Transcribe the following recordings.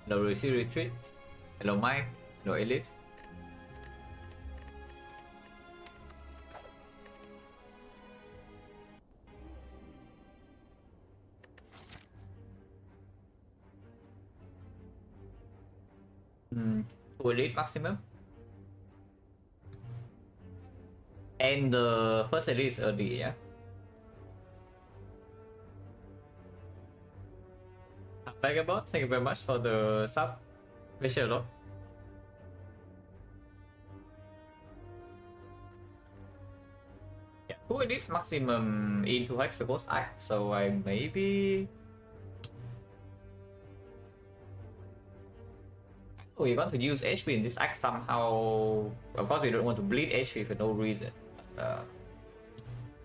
Hello Retreat. Hello Mike. Hello Elise. To elite maximum. And the first elite is early, yeah. Vagabond, thank you very much for the sub. Appreciate a lot. Yeah, 2 elites maximum into Hexagon's act, so I maybe. We want to use HP in this act somehow. Of course, we don't want to bleed HP for no reason.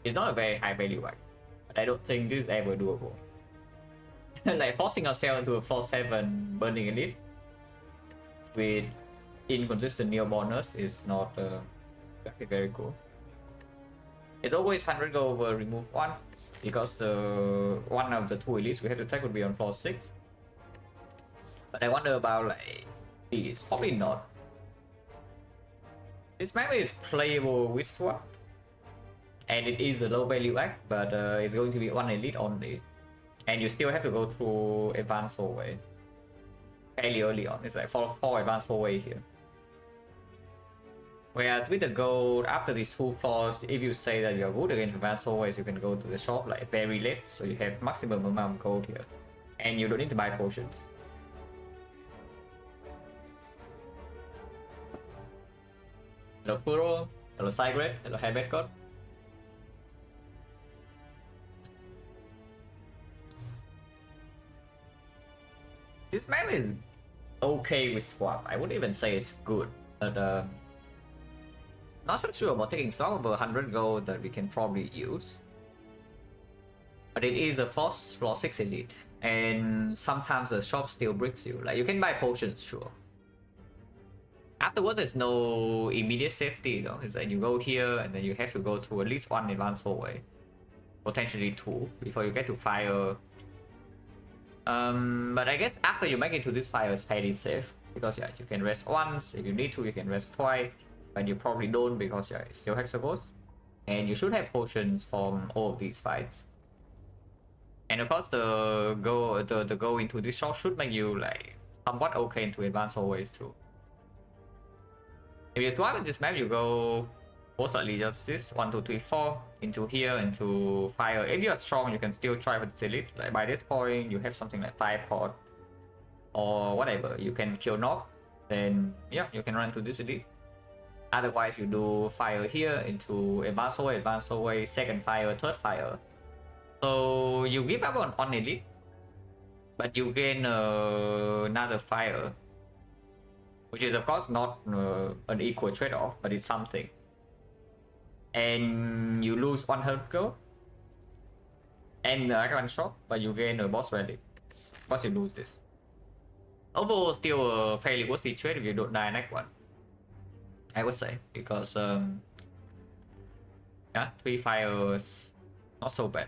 It's not a very high value act, but I don't think this is ever doable. Like forcing ourselves into a floor 7 burning elite with inconsistent neo bonus is not very cool. It's always 100 go over remove 1 because the one of the 2 elites we have to take would be on floor 6. But I wonder about like these. Probably not. This map is playable with swap, and it is a low value act, but it's going to be 1 elite only, and you still have to go through advanced hallway fairly early on. It's like 4 advanced hallway here. Whereas with the gold, after these 2 floors, if you say that you're good against advanced hallways, you can go to the shop like very late, so you have maximum amount of gold here, and you don't need to buy potions. Hello Kuro, hello Sigrid, hello Habit God. This map is okay with swap. I wouldn't even say it's good, but not so sure about taking some of 100 gold that we can probably use. But it is a floor 6 elite, and sometimes the shop still bricks you. Like you can buy potions, sure. Afterwards, there's no immediate safety though. It's like you go here and then you have to go through at least 1 advanced hallway, potentially 2, before you get to fire. But I guess after you make it to this fire, it's fairly safe because yeah, you can rest once. If you need to, you can rest twice, but you probably don't because yeah, it's still Hexagons, and you should have potions from all of these fights. And of course, the go into this shop should make you like somewhat okay into advanced hallways too. If you swap in this map, you go most likely just this 1, 2, 3, 4 into here into fire. If you are strong, you can still try with elite. Like by this point, you have something like 5 pot or whatever. You can kill knock, then yeah, you can run to this elite. Otherwise, you do fire here into advanced hallway, second fire, third fire. So you give up on elite, but you gain another fire, which is of course not an equal trade-off, but it's something. And you lose 100 gold and the icon shop, but you gain a boss relic. Once you lose this, overall still a fairly worthy trade if you don't die next one, I would say, because yeah, 3 fires not so bad,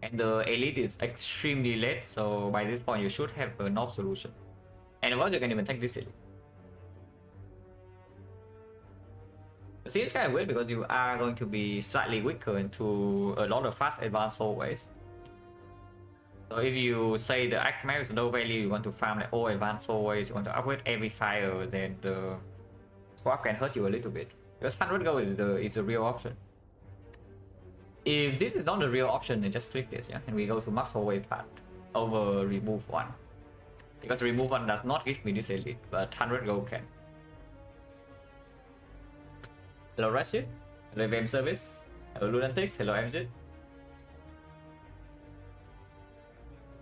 and the elite is extremely late, so by this point you should have a knob solution. And of course you can even take this elite. It seems kind of weird because you are going to be slightly weaker into a lot of fast advanced hallways. So if you say the act map is low value, you want to farm like all advanced hallways, you want to upgrade every fire, then the swap can hurt you a little bit. Because 100 gold is the real option. If this is not the real option, then just click this, yeah, and we go to max hallway path over remove 1. Because remove 1 does not give me this elite, but 100 gold can. Hello Rashid, hello VM Service, hello Lunatics, hello MJ.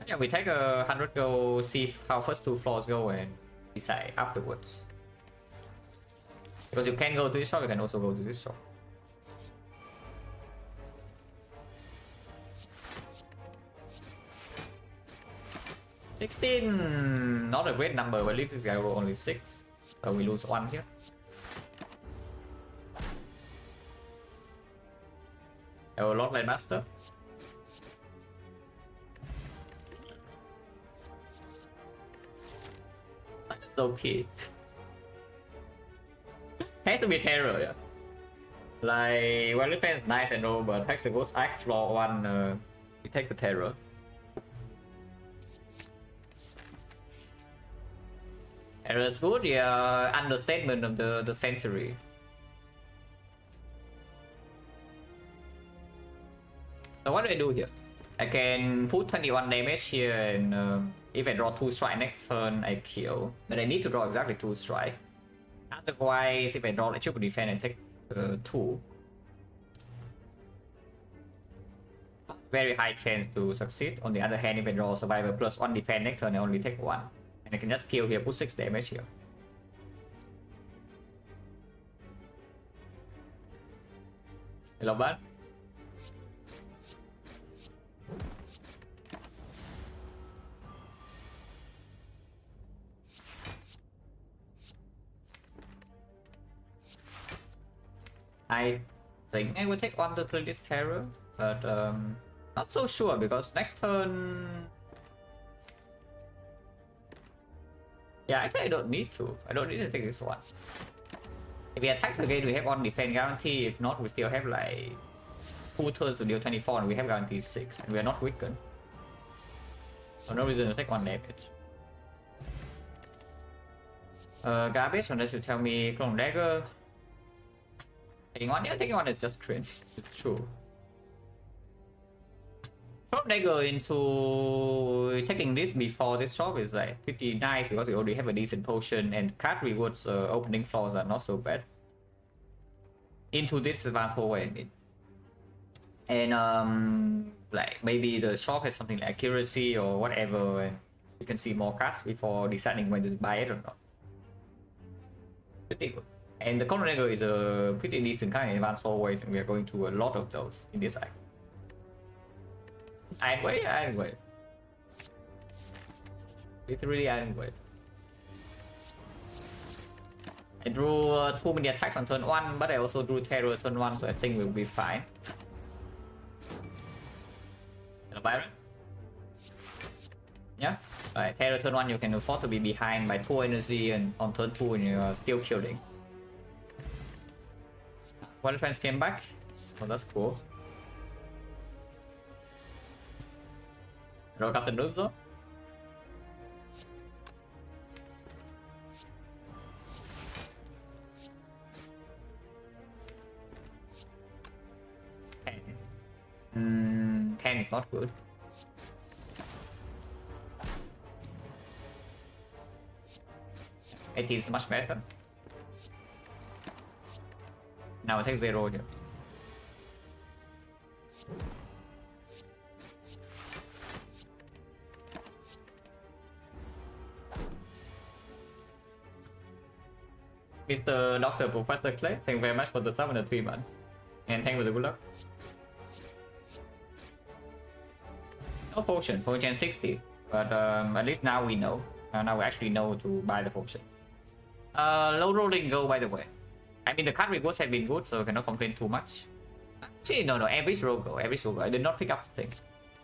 Yeah, we take 100 go, see how first 2 floors go and decide afterwards. Because you can go to this shop, you can also go to this shop. $16, not a great number, but at least this guy will only 6, so we lose 1 here. Hello Lord Light Master. OP. Has to be terror, yeah. Like, well, it depends nice and all, but takes the ghost act floor one, you take the terror. Terror is good, yeah, understatement of the century. So what do I do here? I can put 21 damage here, and if I draw 2 strike next turn, I kill. But I need to draw exactly 2 strike. Otherwise, if I draw like triple defense, I take 2. Very high chance to succeed. On the other hand, if I draw survivor plus 1 defense next turn, I only take 1. And I can just kill here, put 6 damage here. Hello, bud. I think I will take 1 to play this terror, but not so sure because next turn. Yeah, actually I don't need to. I don't need to take this one. If he attacks again, we have 1 defense guarantee. If not, we still have like 2 turns to deal 24, and we have guarantee 6, and we are not weakened. So no reason to take 1 damage. Garbage unless you tell me Clone Dagger. Taking one is just cringe. It's true. From Dagger into taking this before this shop is like pretty nice because we already have a decent potion, and card rewards opening floors are not so bad. Into this advanced hallway, I mean. And like maybe the shop has something like accuracy or whatever, and you can see more cards before deciding whether to buy it or not. Pretty good. And the Clone Dagger is a pretty decent kind of advanced hallways, and we are going to a lot of those in this act. Iron Way. Literally Iron Way. I drew too many attacks on turn 1, but I also drew terror turn 1, so I think we'll be fine. Hello, Byron? Yeah? Right, terror turn 1 you can afford to be behind by 2 energy, and on turn 2 and you're still killing. One friends came back. Oh, that's cool. Rock up the noobs though. Ten. 10 is not good. Eighteen is much better. Now I take 0 here. Mr. Dr. Professor Clay, thank you very much for the 7 and 3 months. And thank you for the good luck. No potion, potion 60. But at least now we know. Now we actually know to buy the potion. Low rolling go, by the way. I mean, the card rewards have been good, so I cannot complain too much. Actually, no, average roll go, average roll go. I did not pick up the thing.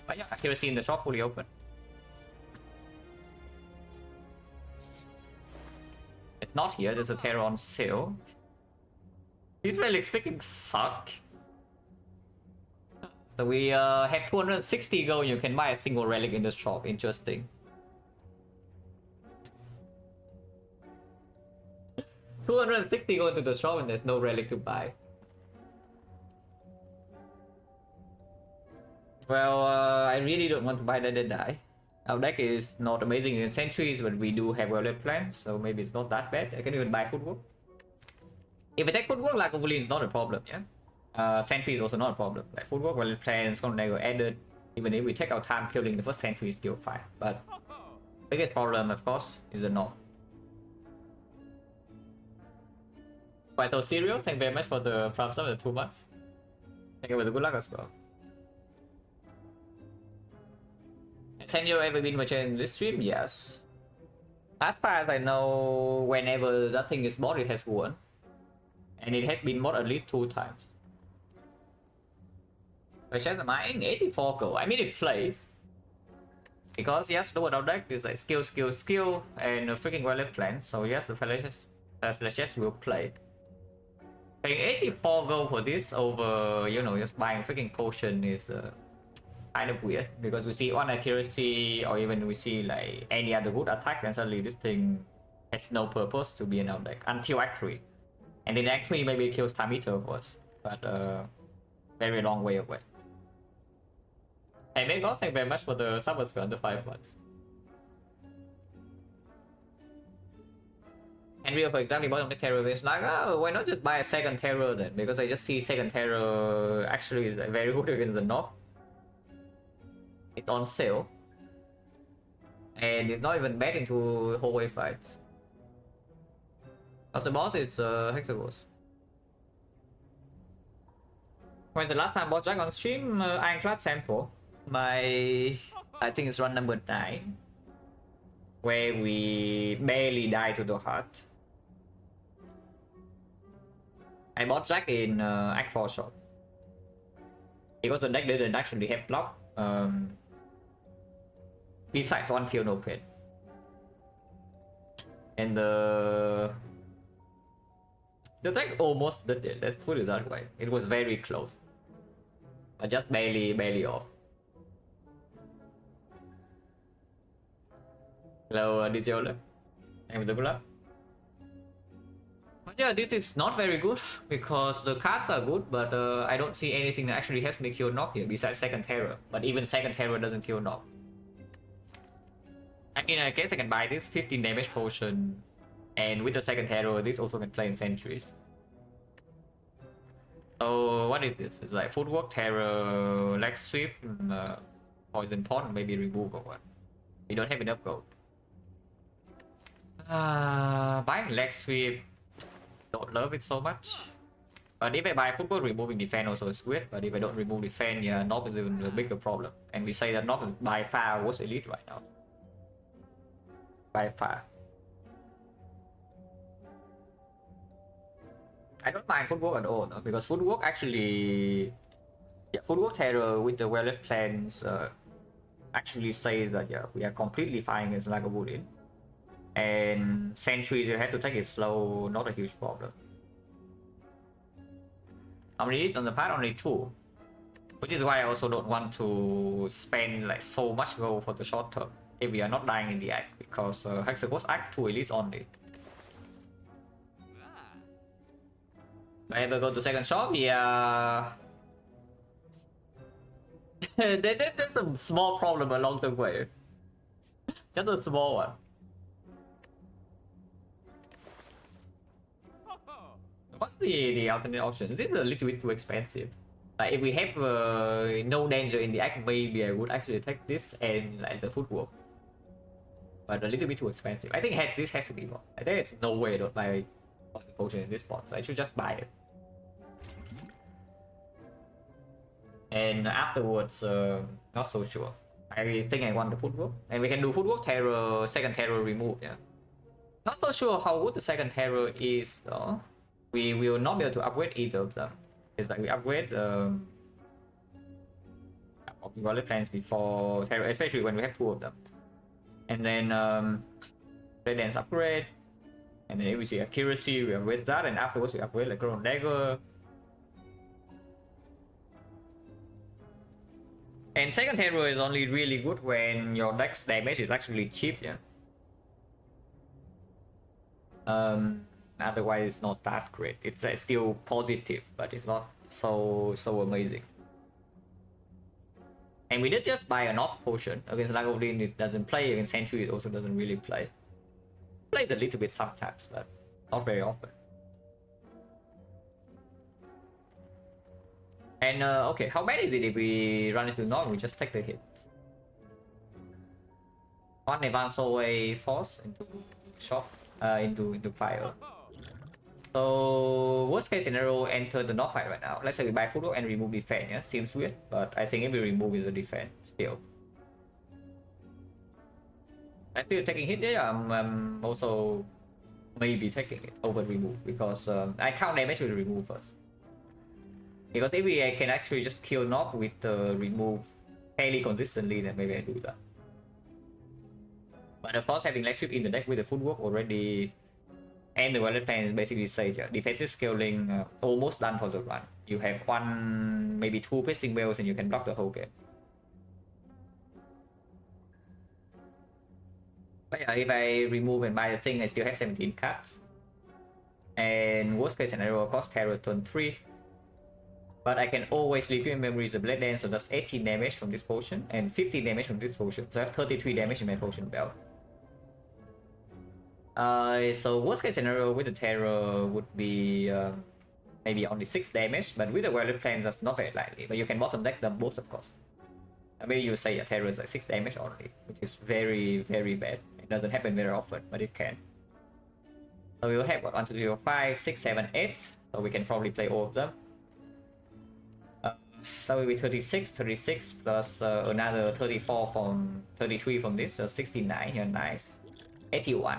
But yeah, accuracy in the shop fully open. It's not here, there's a terror on sale. These relics freaking suck. So we have 260 gold, you can buy a single relic in the shop, interesting. 260 go into the shop and there's no relic to buy. Well, I really don't want to buy that and die. Our deck is not amazing in centuries, but we do have well-led plans, so maybe it's not that bad. I can even buy footwork. If I take footwork, like Wolverine is not a problem, yeah? Sentry is also not a problem. Like footwork, well-led plans, Connego added. Even if we take our time killing the first sentry is still fine. But biggest problem, of course, is the knob. Right, so Serial, thank you very much for the prime sub in 2 months. Thank you for the good luck as well. Have you ever been watching this stream? Yes. As far as I know, whenever that thing is bought, it has won. And it has been bought at least 2 times. But Shazamine, 84 gold. I mean, it plays. Because yes, the our deck is like skill, skill, skill, and a freaking well plan. So yes, the Flashes will play. Paying 84 gold for this over, you know, just buying freaking potion is kind of weird, because we see one accuracy or even we see like any other good attack, and suddenly this thing has no purpose to be in our deck until Act 3. And then Act 3 maybe kills Time Eater of us, but very long way away. Hey Megan, thank you very much for the summons for under 5 months. And Rio, for example, bottom the terror is like, oh, why not just buy a second terror then? Because I just see second terror actually is very good against the North. It's on sale. And it's not even bad into hallway fights. As the boss, it's Hexagons. When the last time bought Jack on stream, Ironclad sample, I think it's run number 9, where we barely died to the heart. I bought Jack in Act 4 shot, because the deck didn't actually have block. Besides one field no pain. And the deck almost did it, let's put it that way. It was very close. But just barely off. Hello, DJ. I'm with the good luck. But yeah, this is not very good, because the cards are good, but I don't see anything that actually helps me kill Knock here besides second terror. But even second terror doesn't kill Knock. I mean, I guess I can buy this 15 damage potion, and with the second terror, this also can play in sentries. So what is this? It's like footwork, terror, leg sweep, poison pond, maybe remove or what. We don't have enough gold. Buying leg sweep, don't love it so much. But if I buy footwork, removing defense also is good. But if I don't remove defense, yeah, Knock is even a bigger problem. And we say that Knock is by far worst elite right now. By far. I don't mind footwork at all, no? Because footwork actually, yeah, footwork terror with the well plans actually says that yeah, we are completely fine against Lagavulin. And sentries you have to take it slow, not a huge problem. How many is on the part? Only 2. Which is why I also don't want to spend like so much gold for the short term if we are not dying in the act, because Hexagons act 2 elites only. If I ever go to second shop, yeah. There's a small problem along the way. Just a small one. What's the alternate option? This is a little bit too expensive. Like if we have no danger in the act, maybe I would actually take this and like the footwork. But a little bit too expensive. I think this has to be more. There is no way I don't buy the potion in this spot, so I should just buy it. And afterwards, not so sure. I think I want the footwork, and we can do footwork terror, second terror remove. Yeah. Not so sure how good the second terror is though. We will not be able to upgrade either of them. It's like we upgrade wallet plans before terror, especially when we have 2 of them. And then Red Dance upgrade, and then if we see accuracy, we upgrade that, and afterwards we upgrade like Crown Dagger. And second terror is only really good when your deck's damage is actually cheap, yeah. Otherwise it's not that great. It's still positive, but it's not so amazing. And we did just buy an off potion against Lagavulin. It doesn't play against Sentry. It also doesn't really play. Plays a little bit sometimes, but not very often. And okay, how bad is it if we run into North? We just take the hit. One advance away force into shot, into fire. So worst case scenario, enter the North fight right now. Let's say we buy footwork and remove defense. Yeah, seems weird, but I think if we remove is the defense still. I'm still taking hit. Yeah, I'm also maybe taking it over remove, because I count damage with remove first. Because if we can actually just kill North with the remove fairly consistently, then maybe I do that. But of course, having leg sweep in the deck with the footwork already, and the wallet plan basically says defensive scaling almost done for the run. You have one, maybe two pissing wells, and you can block the whole game. But yeah, if I remove and buy the thing, I still have 17 cards. And worst case scenario, of course, Terror turn 3. But I can always leave in memory the Blade Dance, so that's 18 damage from this potion and 15 damage from this potion. So I have 33 damage in my potion belt. So worst case scenario with the Terror would be maybe only 6 damage, but with the Violet Plan that's not very likely. But you can bottom deck them both, of course. Maybe you say a Terror is like 6 damage only, which is very, very bad. It doesn't happen very often, but it can. So we will have what, 1, 2, 3, 4, 5, 6, 7, 8. So we can probably play all of them. So it will be 36 plus another 34 from 33 from this, so 69 here, nice. 81,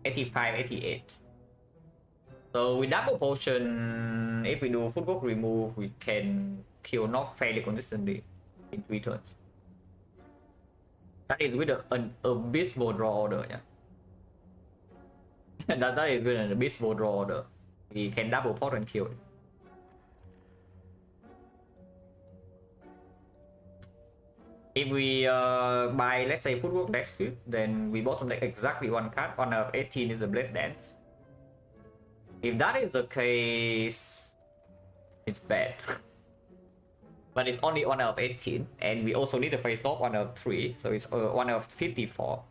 85, 88. So with double potion, if we do footwork remove, we can kill Knock fairly consistently in 3 turns. That is with an abysmal draw order, yeah. that is with an abysmal draw order. We can double pot and kill it. If we buy, let's say, footwork deck sweep, then we bottom deck exactly one card. 1 out of 18 is a Blade Dance. If that is the case, it's bad. But it's only 1 out of 18, and we also need to face top 1 out of 3, so it's 1 out of 54,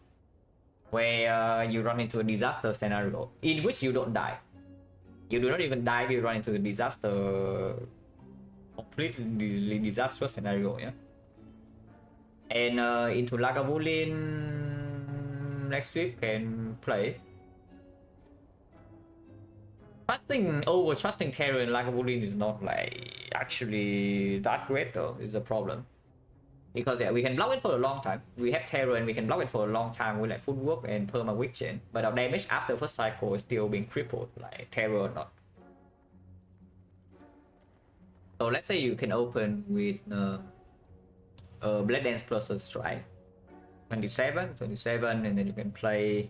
where you run into a disaster scenario in which you don't die. You do not even die if you run into a disaster, completely disastrous scenario, yeah. And into Lagavulin next week can play. Trusting Terror in Lagavulin is not like actually that great though, is a problem. Because yeah, we can block it for a long time. We have Terror and we can block it for a long time with like footwork and perma weak chain. But our damage after first cycle is still being crippled, like Terror or not. So let's say you can open with Blade Dance plus a strike. 27, and then you can play.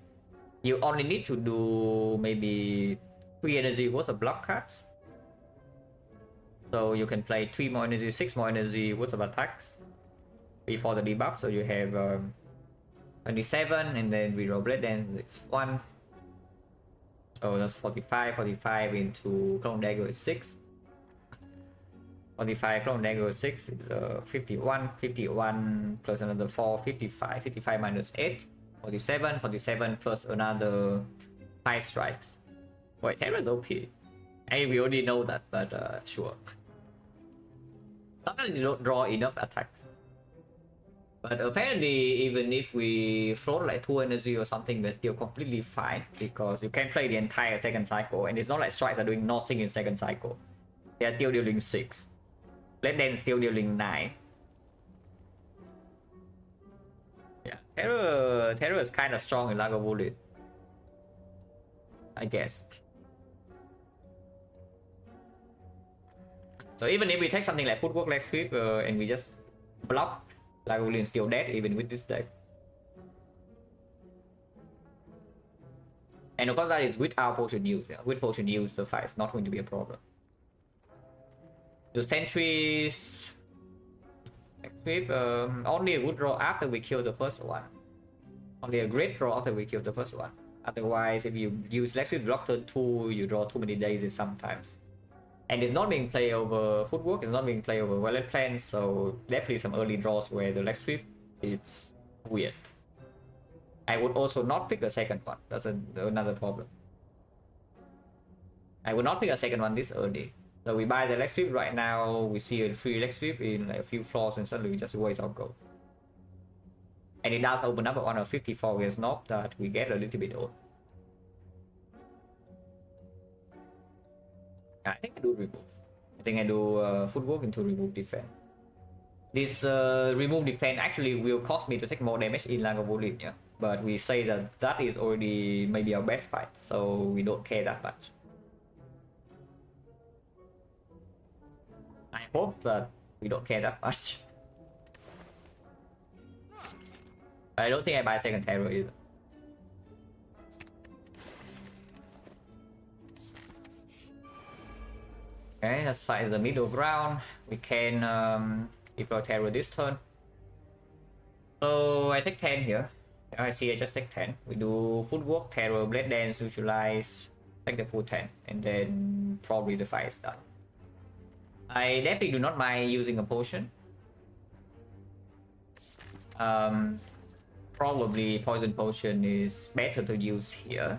You only need to do maybe 3 energy worth of block cards. So you can play 3 more energy, 6 more energy worth of attacks before the debuff. So you have 27, and then we roll Blade Dance, it's 1. So that's 45 into Clone Dagger is 6. 45 Clone Dagger 6 is 51 plus another 4, 55 minus 8, 47 plus another 5 strikes. Wait, Terror is OP. Hey, we already know that, but sure. Sometimes you don't draw enough attacks. But apparently, even if we float like 2 energy or something, we're still completely fine, because you can play the entire second cycle, and it's not like strikes are doing nothing in second cycle. They are still dealing 6. Blade Dance still dealing 9. Yeah, Terror is kind of strong in Lagavulin, I guess. So even if we take something like footwork, leg sweep, and we just block, Lagavulin is still dead even with this deck. And of course that is without potion use. Yeah. With potion use, the fight is not going to be a problem. The sentries sweep, only a good draw after we kill the first one. Only a great draw after we kill the first one. Otherwise, if you use leg sweep block turn 2, you draw too many daisies sometimes. And it's not being played over footwork, it's not being played over wallet plan, so definitely some early draws where the leg sweep is weird. I would also not pick a second one, that's another problem. I would not pick a second one this early. So we buy the leg sweep right now, we see a free leg sweep in like a few floors, and suddenly we just waste our gold. And it does open up a 1 of 54 with Snob that we get a little bit old. I think I do remove. I think I do footwork into remove defense. This remove defense actually will cost me to take more damage in Lagavulin, yeah. But we say that that is already maybe our best fight, so we don't care that much. I hope that we don't care that much. I don't think I buy second terror either. Okay, let's find the middle ground. We can deploy terror this turn. So I take 10 here. I see I just take 10. We do footwork, terror, blade dance, neutralize, take the full 10, and then probably the fight is done. I definitely do not mind using a potion. Probably poison potion is better to use here.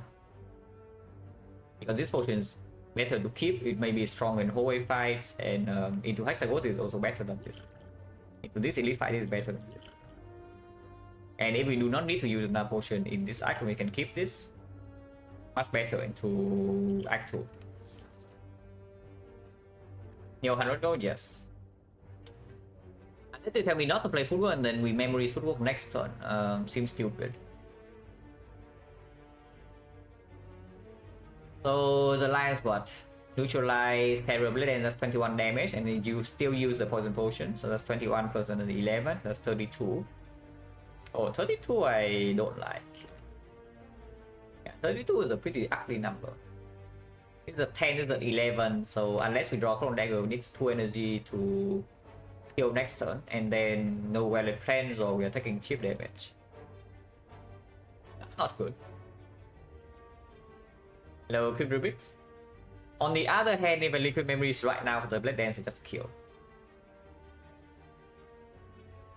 Because this potion is better to keep, it may be strong in hallway fights, and into Hexaghost is also better than this. Into this elite fight is better than this. And if we do not need to use another potion in this act, we can keep this much better into Act 2. Nhiều 100 gold, yes. Unless you tell me not to play footwork and then we memory footwork next turn, seems stupid. So the line is what? Neutralize Terror Blade and that's 21 damage, and then you still use the poison potion, so that's 21 plus another 11, that's 32. Oh, 32 I don't like. Yeah, 32 is a pretty ugly number. It's a 10, it's an 11, so unless we draw Clone Dagger, we need 2 energy to kill next turn, and then no valid plans or we are taking cheap damage. That's not good. Hello, Cube Rubix. On the other hand, if I liquid memories right now for the Blade Dance, I just kill.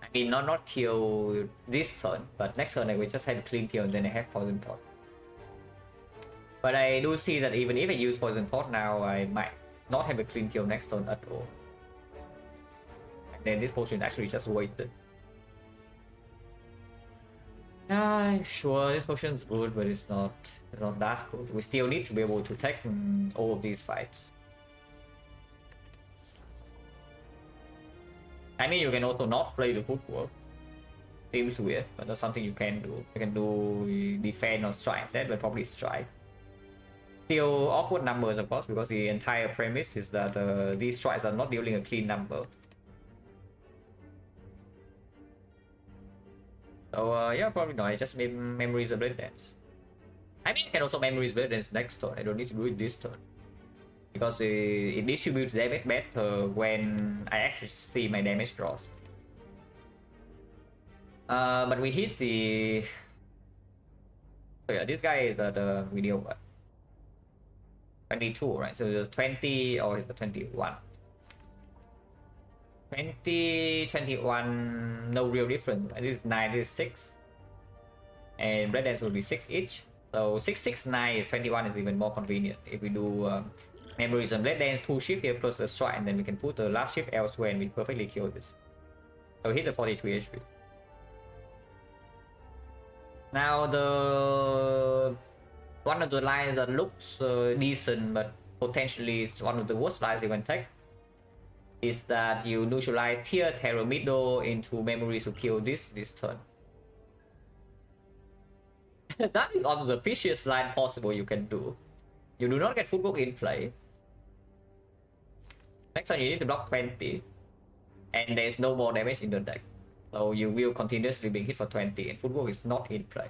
I mean, not kill this turn, but next turn I will just have a clean kill and then I have Poison Pot. But I do see that even if I use Poison Pot now, I might not have a clean kill next turn at all. And then this potion actually just wasted. Sure, this potion is good, but it's not that good. We still need to be able to take all of these fights. I mean, you can also not play the footwork. Seems weird, but that's something you can do. You can do defend or strike instead, but probably strike. Still awkward numbers, of course, because the entire premise is that these strikes are not dealing a clean number. So yeah, probably not. I just made memories of Blade Dance. I mean, I can also memories Blade Dance next turn. I don't need to do it this turn. Because it distributes damage better when I actually see my damage draws. But we hit the... So yeah, this guy is the video what? 22, right? So the 20 or is the 21? 20, 21, no real difference. This is 9, this is 6. And Blade Dance will be 6 each. So 6, 6, 9 is 21 is even more convenient. If we do memories and Blade Dance, 2 shift here plus the strike, and then we can put the last shift elsewhere and we perfectly kill this. So hit the 43 HP. Now the one of the lines that looks decent but potentially is one of the worst lines you can take is that you neutralize here Terror Middle into memories to kill this turn. That is one of the fishiest line possible you can do. You do not get footwork in play. Next time you need to block 20 and there is no more damage in the deck. So you will continuously being hit for 20 and footwork is not in play.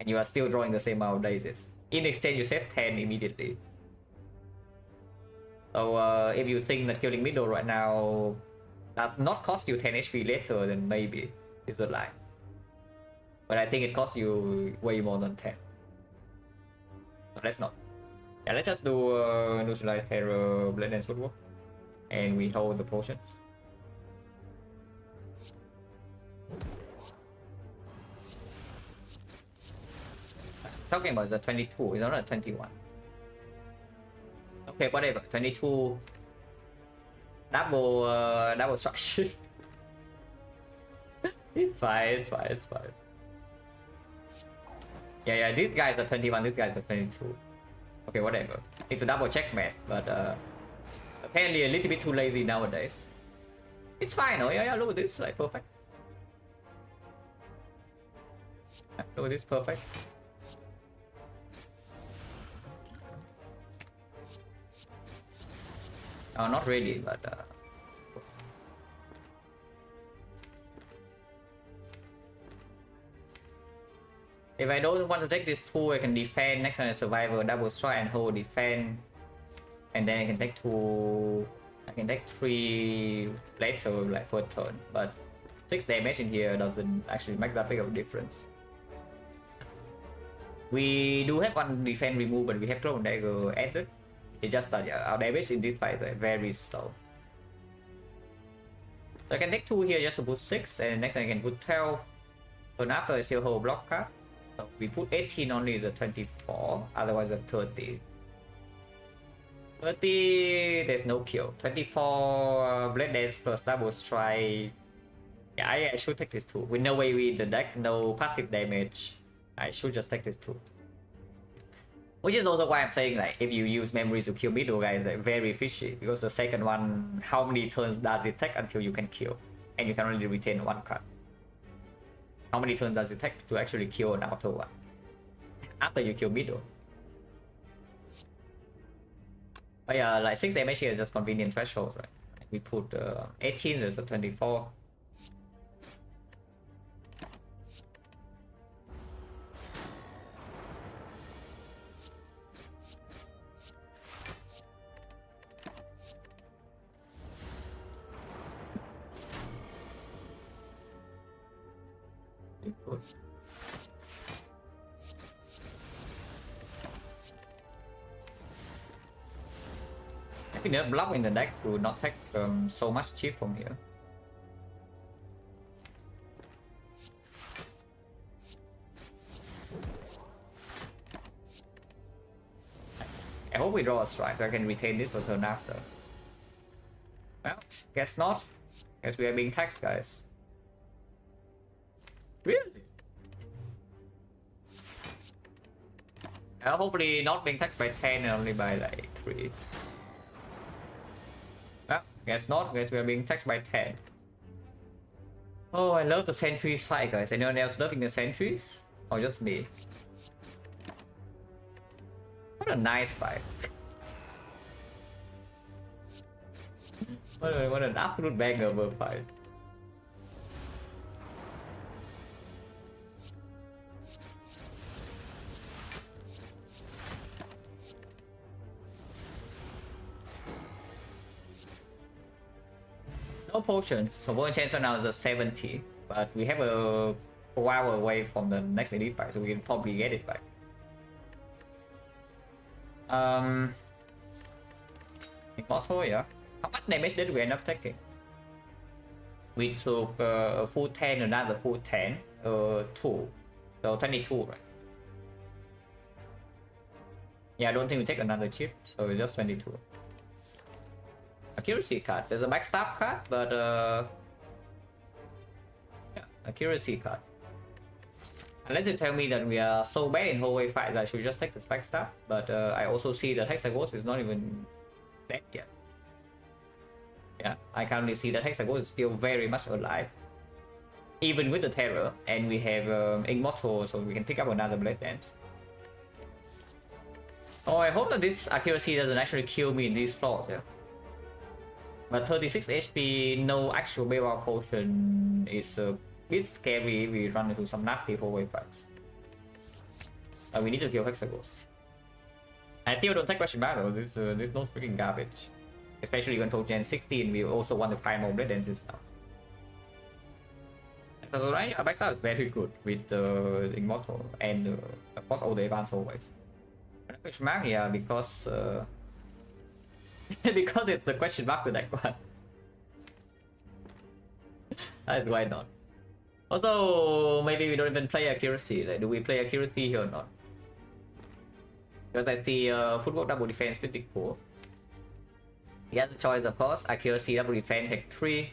And you are still drawing the same amount of dice. In exchange you save 10 immediately. So if you think that killing middle right now does not cost you 10 HP later, then maybe it's a lie. But I think it costs you way more than 10. So let's not. Yeah, let's just do neutralize Terror, Blade and Footwork. And we hold the potion. Talking about the 22, it's not a 21. Okay, whatever. 22 double structure. It's fine, it's fine, it's fine. Yeah, these guys are 21, these guys are 22. Okay, whatever. Need to double check math, but apparently a little bit too lazy nowadays. It's fine, oh yeah, look at this, like perfect. Look at this, perfect. Oh, not really, but If I don't want to take this 2, I can defend, next turn I survivor, double strike and hold defend. And then I can take 2, I can take 3 later, like per turn. But 6 damage in here doesn't actually make that big of a difference. We do have one defense remove, but we have Clone Dagger added. It's just that yeah, our damage in this fight is very slow. So I can take 2 here just to put 6, and next I can put 12. So after I still hold block card. So we put 18 only the 24, otherwise the 30. 30, there's no kill. 24 Blade Dance plus double strike. Yeah, I should take this 2. With no way we in the deck, no passive damage. I should just take this 2. Which is also why I'm saying like if you use memories to kill middle guys, like very fishy. Because the second one, how many turns does it take until you can kill? And you can only retain 1 card. How many turns does it take to actually kill an outer one? After you kill middle. But yeah, like 6 damage here is just convenient thresholds, right? We put 18 there's a 24. I think the block in the deck will not take so much chip from here. I hope we draw a strike so I can retain this for turn after. Well, guess not. Guess we are being taxed, guys. Really? Hopefully not being taxed by 10 and only by like 3. Well, guess not. Guess we are being taxed by 10. Oh, I love the sentries fight, guys. Anyone else loving the sentries? Or just me? What a nice fight. What an absolute banger of a fight. No potion, so one chance right now is a 70, but we have a while away from the next elite fight, so we can probably get it back. Immortal, yeah. How much damage did we end up taking? We took a full 10, another full 10, 2, so 22, right? Yeah, I don't think we take another chip, so it's just 22. Accuracy card. There's a backstab card, but yeah, accuracy card. Unless you tell me that we are so bad in whole way fight that I should just take this backstab. But I also see that Hexaghost is not even dead yet. Yeah, I currently see that Hexaghost is still very much alive. Even with the Terror, and we have Immortal, so we can pick up another Blade Dance. Oh, I hope that this accuracy doesn't actually kill me in these floors, yeah. But 36 HP, no actual bailout potion is a bit scary if we run into some nasty hallway fights. We need to kill Hexaghost. I still don't take question mark though, this no freaking garbage. Especially when Gen 16, we also want to find more Blade Dances now. So right, backstab is very good with Immortal and of course all the advanced hallways. Question mark, yeah, because because it's the question mark to that one. That is why not. Also, maybe we don't even play accuracy. Like, do we play accuracy here or not? Because I see footwork double defense pretty cool. The other choice, of course, accuracy double defense take 3.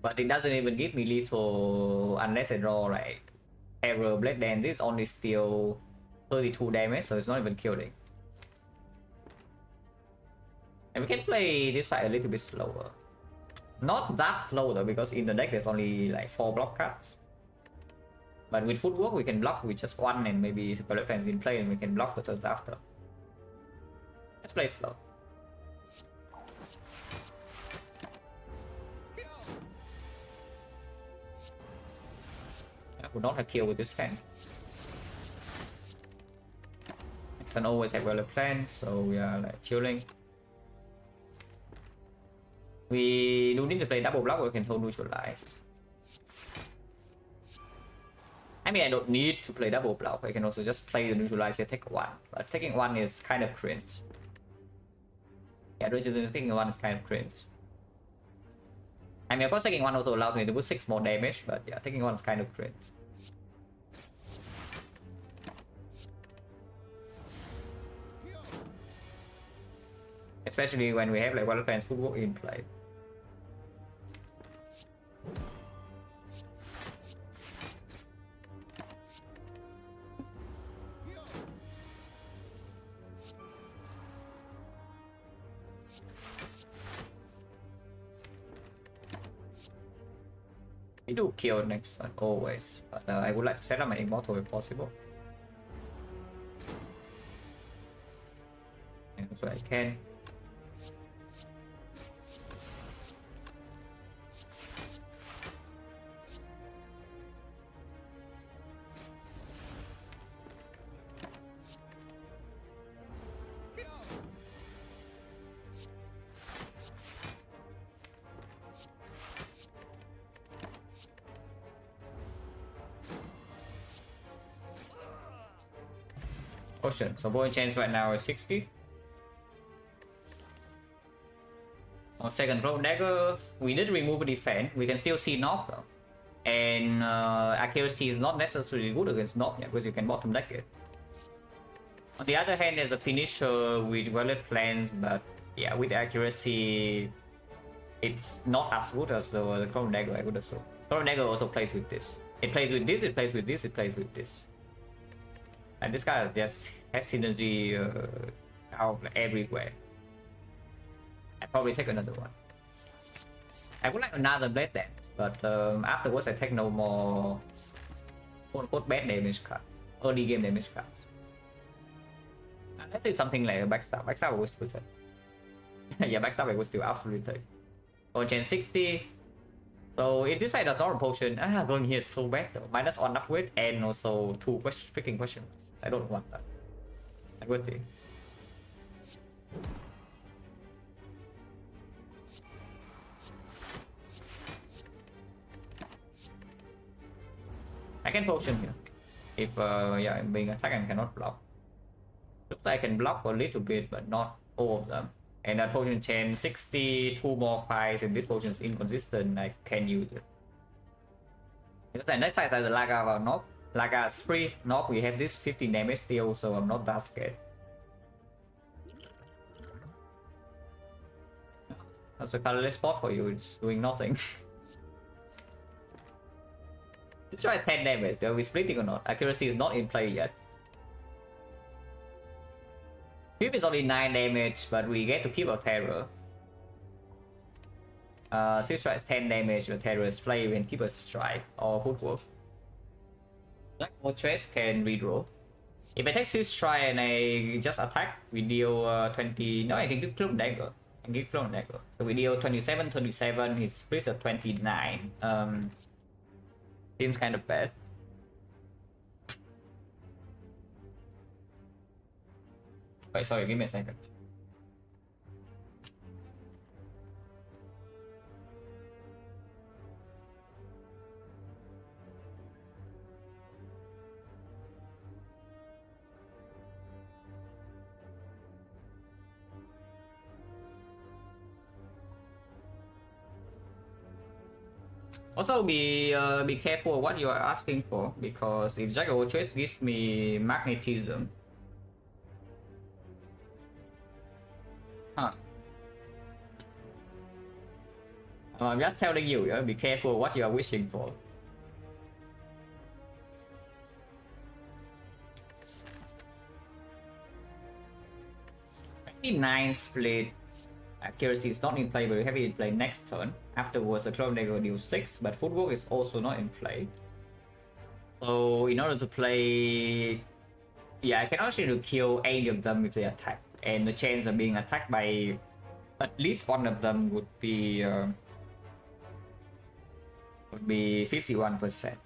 But it doesn't even give me lethal unless I draw like Terror Blade Dance. This only still 32 damage, so it's not even killing. And we can play this fight a little bit slower. Not that slow though, because in the deck there's only like 4 block cards. But with footwork we can block with just 1 and maybe the Blade Dance in play and we can block the turns after. Let's play slow. I would not have killed with this hand. Sun always have well planned, so we are like chilling. We do need to play double block, or we can hold neutralize. I mean, I don't need to play double block. I can also just play the neutralize and take one. But taking one is kind of cringe. Yeah, taking one is kind of cringe. I mean, of course, taking one also allows me to put 6 more damage, but yeah, taking one is kind of cringe. Especially when we have like Valor Plans footwork in play. We do kill next one always, but I would like to set up my immortal if possible. And so I can. Ocean. So bowling chance right now is 60. On second throw dagger, we did remove a defense. We can still see knock though. And accuracy is not necessarily good against knock yet, because you can bottom deck it. On the other hand, there's a finisher with well-laid plans, but yeah, with accuracy, it's not as good as the Crown Dagger, I would assume. Crown Dagger also plays with this. It plays with this, it plays with this, it plays with this. And this guy just has synergy out everywhere. I probably take another one. I would like another blade dance, but afterwards I take no more quote-unquote bad damage cards, early game damage cards. Let's say something like a backstab. Backstab I would still take. Yeah, backstab I would still absolutely take. On Gen 60. So if this side does not potion, going here is so bad though. Minus on upgrade and also 2 freaking question. I don't want that. I will see. I can potion here. If yeah, I'm being attacked and cannot block. Looks like I can block a little bit, but not all of them. And that potion chain 60, 2 more fights, and this potion is inconsistent. I can use it. Because I next side the Laga vào knock. Laga is free. Knock we have this 50 damage still, so I'm not that scared. That's a colorless spot for you, it's doing nothing. Let's try 10 damage. Are we splitting or not? Accuracy is not in play yet. Keep is only 9 damage, but we get to keep our terror. Silk is 10 damage, but terror is flame and keep a strike or footwork. Black Fortress can redraw. If I take Silk Strike and I just attack, we deal 20. No, I can give Clone Dagger. I can give Clone Dagger. So we deal 27, 27. His splits at 29. Seems kind of bad. Wait, sorry, give me a second. Also, be careful what you are asking for, because if Jack of Trades gives me magnetism. Huh. I'm just telling you, be careful what you are wishing for. Maybe 9 split. Accuracy is not in play, but we have it in play next turn. Afterwards, the Clone Dagger deals 6, but footwork is also not in play. So, in order to play, yeah, I can actually kill any of them if they attack, and the chance of being attacked by at least one of them would be 51%.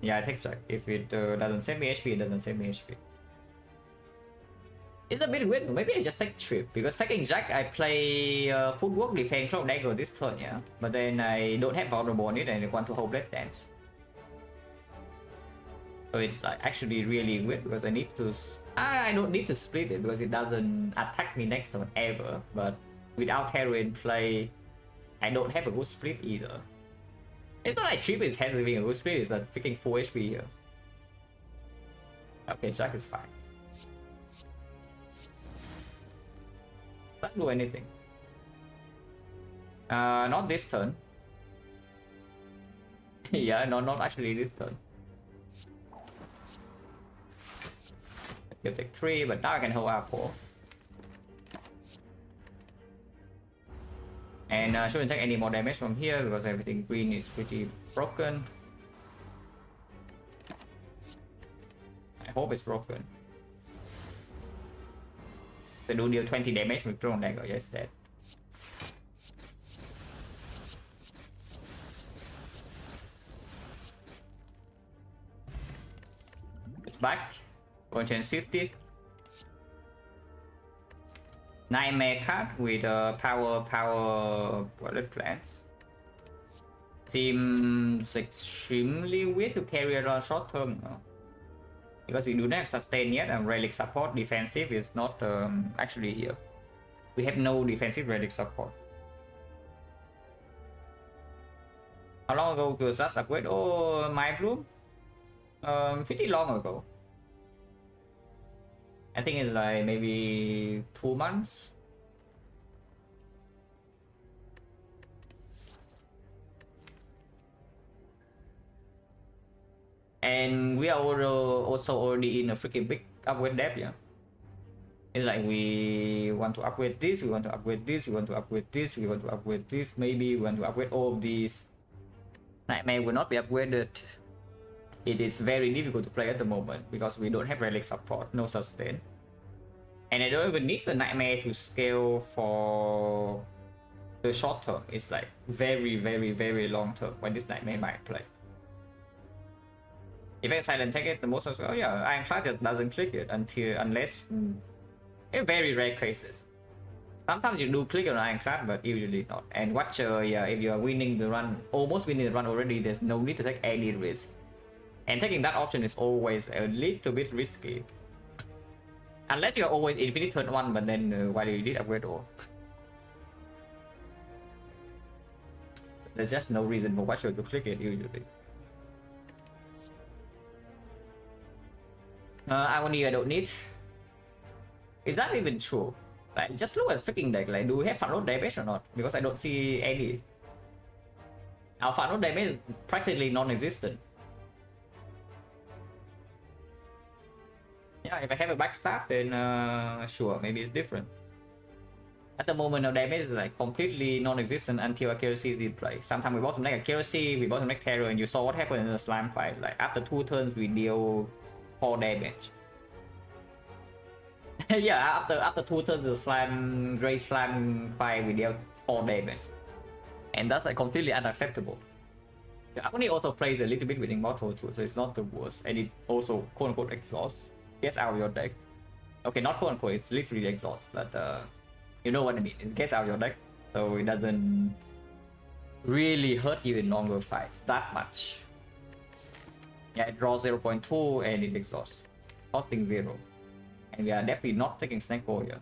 Yeah, I take strike. If it doesn't save me HP, it doesn't save me HP. It's a bit weird. Maybe I just take trip because taking Jack, I play footwork defense from dagger this turn, yeah. But then I don't have vulnerable on it and I want to hold blade dance. So it's like actually really weird because I need to. I don't need to split it because it doesn't attack me next turn ever. But without hero in play, I don't have a good split either. It's not like trip is having a good split. It's a freaking full HP here. Okay, Jack is fine. Can't do anything. Not this turn. Yeah, not actually this turn. You take 3, but now I can hold R4. And shouldn't take any more damage from here because everything green is pretty broken. I hope it's broken. They do deal 20 damage with drone dagger, yes, dead. It's back. Going to change 50. Nightmare card with power wallet plans. Seems extremely weird to carry around short term now. Because we do not have sustain yet and relic support defensive is not actually here. We have no defensive relic support. How long ago was that upgrade? Oh, my bloom? Pretty long ago. I think it's like maybe 2 months. And we are also already in a freaking big upgrade depth, yeah. It's like we want to upgrade this, we want to upgrade this, we want to upgrade this, we want to upgrade this, maybe we want to upgrade all of these. Nightmare will not be upgraded. It is very difficult to play at the moment because we don't have relic support, no sustain. And I don't even need the Nightmare to scale for the short term. It's like very long term when this Nightmare might play. If I silent take it, the most of oh yeah, Ironclad just doesn't click it unless in very rare cases. Sometimes you do click on Ironclad, but usually not. And Watcher, yeah, if you are winning the run, almost winning the run already, there's no need to take any risk. And taking that option is always a little bit risky. Unless you're always infinite turn 1, but then while you did upgrade all. There's just no reason for Watcher to click it usually. Irony I don't need. Is that even true? Like, just look at freaking deck. Like, do we have front load damage or not? Because I don't see any. Our front load damage is practically non-existent. Yeah, if I have a backstab, then sure, maybe it's different. At the moment, our damage is like completely non-existent until accuracy is in play. Sometimes we bottom deck accuracy, we bottom deck terror, and you saw what happened in the slime fight. Like after 2 turns, we deal 4 damage. Yeah, after 2 turns, the slime, great slime fight, we deal 4 damage, and that's like completely unacceptable. The Agony also plays a little bit with Immortal too, so it's not the worst, and it also quote unquote exhausts. Gets out of your deck. Okay, not quote unquote, it's literally exhaust, but you know what I mean. It gets out of your deck, so it doesn't really hurt you in longer fights that much. Yeah, it draws 0.2 and it exhausts, costing 0. And we are definitely not taking Snake Ball here.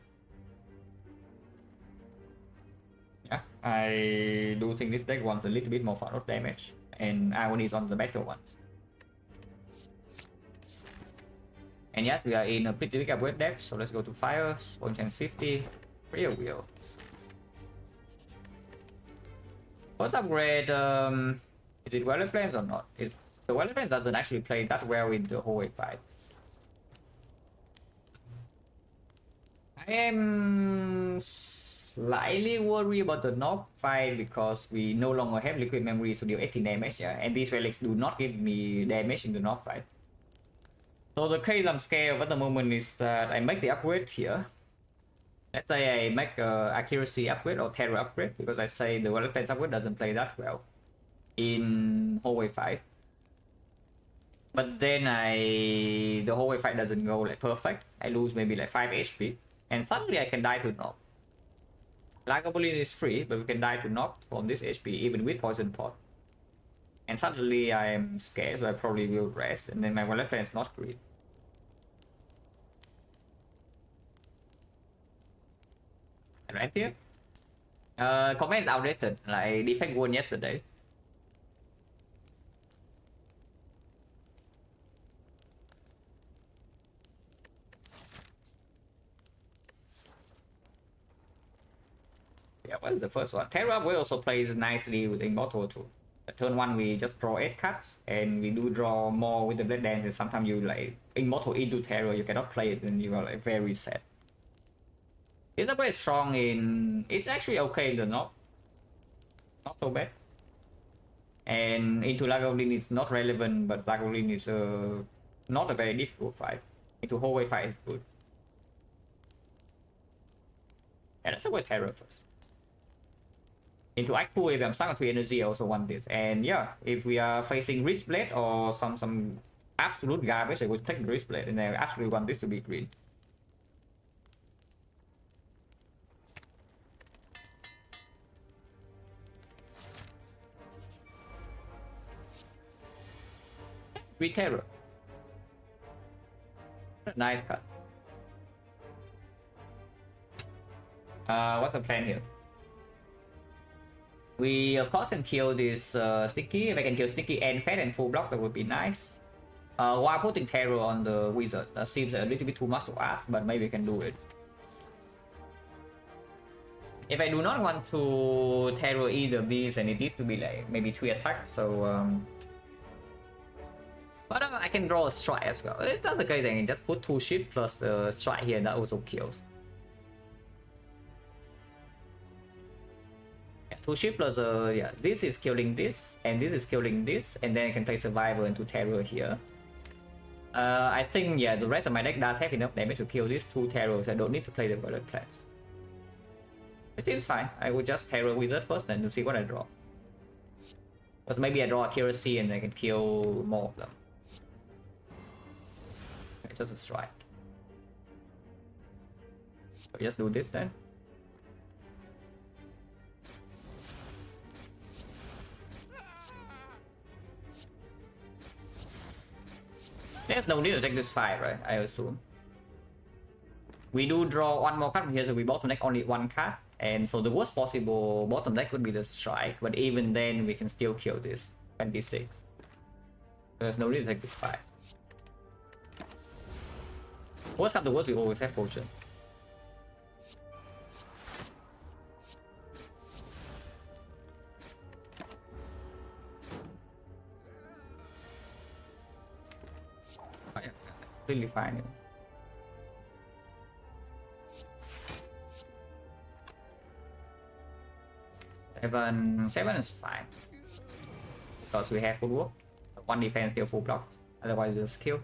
Yeah, I do think this deck wants a little bit more front load damage, and Irony is on the better ones. And yes, we are in a pretty big upgrade deck, so let's go to fire, spawn chance 50, real wheel. First upgrade, is it Weather Flames or not? The Weather Flames doesn't actually play that well in the whole fight. I am slightly worried about the North fight because we no longer have liquid memories to deal 18 damage, yeah, and these relics do not give me damage in the North fight. So the case I'm scared of at the moment is that I make the upgrade here. Let's say I make accuracy upgrade or terror upgrade, because I say the Weather Flames upgrade doesn't play that well in hallway fight. But then the whole way fight doesn't go like perfect. I lose maybe like 5 HP. And suddenly I can die to knock. Lagavulin is free, but we can die to knock from this HP even with poison pot. And suddenly I am scared, so I probably will rest. And then my wallet plan is not green. And right here. Comment is outdated. Like Defect won yesterday. Yeah, what is the first one? Terra will also plays nicely with Immortal too. At turn 1 we just draw 8 cards and we do draw more with the Blade Dance, and sometimes you like Immortal into Terra, you cannot play it and you are like very sad. It's not very strong in... It's actually okay in the not so bad. And into Lagavulin is not relevant, but Lagavulin is not a very difficult fight. Into hallway fight is good. Yeah, let's go with Terra first. Into Akfu, if I'm stuck on 3 energy, I also want this. And yeah, if we are facing Wrist Blade or some absolute garbage, I would take the Wrist Blade, and I absolutely want this to be green. Green Terror. Nice cut. What's the plan here? We of course can kill this Sticky. If I can kill Sticky and Fat and full block, that would be nice. While putting Terror on the Wizard, that seems a little bit too much to ask, but maybe we can do it. If I do not want to Terror either of these, and it needs to be like maybe 3 attacks, so but I can draw a strike as well. If that's the case, I can just put 2 ship plus strike here, and that also kills. 2 ship plus yeah, this is killing this, and this is killing this, and then I can play Survivor into Terror here. I think yeah, the rest of my deck does have enough damage to kill these 2 Terrors. I don't need to play the Bullet Plans. It seems fine. I would just Terror Wizard first, then to see what I draw. Because maybe I draw Accuracy and I can kill more of them. Okay, just a strike. So just do this then. There's no need to take this 5, right? I assume. We do draw 1 more card from here, so we bottom deck only 1 card. And so the worst possible bottom deck would be the strike, but even then we can still kill this 26. There's no need to take this 5. Worst come to worst, we always have potion. Oh, yeah, completely fine. 7 is fine. Because we have full work. 1 defense, still full block. Otherwise just kill.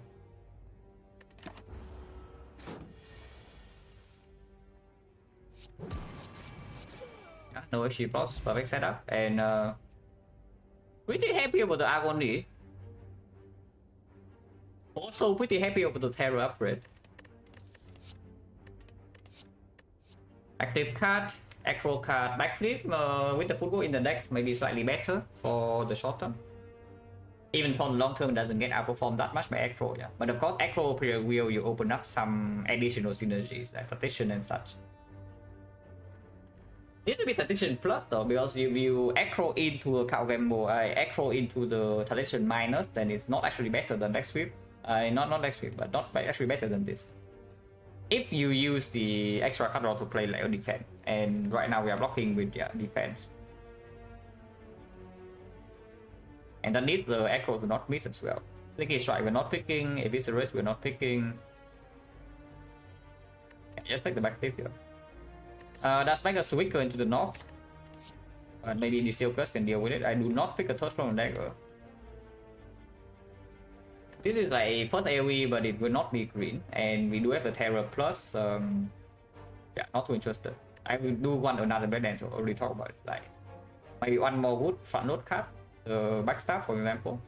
Yeah, no issue plus, perfect setup. And pretty happy about the Agony. Also pretty happy about the Terror upgrade. Active card, Acro card, backflip with the football in the deck may be slightly better for the short term. Even for the long term, it doesn't get outperformed that much by Acro, yeah. But of course, Acro player will you open up some additional synergies like Partition and such. This will be Partition plus though, because if you Acro into a card gamble, Acro into the Partition minus, then it's not actually better than deck sweep. Not deck sweep, but not actually better than this. If you use the extra card draw to play like a defense, and right now we are blocking with defense. And that needs the Acro to not miss as well. Sticky Strike we're not picking, Eviscerate we're not picking. Yeah, just take the back tip here. That's like a Swicker into the north. Maybe the Steel Curse can deal with it. I do not pick a Third Throne Dagger. This is like first AoE, but it will not be green, and we do have the Terror plus. Yeah, not too interested. I will do one another Blade Dance. Already talk about it. Like maybe 1 more wood front load card, the Backstaff for example.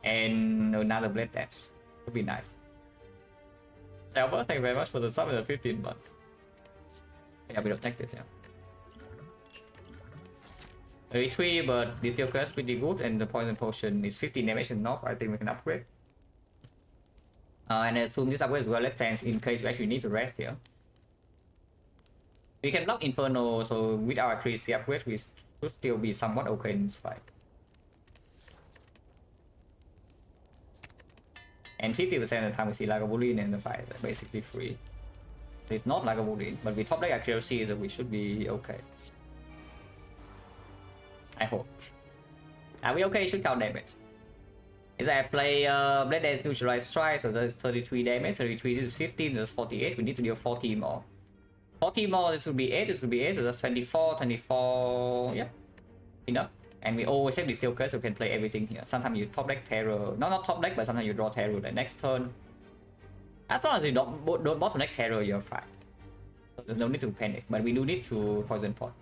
and another blade dance. Would be nice. Silver, thank you very much for the sub in the 15 months. Yeah, we don't take this, yeah. 33, but the steel curse pretty good, and the poison potion is 15 damage and knock. I think we can upgrade. And I assume this upgrade is well left hands in case we actually need to rest here. We can block Inferno, so with our accuracy upgrade, we should still be somewhat okay in this fight. And 50% of the time we see Lagavulin in the fight, basically free. It's not Lagavulin, but with top deck accuracy, that we should be okay. I hope. Are we okay? Should count damage. Is I play Blade Dance Neutralized Strike, so that's 33 damage. 33, this is 15, this is 48. We need to deal 40 more. 40 more, this would be 8, this would be 8, so that's 24, 24, yeah. Enough. And we always have the steel curse, so we can play everything here. Sometimes you top deck terror, no, not top deck, but sometimes you draw terror the next turn. As long as you don't bottom deck terror, you're fine. So there's no need to panic, but we do need to poison pot.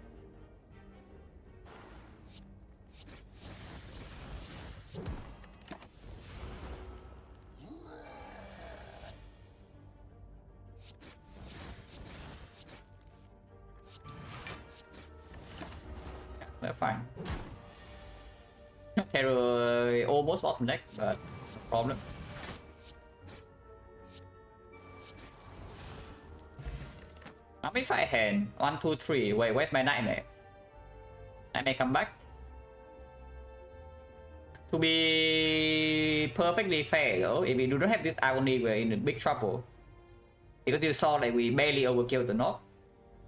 They're fine. Terror almost bottom deck, but no problem. How many fight hand? 1, 2, 3. Wait, where's my nightmare? Nightmare come back. To be perfectly fair, though, if we do not have this irony, we're in big trouble. Because you saw that we barely overkilled the knock,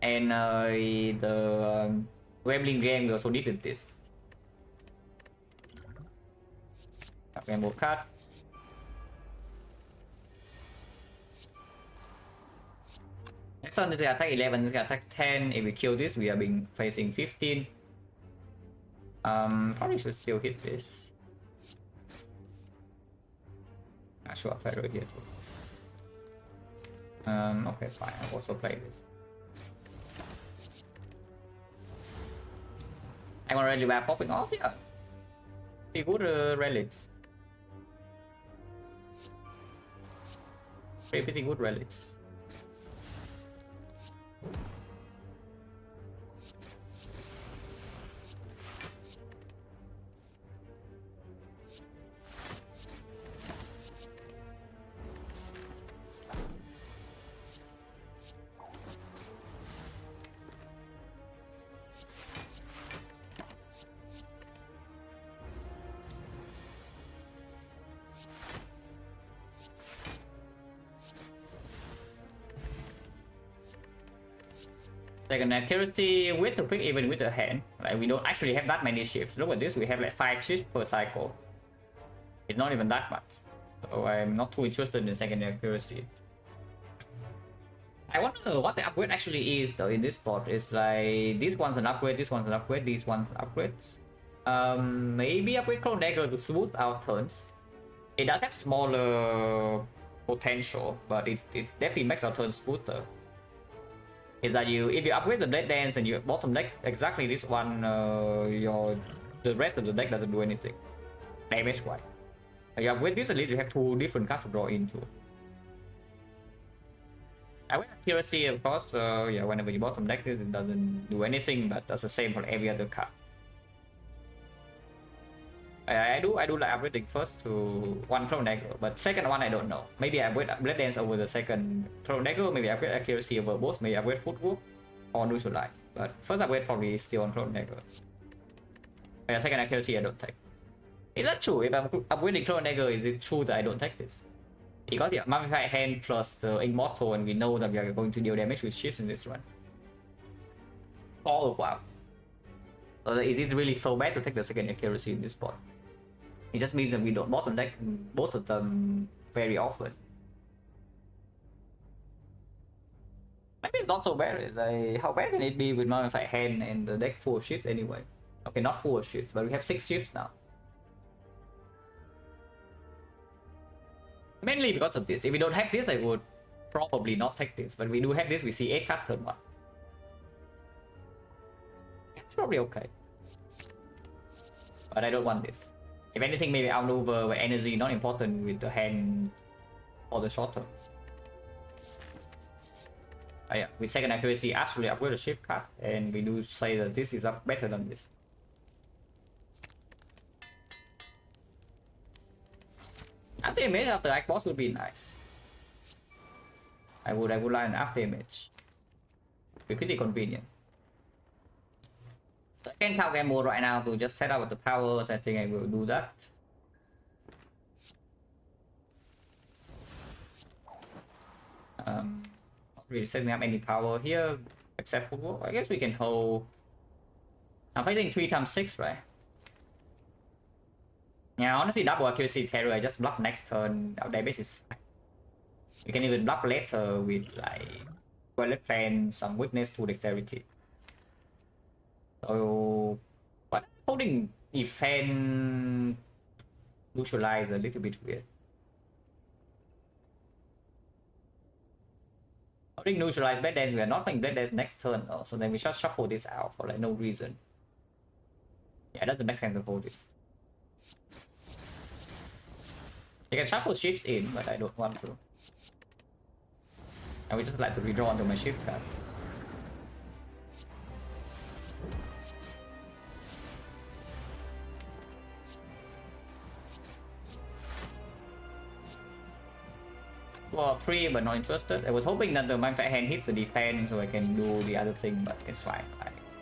and the Webling game we also needed this. Rainbow card. Next one is the attack 11, this is attack 10. If we kill this, we are being facing 15. Probably should still hit this. Not sure if I wrote here too. Okay, fine. I'll also play this. I'm already back popping off here. Pretty good relics. Pretty good relics. Second accuracy with the quick, even with the hand. Like we don't actually have that many ships. Look at this, we have like 5 ships per cycle. It's not even that much. So I'm not too interested in the second accuracy. I wonder what the upgrade actually is though in this spot. It's like this one's an upgrade, this one's an upgrade, these one's upgrades. Maybe upgrade Clone Dagger to smooth out turns. It does have smaller potential, but it definitely makes our turn smoother. Is that if you upgrade the Blade Dance and you bottom deck exactly this one, the rest of the deck doesn't do anything damage wise. You upgrade this, at least you have 2 different cards to draw into. I went accuracy, of course. Yeah, whenever you bottom deck this, it doesn't do anything, but that's the same for every other card. I do like upgrading first to 1 Clone Dagger, but second one I don't know. Maybe I upgrade Blade Dance over the second Clone Dagger, maybe I upgrade accuracy over both, maybe I upgrade footwork or neutralize. But first upgrade probably still on Clone Dagger. And second accuracy I don't take. Is that true? If I'm upgrading Clone Dagger, is it true that I don't take this? Because yeah, Mummified Hand plus the Immortal, and we know that we are going to deal damage with ships in this run. Oh wow. So is it really so bad to take the second accuracy in this spot? It just means that we don't bottom deck both of them very often. Maybe it's not so bad. Like, how bad can it be with Mummified Hand and the deck full of ships anyway? Okay, not full of ships, but we have 6 ships now. Mainly because of this. If we don't have this, I would probably not take this. But we do have this, we see 8 cards turn 1. It's probably okay. But I don't want this. If anything, maybe outmaneuver with energy, not important with the hand for the short term. Yeah, with second accuracy, actually upgrade the shift card, and we do say that this is up better than this. After image after Act boss would be nice. I would like an after image. Be pretty convenient. So I can count game mode right now to just set up the powers. I think I will do that. Not really setting up any power here except for I guess we can hold. I'm fighting 3 times 6, right? Yeah, honestly, double accuracy terror. I just block next turn. Our damage is fine. You can even block later with like toilet plan, some weakness to dexterity. So, but holding defend neutralize a little bit weird. Holding neutralize Blade Dance, we are not playing Blade Dance next turn though, so then we just shuffle this out for like no reason. Yeah, it doesn't make sense to hold this. You can shuffle shifts in, but I don't want to. And we just like to redraw onto my shift cards. Well, free but not interested. I was hoping that the Mindflayer hand hits the defense so I can do the other thing, but it's fine.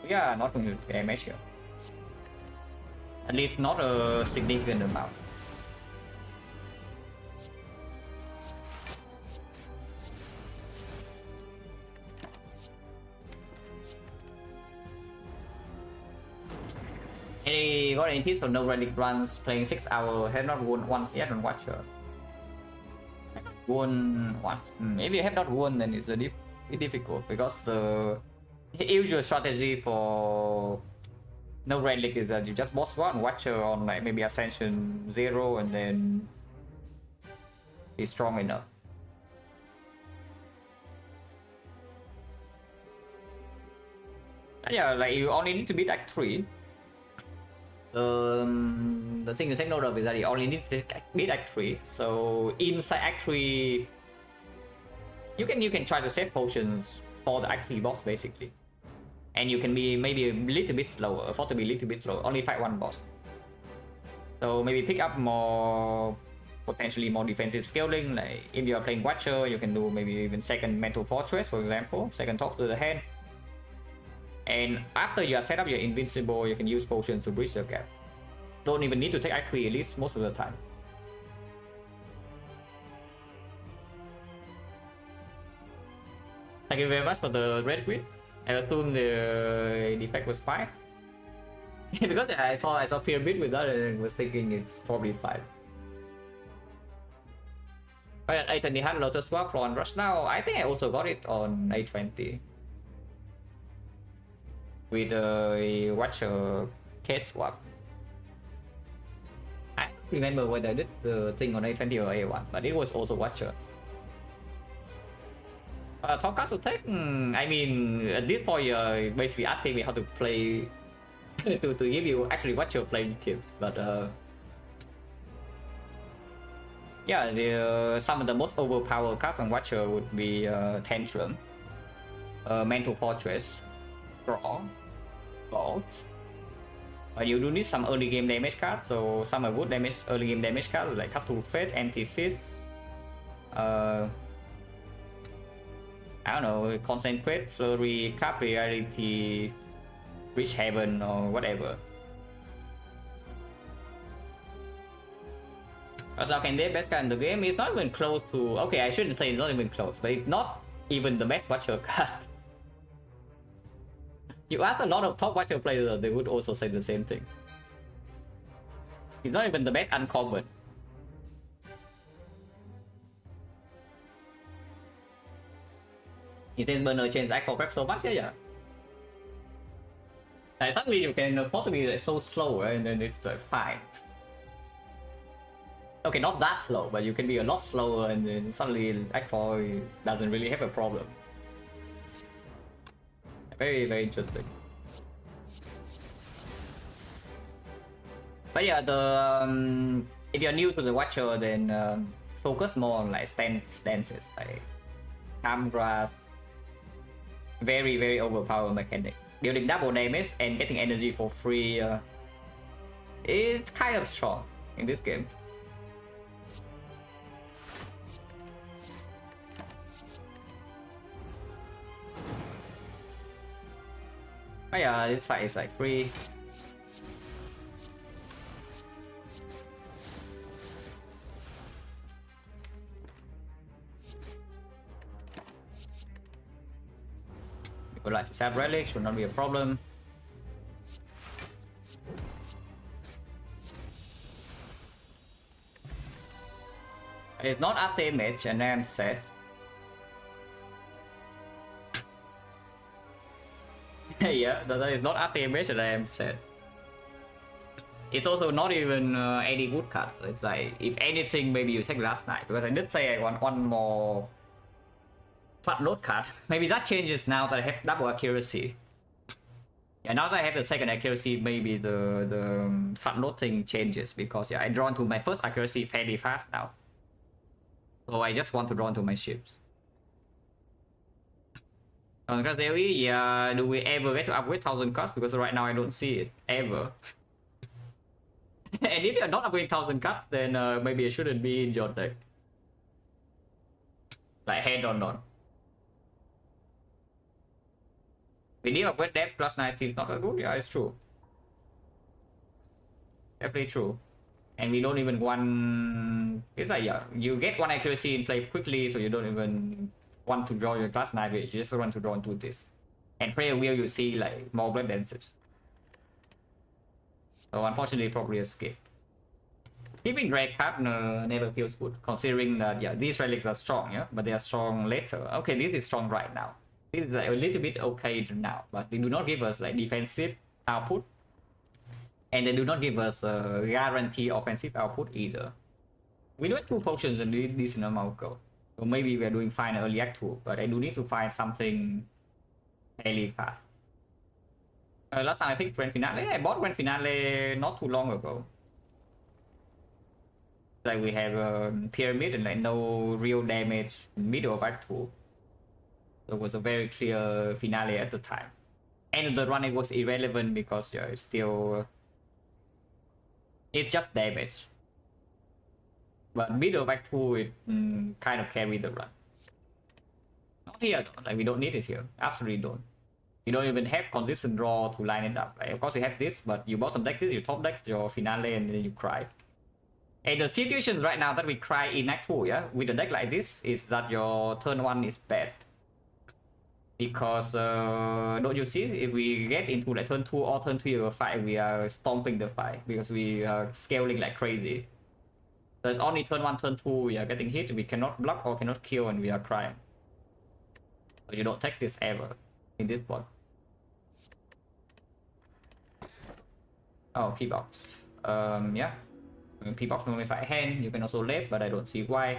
Yeah, not going to damage here. At least not a significant amount. Any got any tips for no relic runs playing 6 hours? Have not won once yet on Watcher. Won once. If you have not won, then it's a bit difficult because the usual strategy for no relic is that you just boss one Watcher on like maybe Ascension 0 and then be strong enough. Yeah, like you only need to beat Act 3. The thing to take note of is that you only need to beat Act 3. So inside Act 3, you can try to save potions for the Act 3 boss basically, and you can be maybe a little bit slower, afford to be a little bit slower. Only fight one boss. So maybe pick up more potentially more defensive scaling. Like if you are playing Watcher, you can do maybe even second Mental Fortress, for example, second talk to the hand. And after you are set up your invincible, you can use potions to bridge the gap. Don't even need to take Act 3 at least most of the time. Thank you very much for the red queen. I assume the defect was fine. Because I saw pyramid with that and was thinking it's probably fine. Alright, A20 had Lotus Swap on Rush now. I think I also got it on A20. With a Watcher case swap. I don't remember whether I did the thing on A20 or A1, but it was also Watcher. Topcast attack? I mean, at this point you're basically asking me how to play to give you actually Watcher playing tips, but yeah, some of the most overpowered cards on Watcher would be Tantrum, Mental Fortress, Draw, Vault. You do need some early game damage cards, so some would damage early game damage cards like Cut to Fate, Anti-Fist, I don't know, Concentrate, Flurry, Capillarity, Reach Heaven, or whatever. So can the best card in the game? It's not even close to. Okay, I shouldn't say it's not even close, but it's not even the best Watcher card. You ask a lot of top Watcher players, they would also say the same thing. It's not even the best uncommon. It says Burner change Act for so much, yeah. Like, suddenly you can afford to be like, so slow, right? And then it's fine. Okay, not that slow, but you can be a lot slower and then suddenly Act 4 doesn't really have a problem. Very, very interesting. But yeah, if you're new to the Watcher, then focus more on like stances, like camera, very overpowered mechanic. Dealing double damage and getting energy for free is kind of strong in this game. But yeah, this fight is like free. We would like to save relic, should not be a problem. It's not after image and then set. Yeah, that is not after image and then set. It's also not even any good cards. It's like, if anything, maybe you take last night, because I did say I want one more fat load card. Maybe that changes now that I have double accuracy. Yeah, now that I have the second accuracy, maybe the fat load thing changes, because yeah, I draw into my first accuracy fairly fast now. So I just want to draw into my ships. On class theory, yeah, do we ever get to upgrade 1000 cards? Because right now I don't see it ever. And if you're not upgrading 1000 cards, then maybe it shouldn't be in your deck. Like head or not. We need upgrade depth plus 9 seems not that good. Yeah, it's true. Definitely true. And we don't even want... It's like, yeah, you get one accuracy in play quickly, so you don't even want to draw your class 9, you just want to draw into this. And prayer wheel, you see like more blood dances. So unfortunately, probably a skip. Keeping red card never feels good, considering that, yeah, these relics are strong, yeah, but they are strong later. Okay, this is strong right now. This is like a little bit okay now, but they do not give us like defensive output. And they do not give us a guarantee offensive output either. We do have 2 potions and decent amount of gold. So maybe we are doing fine early act 2, but I do need to find something fairly fast. Last time I picked Grand Finale. I bought Grand Finale not too long ago. Like we have a pyramid and like no real damage middle of act 2. So it was a very clear finale at the time. And the run it was irrelevant because yeah, it's still... it's just damage. But middle of act 2, it kind of carried the run. Not here though, like we don't need it here. Absolutely don't. You don't even have consistent draw to line it up. Like, of course you have this, but you bottom deck this, you top deck your finale, and then you cry. And the situations right now that we cry in act 2, yeah, with a deck like this, is that your turn 1 is bad. Because, don't you see, if we get into like turn 2 or turn 3 of a fight, we are stomping the fight, because we are scaling like crazy. So it's only turn 1, turn 2, we are getting hit, we cannot block or cannot kill, and we are crying. So you don't take this ever in this board. Oh, P-box. Yeah. P-box normally fight hand, you can also left, but I don't see why.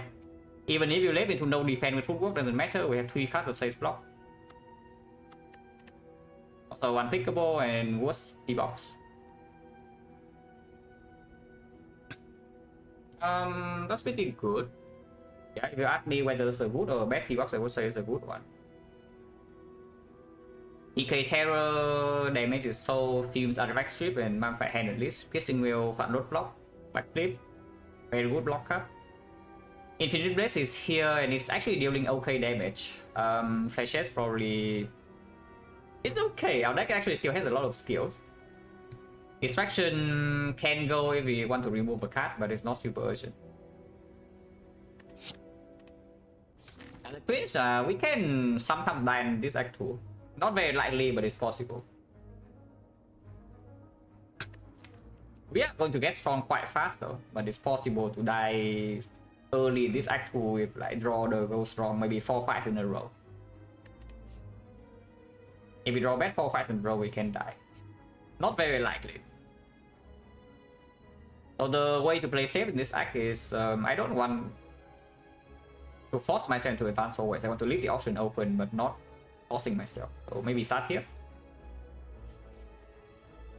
Even if you left into no defense with footwork, doesn't matter, we have 3 cards that says block. Also unpickable and worse P-box. That's pretty good. Yeah, if you ask me whether it's a good or a bad P-box, I would say it's a good one. EK Terror damage is Soul, Fumes, Artifact Strip, and Magnified Hand at least. Piercing Wheel, Fat Load block, Backflip, very good block card. Infinite Blast is here and it's actually dealing okay damage. Flashes probably... it's okay, our deck actually still has a lot of skills. Distraction can go if we want to remove a card, but it's not super urgent. And the Queens, we can sometimes die in this act too. Not very likely, but it's possible. We are going to get strong quite fast though, but it's possible to die early this act 2 if like draw the go strong, maybe 4 fights in a row. If we draw bad 4 fights in a row, we can die. Not very likely. So the way to play safe in this act is, I don't want to force myself into advance always. I want to leave the option open, but not forcing myself. So maybe start here.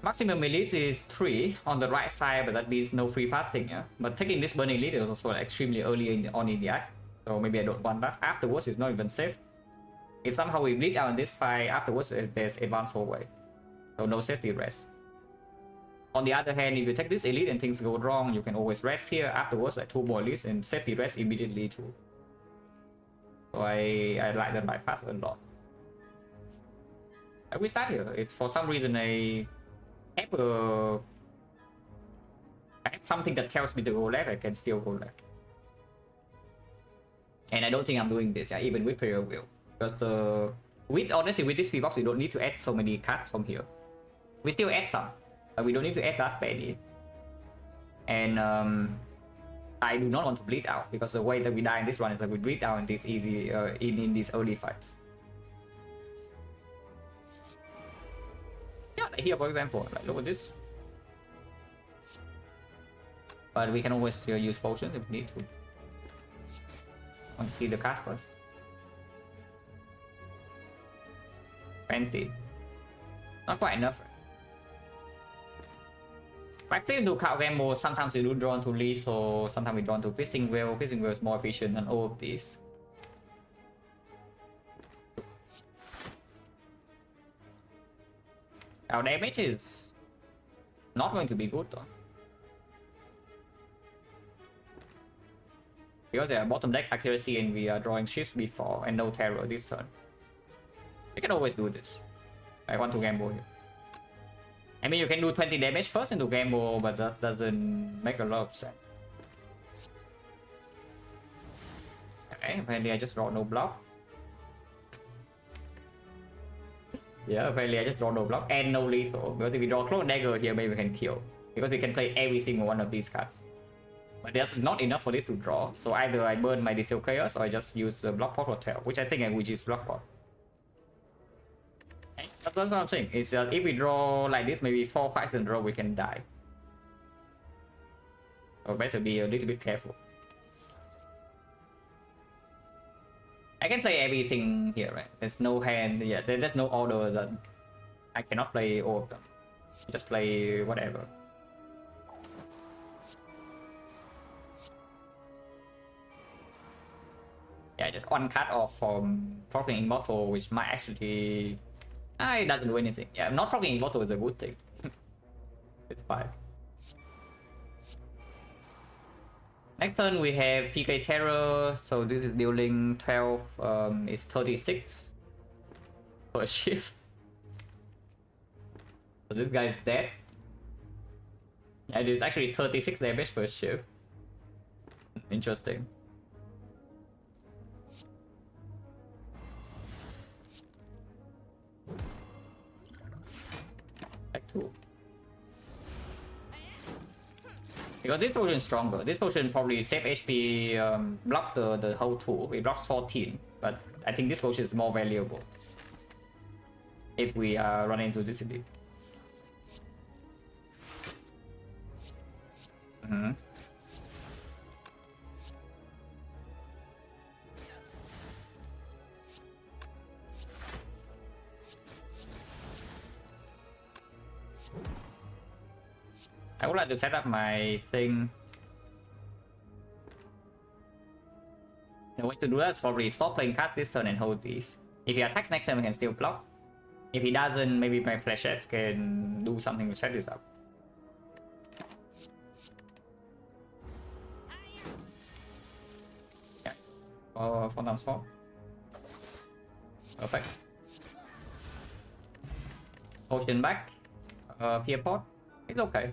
Maximum elite is 3 on the right side, but that means no free pathing, yeah? But taking this burning elite is also extremely early on in the act, so maybe I don't want that. Afterwards, it's not even safe. If somehow we bleed out in this fight, afterwards there's advanced hallway, so no safety rest. On the other hand, if you take this elite and things go wrong, you can always rest here. Afterwards, like 2 more elites and safety rest immediately too. So I like that by path a lot. We start here. If for some reason I have something that tells me to go left, I can still go left. And I don't think I'm doing this, yeah, even with prayer wheel, because honestly with this V-box you don't need to add so many cards from here. We still add some, but we don't need to add that many. And I do not want to bleed out, because the way that we die in this run is that we bleed out in this easy in these early fights. Yeah, like here for example, like look at this. But we can always still use potions if we need to. Want to see the card first. 20. Not quite enough. But still do count game mode, sometimes you do drawn to lead, so sometimes we drawn to fishing whale. Fishing whale is more efficient than all of these. Our damage is not going to be good though, because they are bottom deck accuracy and we are drawing shifts before and no terror this turn. We can always do this. I want to gamble here. I mean, you can do 20 damage first into gamble, but that doesn't make a lot of sense. Okay, apparently I just draw no block. Yeah, apparently I just draw no block and no lethal, because if we draw Clone Dagger here, maybe we can kill, because we can play every single one of these cards. But that's not enough for this to draw, so either I burn my Distill Chaos or I just use the Block Pot Hotel, which I think I would use Block Pot. Okay, that's what I'm saying. It's if we draw like this, maybe 4 fights in a row, we can die. So better be a little bit careful. I can play everything here, right? There's no hand, yeah, there's no order that I cannot play all of them. Just play whatever. Yeah, just one cut off from proccing Immortal, which might actually... it doesn't do anything. Yeah, not proccing Immortal is a good thing. It's fine. Next turn we have PK Terror, so this is dealing 12, it's 36 per shift. So this guy is dead. Yeah, it is actually 36 damage per shift. Interesting. Back 2. Because this potion is stronger. This potion probably save HP, block the whole tool. It blocks 14, but I think this potion is more valuable if we run into this elite. I would like to set up my thing. The way to do that is probably stop playing cards this turn and hold these. If he attacks next turn, we can still block. If he doesn't, maybe my flashette can do something to set this up. Yeah. 4 times 4. Perfect. Potion back. Fear pot. It's okay.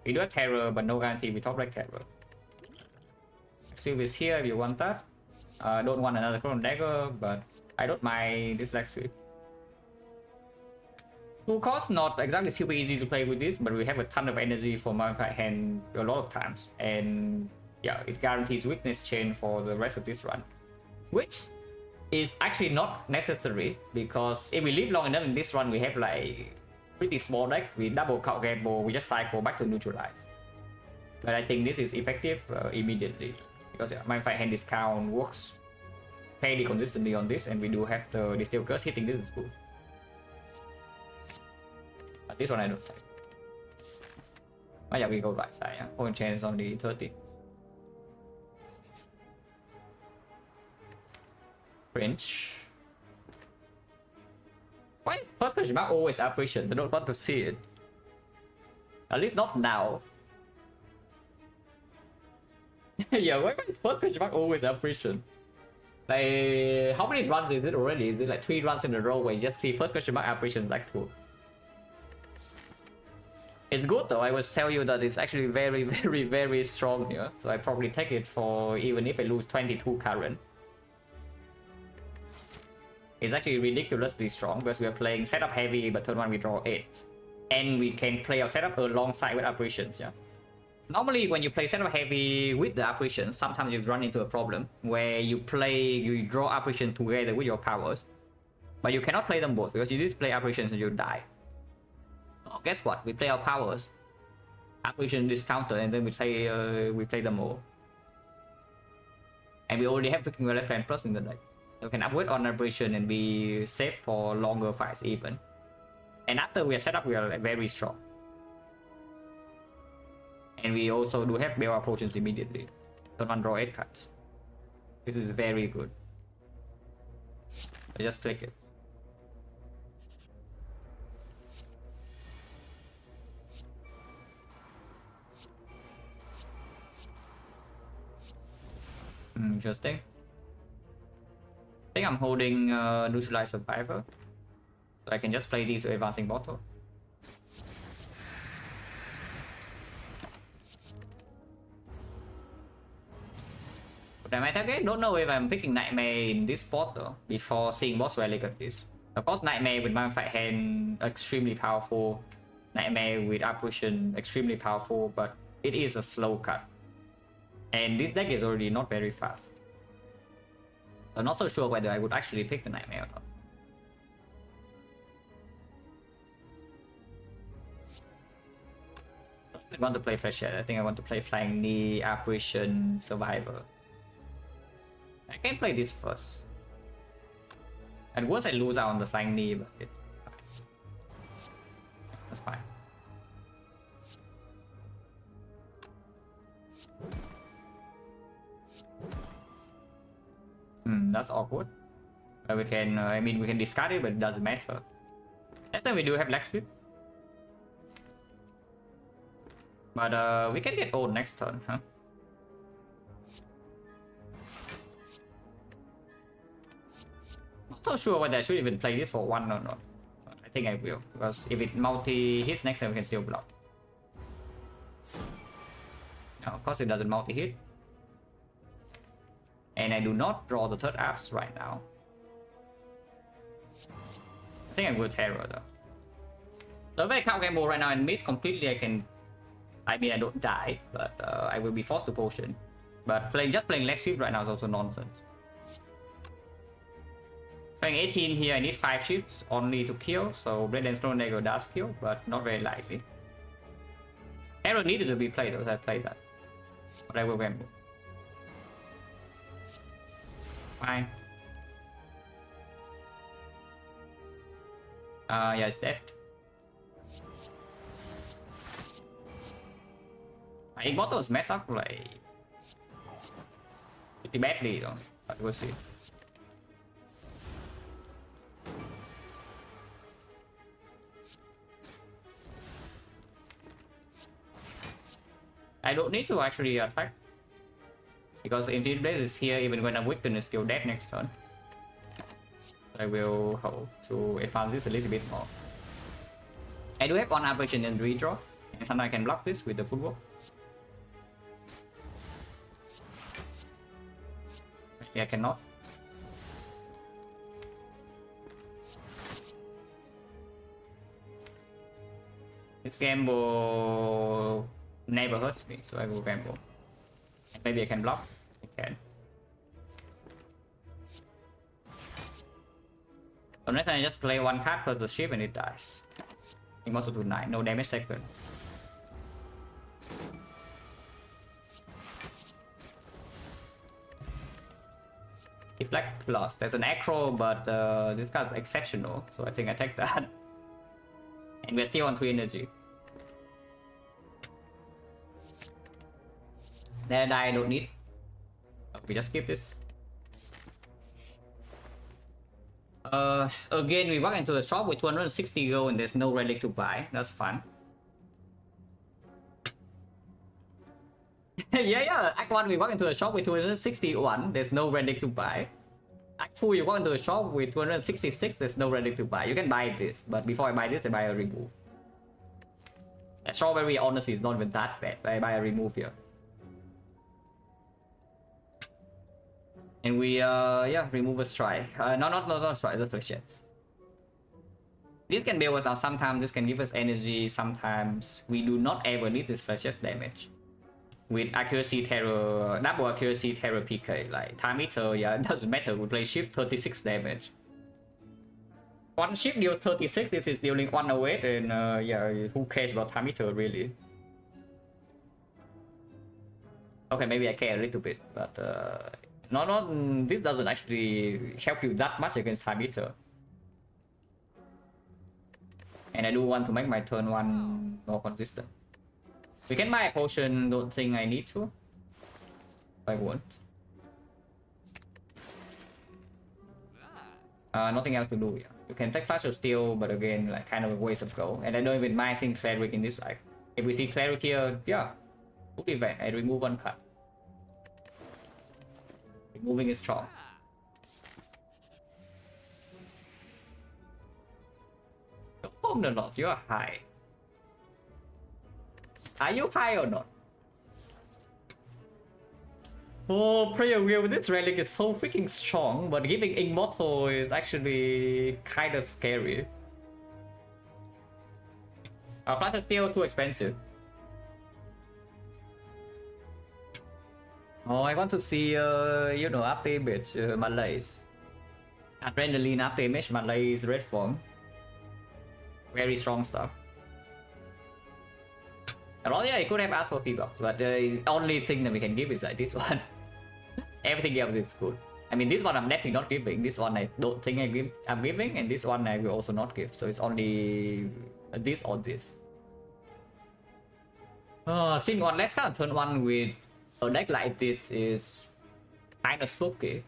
We do have terror, but no guarantee we top like terror. Sylve is here if you want that. Don't want another Clone Dagger, but I don't mind this leg sweep. 2 costs, not exactly super easy to play with this, but we have a ton of energy for Modified Hand a lot of times. And yeah, it guarantees Witness Chain for the rest of this run. Which is actually not necessary, because if we live long enough in this run, we have like pretty small deck. We double count gamble, we just cycle back to neutralize. But I think this is effective immediately, because yeah, my fight hand discount works fairly consistently on this, and we do have the Distill Curse hitting. This is good. But this one I don't take. Oh yeah, we go right side, yeah. Point chain is only 30. French. Why is first question mark always apparitions? I don't want to see it. At least not now. Yeah, why is first question mark always apparition? Like, how many runs is it already? Is it like 3 runs in a row where you just see first question mark apparitions like 2? It's good though, I will tell you that it's actually very, very, very strong here. So I probably take it for even if I lose 22 current. It's actually ridiculously strong because we are playing setup heavy, but turn 1 we draw 8. And we can play our setup alongside with apparitions, yeah. Normally when you play setup heavy with the apparitions, sometimes you run into a problem where you draw apparition together with your powers. But you cannot play them both because you need to play apparitions and you die. Oh, guess what? We play our powers, apparition discounter, and then we play them all. And we already have freaking left hand plus in the deck. So we can upgrade on apparition and be safe for longer fights even. And after we are set up, we are like very strong. And we also do have bail potions immediately. Don't want to draw 8 cards. This is very good. I just click it. Interesting. I think I'm holding Neutralize Survivor. So I can just play these with Advancing Bottle. But I don't know if I'm picking Nightmare in this spot though, before seeing boss relic of this. Of course, Nightmare with my fight hand extremely powerful. Nightmare with apparition extremely powerful, but it is a slow cut. And this deck is already not very fast. I'm not so sure whether I would actually pick the Nightmare or not. I want to play Fresh Air. I think I want to play Flying Knee, Apparition, Survivor. I can play this first. At worst I lose out on the Flying Knee, but it's fine. That's fine. That's awkward. We can, I mean, we can discard it, but it doesn't matter. Next time we do have Leg Sweep. But we can get old next turn, huh? Not so sure whether I should even play this for 1 or not. But I think I will, because if it multi-hits next time we can still block. Now, of course it doesn't multi-hit. And I do not draw the 3rd apps right now. I think I will Terror though. So if I count gamble right now and miss completely, I mean I don't die, but I will be forced to potion. But just playing Leg Sweep right now is also nonsense. Playing 18 here, I need 5 shifts only to kill, so Blade and Snow Dagger does kill, but not very likely. Arrow needed to be played though, so I played that. But I will gamble. Fine. Yeah, it's dead. My bottles mess up like pretty badly though, but we'll see. I don't need to actually attack because Infinite Blaze is here even when I'm weakened is still dead next turn. I will hope to advance this a little bit more. I do have 1 apparition and redraw, and sometimes I can block this with the football. Maybe I cannot. This gamble never hurts me, so I will gamble. Maybe I can block. I can. So next time I just play 1 card plus the ship and it dies. It must do 9, no damage taken. Deflect plus. There's an acro, but this card's exceptional, so I think I take that. And we're still on 3 energy. Then I don't need. We just skip this. Again, we walk into the shop with 260 gold and there's no relic to buy. That's fun. yeah. Act 1, we walk into the shop with 261. There's no relic to buy. Act 2, you walk into the shop with 266. There's no relic to buy. You can buy this, but before I buy this, I buy a remove. A strawberry, honestly, is not even that bad. I buy a remove here. And we, yeah, remove a strike. Not strike, the flashes. This can bail us out sometimes, this can give us energy sometimes. We do not ever need this flashes damage. With accuracy terror, double accuracy terror PK, like time meter, yeah, it doesn't matter. We play shift 36 damage. One shift deals 36, this is dealing 108, and yeah, who cares about time meter really? Okay, maybe I care a little bit, but this doesn't actually help you that much against time meter. And I do want to make my turn 1 more consistent. We can buy a potion, don't think I need to. I won't. Nothing else to do, yeah. You can take Flash of Steel, but again, like kind of a waste of gold. And I don't even mind seeing Cleric in this side. If we see Cleric here, yeah. Good event, I remove 1 card. Removing is strong. You're home or not? You are high. Are you high or not? Oh, Prayer Wheel with this relic is so freaking strong, but giving Immortal is actually kind of scary. Flash is still too expensive. Oh, I want to see, you know, after image, Malays. Adrenaline after image, Malays red form. Very strong stuff. Well, yeah, I could have asked for P-Box, but the only thing that we can give is like this one. Everything else is good. I mean, this one I'm definitely not giving. This one I don't think I'm giving, and this one I will also not give. So it's only this or this. Seeing one less card turn 1 with a deck like this is kind of spooky.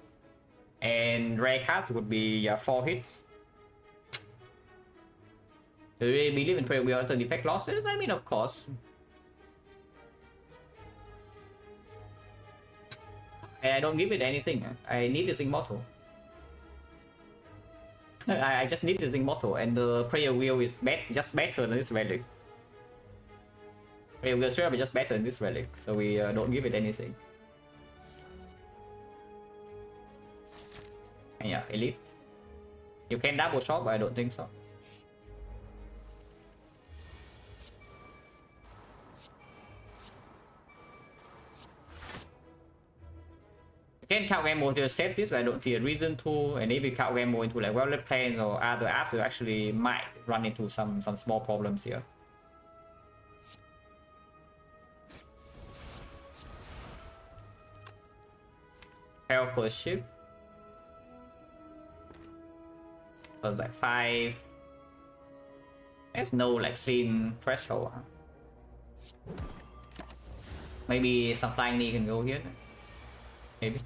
And rare cards would be 4 hits. Do you really believe in Prayer Wheel to defect losses? I mean, of course. I don't give it anything. I need this Immortal. I just need this Immortal, and the Prayer Wheel is just better than this relic. Prayer Wheel straight up is just better than this relic, so we don't give it anything. And yeah, Elite. You can double shot, but I don't think so. You can count game mode to save this, but I don't see a reason to. And if you count game mode into like well-lit planes or other apps, you actually might run into some small problems here. Hell first shift. So like 5. There's no like clean threshold. Maybe some flying knee can go here. Maybe.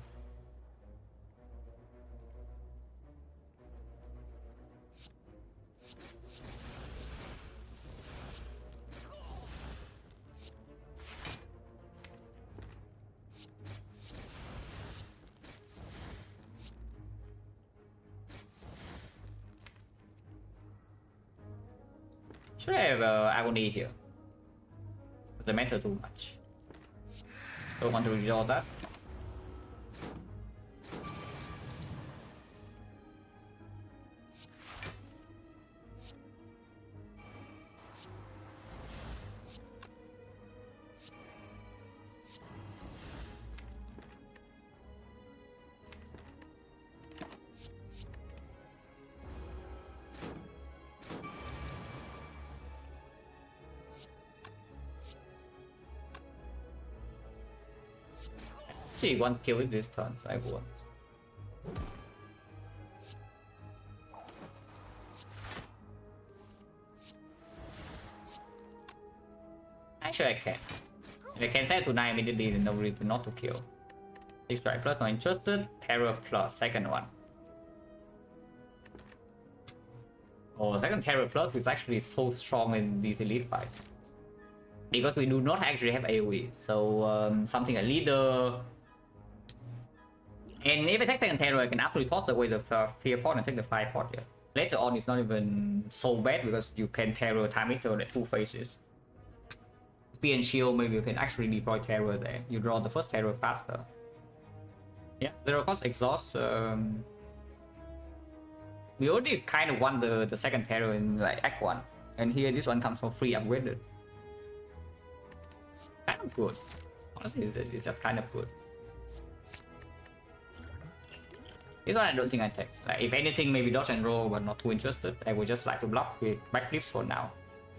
Should I have agony here? Doesn't matter too much. Don't want to resolve that. Actually, one kill with this turn, so I won't. Actually, I can. And I can set to 9 immediately, there's no reason not to kill. 6 strike plus, not interested. Terror plus, second one. Oh, second Terror plus is actually so strong in these elite fights. Because we do not actually have AoE. So something like leader. And if I take second Terror, I can absolutely toss away the fear pot and take the 5 pot here. Later on, it's not even so bad because you can Terror time it on the 2 phases. Spear and shield, maybe you can actually deploy Terror there. You draw the first Terror faster. Yeah, 0 cost exhaust. We already kind of won the second Terror in like Act 1. And here this one comes for free upgraded. Kind of good. Honestly, it's just kind of good. This one I don't think I take. Like, if anything, maybe dodge and roll, but not too interested. I would just like to block with backflips for now.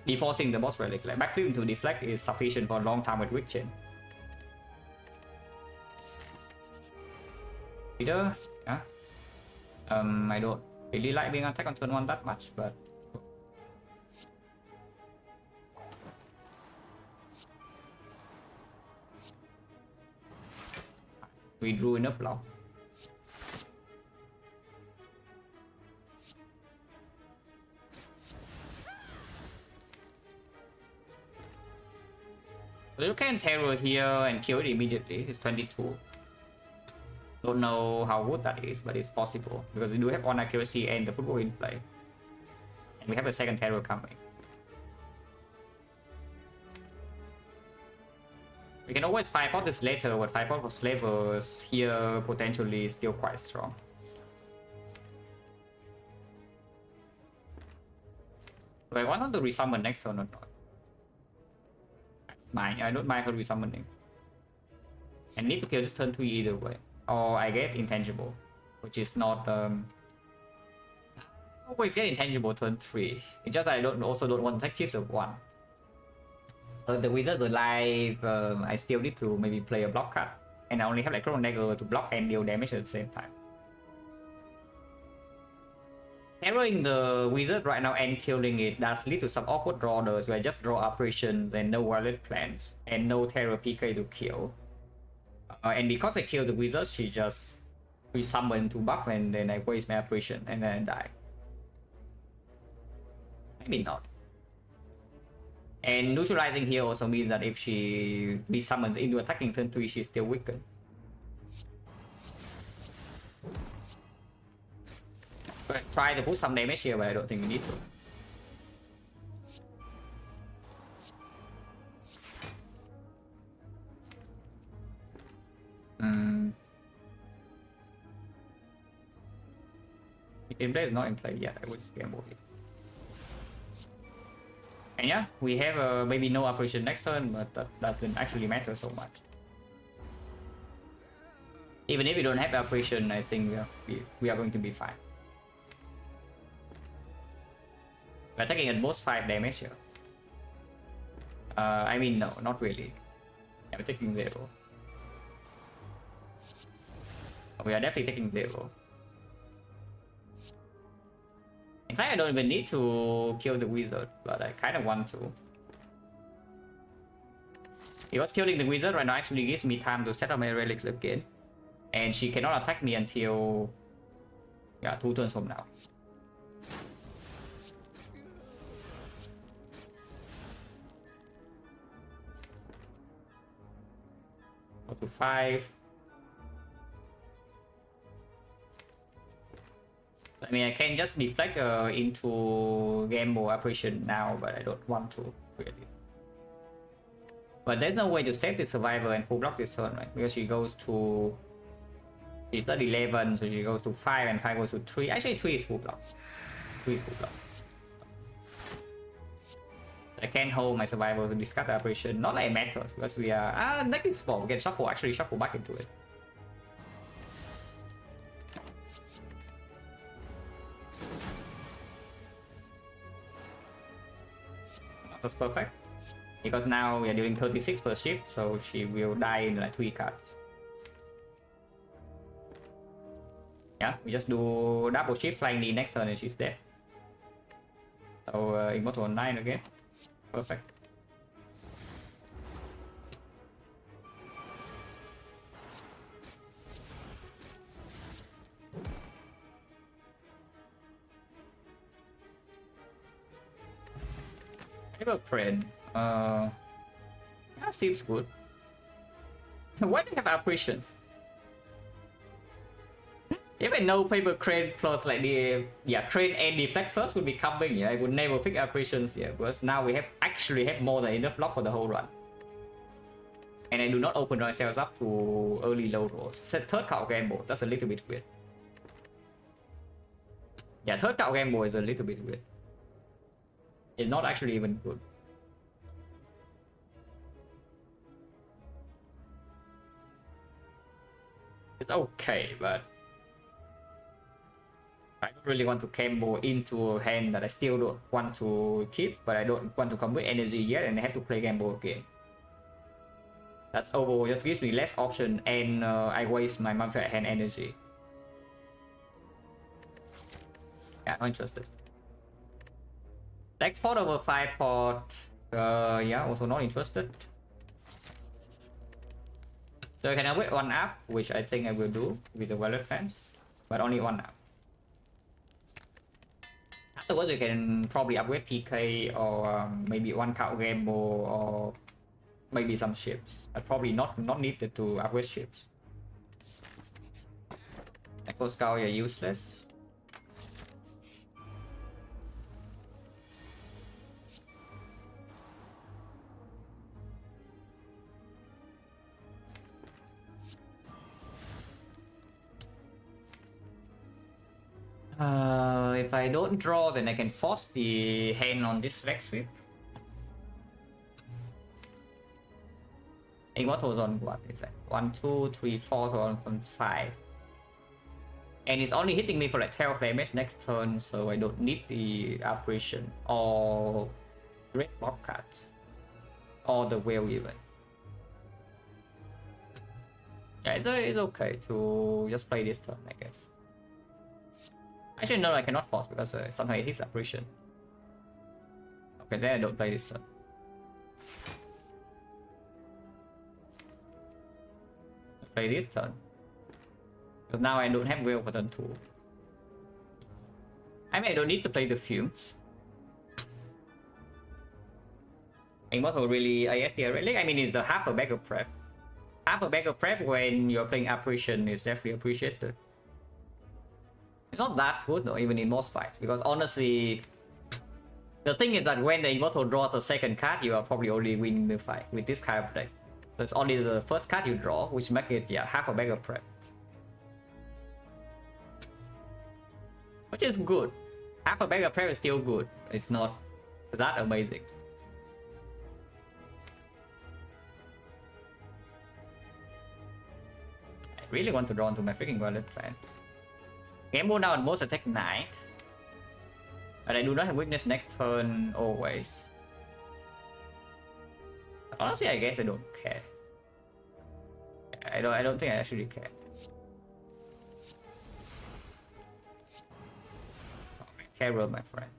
Deforcing the boss relic. Like backflip into deflect is sufficient for a long time with weak chain. Either, yeah. I don't really like being attacked on turn 1 that much, but we drew enough block. So you can Terror here and kill it immediately. It's 22. Don't know how good that is, but it's possible because we do have on accuracy and the football in play, and we have a second Terror coming. We can always 5 out this later, but 5 out for slavers here potentially is still quite strong. Do I want her to resummon next turn or not? I don't mind her resummoning. I need to kill this turn 3 either way. Or I get intangible, which is not always get intangible turn 3. It's just I also don't want to take chips of 1. So the wizard's alive, I still need to maybe play a block card. And I only have like Chrono Dagger to block and deal damage at the same time. Terroring the wizard right now and killing it does lead to some awkward drawers where I just draw operations and no wallet plans and no Terror PK to kill. And because I kill the wizard, she just resummon to buff and then I waste my operation and then I die. Maybe not. And neutralizing here also means that if she resummons into attacking turn 3, she's still weakened. Try to put some damage here, but I don't think we need to. Gameplay is not in play yet. I will just gamble it. And yeah, we have maybe no operation next turn, but that doesn't actually matter so much. Even if we don't have the operation, I think we are going to be fine. We're taking at most 5 damage here. I mean, no, not really. Yeah, we're taking 0. We are definitely taking 0. In fact, I don't even need to kill the wizard, but I kind of want to. Because killing the wizard right now actually gives me time to set up my relics again. And she cannot attack me until 2 turns from now. Go to 5. I mean, I can just deflect into gamble operation now, but I don't want to, really. But there's no way to save the survivor and full block this turn, right? Because she goes to... She's at 11, so she goes to 5 and 5 goes to 3. Actually, 3 is full block. 3 is full block. I can hold my survivor to discard the operation. Not like it matters, because we are... deck is small. We can shuffle, actually shuffle back into it. That's perfect. Because now we are dealing 36 per shift, so she will die in like 3 cards. Yeah, we just do double shift flying the next turn and she's dead. So Immortal 9 again. Perfect. Paper crane. Yeah, seems good. Why do you have apparitions? Even no paper crane plus like the crane and defect plus would be coming. Yeah, I would never pick apparitions here because now we have actually have more than enough block for the whole run. And I do not open myself up to early low rolls. Third card gamble, that's a little bit weird. Yeah, third card gamble is a little bit weird. It's not actually even good. It's okay, but I don't really want to gamble into a hand that I still don't want to keep, but I don't want to commit energy yet and I have to play gamble again. That's over, just gives me less option and I waste my monthly hand energy. Yeah, not interested. Next pot over 5 pot. Yeah, also not interested. So I can upgrade 1 up, which I think I will do with the wallet fence, but only 1 up. Afterwards, you can probably upgrade PK or maybe 1 card gamble or maybe some ships. But probably not needed to upgrade ships. Echo Scout, you're useless. If I don't draw, then I can force the hand on this Vex Sweep. Immortals on what is that? 1, 2, 3, 4, so on 5. And it's only hitting me for like 12 damage next turn, so I don't need the apparition or red block cards. Or the whale even. Yeah, it's okay to just play this turn, I guess. Actually, no, I cannot force because sometimes it hits apparition. Okay, then I don't play this turn. Play this turn. Because now I don't have whale for turn 2. I mean, I don't need to play the fumes. Immortal really, really, I mean, it's a half a bag of prep. Half a bag of prep when you're playing apparition is definitely appreciated. It's not that good though, even in most fights, because honestly, the thing is that when the Immortal draws a second card, you are probably only winning the fight with this kind of deck. So it's only the first card you draw, which makes it, yeah, half a bag of prep. Which is good. Half a bag of prep is still good. It's not that amazing. I really want to draw into my freaking wallet plans. Gamble now on most attack 9. But I do not have weakness next turn always. Honestly, I guess I don't care. I don't think I actually care. Oh, terror, my friend.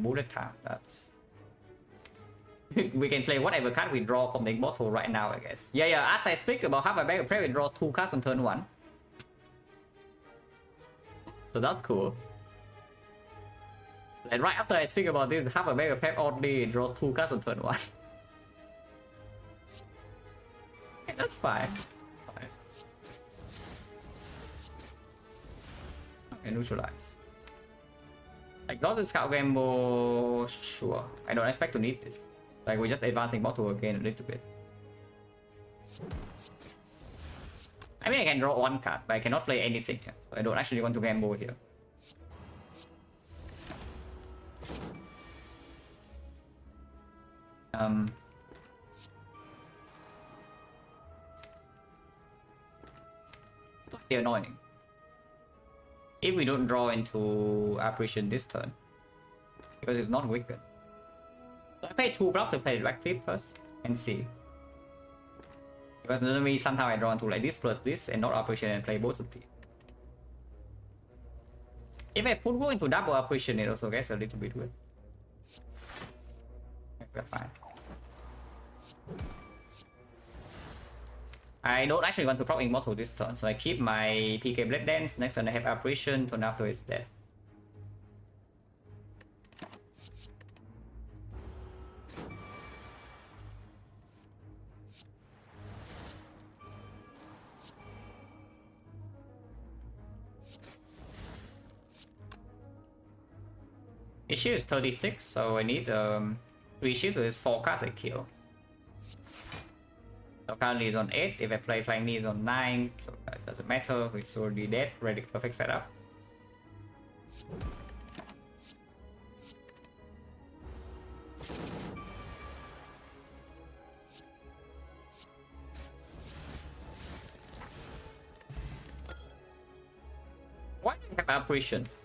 Bullet time, that's... we can play whatever card we draw from the Immortal right now, I guess. Yeah, as I speak about half a bag of prep, we draw 2 cards on turn 1. So that's cool. And right after I speak about this, half a bag of prep only draws 2 cards on turn 1. Okay, that's fine. Okay, neutralize. Exhausted Scout Gamble, sure. I don't expect to need this. Like, we're just advancing Immortal again a little bit. I mean, I can draw 1 card, but I cannot play anything here. So I don't actually want to gamble here. Pretty annoying. If we don't draw into apparition this turn, because it's not wicked. So I pay 2 blocks to play Black Flip first and see. Because normally somehow I draw into like this plus this and not apparition and play both of these. If I put go into double apparition, it also gets a little bit weird. We're fine. I don't actually want to proc Immortal this turn, so I keep my PK Blade Dance. Next turn I have apparition, turn after it's dead. Issue is 36, so I need 3 shield to this 4 cards I kill. So currently it's on 8, if I play Flying Knee it's on 9, so that doesn't matter, it's already dead, ready, perfect setup. Why do you have apparitions?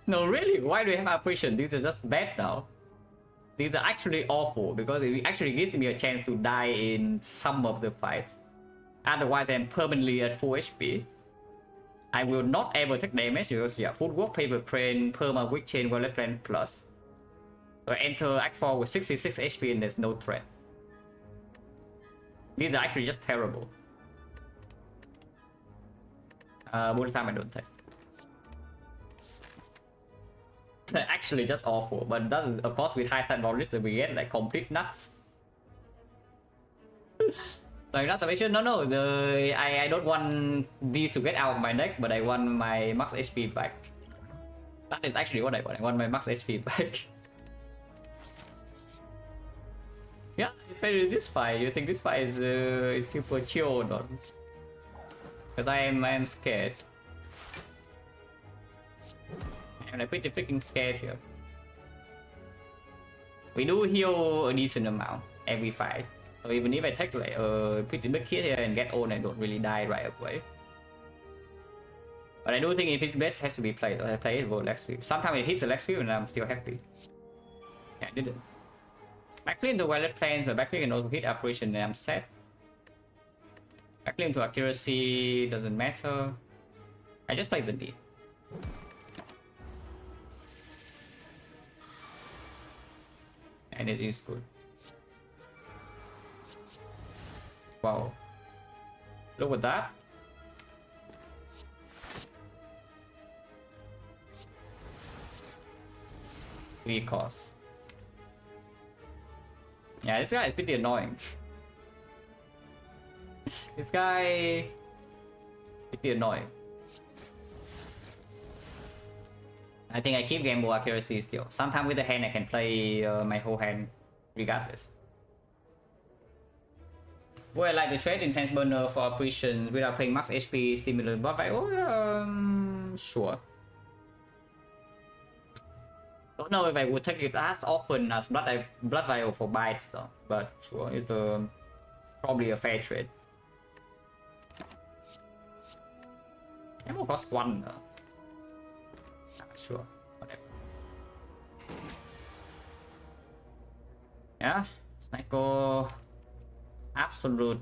No, really, why do you have apparition? These are just bad now. These are actually awful because it actually gives me a chance to die in some of the fights. Otherwise, I'm permanently at full HP. I will not ever take damage because yeah, footwork, paper plane, perma, quick chain, wallet plane plus. So I enter Act 4 with 66 HP and there's no threat. These are actually just terrible. Most time I don't take. They're actually just awful, but that's of course with high stat knowledge we get like complete nuts. Like not salvation, no, I don't want these to get out of my deck, but I want my max HP back. That is actually what I want my max HP back. Yeah, it's very this fight. You think this fight is super chill or not? Because I am scared. I'm pretty freaking scared here. We do heal a decent amount every fight. So even if I take like a pretty big hit here and get owned, I don't really die right away. But I do think if it's best has to be played, I play it for leg sweep. Sometimes it hits the leg sweep and I'm still happy. Yeah, I didn't. Backflip into wallet planes, but backflip can also hit apparition and I'm set. Backflip into accuracy doesn't matter. I just play the D. And it is good. Wow. Look at that. Recourse. Yeah, this guy is pretty annoying. This guy pretty annoying. I think I keep gamble accuracy still. Sometimes with the hand I can play my whole hand regardless. Would I like to trade intense burner for apparition without playing max HP stimulant buff? Sure. Don't know if I would take it as often as blood vial for bites though, but sure, it's probably a fair trade. Ammo cost 1 though. Sure, whatever. Yeah, Snako. Absolutely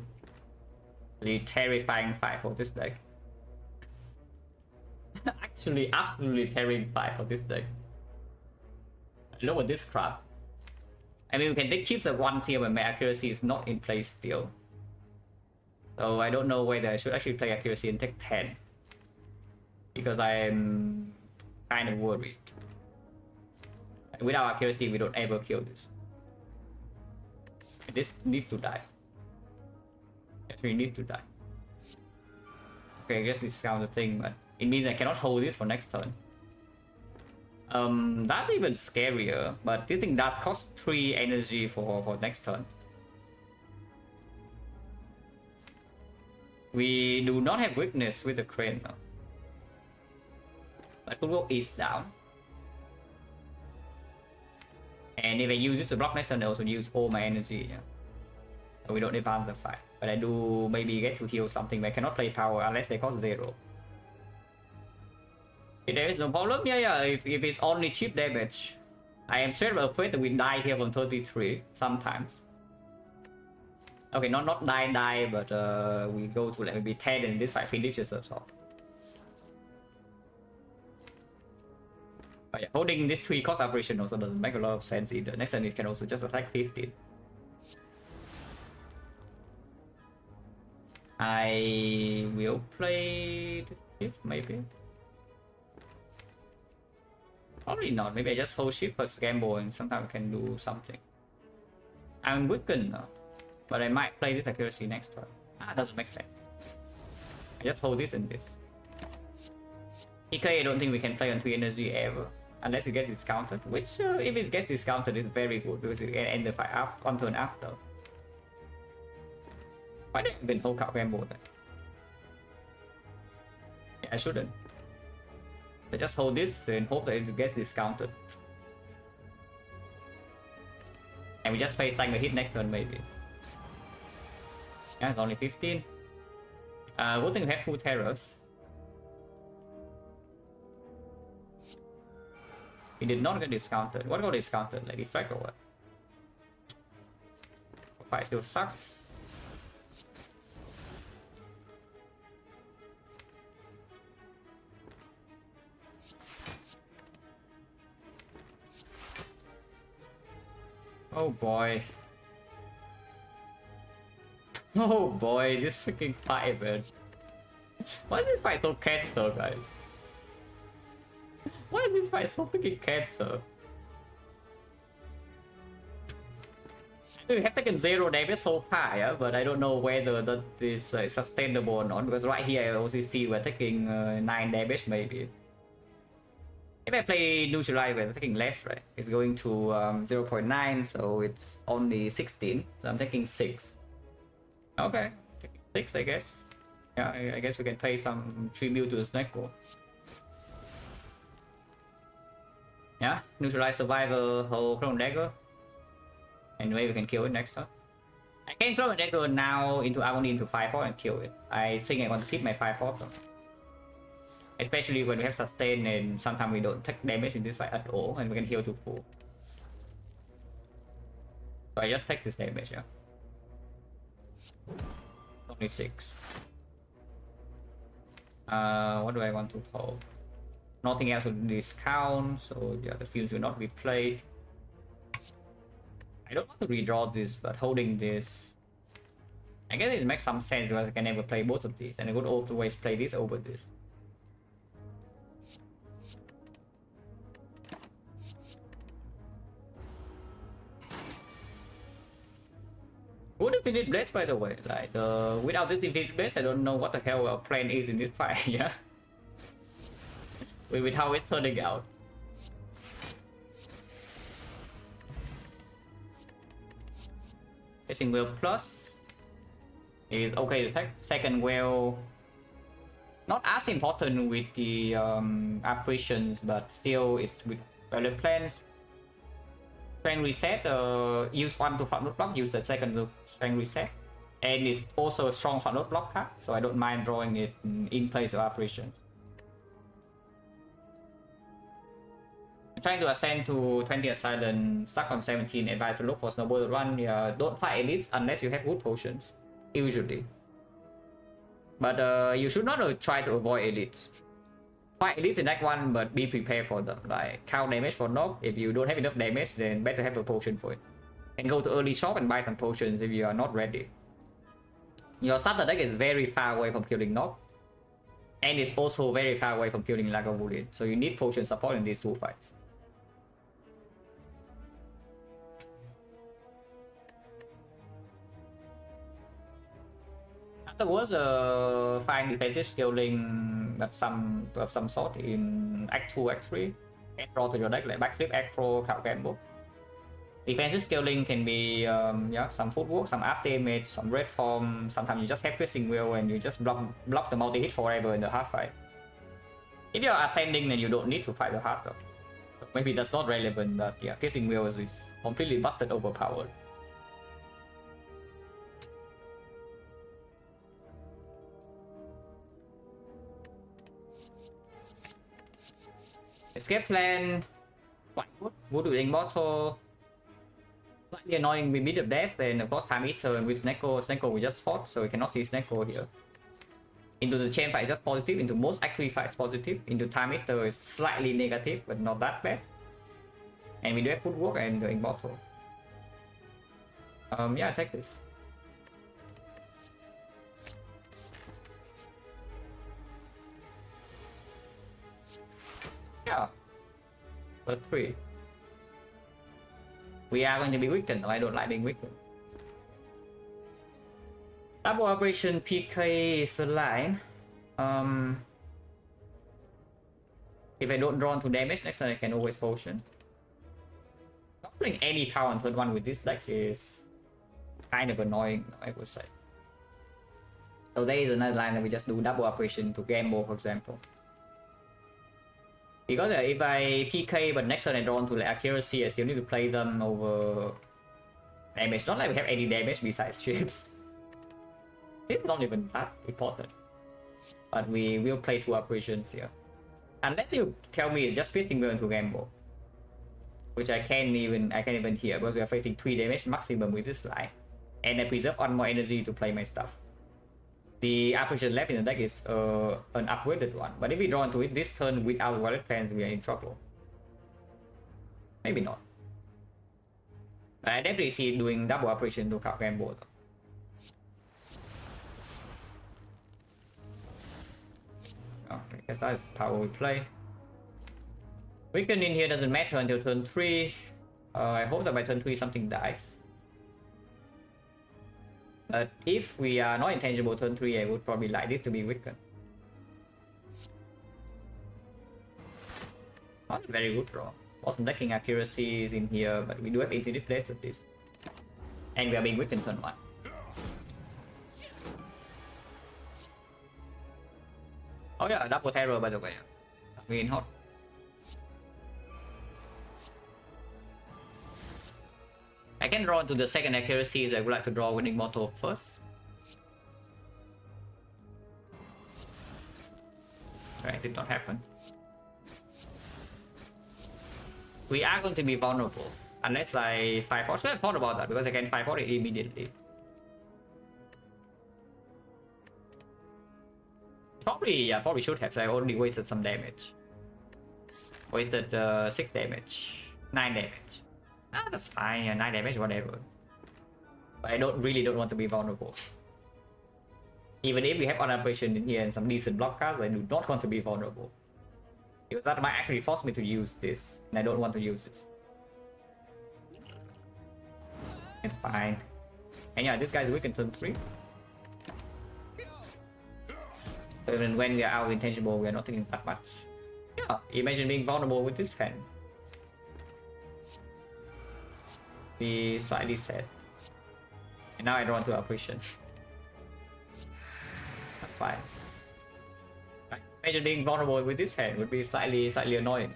terrifying fight for this deck. Actually, absolutely terrifying fight for this deck. Look at this crap. I mean, we can take chips at 1 here when my accuracy is not in place still. So I don't know whether I should actually play accuracy and take 10. Because I'm kind of worried. Without accuracy, we don't ever kill this. This needs to die. We need to die. Okay, I guess this sounds a thing, but it means I cannot hold this for next turn. That's even scarier, but this thing does cost 3 energy for next turn. We do not have weakness with the crane now. But footwork is down. And if I use this to block next turn, I also use all my energy. Yeah. So we don't advance the fight. But I do maybe get to heal something, but I cannot play power unless they cost 0. If there is no problem, yeah, if it's only cheap damage. I am straight afraid that we die here from 33 sometimes. Okay, not die, but we go to like maybe 10 and this fight finishes us off. But yeah, holding this 3 cost operation also doesn't make a lot of sense either. Next turn it can also just attack 15. I will play this shift, maybe. Probably not. Maybe I just hold shift for gamble and sometimes I can do something. I'm weakened now, but I might play this accuracy next turn. Doesn't make sense. I just hold this and this. PK, I don't think we can play on 3 energy ever. Unless it gets discounted. Which, if it gets discounted, is very good because you can end the fight up on turn after. Why did I even hold out Rambo then? Yeah, I shouldn't. I just hold this and hope that it gets discounted. And we just face tank the hit next turn maybe. Yeah, it's only 15. Good thing we have 2 terrors. It did not get discounted. What got discounted? Like Defect or what? Fight still sucks. Oh boy. Oh boy, this freaking fight, man. Why is this fight so cancer, guys? Why is this fight so freaking cancer? We have taken 0 damage so far, yeah, but I don't know whether that is sustainable or not, because right here I also see we're taking 9 damage maybe. If I play neutralize, we're taking less, right? It's going to 0.9, so it's only 16, so I'm taking 6. Okay, taking 6 I guess. Yeah, I guess we can pay some tribute to the XecnaR. Yeah, neutralize survivor, hold Clone Dagger. And maybe we can kill it next turn. I can Clone Dagger now into Agony into 5-4 and kill it. I think I want to keep my 5-4 though. Especially when we have sustain and sometimes we don't take damage in this fight at all and we can heal to full. So I just take this damage, yeah. Only 6. What do I want to hold? Nothing else will discount, so yeah, the fumes will not be played. I don't want to redraw this, but holding this, I guess it makes some sense because I can never play both of these, and I would always play this over this. Good Infinite Blades, by the way. Like, without this Infinite Blades, I don't know what the hell our plan is in this fight. Yeah. With how it's turning out. Facing wheel plus is okay to take. Second wheel, not as important with the apparitions, but still it's with valid plans. Strength reset, use 1 to front load block, use the second to strength reset. And it's also a strong front load block card, so I don't mind drawing it in place of apparitions. Trying to ascend to 20th Silent, stuck on 17, advise to look for snowball run. Yeah, don't fight elites unless you have good potions, usually. But you should not try to avoid elites. Fight elites in that one, but be prepared for them. Like count damage for knock. If you don't have enough damage, then better have a potion for it. And go to early shop and buy some potions if you are not ready. Your starter deck is very far away from killing knock. And it's also very far away from killing Lagavulin. So you need potion support in these 2 fights. Afterwards, find defensive scaling of some sort in Act 2, Act 3. Add draw to your deck, like backflip, add pro, count gamble. Defensive scaling can be yeah, some footwork, some up damage, some red form. Sometimes you just have piercing wheel and you just block the multi hit forever in the hard fight. If you're ascending, then you don't need to fight the hard though. Maybe that's not relevant, but yeah, piercing wheel is completely busted overpowered. Escape plan, quite good. Go to the Immortal. Slightly annoying with Beat of Death, then of course Time Eater with XecnaR we just fought, so we cannot see XecnaR here. Into the chain fight is just positive, into most active fights positive, into Time Eater is slightly negative, but not that bad. And we do have footwork and the Immortal. Yeah, I take this. Yeah. +3. We are going to be weakened. I don't like being weakened. Double Operation PK is a line. If I don't draw into damage, next turn I can always potion. Not playing any power on turn 1 with this deck is kind of annoying, I would say. So there is another line that we just do double operation to gamble, for example. Because if I PK but next turn I draw into like accuracy, I still need to play them over damage. Not like we have any damage besides ships. This is not even that important. But we will play 2 operations here. Unless you tell me it's just fisting into gamble. Which I can't even hear because we are facing 3 damage maximum with this line. And I preserve 1 more energy to play my stuff. The operation left in the deck is an upgraded one. But if we draw into it this turn without wallet plans, we are in trouble. Maybe not. But I definitely see doing double operation to count gamble though. Okay, guess that's how we play. Weaken in here doesn't matter until turn 3. I hope that by turn 3 something dies. But if we are not intangible turn 3, I would probably like this to be weakened. Not a very good draw. Also decking accuracy is in here, but we do have infinite plays of this. And we are being weakened turn 1. Oh yeah, double terror by the way. We're in hot. I can draw into the second accuracy, so I would like to draw winning motto first. Right, did not happen. We are going to be vulnerable. Unless I 5-4. Should have thought about that because I can 5-4 it immediately. Probably should have, so I already wasted some damage. Wasted 6 damage. 9 damage. Ah, that's fine, yeah, 9 damage, whatever. But I really don't want to be vulnerable. Even if we have on operation in here and some decent block cards, I do not want to be vulnerable. Because that might actually force me to use this, and I don't want to use this. It's fine. And yeah, this guy's weak in turn 3. So even when we are out of intangible, we are not taking that much. Yeah, imagine being vulnerable with this hand. Be slightly sad. And now I draw into operation. That's fine. Right. Imagine being vulnerable with this hand would be slightly annoying.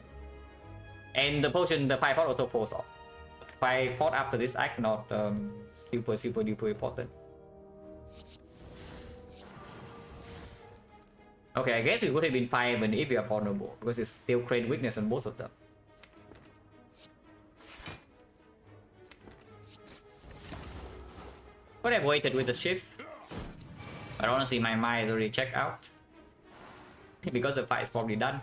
And the potion, the 5-4 also falls off. 5-4 after this act not super duper important. Okay, I guess we would have been fine even if we are vulnerable, because it's still create weakness on both of them. Could have waited with the shift, but honestly my mind is already checked out. Because the fight is probably done.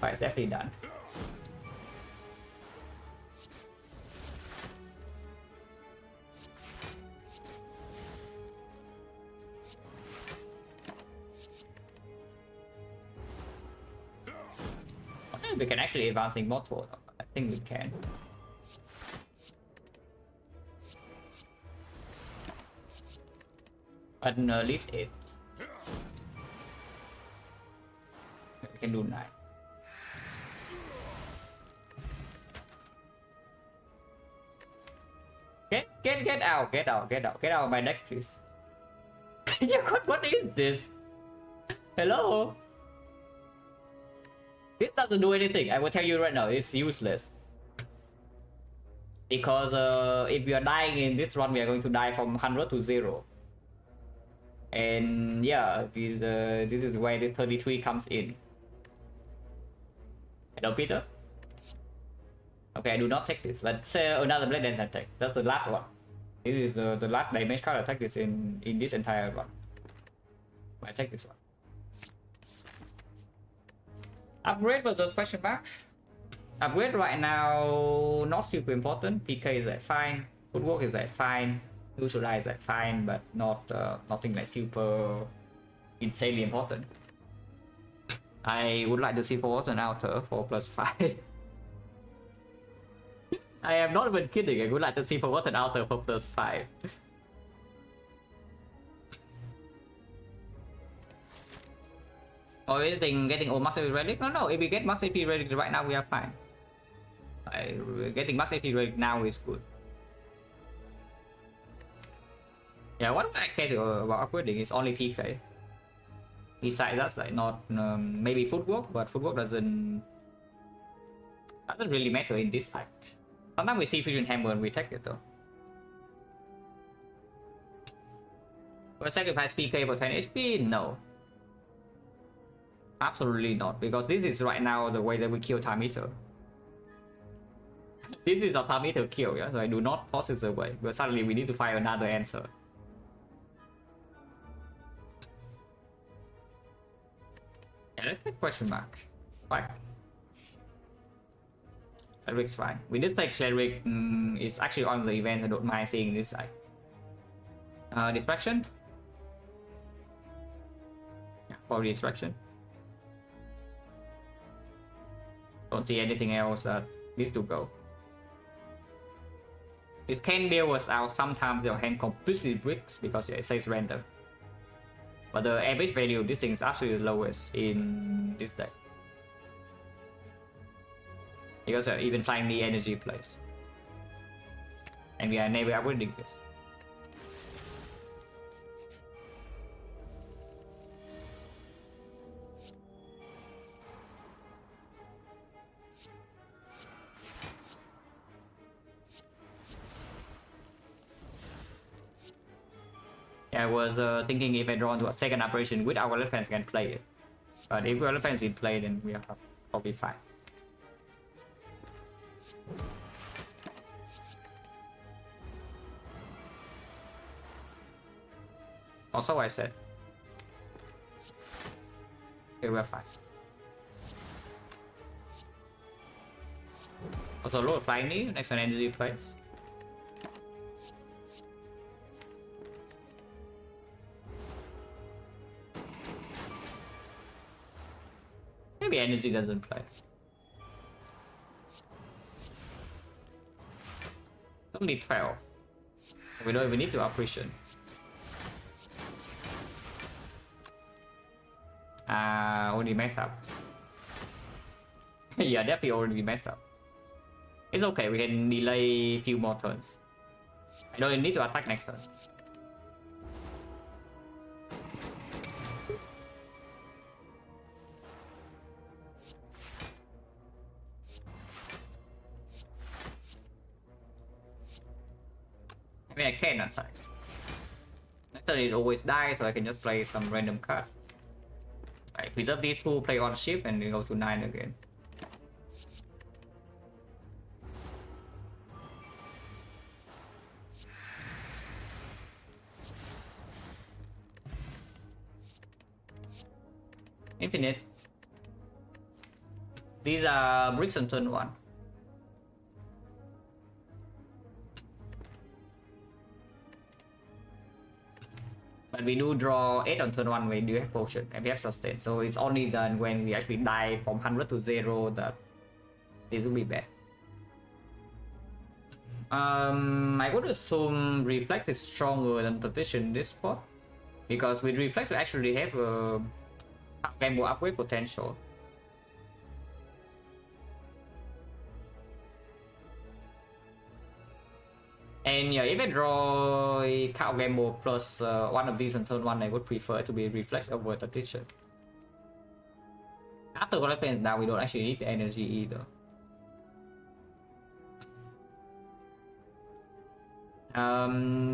Fight is definitely done. We can actually advance in Immortal. I think we can. But no, at least 8. We can do 9. Get out of my deck, please. Yeah, what is this? Hello? This doesn't do anything. I will tell you right now, it's useless. Because if we are dying in this run, we are going to die from 100 to 0. And yeah, this is where this 33 comes in. Hello, Peter? Okay, I do not take this, but another Blade Dance attack. That's the last one. This is the last damage card attack this in this entire run. I take this one. Upgrade versus question mark. Upgrade right now not super important. PK is at fine. Footwork is at fine. Neutralize is at fine, but not nothing like super insanely important. I would like to see forward and outer for +5. I am not even kidding. I would like to see Forgotten Altar for +5. Or anything getting all max AP relic? No, if we get max AP relic right now, we are fine. Getting max AP relic now is good. Yeah, what I care about upgrading is only PK. Besides that's like not maybe footwork, but footwork doesn't really matter in this act. Sometimes we see fusion hammer and we take it though. Will sacrifice PK for 10 HP? No. Absolutely not, because this is right now the way that we kill time eater. This is a time eater kill, yeah, so I do not toss it away, but suddenly we need to find another answer. Yeah, let's take question mark. Fine. Cleric's fine. We did take Cleric, it's actually on the event, I don't mind seeing this side. Distraction? Yeah, for distraction. Don't see anything else that needs to go. This can deal was out, sometimes your hand completely breaks because it says random. But the average value of this thing is absolutely lowest in this deck. Because even flying the energy plays. And we are never upgrading this. I was thinking if I draw into a second operation with our elephants can play it. But if our elephants in play, then we are probably fine. Also, I said. Okay, we're fine. Also, load flying knee, next one energy plays. Maybe energy doesn't play. Only 12. We don't even need to operation. Only mess up. Yeah, definitely already mess up. It's okay, we can delay a few more turns. I don't even need to attack next turn. I mean, I can attack. Next turn it always dies, so I can just play some random card. Right, preserve these two, play on ship, and then go to 9 again. Infinite. These are bricks on turn 1. But we do draw 8 on turn 1 when we do have potion and we have sustain. So it's only done when we actually die from 100 to 0 that this will be bad. I would assume Reflex is stronger than Tradition in this spot. Because with Reflex we actually have a gamble upgrade potential. And yeah, if I draw Cow Gamble plus one of these on turn 1, I would prefer to be Reflex over Tradition. After Collections now, we don't actually need the energy either.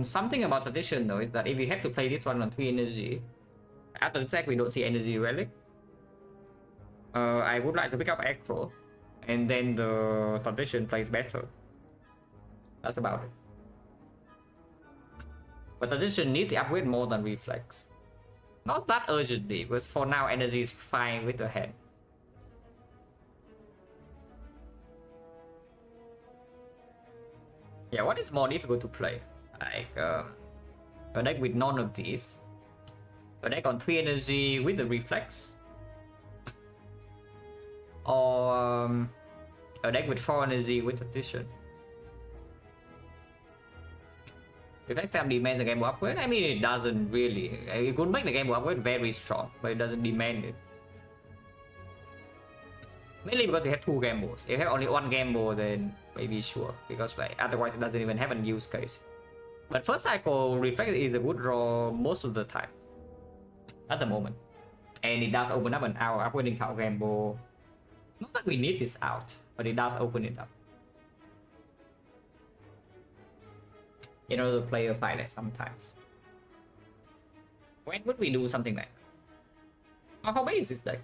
Something about Tradition though is that if we have to play this one on 3 energy, after the deck we don't see energy relic. I would like to pick up Acro, and then the Tradition plays better. That's about it. But Tradition needs the upgrade more than Reflex. Not that urgently, because for now energy is fine with the hand. Yeah, what is more difficult to play? Like a deck with none of these. A deck on 3 energy with the Reflex. Or a deck with 4 energy with Tradition. Defect demands a gamble upgrade. I mean, it doesn't really. It could make the gamble upgrade very strong, but it doesn't demand it. Mainly because you have two gambles. If you have only one gamble, then maybe sure, because like otherwise it doesn't even have a use case. But first cycle Reflect is a good draw most of the time at the moment, and it does open up an out upgrading Thảo gamble. Not that we need this out, but it does open it up in order to play a fight like sometimes. When would we do something like? How big is this deck?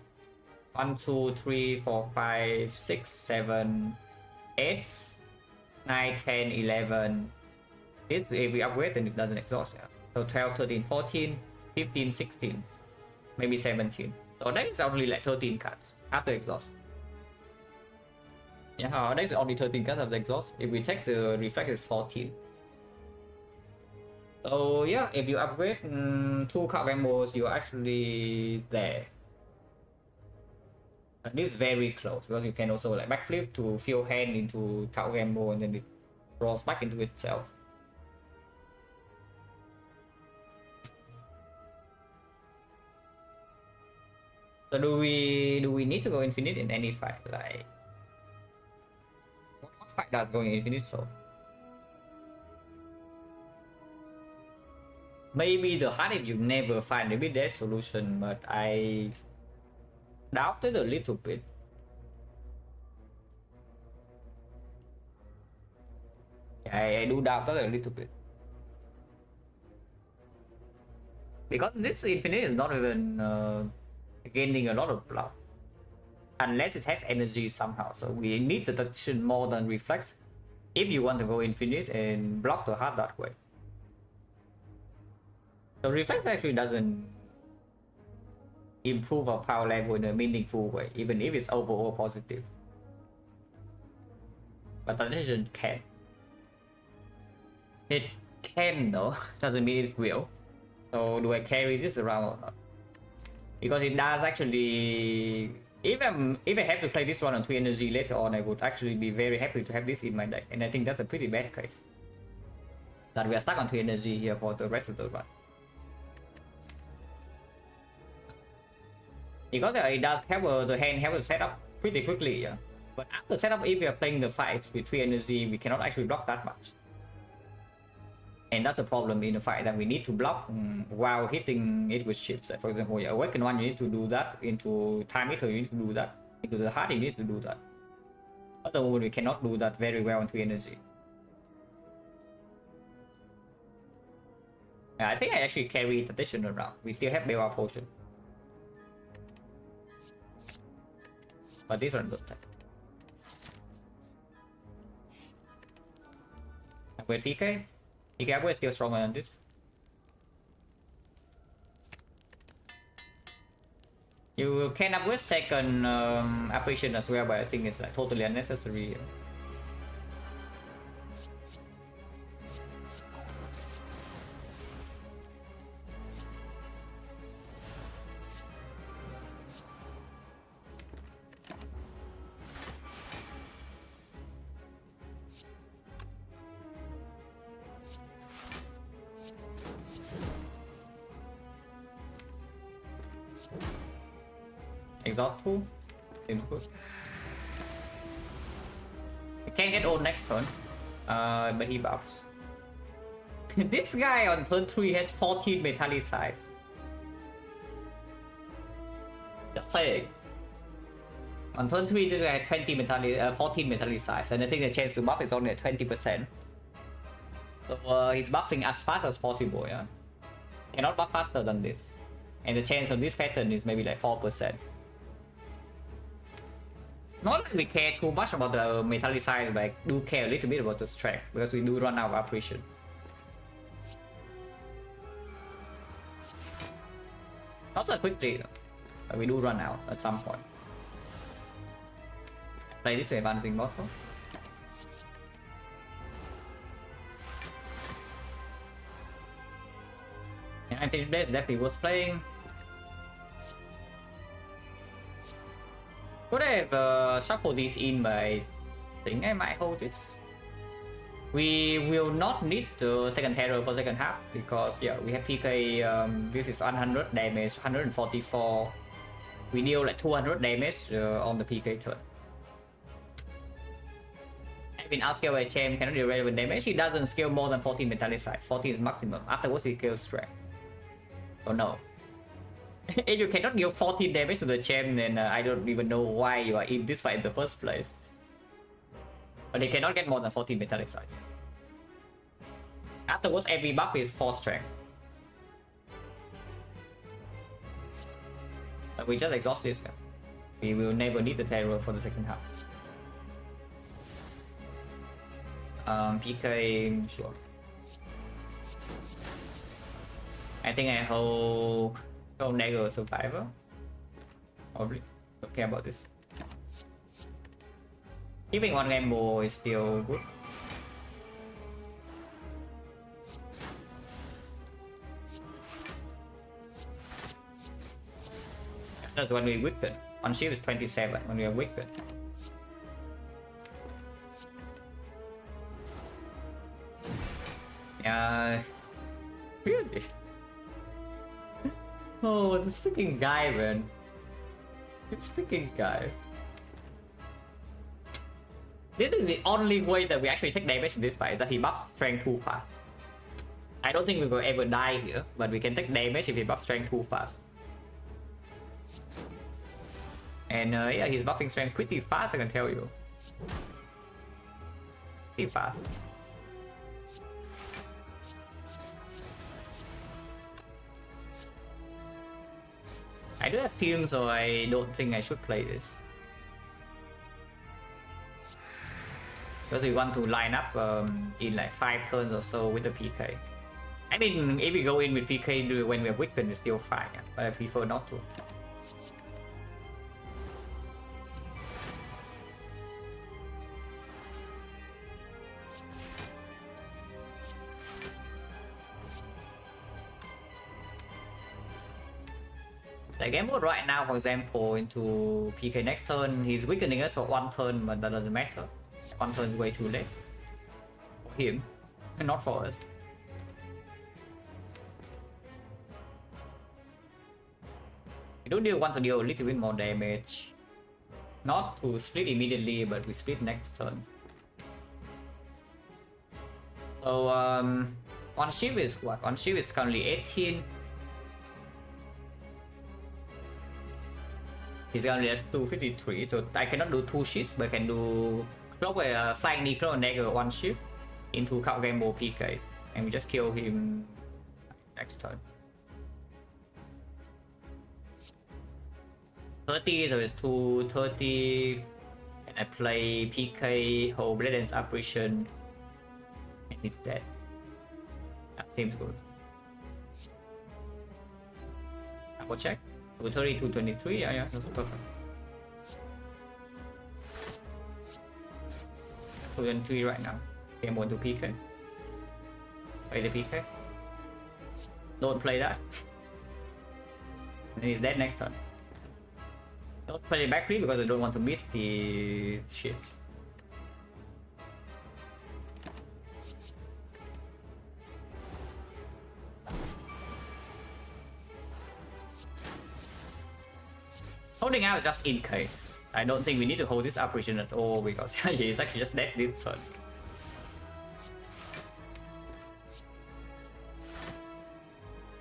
1, 2, 3, 4, 5, 6, 7, 8, 9, 10, 11. If we upgrade, then it doesn't exhaust. Yeah. So 12, 13, 14, 15, 16, maybe 17. So that is only like 13 cards after exhaust. Yeah, that's only 13 cards after exhaust. If we take the Reflect, it's 14. So yeah, if you upgrade 2 card gambles, you're actually there. And this is very close because you can also like backflip to fill hand into Thảo gamble and then it rolls back into itself. So do we need to go infinite in any fight? Like what fight does going infinite so? Maybe the hard if you never find a bit that solution, but I doubt it a little bit. I do doubt that a little bit. Because this infinite is not even gaining a lot of block. Unless it has energy somehow. So we need the detection more than reflex if you want to go infinite and block the hard that way. So reflex actually doesn't improve our power level in a meaningful way, even if it's overall positive. But detection can. It can though, doesn't mean it will. So do I carry this around or not? Because it does actually. If I have to play this one on 3 energy later on, I would actually be very happy to have this in my deck, and I think that's a pretty bad case. That we are stuck on 3 energy here for the rest of the run. Because it does have the hand have a setup pretty quickly, yeah. But after setup, if we are playing the fight with 3 energy, we cannot actually block that much. And that's a problem in the fight that we need to block while hitting it with chips. For example, Awaken 1 you need to do that, into Time Eater you need to do that, into the Heart you need to do that. At the moment we cannot do that very well on 3 energy. I think I actually carry Tradition around. We still have Bella Potion. But this one good type. With PK? PK is still stronger than this. You can upgrade second apparition as well, but I think it's like totally unnecessary. Exhaust 2 seems good. We can get old next turn, but he buffs. This guy on turn 3 has 14 Metallicize. Just saying. On turn 3 this guy had 14 Metallicize, and I think the chance to buff is only at 20%. So he's buffing as fast as possible, yeah. Cannot buff faster than this. And the chance of this pattern is maybe like 4%. Not that we care too much about the Metallicize, but I do care a little bit about the strength, because we do run out of apparition. Not that quickly though, but we do run out at some point. Play this way, advancing bottle. Yeah, I think this definitely worth playing. Could I have shuffled this in, but I think I might hold this. We will not need the second terror for second half because yeah, we have PK. This is 100 damage, 144. We deal like 200 damage on the PK turn. I've been outscaled by Champ, cannot deal relevant damage. He doesn't scale more than 14 metallic size. 14 is maximum. Afterwards, he scales strength. Oh no. If you cannot deal 14 damage to the Champ, then I don't even know why you are in this fight in the first place. But they cannot get more than 14 metallic size. Afterwards, every buff is 4 strength. But we just exhaust this. We will never need the terror for the second half. PK, sure. I think I hold Dagger Survivor. Probably. Don't care about this. Keeping on gamble is still good. That's when we weaken. On shield is 27 when we are weakened. Yeah. Really? Oh, this freaking guy, man. This freaking guy. This is the only way that we actually take damage in this fight, is that he buffs strength too fast. I don't think we will ever die here, but we can take damage if he buffs strength too fast. And yeah, he's buffing strength pretty fast, I can tell you. Pretty fast. I do have fumes, so I don't think I should play this. Because we want to line up in like 5 turns or so with the PK. I mean, if we go in with PK when we're weakened, it's still fine, yeah, but I prefer not to. The game mode right now, for example, into PK next turn, he's weakening us for 1 turn, but that doesn't matter. 1 turn is way too late. For him, and not for us. We do want to deal a little bit more damage. Not to split immediately, but we split next turn. So, on shield is what? On shield is currently 18. He's currently at 253, so I cannot do 2 shifts, but I can do flying Necro and Dagger 1 shift into Count Gamble PK, and we just kill him next turn. 30, so it's 230, and I play PK, hold Blade Dance Apparition, and he's dead. That seems good. Double check. 230, 223, yeah, that's perfect. 223 right now. Game 1 to PK. Play the PK. Don't play that. And he's dead next turn. Don't play back 3 because I don't want to miss the ships. Holding out is just in case. I don't think we need to hold this apparition at all because he's actually just dead this turn.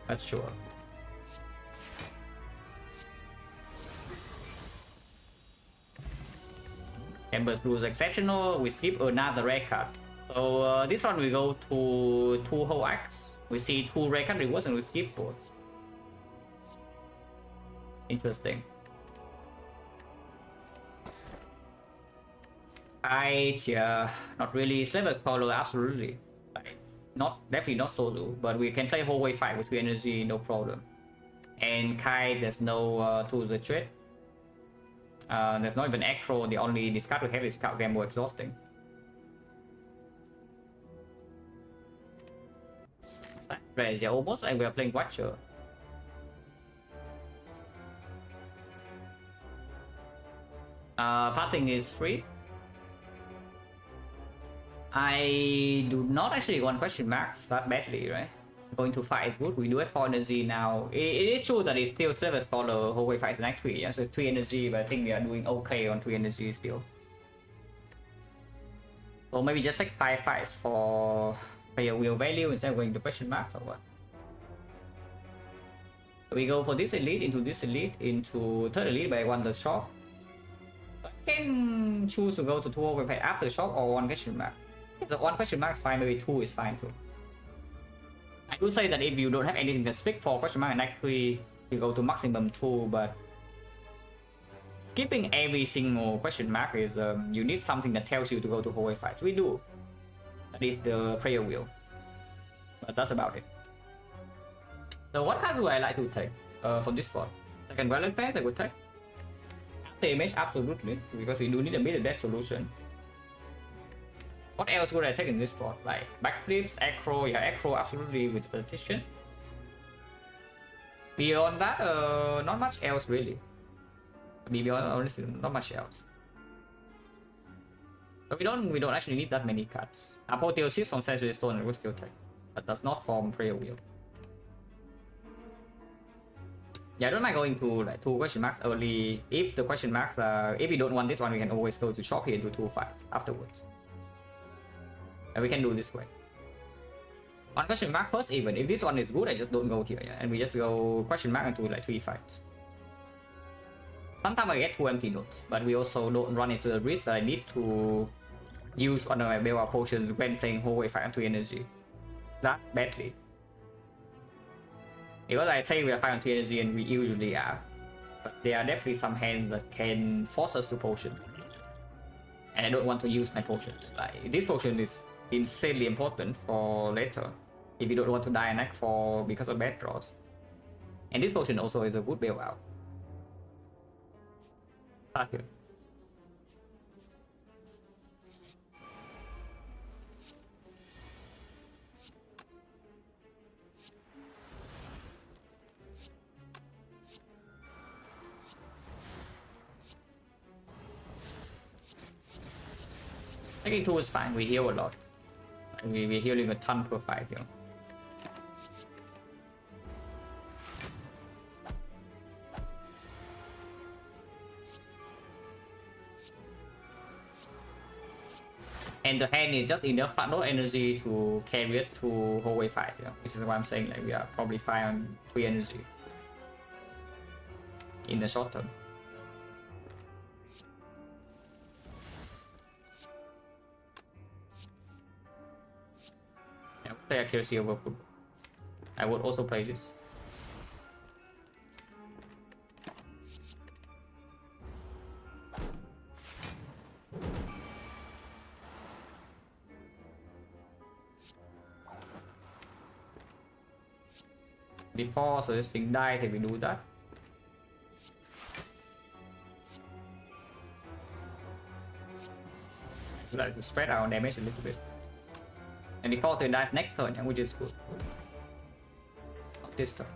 That's sure. Ember's Blue is exceptional. We skip another rare card. So this one we go to 2 whole acts. We see 2 rare card rewards and we skip both. Interesting. Yeah, not really. Slaver Color, absolutely. Like, definitely not solo, but we can play whole way fight with 3 energy, no problem. And Kai, there's no to the trade. There's not even Acro, the only discard we have is Scout Gamble Exhausting. Right, yeah, almost like we are playing Watcher. Parting is free. I do not actually want question marks that badly, right? Going to 5 is good. We do have 4 energy now. It is true that it's still service for the whole way 5 is like 3, yeah? So 3 energy, but I think we are doing okay on 3 energy still. So maybe just like 5 fights for player wheel value instead of going to question marks or what? So we go for this elite into third elite, but I want the shop. I can choose to go to 2 overpay after shop or 1 question mark. If the 1 question mark is fine, maybe 2 is fine too. I would say that if you don't have anything to speak for question mark and act 3, you go to maximum 2, but keeping every single question mark is you need something that tells you to go to hallway fights. We do. That is the prayer wheel. But that's about it. So what cards do I like to take from this spot? Second Violet Path I would take. After image, absolutely, because we do need a bit of that solution. What else would I take in this spot? Like backflips, acro, yeah, acro absolutely with petition. Beyond that, not much else really. Beyond honestly, not much else. But we don't actually need that many cards. Apotheosis from Sensory Stone I would still take, but that's not from Prayer Wheel. Yeah, I don't mind going to like 2 question marks early. If the question marks are, if we don't want this one, we can always go to shop here into 2 fights afterwards. And we can do this way. 1 question mark first even. If this one is good, I just don't go here, yeah? And we just go question mark into like 3 fights. Sometimes I get 2 empty notes, but we also don't run into the risk that I need to use one of my Bella potions when playing hallway fight on 3 energy. That badly. Because I say we are 5 on 3 energy and we usually are. But there are definitely some hands that can force us to potion. And I don't want to use my potions. Like this potion is insanely important for later. If you don't want to die an act for because of bad draws. And this potion also is a good bailout. Start here. Taking 2 is fine, we heal a lot. We're healing a ton per fight here. And the hand is just enough no energy to carry us through hallway fight, yeah? Which is why I'm saying like we are probably fine on 3 energy in the short term. I would play accuracy over football. I would also play this. Before, so this thing dies if we do that. So like to spread our damage a little bit. And before turn dies next turn, which is good. Not this turn.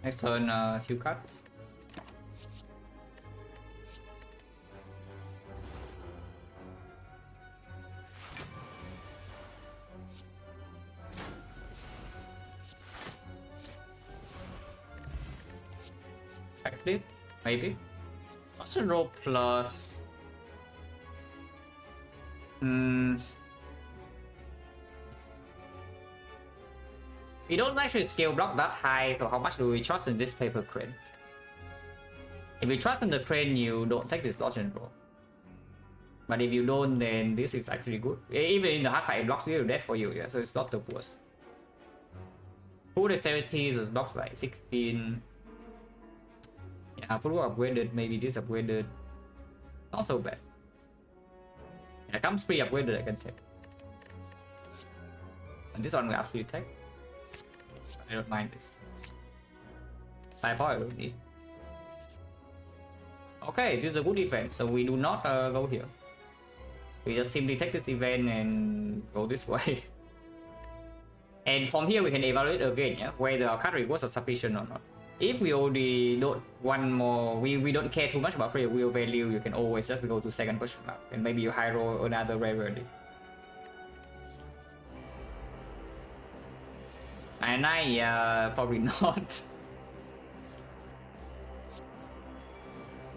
Next turn, a few cards. Backflip, maybe. Option roll plus. We don't actually scale block that high, so how much do we trust in this paper crane? If you trust in the crane, you don't take this dodge and roll. But if you don't, then this is actually good. Even in the hard fight, it blocks you death for you, yeah, so it's not the worst. Full dexterity, so it blocks like 16. Yeah, Furu upgraded, maybe this upgraded. Not so bad. Yeah, comes free upgraded, I can take. And this one we absolutely take. I don't mind this. 5 power I don't need. Okay, this is a good event, so we do not go here. We just simply take this event and go this way. And from here we can evaluate again, yeah, whether our card rewards are sufficient or not. If we already don't want more, we don't care too much about free will value, you can always just go to second question mark and maybe you high roll another rarity. And probably not.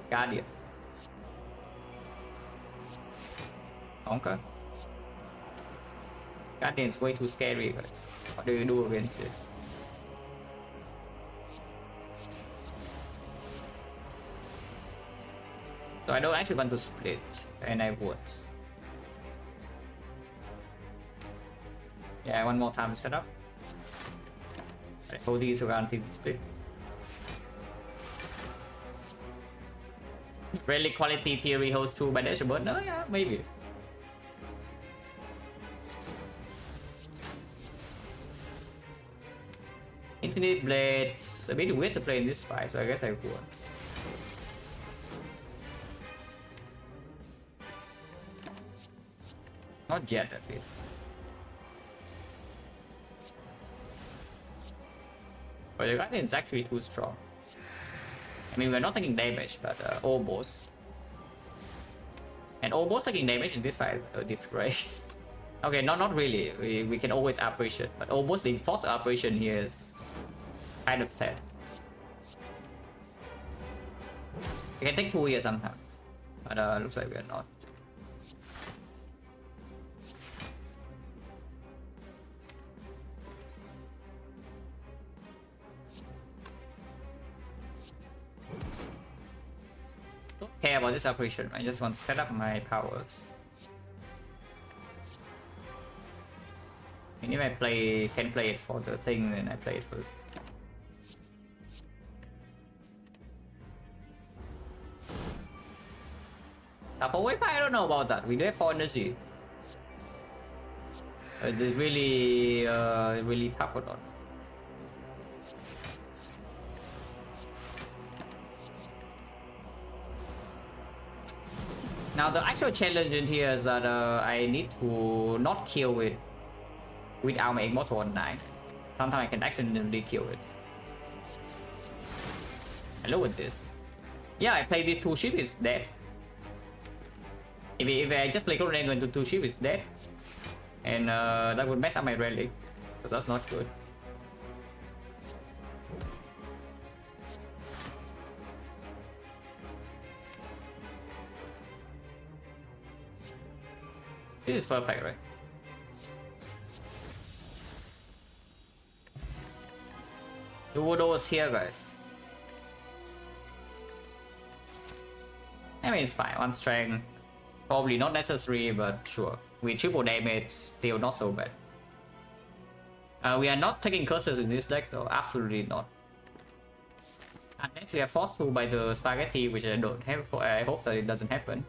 Guardian. Okay. Guardian's way too scary, guys. What do you do against this? So I don't actually want to split, and I would. Yeah, one more time to set up. Hold these around to split. Relic quality theory holds true by Dash, but no, yeah, maybe. Infinite Blades, a bit weird to play in this fight, so I guess I would. Not yet, at least. But the Guardian is actually too strong. I mean, we're not taking damage, but all boss. And all boss taking damage in this fight is a disgrace. Okay, not really. We can always operation, but all boss being forced operation here is kind of sad. We can take 2 here sometimes, but looks like we're not. Don't care about this operation, I just want to set up my powers. And if I can play it for the thing, then I play it for. Double wave, I don't know about that. We do have 4 energy. It's really, really tough or not. Now the actual challenge in here is that I need to not kill it without my immortal on 9. Sometimes I can accidentally kill it. Hello with this. Yeah, I play these 2 ships, it's dead. If I just play Golden Angle into 2 ships, it's dead. And that would mess up my relic. So that's not good. This is perfect, right? The Wodo is here, guys. I mean, it's fine. 1 strength. Probably not necessary, but sure. With triple damage, still not so bad. We are not taking curses in this deck, though. Absolutely not. Unless we are forced to by the spaghetti, which I don't have. I hope that it doesn't happen.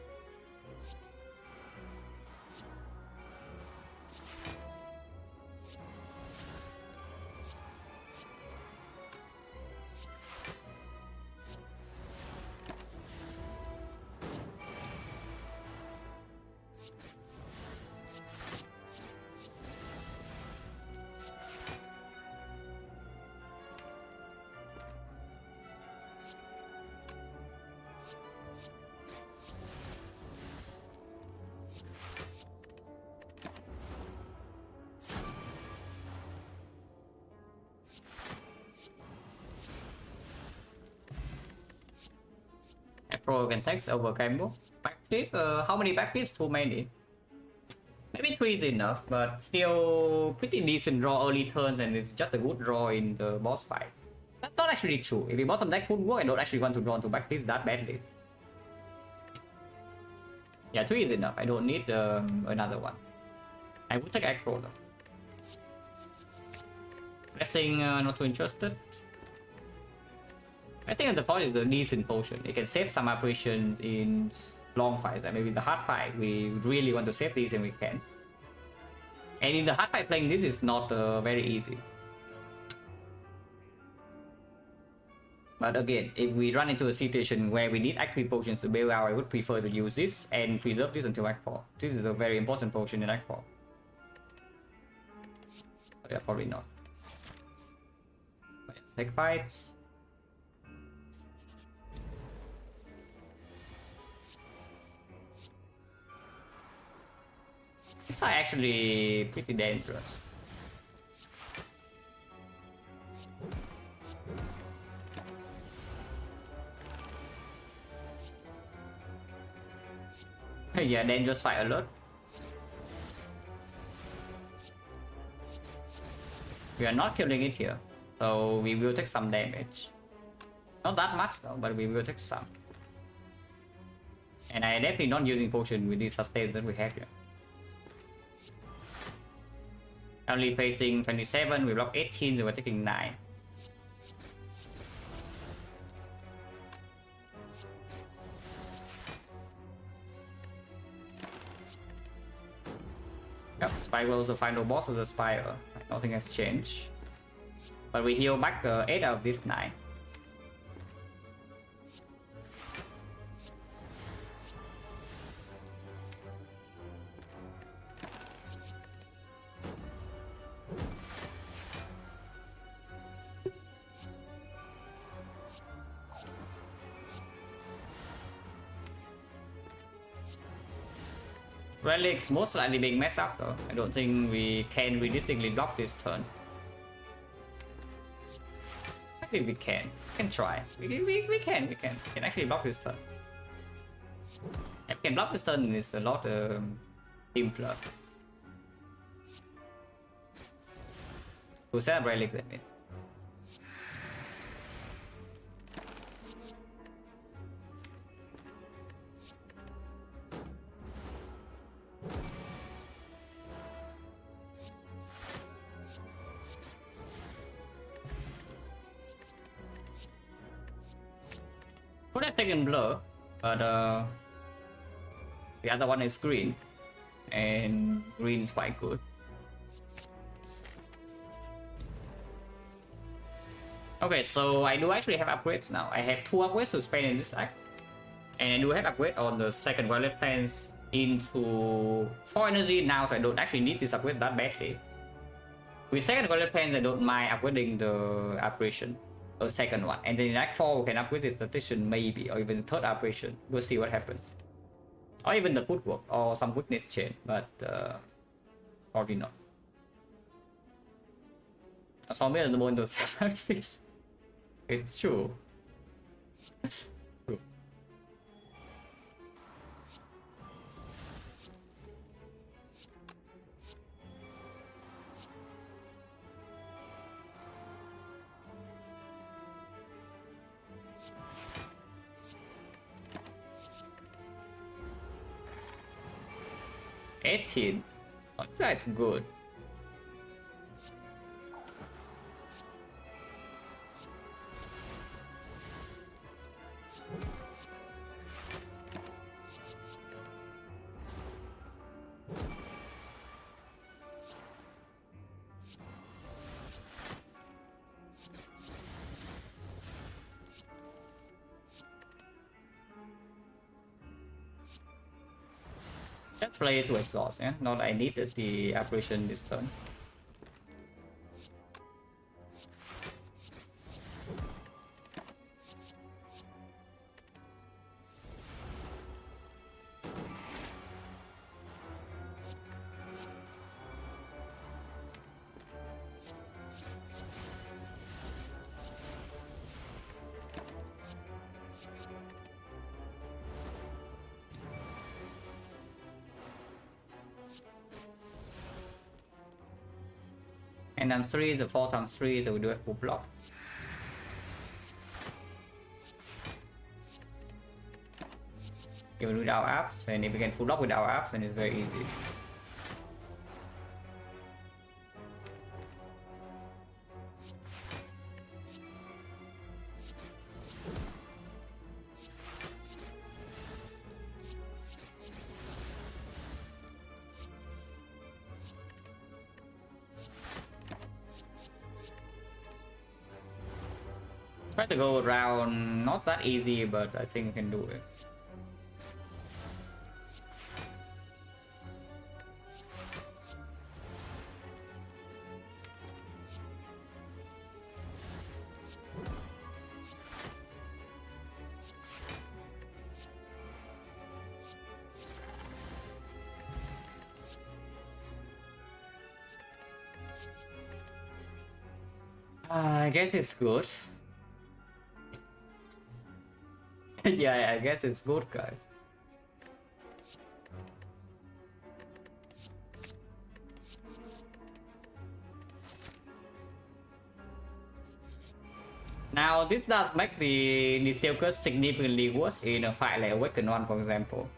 Pro can text over combo. Backflip, how many backflips? Too many. Maybe 3 is enough, but still pretty decent draw early turns, and it's just a good draw in the boss fight. That's not actually true. If you bottom deck full work, I don't actually want to draw into backflips that badly. Yeah, 3 is enough. I don't need another one. I would take Acro though. Blessing, not too interested. I think the point is a decent potion. It can save some operations in long fights. Like maybe the hard fight, we really want to save these and we can. And in the hard fight, playing this is not very easy. But again, if we run into a situation where we need active potions to bail out, I would prefer to use this and preserve this until Act 4. This is a very important potion in Act 4. Yeah, probably not. Take fights. These are actually pretty dangerous. Yeah, dangerous fight alert. We are not killing it here, so we will take some damage. Not that much though, but we will take some. And I definitely not using potion with these sustains that we have here. Only facing 27, we block 18, so we're taking 9. Yep, Spiral is the final boss of the Spire. Nothing has changed. But we heal back 8 out of this 9. Relics most likely being messed up though. I don't think we can realistically block this turn. I think we can. We can try. We can actually block this turn. If we can block this turn, it's a lot simpler. To set up relics, I mean. Could have taken blur, but the other one is green, and green is quite good. Okay, so I do actually have upgrades now. I have 2 upgrades to spend in this act, and I do have upgrade on the second violet plans into 4 energy now, so I don't actually need this upgrade that badly. With second violet plans, I don't mind upgrading the operation. A second one, and then in Act 4 we can upgrade the statistician maybe, or even the third operation. We'll see what happens, or even the footwork or some weakness chain, but probably not. Zombie is the one to fish. It's true. True. $18. Oh, that's good. Let's play it to exhaust, yeah? Not I needed the operation this turn. And then 3 is a 4 times 3, so we do a full block. Even without apps, and if we can full block without apps, then it's very easy. Try to go around, not that easy, but I think we can do it. I guess it's good. Yeah, I guess it's good, guys. Now, this does make the steel curse significantly worse in a fight like Awakened One, for example.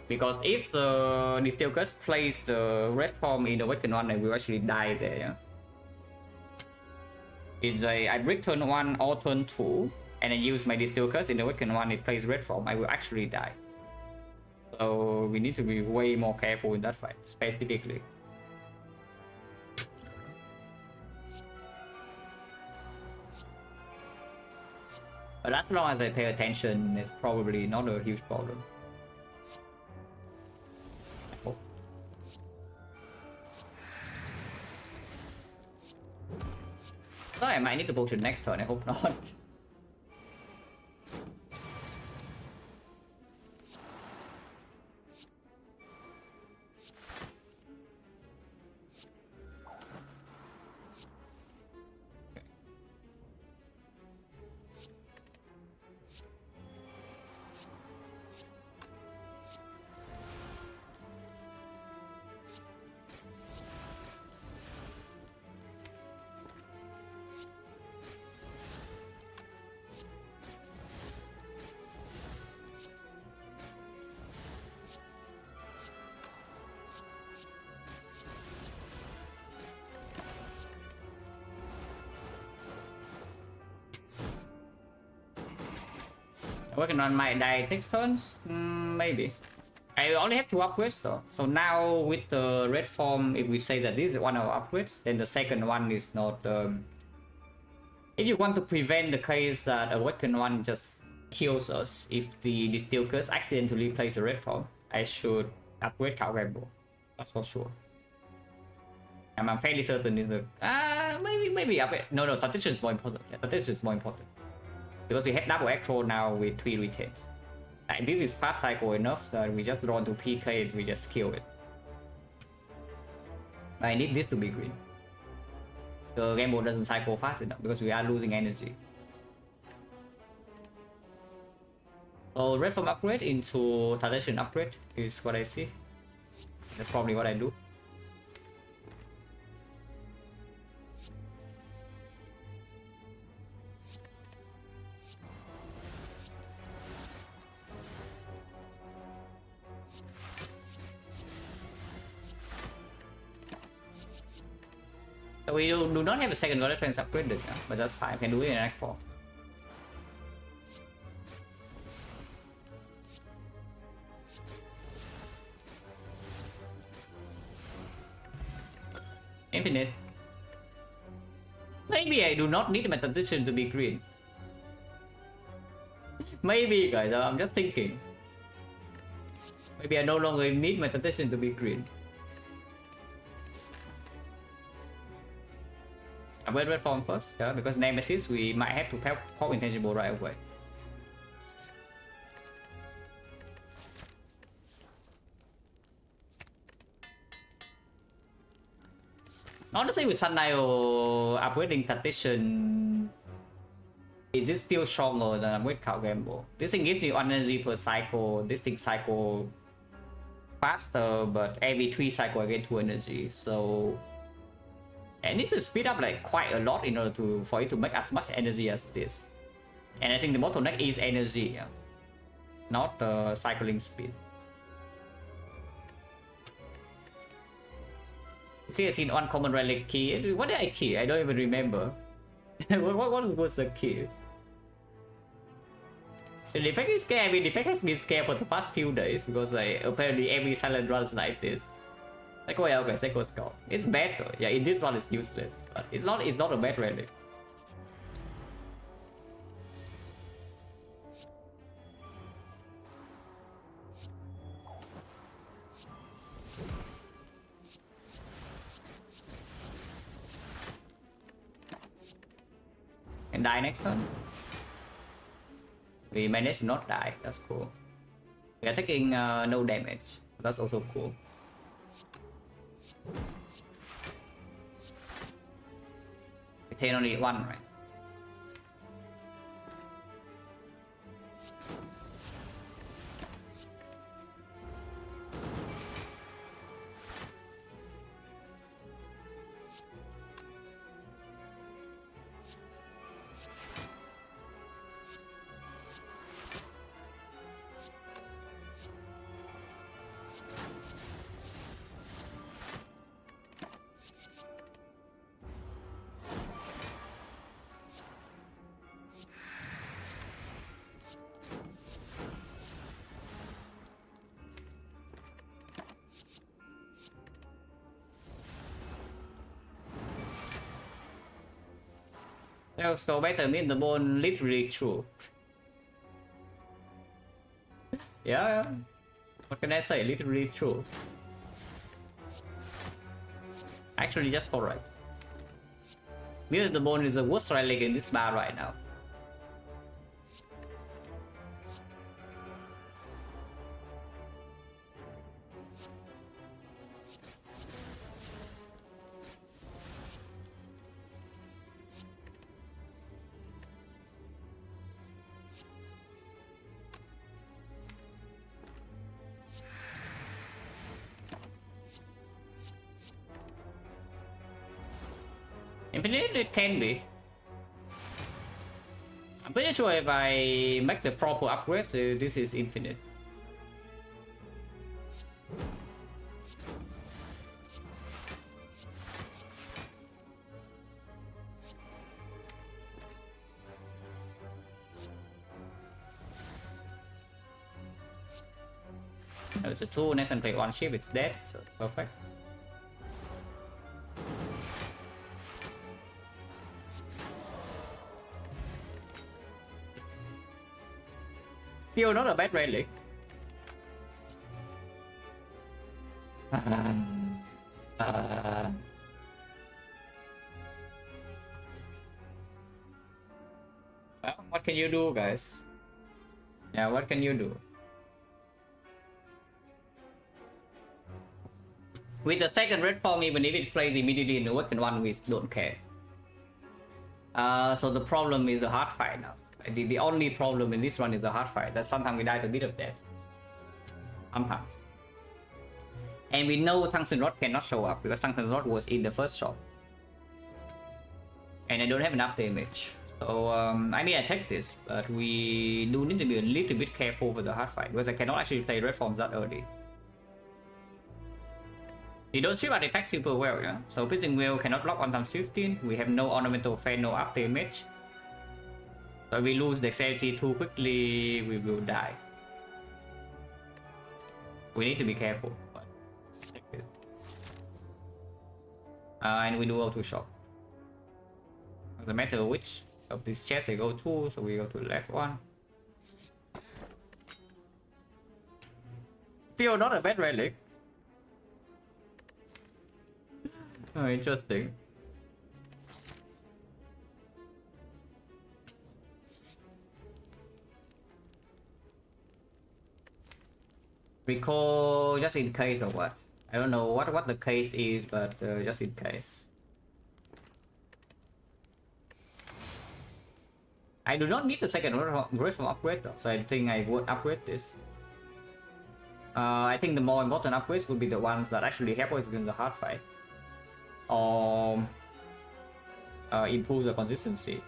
Because if the steel curse plays the red form in the Awakened One, I will actually die there. Yeah? If I break turn 1 or turn 2 and I use my Distill Curse in the Awakened One, it plays red form, I will actually die. So we need to be way more careful in that fight, specifically. But as long as I pay attention, it's probably not a huge problem. So I might need to push it next turn, I hope not. Working on my die next turns? Maybe. I only have 2 upgrades though. So now with the red form, if we say that this is one of our upgrades, then the second one is not... If you want to prevent the case that Awakened One just kills us, if the Steel Curse accidentally plays a red form, I should upgrade Cow Gamble. That's for sure. And I'm fairly certain is a... maybe upgrade. No, Tactician is more important. Yeah, Tactician is more important. Because we have double act roll now with 3 retains. Like, this is fast cycle enough that we just draw to PK it, we just kill it. I need this to be green. The game mode doesn't cycle fast enough because we are losing energy. So red form upgrade into Tactician upgrade is what I see. That's probably what I do. We do not have a second Golden Plains upgraded, but that's fine. I can do it in Act 4. Infinite. Maybe I do not need my Tactician to be green. Maybe, guys, I'm just thinking. Maybe I no longer need my Tactician to be green. Upgrade red form first, yeah, because Nemesis we might have to pop intangible right away. Honestly, with Sundial upgrading Tactician, is it still stronger than with Cow Gamble? This thing gives me 1 energy per cycle. This thing cycle faster, but every 3 cycle I get 2 energy, so it needs to speed up like quite a lot in order for it to make as much energy as this. And I think the bottleneck is energy, yeah, not cycling speed. See, I seen uncommon relic key. What did I key? I don't even remember. what was the key? The Defect is scared. I mean, Defect has been scared for the past few days because like apparently every silent runs like this. Like, oh yeah, okay, Psycho Scout. It's bad though. Yeah, in this one it's useless, but it's not a bad relic. And die next turn. We managed to not die. That's cool. We are taking no damage. That's also cool. We take only one, right? So better mean the bone literally true. Yeah. What can I say? Literally true. Actually, just correct. Mirror the bone is the worst relic in this bar right now. Infinite it can be. I'm pretty sure if I make the proper upgrade, this is infinite. It's a 2, next and play 1 ship, it's dead, so perfect. Still not a bad relic. Well, what can you do, guys? Yeah, what can you do? With the second red form, even if it plays immediately in the weakened one, we don't care. So the problem is the hard fight now. The only problem in this one is the hard fight. That sometimes we die to a bit of death. Sometimes. And we know Tungsten Rod cannot show up because Tungsten Rod was in the first shop. And I don't have enough damage. So, I mean, I take this, but we do need to be a little bit careful with the hard fight because I cannot actually play red forms that early. They don't strip our Defect super well, yeah? So Piercing Whale cannot block on times 15. We have no Ornamental Fan, no up damage. So if we lose Dexterity too quickly, we will die. We need to be careful. But and we do auto shock. No matter which of these chests I go to, so we go to the left one. Still not a bad relic. Oh, interesting. Recall just in case or what? I don't know what the case is, but just in case. I do not need the second red from upgrade though, so I think I would upgrade this. I think the more important upgrades would be the ones that actually help us in the hard fight. Or improve the consistency.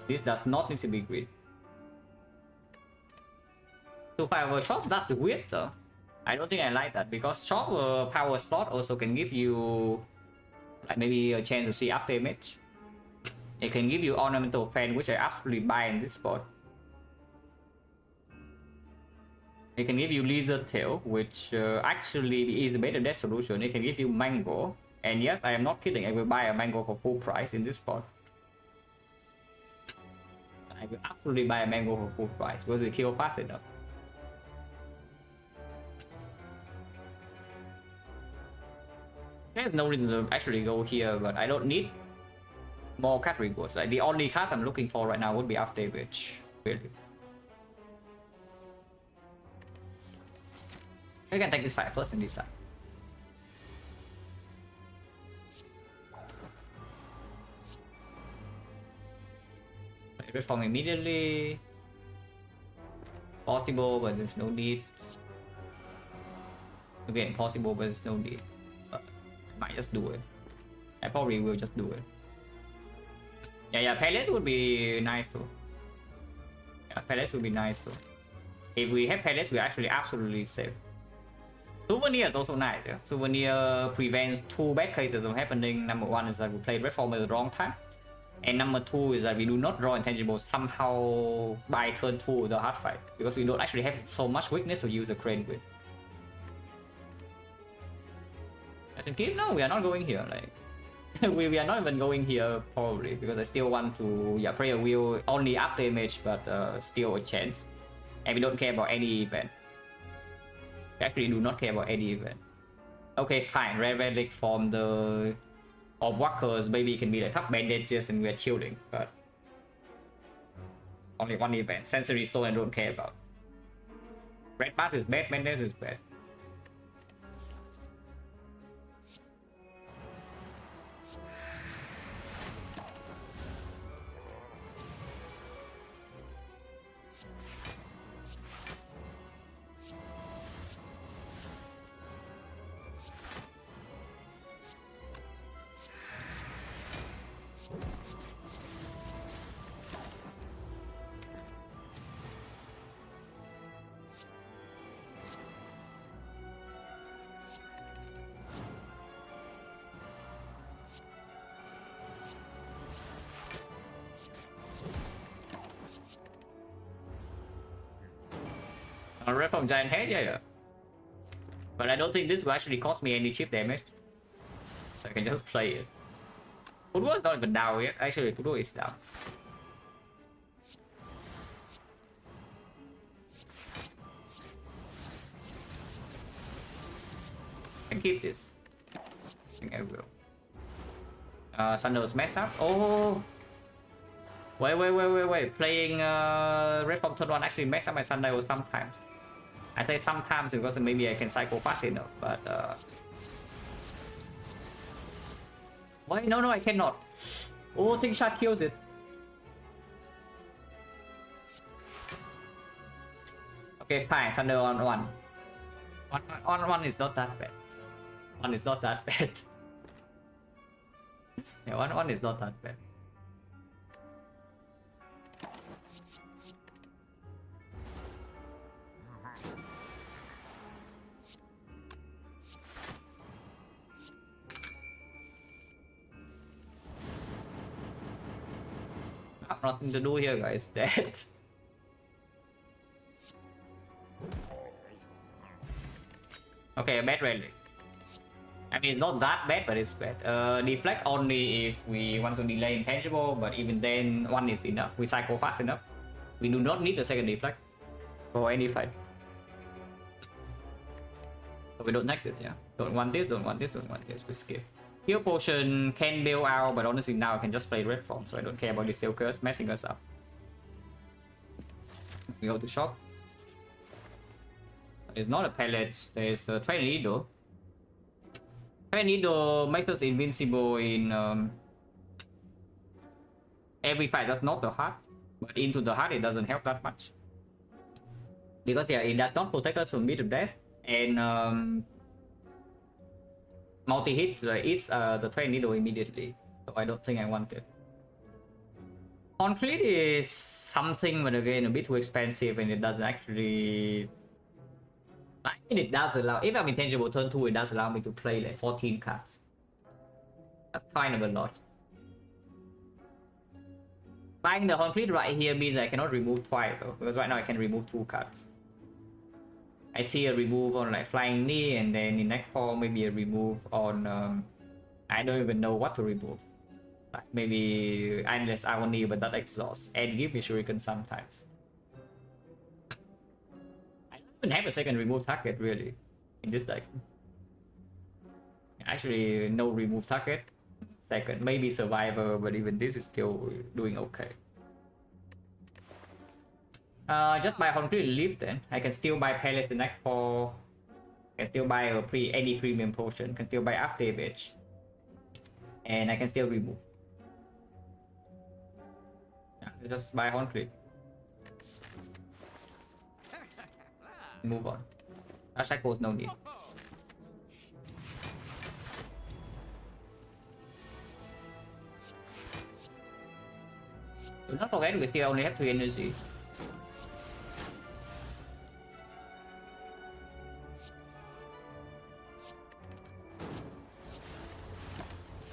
This does not need to be grid. To fight over shop, that's weird though. I don't think I like that because shop power slot also can give you like maybe a chance to see after damage. It can give you Ornamental Fan, which I absolutely buy in this spot. It can give you Lizard Tail, which actually is the better death solution. It can give you Mango. And yes, I am not kidding, I will buy a Mango for full price in this spot. I will absolutely buy a Mango for full price because it kills fast enough. There's no reason to actually go here, but I don't need more card rewards. Like the only class I'm looking for right now would be A20H, really. We can take this fight first and decide. Reform immediately. Possible, but there's no need. Again, possible, but there's no need. But I might just do it. I probably will just do it. Yeah, pellets would be nice too. Yeah, pellets would be nice too. If we have pellets, we're actually absolutely safe. Souvenir is also nice. Yeah? Souvenir prevents two bad cases from happening. Number one is that we played Reform at the wrong time. And number two is that we do not draw intangibles somehow by turn 2 the hard fight. Because we don't actually have so much weakness to use a crane with. I think no, we are not going here. Like we are not even going here probably because I still want to play a wheel only after image, but still a chance. And we don't care about any event. We actually do not care about any event. Okay, fine. Red relic from the of walkers maybe can be the top bandages and we're chilling, but only one event. Sensory stone I don't care about. Red mask is bad, bandage is bad. A ref from giant head, yeah. But I don't think this will actually cost me any chip damage. So I can just play it. Kudo is not even down yet. Actually, Kudo is down. I can keep this. I think I will. Sandals mess up. Oh! Wait. Playing Red from turn 1 actually mess up my sundial sometimes. I say sometimes because maybe I can cycle fast enough, but why? No, I cannot. Oh, Think Shot kills it. Okay, fine. Thunder on 1. On 1 is not that bad. 1 is not that bad. Yeah, one is not that bad. Nothing to do here, guys. Dead. Okay, a bad relic. I mean, it's not that bad, but it's bad. Deflect only if we want to delay intangible, but even then, 1 is enough. We cycle fast enough. We do not need the second deflect for any fight. So we don't like this, yeah. Don't want this. We skip. Heal potion can bail out, but honestly now I can just play red form, so I don't care about the steel curse messing us up. We go to shop. It's not a pellet, there's the Train Needle. Train Needle makes us invincible in every fight. That's not the heart, but into the heart it doesn't help that much. Because yeah, it does not protect us from beat of death, and multi-hit eats the Train Needle immediately, so I don't think I want it. Concrete is something, but again, a bit too expensive, and it doesn't actually... I mean, it does allow... If I'm intangible turn 2, it does allow me to play like 14 cards. That's kind of a lot. Buying the Concrete right here means I cannot remove twice, though, because right now I can remove 2 cards. I see a remove on like Flying Knee, and then in next form maybe a remove on I don't even know what to remove. Like maybe Endless Agony, but that exhausts, and give me Shuriken sometimes. I don't even have a second remove target really in this deck. Actually, no remove target. second. Maybe Survivor, but even this is still doing okay. Just buy Concrete Leaf then. I can still buy Palace the next for. Can still buy any premium potion. Can still buy up damage. And I can still remove. Yeah, just buy Concrete. Move on. Shackles no need. Do not forget we still only have 3 energy.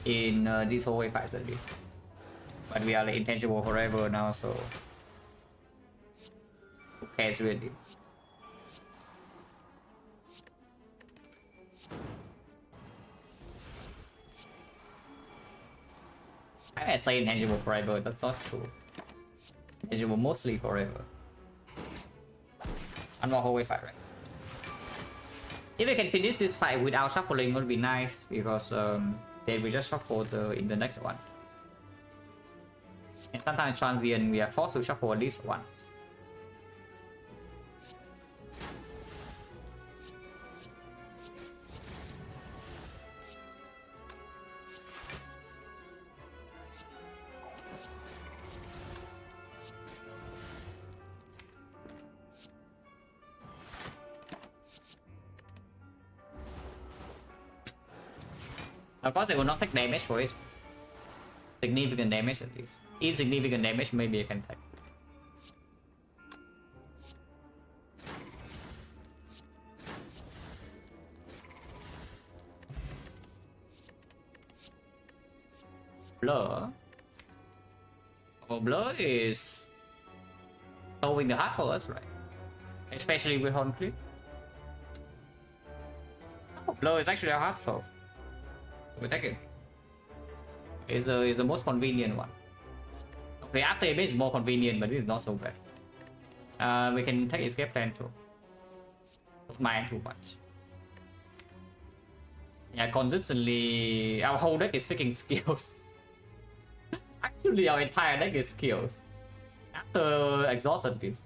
In this whole way fight at least. But we are like intangible forever now, so who cares really? I say intangible forever, that's not true. Intangible mostly forever. One more whole way fight, right? If we can finish this fight without shuffling, it would be nice because then we just shuffle in the next one. And sometimes transient we are forced to shuffle at least once. Of course, I will not take damage for it. Significant damage at least. Insignificant damage, maybe I can take. Blur. Oh, Blur is solving the hard for us, right? Especially with Concrete. Oh, Blur is actually a hard solve. We take it. Is the most convenient one. Okay, after image is more convenient, but it is not so bad. We can take escape plan too. Don't mind too much. Yeah, consistently our whole deck is freaking skills. Actually, our entire deck is skills. After exhausted this.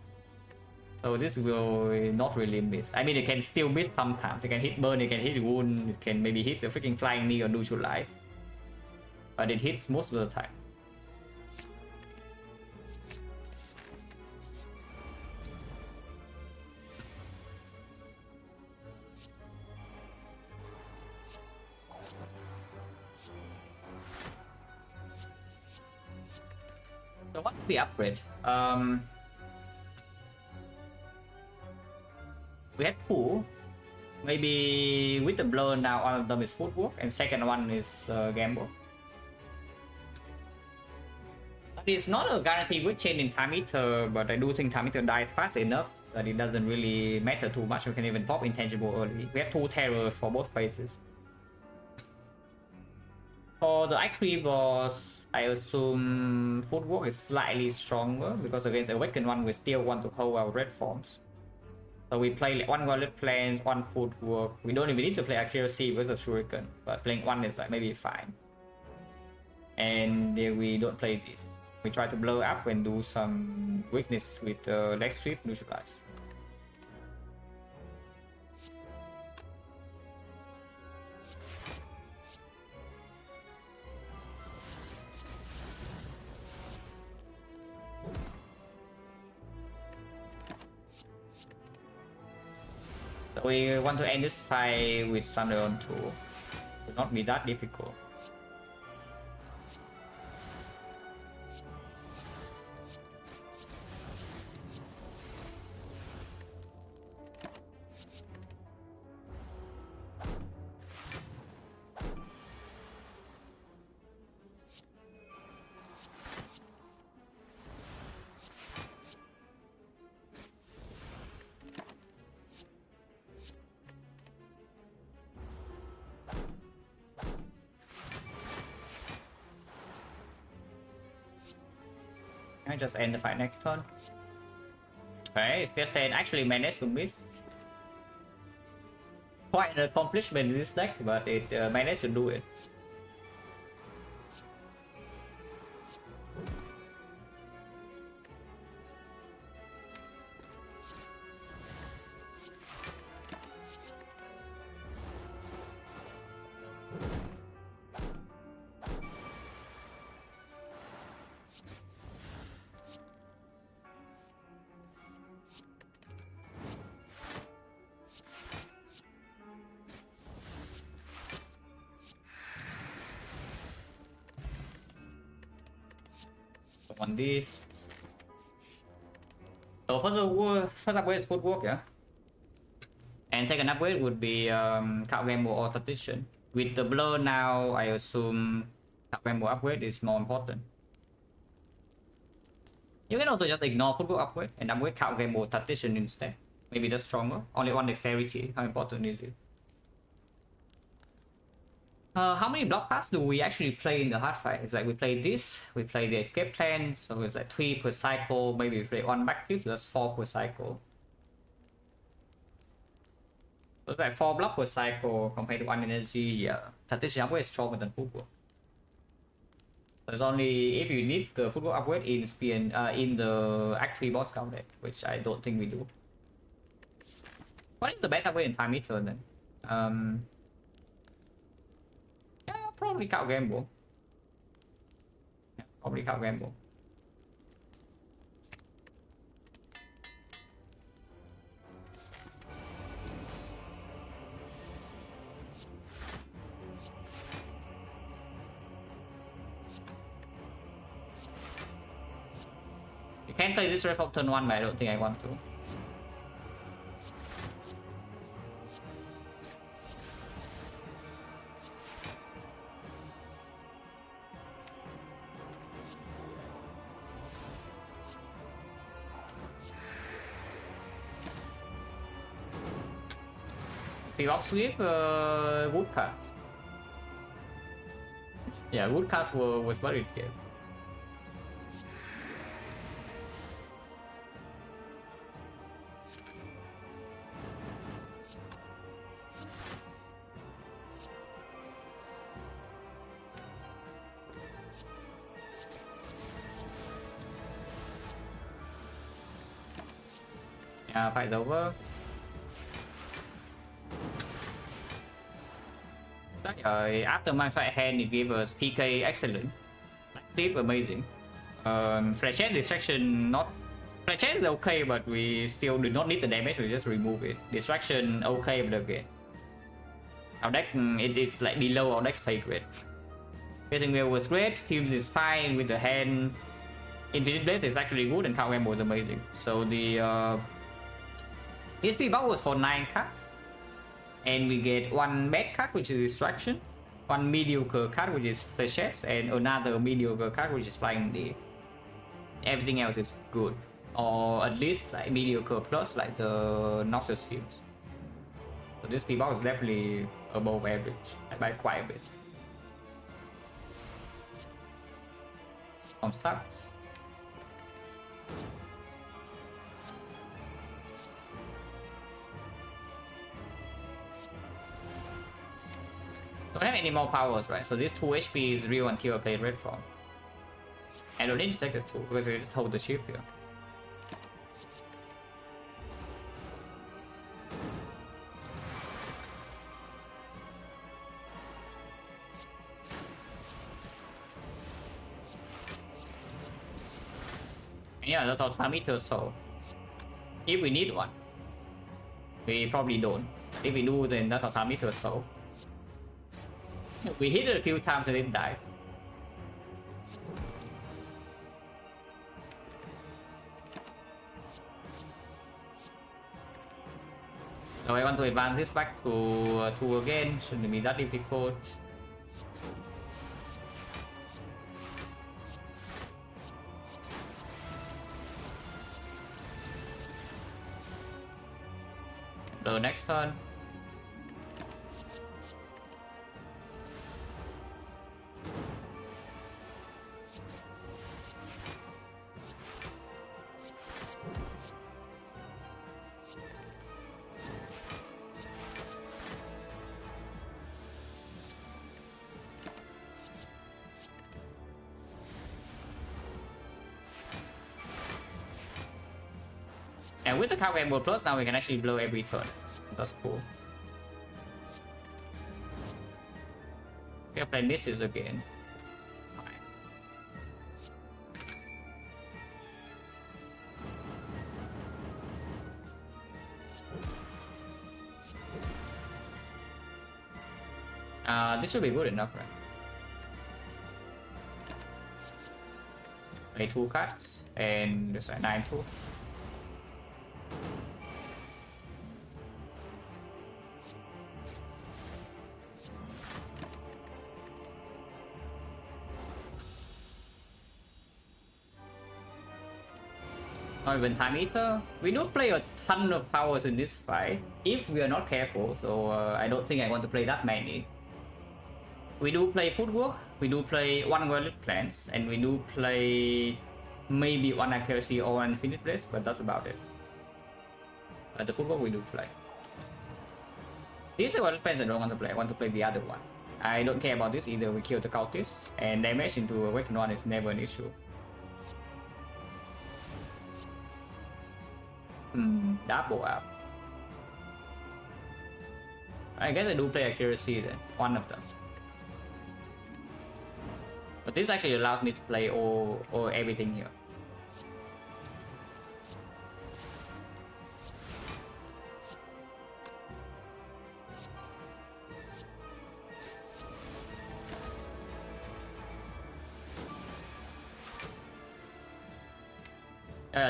So this will not really miss. I mean, it can still miss sometimes. It can hit burn, it can hit wound, it can maybe hit the freaking flying knee or neutralize. But it hits most of the time. So what do we upgrade? We had 2. Maybe with the blur now one of them is footwork and second one is gamble. It's not a guarantee with chain in time eater, but I do think time eater dies fast enough that it doesn't really matter too much. We can even pop intangible early. We have 2 terrors for both phases. For the I3 boss, I assume footwork is slightly stronger because against awakened one we still want to hold our red forms. So we play like 1 Wallet Plans, 1 footwork. We don't even need to play accuracy versus shuriken, but playing 1 is like maybe fine. And then we don't play this. We try to blow up and do some weakness with leg sweep neutralize. So we want to end this fight with Thunder on 2. It will not be that difficult. I just end the fight next turn. Okay, Skeleton actually managed to miss. Quite an accomplishment in this deck, but it managed to do it. on this. So first upgrade is footwork, yeah. And second upgrade would be card gamble or tactician. With the blur now, I assume card gamble upgrade is more important. You can also just ignore footwork upgrade and upgrade card gamble tactician instead. Maybe that's stronger. Only one dexterity. How important is it? How many block cards do we actually play in the hard fight? It's like we play this, we play the escape plan, so it's like 3 per cycle. Maybe we play 1 backflip, so that's 4 per cycle. So it's like 4 block per cycle compared to 1 energy. Yeah, tactician upgrade is stronger than footwork. There's only if you need the footwork upgrade in in the Act 3 boss count deck, which I don't think we do. What is the best upgrade in time meter then? Yeah, probably card gamble. Yeah, probably card gamble. You can play this ref of turn 1, but I don't think I want to. Box with woodcuts. Yeah, woodcuts was very good. Yeah, fight's over. After my fight hand, it gave us PK excellent. Tip amazing. Flashhead distraction not. Flashhead is okay, but we still do not need the damage. We just remove it. Distraction okay, but again, our deck it is like below our deck's pay grade. Facing wheel was great. Fumes is fine with the hand. Infinite Blade is actually good, and Cow was amazing. So the SP box was for 9 cards. And we get 1 bad card, which is Distraction, 1 mediocre card, which is Flashes, and another mediocre card, which is Flying D. Everything else is good, or at least like mediocre plus, like the Noxious Fumes. So this T-Box is definitely above average, by quite a bit. Some stats. Don't have any more powers, right? So this 2 HP is real until I play red form. I don't need to take the 2 because I just hold the ship here. And yeah, that's our time meter, so if we need one, we probably don't. If we do, then that's our time meter, so we hit it a few times and it dies. So I want to advance this back to 2 again, shouldn't be that difficult. The next turn. And with the Cow Gamble Plus, now we can actually blow every turn. That's cool. We'll play misses again. This should be good enough, right? Play 2 cards and just 9-2. Not even Time Eater. We do play a ton of powers in this fight if we are not careful, so I don't think I want to play that many. We do play Footwork, we do play one Worldly Plants, and we do play maybe one Accuracy or one Infinite Bliss, but that's about it. The Footwork we do play. These are Worldly Plants I don't want to play, I want to play the other one. I don't care about this either, we kill the cultist, and damage into Awakened One is never an issue. Double up. I guess I do play Accuracy then, one of them. But this actually allows me to play all everything here.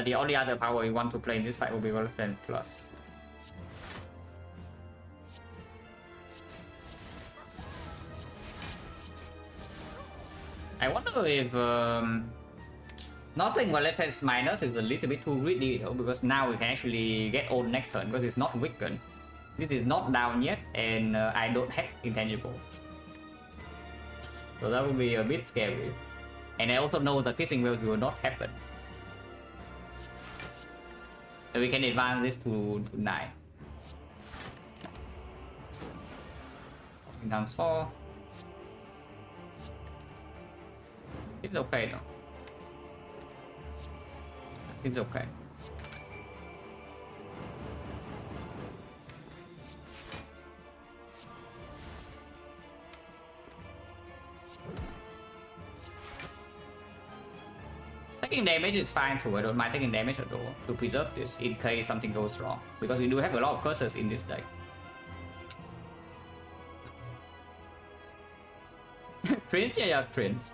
The only other power we want to play in this fight will be Worldly Plus. I wonder if not playing Worldly minus is a little bit too greedy though, because now we can actually get on next turn because it's not weakened. This is not down yet, and I don't have intangible. So that would be a bit scary. And I also know that Kissing Wells will not happen. So we can advance this to 9. Down 4. It's okay though. It's okay. Taking damage is fine too, I don't mind taking damage at all to preserve this in case something goes wrong, because we do have a lot of curses in this deck. Prince, yeah, Prince.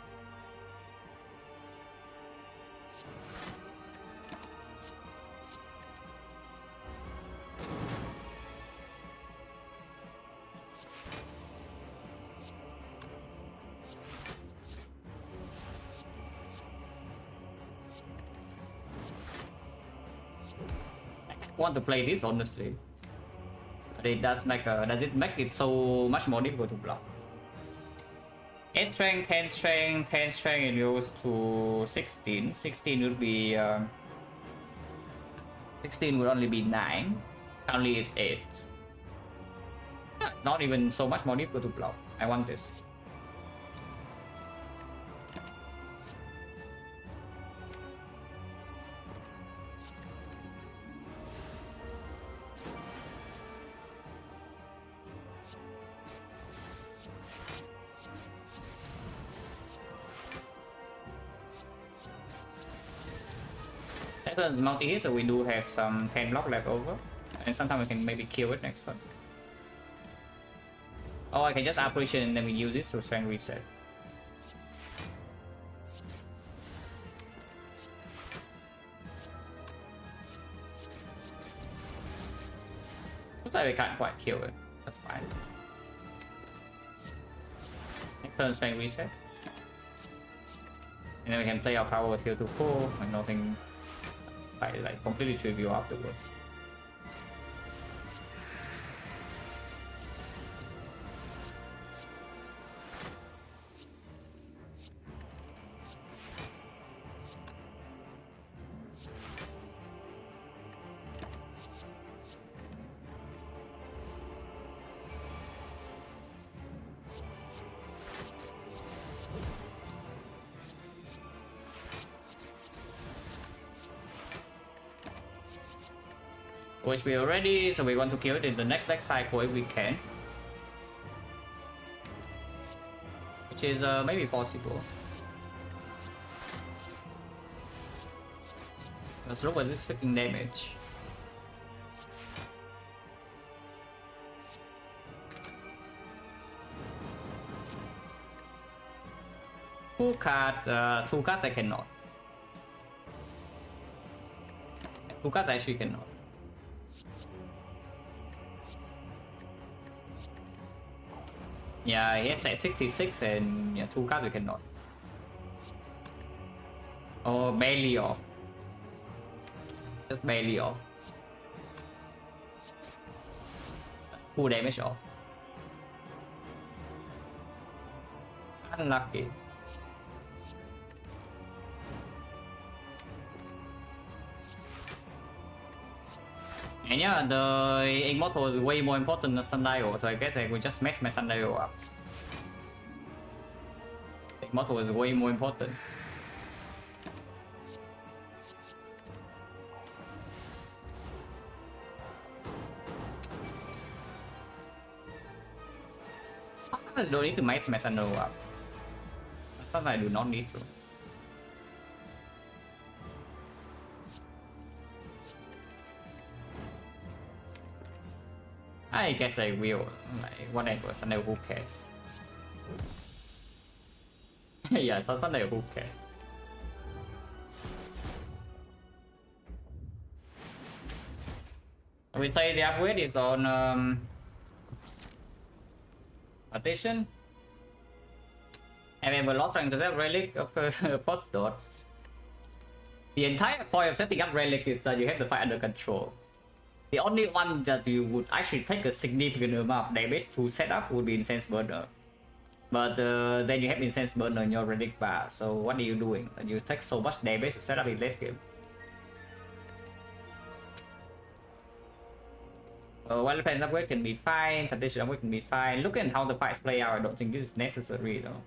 Want to play this honestly, but it does make does it make it so much more difficult to block? 8 strength, 10 strength, 10 strength, it goes to 16. 16 would be 16 would only be 9. Currently is 8. Not even so much more difficult to block. I want this. Multi-hit, so we do have some 10 block left over, and sometimes we can maybe kill it next turn. Oh, I can just apparition and then we use this to strength reset. Looks like we can't quite kill it. That's fine. Next turn strength reset. And then we can play our power tier to 4 and nothing like completely trivial afterwards. Which we are ready, so we want to kill it in the next deck cycle if we can. Which is maybe possible. Let's look at this freaking damage. Two cards I cannot. Two cards actually cannot. Yeah, he has like 66 and yeah, two cards we cannot. Oh, barely off. Just barely off. Full damage off. Unlucky. And yeah, the Immortal is way more important than Sundial, so I guess I will just mess my Sundial up. The Immortal is way more important. I don't need to mess my Sundial up. Sometimes I do not need to. I guess I will. Like, whatever, Sunday, who cares? Yeah, so Sunday, who cares? I would say the upgrade is on Partition. And then we're lost trying to that relic of post dot. The entire point of setting up relic is that you have the fight under control. The only one that you would actually take a significant amount of damage to set up would be Incense Burner. But then you have Incense Burner in your relic bar, so what are you doing? You take so much damage to set up in late game. Wild Plans upgrade can be fine, Partition upgrade can be fine. Looking at how the fights play out, I don't think this is necessary though.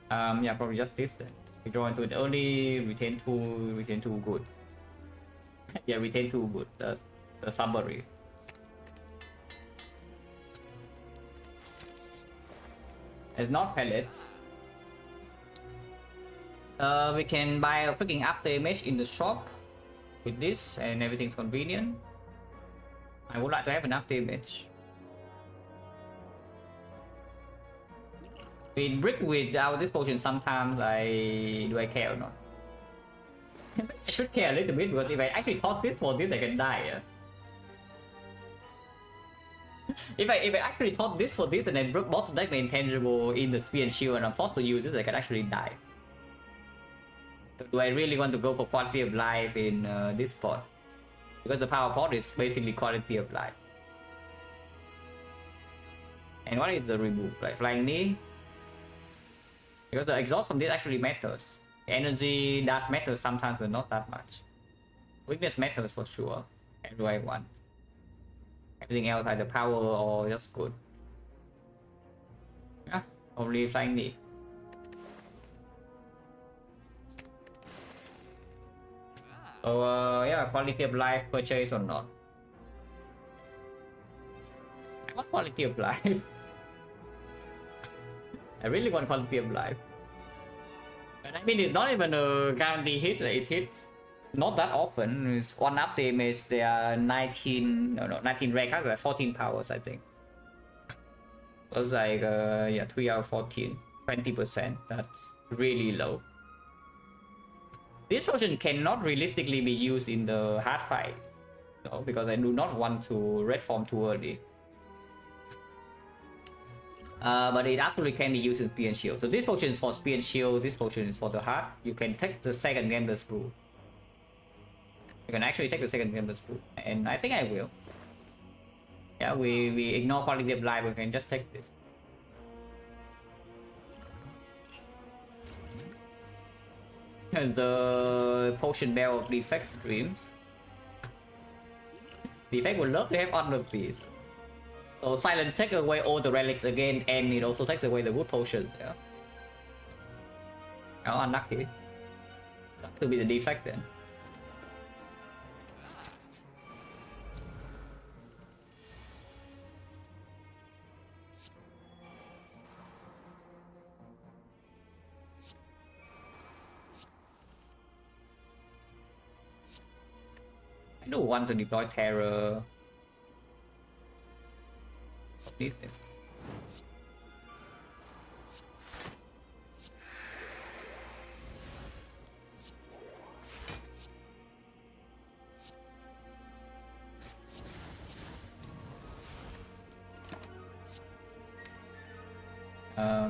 Yeah, probably just this then. We draw into it early, retain 2 good. Yeah, retain 2 good. That's the summary. It's not pellets. We can buy a freaking after image in the shop with this, and everything's convenient. I would like to have an after image. With brick without this potion, sometimes do I care or not? I should care a little bit, because if I actually toss this for this, I can die. Yeah? If I actually thought this for this and then bottom deck my intangible in the spear and shield and I'm forced to use this, I can actually die. So do I really want to go for quality of life in this spot? Because the power pot is basically quality of life. And what is the remove? Like flying knee? Because the exhaust from this actually matters. Energy does matter sometimes, but not that much. Weakness matters for sure. And do I want? Everything else either power or just good. Yeah, only flying knee. So yeah, quality of life purchase or not? I want quality of life. I really want quality of life. And I mean, it's not even a guarantee hit, it hits not that often. It's one after image, there are 19 rare cards, like 14 powers, I think. It was like, yeah, 3 out of 14, 20%. That's really low. This potion cannot realistically be used in the hard fight, no, because I do not want to red form too early. But it absolutely can be used in Spear and Shield. So this potion is for Spear and Shield, this potion is for the heart. You can take the second Gambler's Brew. You can actually take the second Gambler's Brew. And I think I will. Yeah, we ignore quality of life, we can just take this. The potion bell of Defect streams. Defect would love to have all of these. So Silent takes away all the relics again, and it also takes away the wood potions, yeah. Oh, unlucky. That could be the Defect then. I do want to deploy Terror.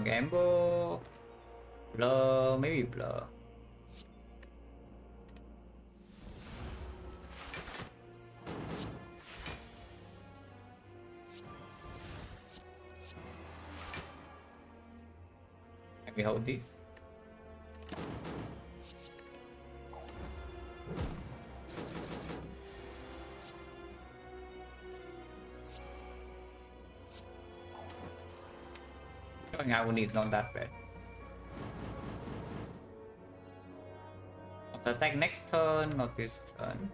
Gamble, blur, maybe blur. Maybe hold this. Going Agony is not that bad. Attack next turn, not this turn.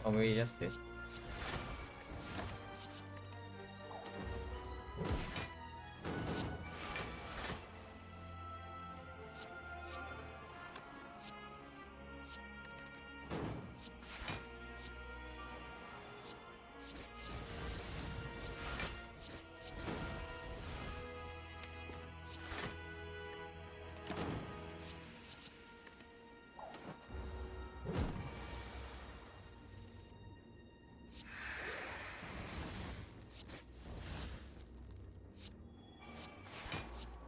Or maybe just this.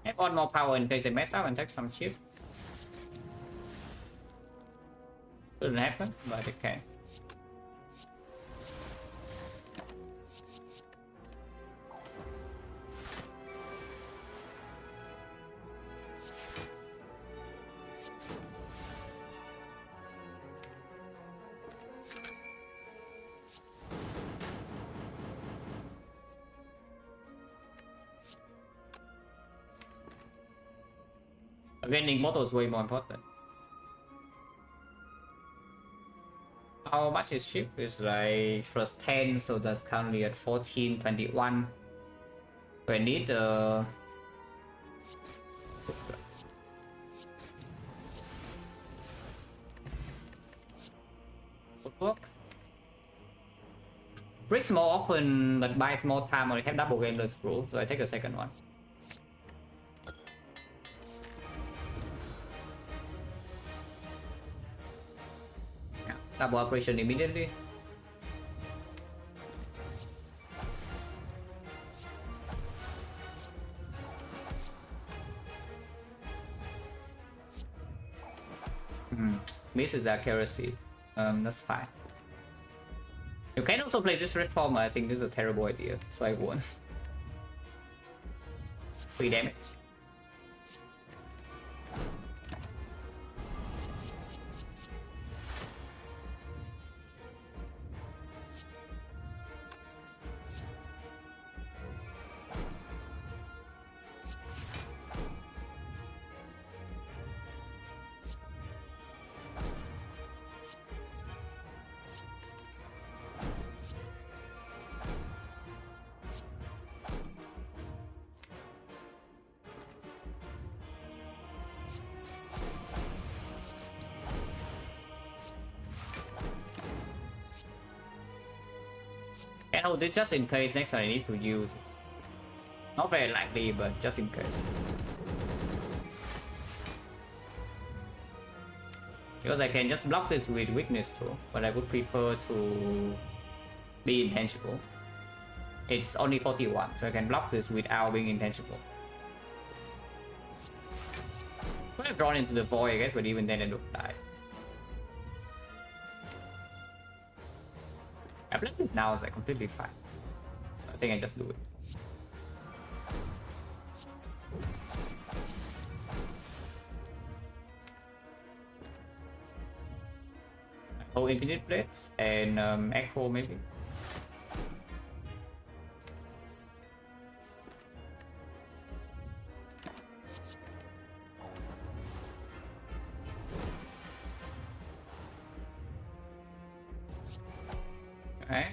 Have one more power in case they mess up and take some chip. Couldn't happen, but it can. Gaining model is way more important. How much is ship? Is like plus 10, so that's currently at 14, 21. So I need footwork. Bricks more often but buys more time, or I have double gameless rule, so I take the second one. Double operation immediately. Misses the accuracy. That's fine. You can also play this reformer. I think this is a terrible idea, so I won't. 3 damage. Can hold it just in case next time I need to use it. Not very likely, but just in case. Because I can just block this with weakness too, but I would prefer to be intangible. It's only 41, so I can block this without being intangible. Could have drawn into the void, I guess, but even then I don't die. I play this now, is like completely fine. I think I just do it. Oh, infinite blades and echo maybe. Okay.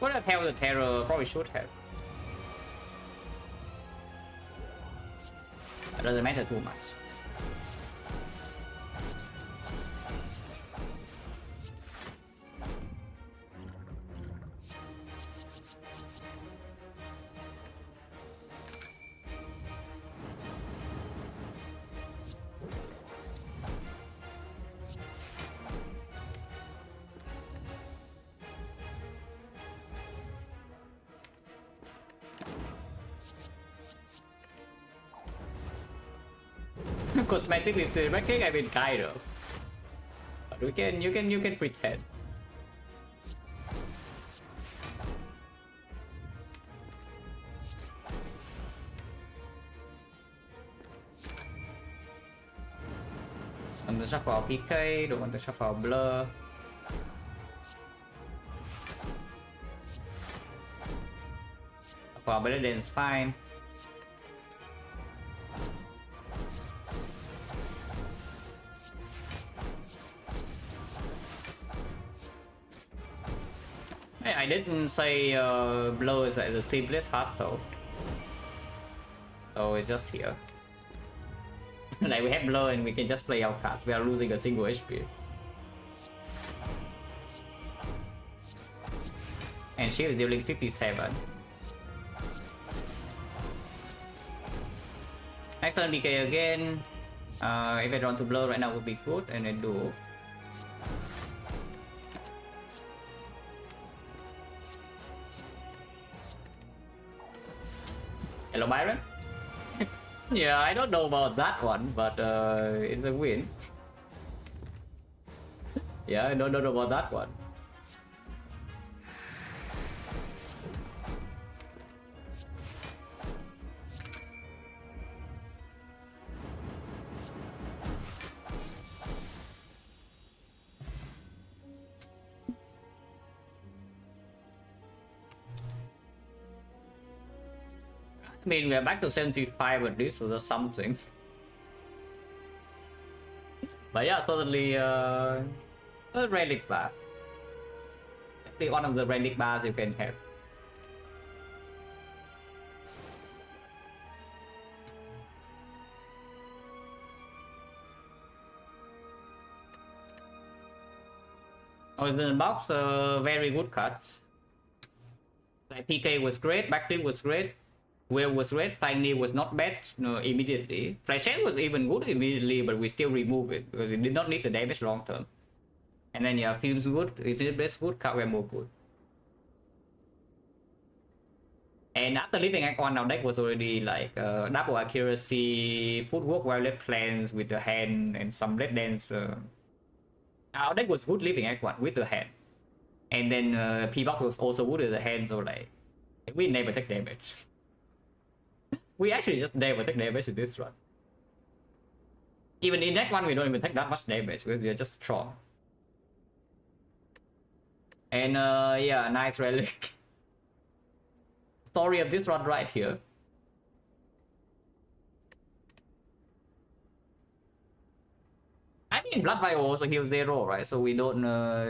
Would have held the terror, probably should have. It doesn't matter too much. Cosmetic is making I mean kind of. But you can pretend. Want to shuffle PK, don't want to shuffle blur. Shuffle better than it's fine. I didn't say blow is like the simplest hustle. So it's just here. Like we have blow and we can just play our cards. We are losing a single HP. And she is dealing 57. Next turn DK again. If I draw to blow right now would be good, and I do. Hello Byron? Yeah, I don't know about that one, but it's a win. Yeah, I don't know about that one. I mean, we are back to 75 at least, so that's something. But yeah, totally a relic bar. Definitely one of the relic bars you can have. Oh, in the box, very good cards. Like PK was great, backflip was great. Whale was red, Flying Knee was not bad immediately. Flashhead was even good immediately, but we still remove it because it did not need the damage long term. And then yeah, Film's good, Infinite Blast good, Cardware more good. And after leaving Act 1, our deck was already like double accuracy, footwork, violet plans with the hand, and some red dance. Our deck was good leaving Act 1 with the hand. And then P-Box was also good with the hand, so like, we never take damage. We actually just never take damage in this run. Even in that one, we don't even take that much damage because we are just strong. And yeah, nice relic. Story of this run right here. I mean, Blood Vial also heals 0, right? So we don't,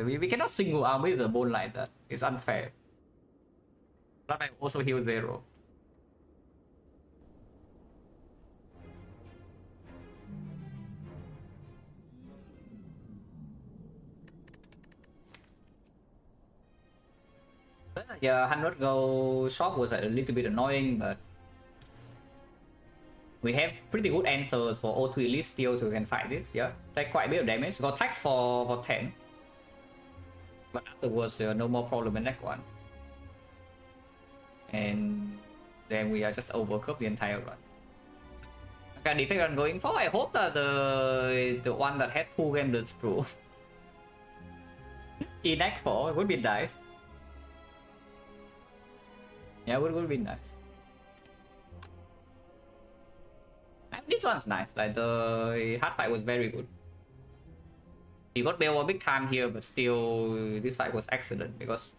we cannot single arm with the bone like that. It's unfair. Blood Vial also heals 0. Yeah, 100 gold shop was a little bit annoying, but we have pretty good answers for O2 Elite still to can fight this. Yeah, take quite a bit of damage. Got tax for 10, but afterwards no more problem in that one. And then we are just overcooked the entire run. Okay, Defect I'm going for. I hope that the one that has 2 games through in Act 4 would be nice. Yeah, it would be nice. And this one's nice. Like the hard fight was very good. You got Bell a big time here, but still this fight was excellent because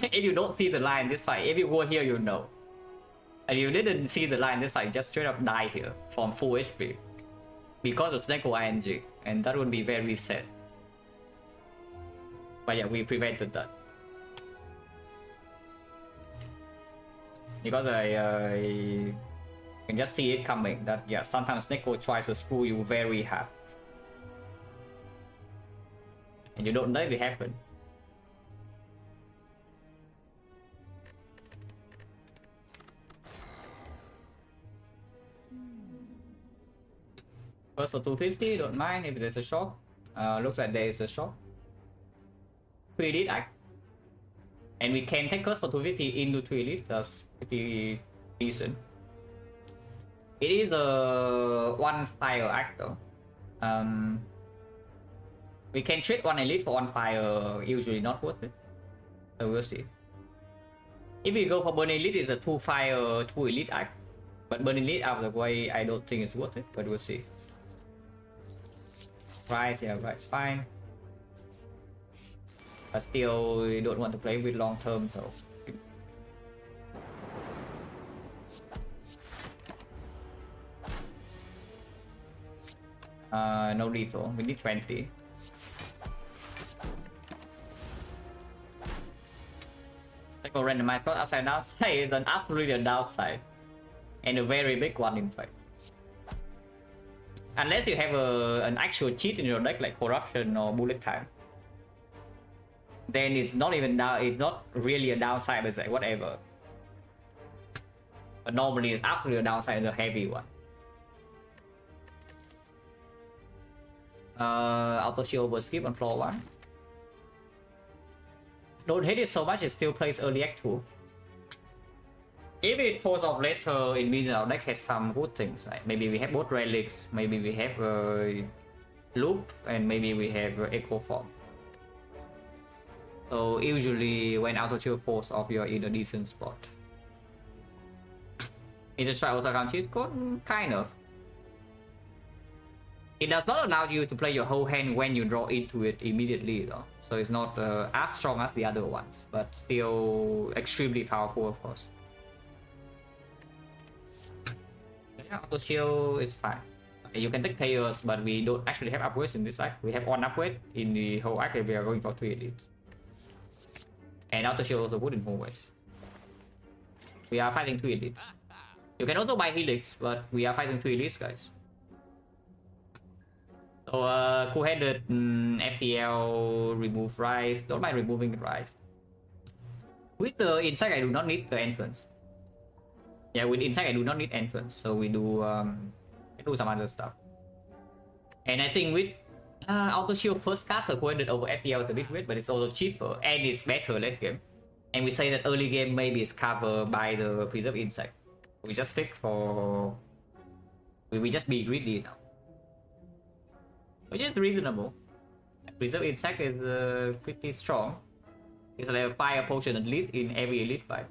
if you don't see the line this fight, if you go here, you know. And you didn't see the line this fight, just straight up die here from full HP because of Snake ING, and that would be very sad. But yeah, we prevented that. because I can just see it coming that yeah, sometimes Neko tries to screw you very hard. And you don't let it happen. First for 250, don't mind if there's a shop. Looks like there is a shop. We did act. And we can take curse for 250 into 2 elite, that's pretty decent. It is a 1 fire act though. We can trade 1 elite for 1 fire, usually not worth it. So we'll see. If we go for burn elite, it's a 2 fire, 2 elite act. But burn elite out of the way, I don't think it's worth it, but we'll see. Right, yeah, right, it's fine. But still, we don't want to play with long term, so. No lethal, we need 20. Take a randomized card upside downside is an absolute downside. And a very big one in fact. Unless you have an actual cheat in your deck like corruption or bullet time. Then it's not even down, it's not really a downside, but it's like whatever. But normally it's absolutely a downside, the heavy one. Auto shield over skip on floor 1. Don't hate it so much, it still plays early act 2. If it falls off later, it means our deck has some good things. Like maybe we have both relics, maybe we have loop, and maybe we have echo form. So usually when auto shield falls off, you're in a decent spot. In the try also count cheat code? Kind of. It does not allow you to play your whole hand when you draw into it immediately though. So it's not as strong as the other ones, but still extremely powerful of course. Yeah, auto shield is fine. You can take chaos, but we don't actually have upgrades in this act. We have 1 upgrade in the whole act if we are going for 3 elites. And auto shield also good in more ways. We are fighting 2 elites. You can also buy helix, but we are fighting 2 elites, guys. So cool-headed FTL, remove right. Don't mind removing right. With the insect, I do not need the entrance. Yeah, with insect, I do not need entrance. So we do some other stuff. And I think with auto shield first cast cool-headed over FTL is a bit weird, but it's also cheaper and it's better late game. And we say that early game maybe is covered by the preserve insect. We just pick for. We just be greedy now. Which is reasonable. Preserve insect is pretty strong. It's like a fire potion at least in every elite fight.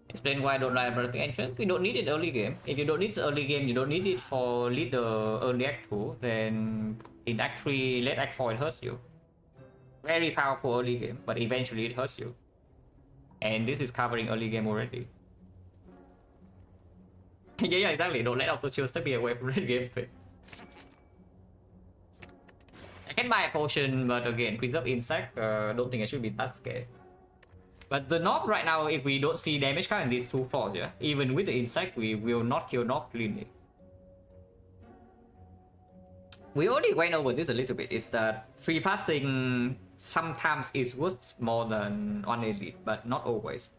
Explain why I don't like running entrance. We don't need it early game. If you don't need it early game, you don't need it for leader early act 2, then in act 3, late act 4 it hurts you. Very powerful early game, but eventually it hurts you. And this is covering early game already. Yeah, exactly. Don't let auto shield step away from late game play. I can buy a potion, but again, preserve insect. Don't think I should be that scared. But the knob right now, if we don't see damage card in these 2 floors, yeah, even with the insect, we will not kill knob cleanly. We already went over this a little bit. Is that free passing sometimes is worth more than 1 elite, but not always.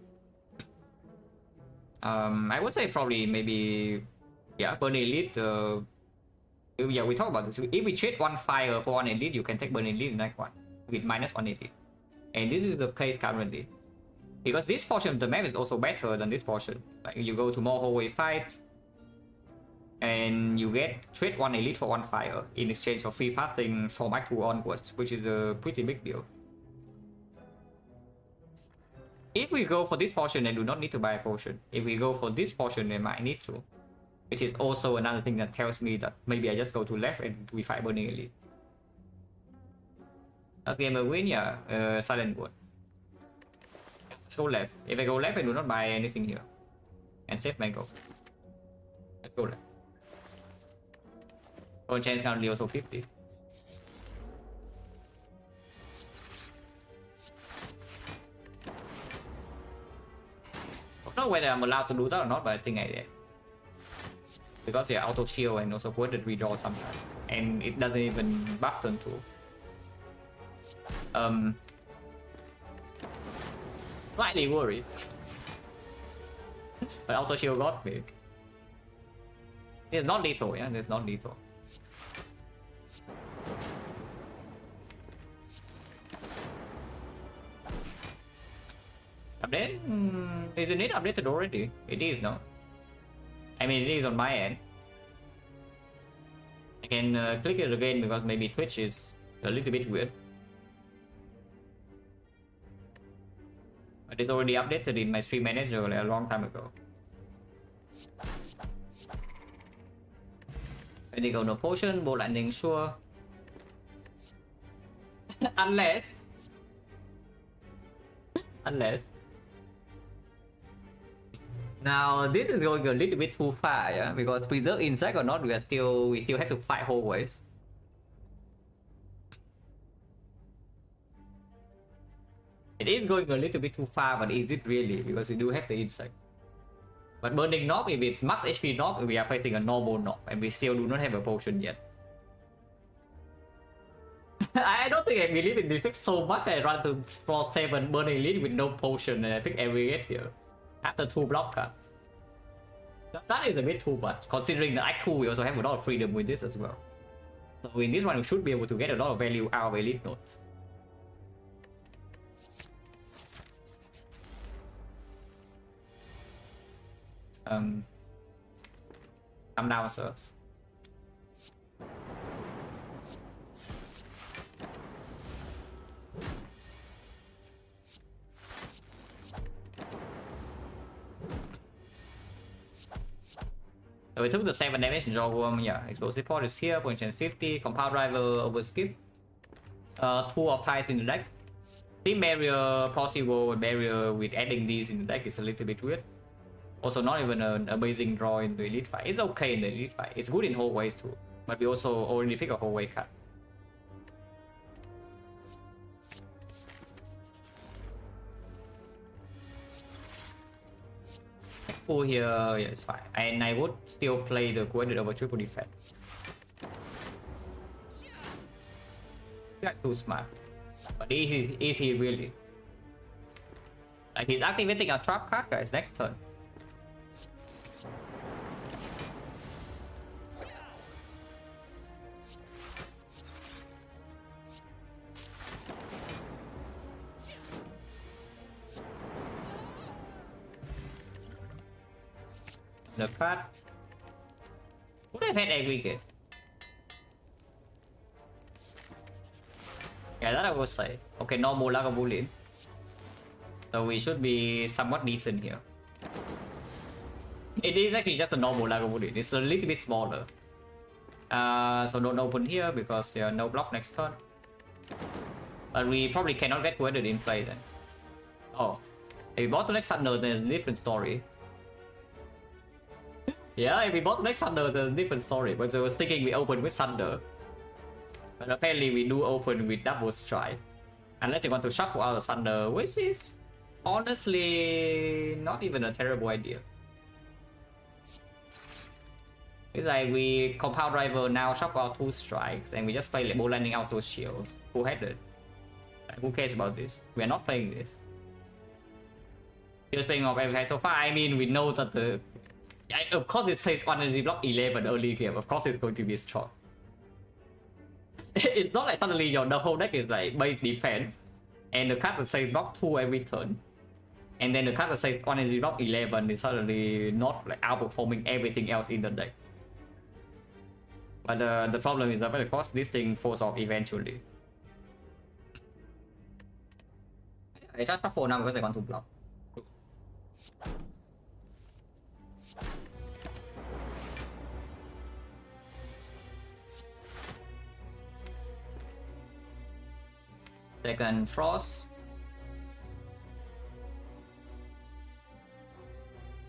I would say probably maybe, yeah, burn elite. Yeah, we talk about this. If we trade 1 fire for 1 elite, you can take burn elite in next one with minus 1 elite. And this is the case currently. Because this portion of the map is also better than this portion. Like you go to more hallway fights, and you get trade 1 elite for 1 fire in exchange for free passing from Act 2 onwards, which is a pretty big deal. If we go for this portion, I do not need to buy a potion. If we go for this portion, I might need to. Which is also another thing that tells me that maybe I just go to left and we fight burning elite. Last game a win, yeah, silent wood. Let's go left. If I go left, I do not buy anything here. And save my goal. Let's go left. Gold chance currently also 50. don't know whether I'm allowed to do that or not, but I think I did. Because yeah, auto shield and also quoted redraw sometimes. And it doesn't even buff turn 2. Slightly worried. But auto shield got me. It's not lethal, yeah, it's not lethal. Update? Isn't it updated already? It is, no? I mean, it is on my end. I can click it again because maybe Twitch is a little bit weird. But it's already updated in my stream manager like a long time ago. Critical no potion, bow landing sure. Unless. Now this is going a little bit too far, yeah, because preserve insect or not, we still have to fight always. It is going a little bit too far, but is it really? Because we do have the insect. But burning knob, if it's max HP knob, we are facing a normal knob, and we still do not have a potion yet. I don't think I believe in Defect so much. I run to Frost 7 burning elite with no potion, and I think I will get here after 2 block cuts. That is a bit too much, considering that Act 2 we also have a lot of freedom with this as well. So in this one we should be able to get a lot of value out of elite nodes. Come down, sir. So we took the 7 damage draw worm, yeah. Explosive port is here, point chance 50, compound driver over skip. 2 of ties in the deck. Team barrier possible barrier with adding these in the deck is a little bit weird. Also not even an amazing draw in the elite fight. It's okay in the elite fight. It's good in hallways too. But we also already pick a hallway cut. Pull here, yeah, it's fine. And I would still play the coordinate over triple defect. That's too smart. But is he really? Like he's activating a trap card, guys, next turn. The card would have had aggregate. Yeah, that I would say. Okay, normal Lagavulin. So we should be somewhat decent here. It is actually just a normal Lagavulin. It's a little bit smaller. So don't open here because there are no block next turn. But we probably cannot get weathered in play then. Oh. If we bought the next Thunder, then it's a different story. Yeah, if we bought the next Thunder, there's a different story. But I was thinking we open with Thunder. But apparently we do open with Double Strike. Unless you want to shuffle out the Thunder, which is honestly not even a terrible idea. It's like we compound driver now shuffle out 2 strikes and we just play like bow landing out those shields. Who-headed. Like, who cares about this? We are not playing this. Just playing off every hand so far. I mean, we know that the... of course it says 1 energy block 11 early game. Of course it's going to be strong. It's not like suddenly your whole deck is like base defense and the card that says block 2 every turn. And then the card that says 1 energy block 11 is suddenly not like outperforming everything else in the deck. But the problem is that of course this thing falls off eventually. I just shuffle now because I want to block. Second Frost.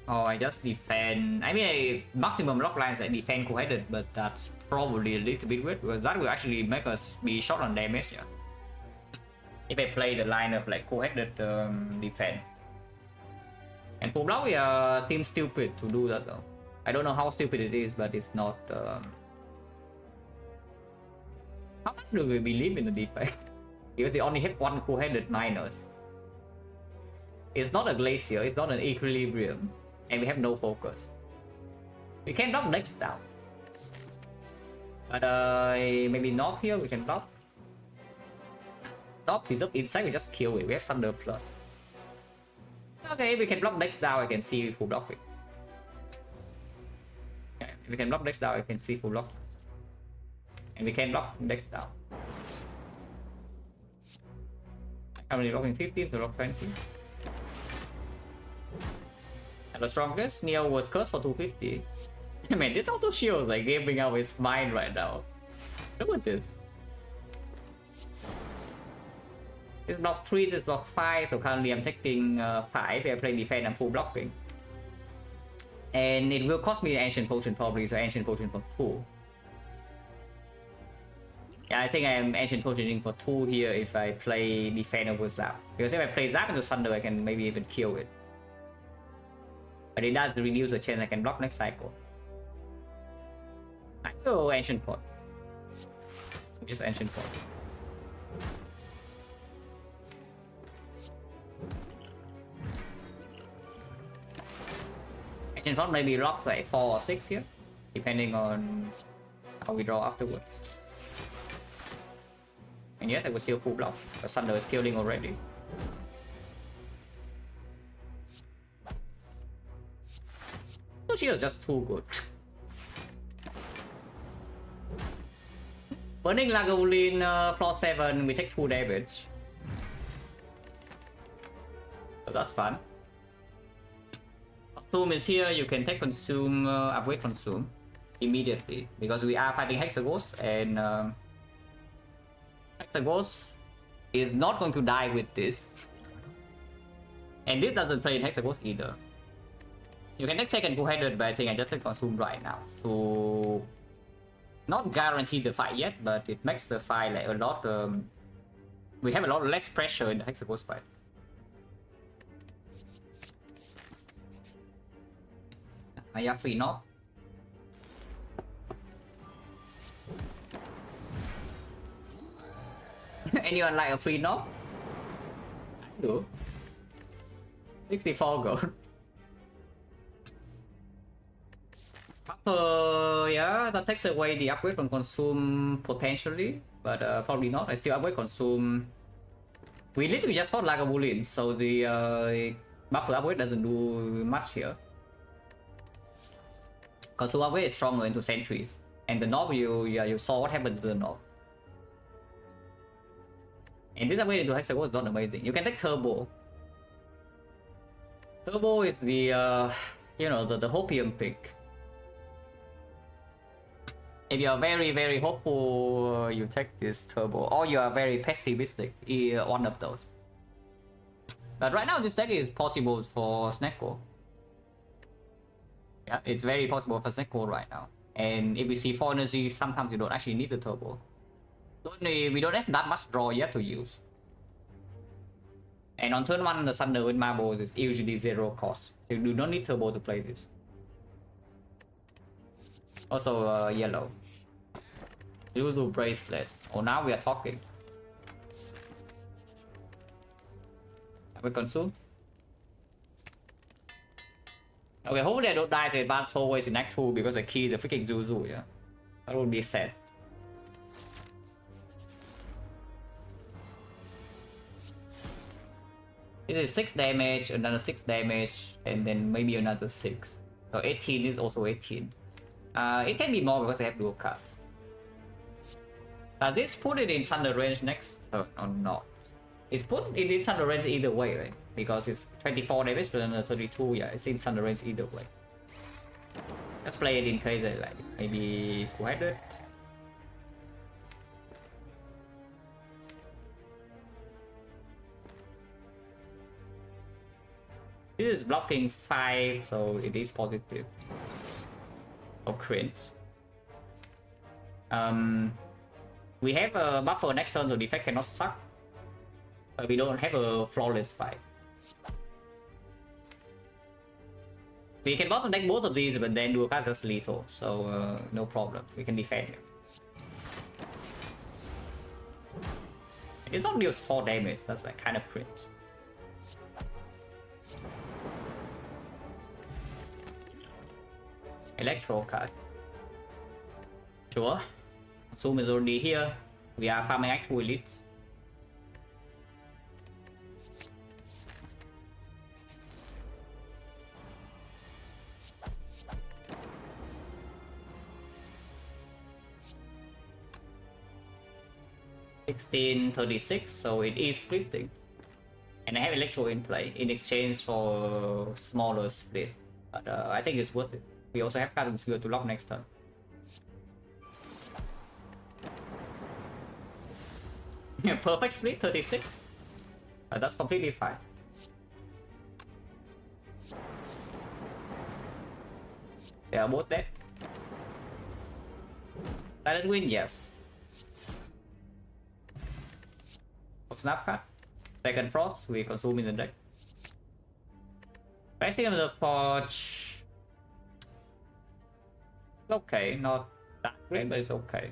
Oh, I just defend. I mean, maximum lock lines I defend co-headed, but that's probably a little bit weird because that will actually make us be short on damage. Yeah. If I play the line of like co-headed defend. And full block, we seem stupid to do that though. I don't know how stupid it is, but it's not. How much do we believe in the defect? Because they only have one two-headed miners. It's not a glacier, it's not an equilibrium, and we have no focus. We can block next down. But maybe not here, we can block. Top is up inside, we just kill it. We have Thunder Plus. Okay, we can block next down, I can see full block it. Okay, if we can block next down, I can see full block. And we can block next down. I'm only blocking 15 to block 20. And the strongest, Neo was cursed for 250. Man, this auto shield is like giving out his mind right now. Look at this. This block 3, this block 5, so currently I'm taking 5. If I play defense, I'm full blocking. And it will cost me an Ancient Potion probably, so Ancient Potion for 2. Yeah, I think I'm Ancient Potioning for 2 here if I play defense over Zap. Because if I play Zap into Thunder, I can maybe even kill it. But it does reduce the chance I can block next cycle. I go Ancient Pot. Just Ancient Pot. Ancient Pot maybe blocks like 4 or 6 here, depending on how we draw afterwards. And yes, I will still full block. The Thunder is killing already. So she is just too good. Burning Lagavulin floor 7, we take 2 damage. So that's fun. Consume is here, you can take consume, upgrade consume immediately. Because we are fighting Hexaghost and Hexaghost is not going to die with this. And this doesn't play in Hexaghost either. You can take second two-headed, but I think I just take consume right now to not guarantee the fight yet, but it makes the fight like a lot. We have a lot less pressure in the Hexaghost fight. I have free knock. Anyone like a free knock? I do. 64 gold. Yeah, that takes away the upgrade from consume potentially, but probably not. I still upgrade consume. We literally just fought Lagavulin, so the buffer upgrade doesn't do much here. Consume upgrade is stronger into sentries, and the knob you saw what happened to the knob. And this upgrade into Hexaghost is not amazing. You can take Turbo. Turbo is the you know, the hopium pick. If you are very hopeful, you take this Turbo, or you are very pessimistic, one of those. But right now this deck is possible for XecnaR. Yeah, it's very possible for XecnaR right now. And if we see 4 energy, sometimes you don't actually need the Turbo. We don't have that much draw yet to use. And on turn 1, the Thunder with marbles is usually 0 cost. You do not need Turbo to play this. Also yellow. Yuzu bracelet. Oh, now we are talking. Have we consume? Okay, hopefully I don't die to advanced hallways in Act 2 because I killed the freaking Yuzu, yeah. That would be sad. It is 6 damage, another 6 damage, and then maybe another 6. So 18 is also 18. It can be more because I have dual cast. Does this put it in Thunder range next turn or not? It's put it in Thunder range either way, right? Because it's 24 damage to another 32, yeah, it's in Thunder range either way. Let's play it in case I like maybe 200. This is blocking 5, so it is positive. Oh, cringe. We have a buffer next turn, so Defect cannot suck. But we don't have a flawless fight. We can bottom deck both of these, but then do a cast as lethal, so no problem. We can defend him. It's only deals 4 damage, that's like kind of cringe. Electro card. Sure. Zoom is already here. We are farming Act 2 elites. $16.36, so it is splitting. And I have Electro in play in exchange for smaller split. But I think it's worth it. We also have Captain Skill to lock next turn. Perfect split, 36. That's completely fine. They are both dead. Silent win, yes. Snap card. Second Frost, we consume in the deck. Pricing of the Forge. Okay, not that great, but it's okay.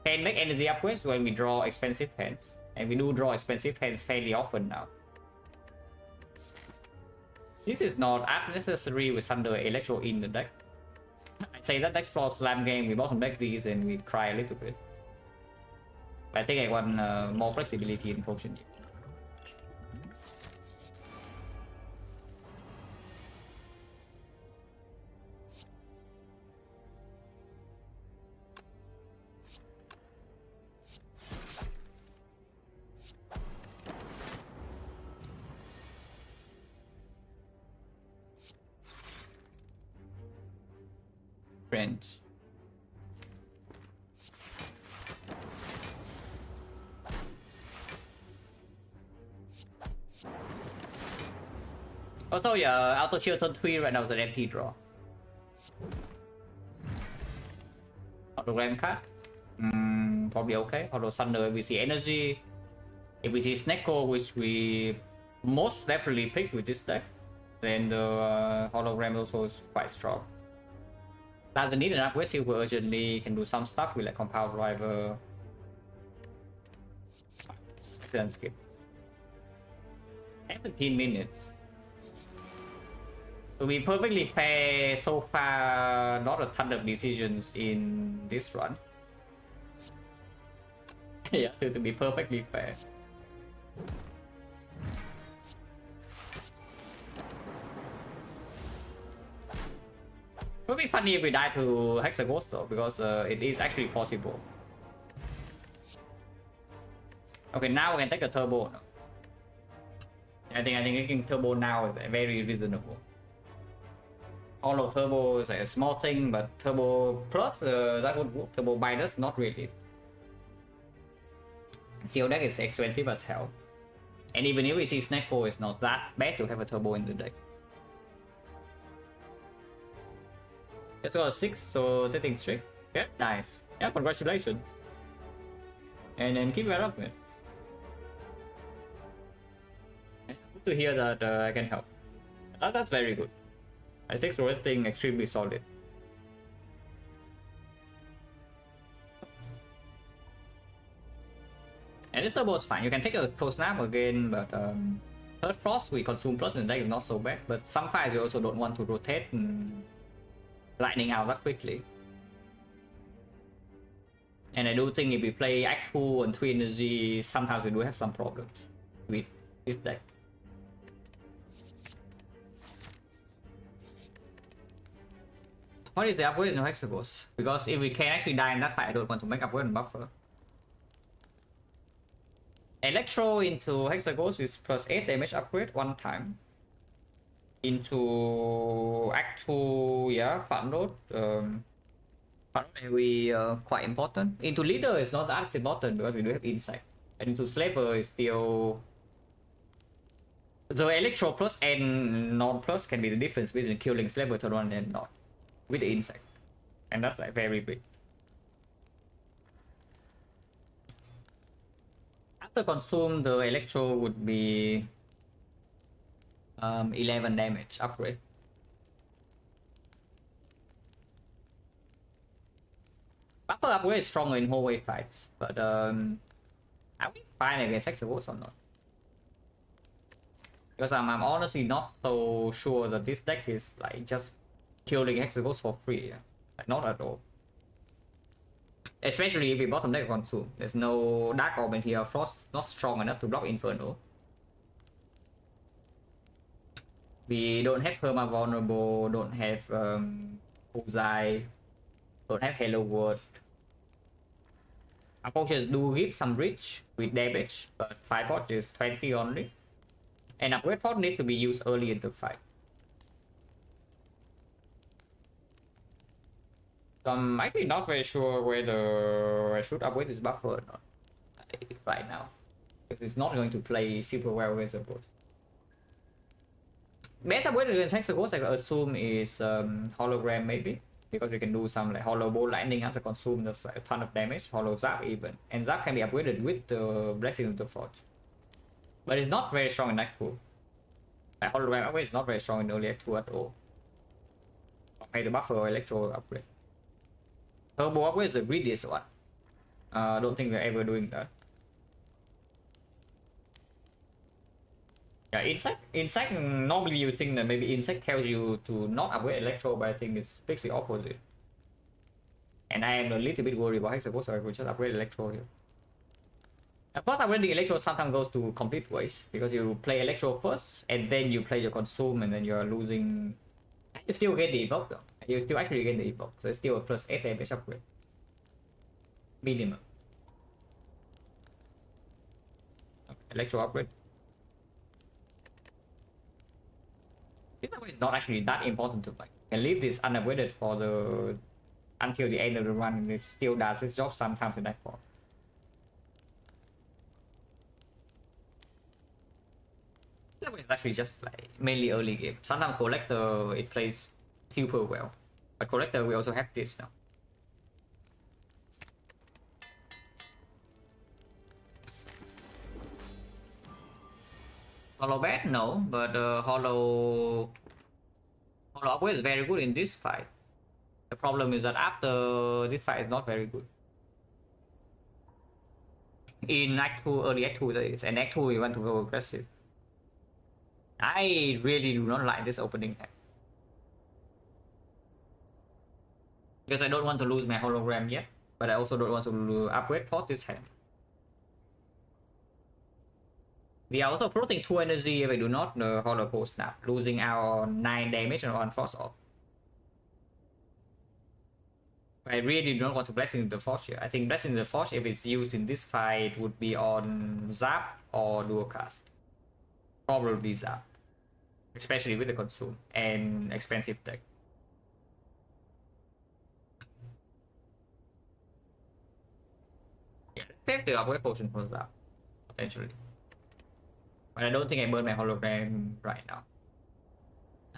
Can make energy upgrades when we draw expensive hands. And we do draw expensive hands fairly often now. This is not unnecessary with Thunder Electro in the deck. I say that next for slam game we bottom deck these and we cry a little bit. I think I want more flexibility in potion. French. Also, yeah, auto shield turn 3 right now is an empty draw. Hologram card. Probably okay. Auto Thunder if we see energy. If we see Snecko, which we most definitely pick with this deck, then the hologram also is quite strong. Doesn't need an upgrade silver urgently, can do some stuff with like compound driver. Then skip. 17 minutes. To be perfectly fair, so far not a ton of decisions in this run. Yeah, to be perfectly fair. It would be funny if we die to Hexaghost though, because it is actually possible. Okay, now we can take a turbo. No? I think taking turbo now is very reasonable. Although turbo is like a small thing, but turbo plus that would work. Turbo minus not really. Seal deck is expensive as hell, and even if we see Snecko, it's not that bad to have a turbo in the deck. Let's go 6, so taking straight. Yeah, nice. Yeah, congratulations. And then keep it up, man. Good to hear that I can help. That's very good. I 6 rating extremely solid. And this turbo is fine. You can take a cold snap again, but third frost we consume plus in the deck is not so bad. But some files you also don't want to rotate and lightning out that quickly. And I do think if we play Act 2 and 3 energy, sometimes we do have some problems with this deck. What is the upgrade in Hexaghost? Because if we can actually die in that fight, I don't want to make upgrade and buffer. Electro into Hexaghost is plus 8 damage upgrade one time. Into Act 2, yeah, farm load. Farm load we quite important. Into Leader is not as important because we do have Insight. And into Slaver is still... The Electro plus and non-plus can be the difference between killing Slaver turn 1 and not. With the Insect. And that's like very big. After consume, the Electro would be 11 damage upgrade. Buffer upgrade is stronger in hallway fights, but are we fine against Hexagons or not? Because I'm honestly not so sure that this deck is like just killing Hexagons for free. Yeah? Like, not at all. Especially if we bottom deck consume. There's no Dark Omen here. Frost not strong enough to block Inferno. We don't have Perma Vulnerable, don't have Bullseye, don't have Hello World. Our potions do give some reach with damage, but 5 pot is 20 only. And upgrade pot needs to be used early in the fight. So I'm actually not very sure whether I should upgrade this buffer or not right now. Because it's not going to play super well against the boss. Best upgrade against Hexagons I assume is Hologram maybe. Because we can do some like Hollow Bolt Lightning after consume does like, a ton of damage. Hollow Zap even. And Zap can be upgraded with the Blessing of the Forge. But it's not very strong in Act 2. Like Hologram upgrade is not very strong in early Act 2 at all. Okay, the buffer or Electro upgrade. Turbo upgrade is the greediest one. I don't think we're ever doing that. Yeah, Insect normally you think that maybe Insect tells you to not upgrade Electro, but I think it speaks the opposite. And I am a little bit worried about Hexagons, so I will just upgrade Electro here. Of course, upgrading Electro sometimes goes to complete waste, because you play Electro first, and then you play your Consume, and then you're losing... You still get the Evoke though. You still actually get the Evoke, so it's still a plus 8 damage upgrade. Minimum. Okay, Electro upgrade. This upgrade is not actually that important to play. You can leave this unupgraded for the... until the end of the run, and it still does its job sometimes in that form. It's actually just like mainly early game. Sometimes Collector it plays super well, but Collector we also have this now. Hollow bad? No, but Hollow upgrade is very good in this fight. The problem is that after this fight is not very good. In Act 2, early Act 2 that is, and Act 2 we want to go aggressive. I really do not like this opening hand. Because I don't want to lose my hologram yet, but I also don't want to upgrade pot this hand. We are also floating 2 energy if I do not Hollow Post Snap, losing our 9 damage on Frost off. I really do not want to Blessing the Forge here. I think Blessing the Forge, if it's used in this fight, would be on Zap or Dual Cast. Probably Zap. Especially with the Consume and expensive deck. Yeah, take the upgrade potion for Zap, potentially. But I don't think I burn my hologram right now.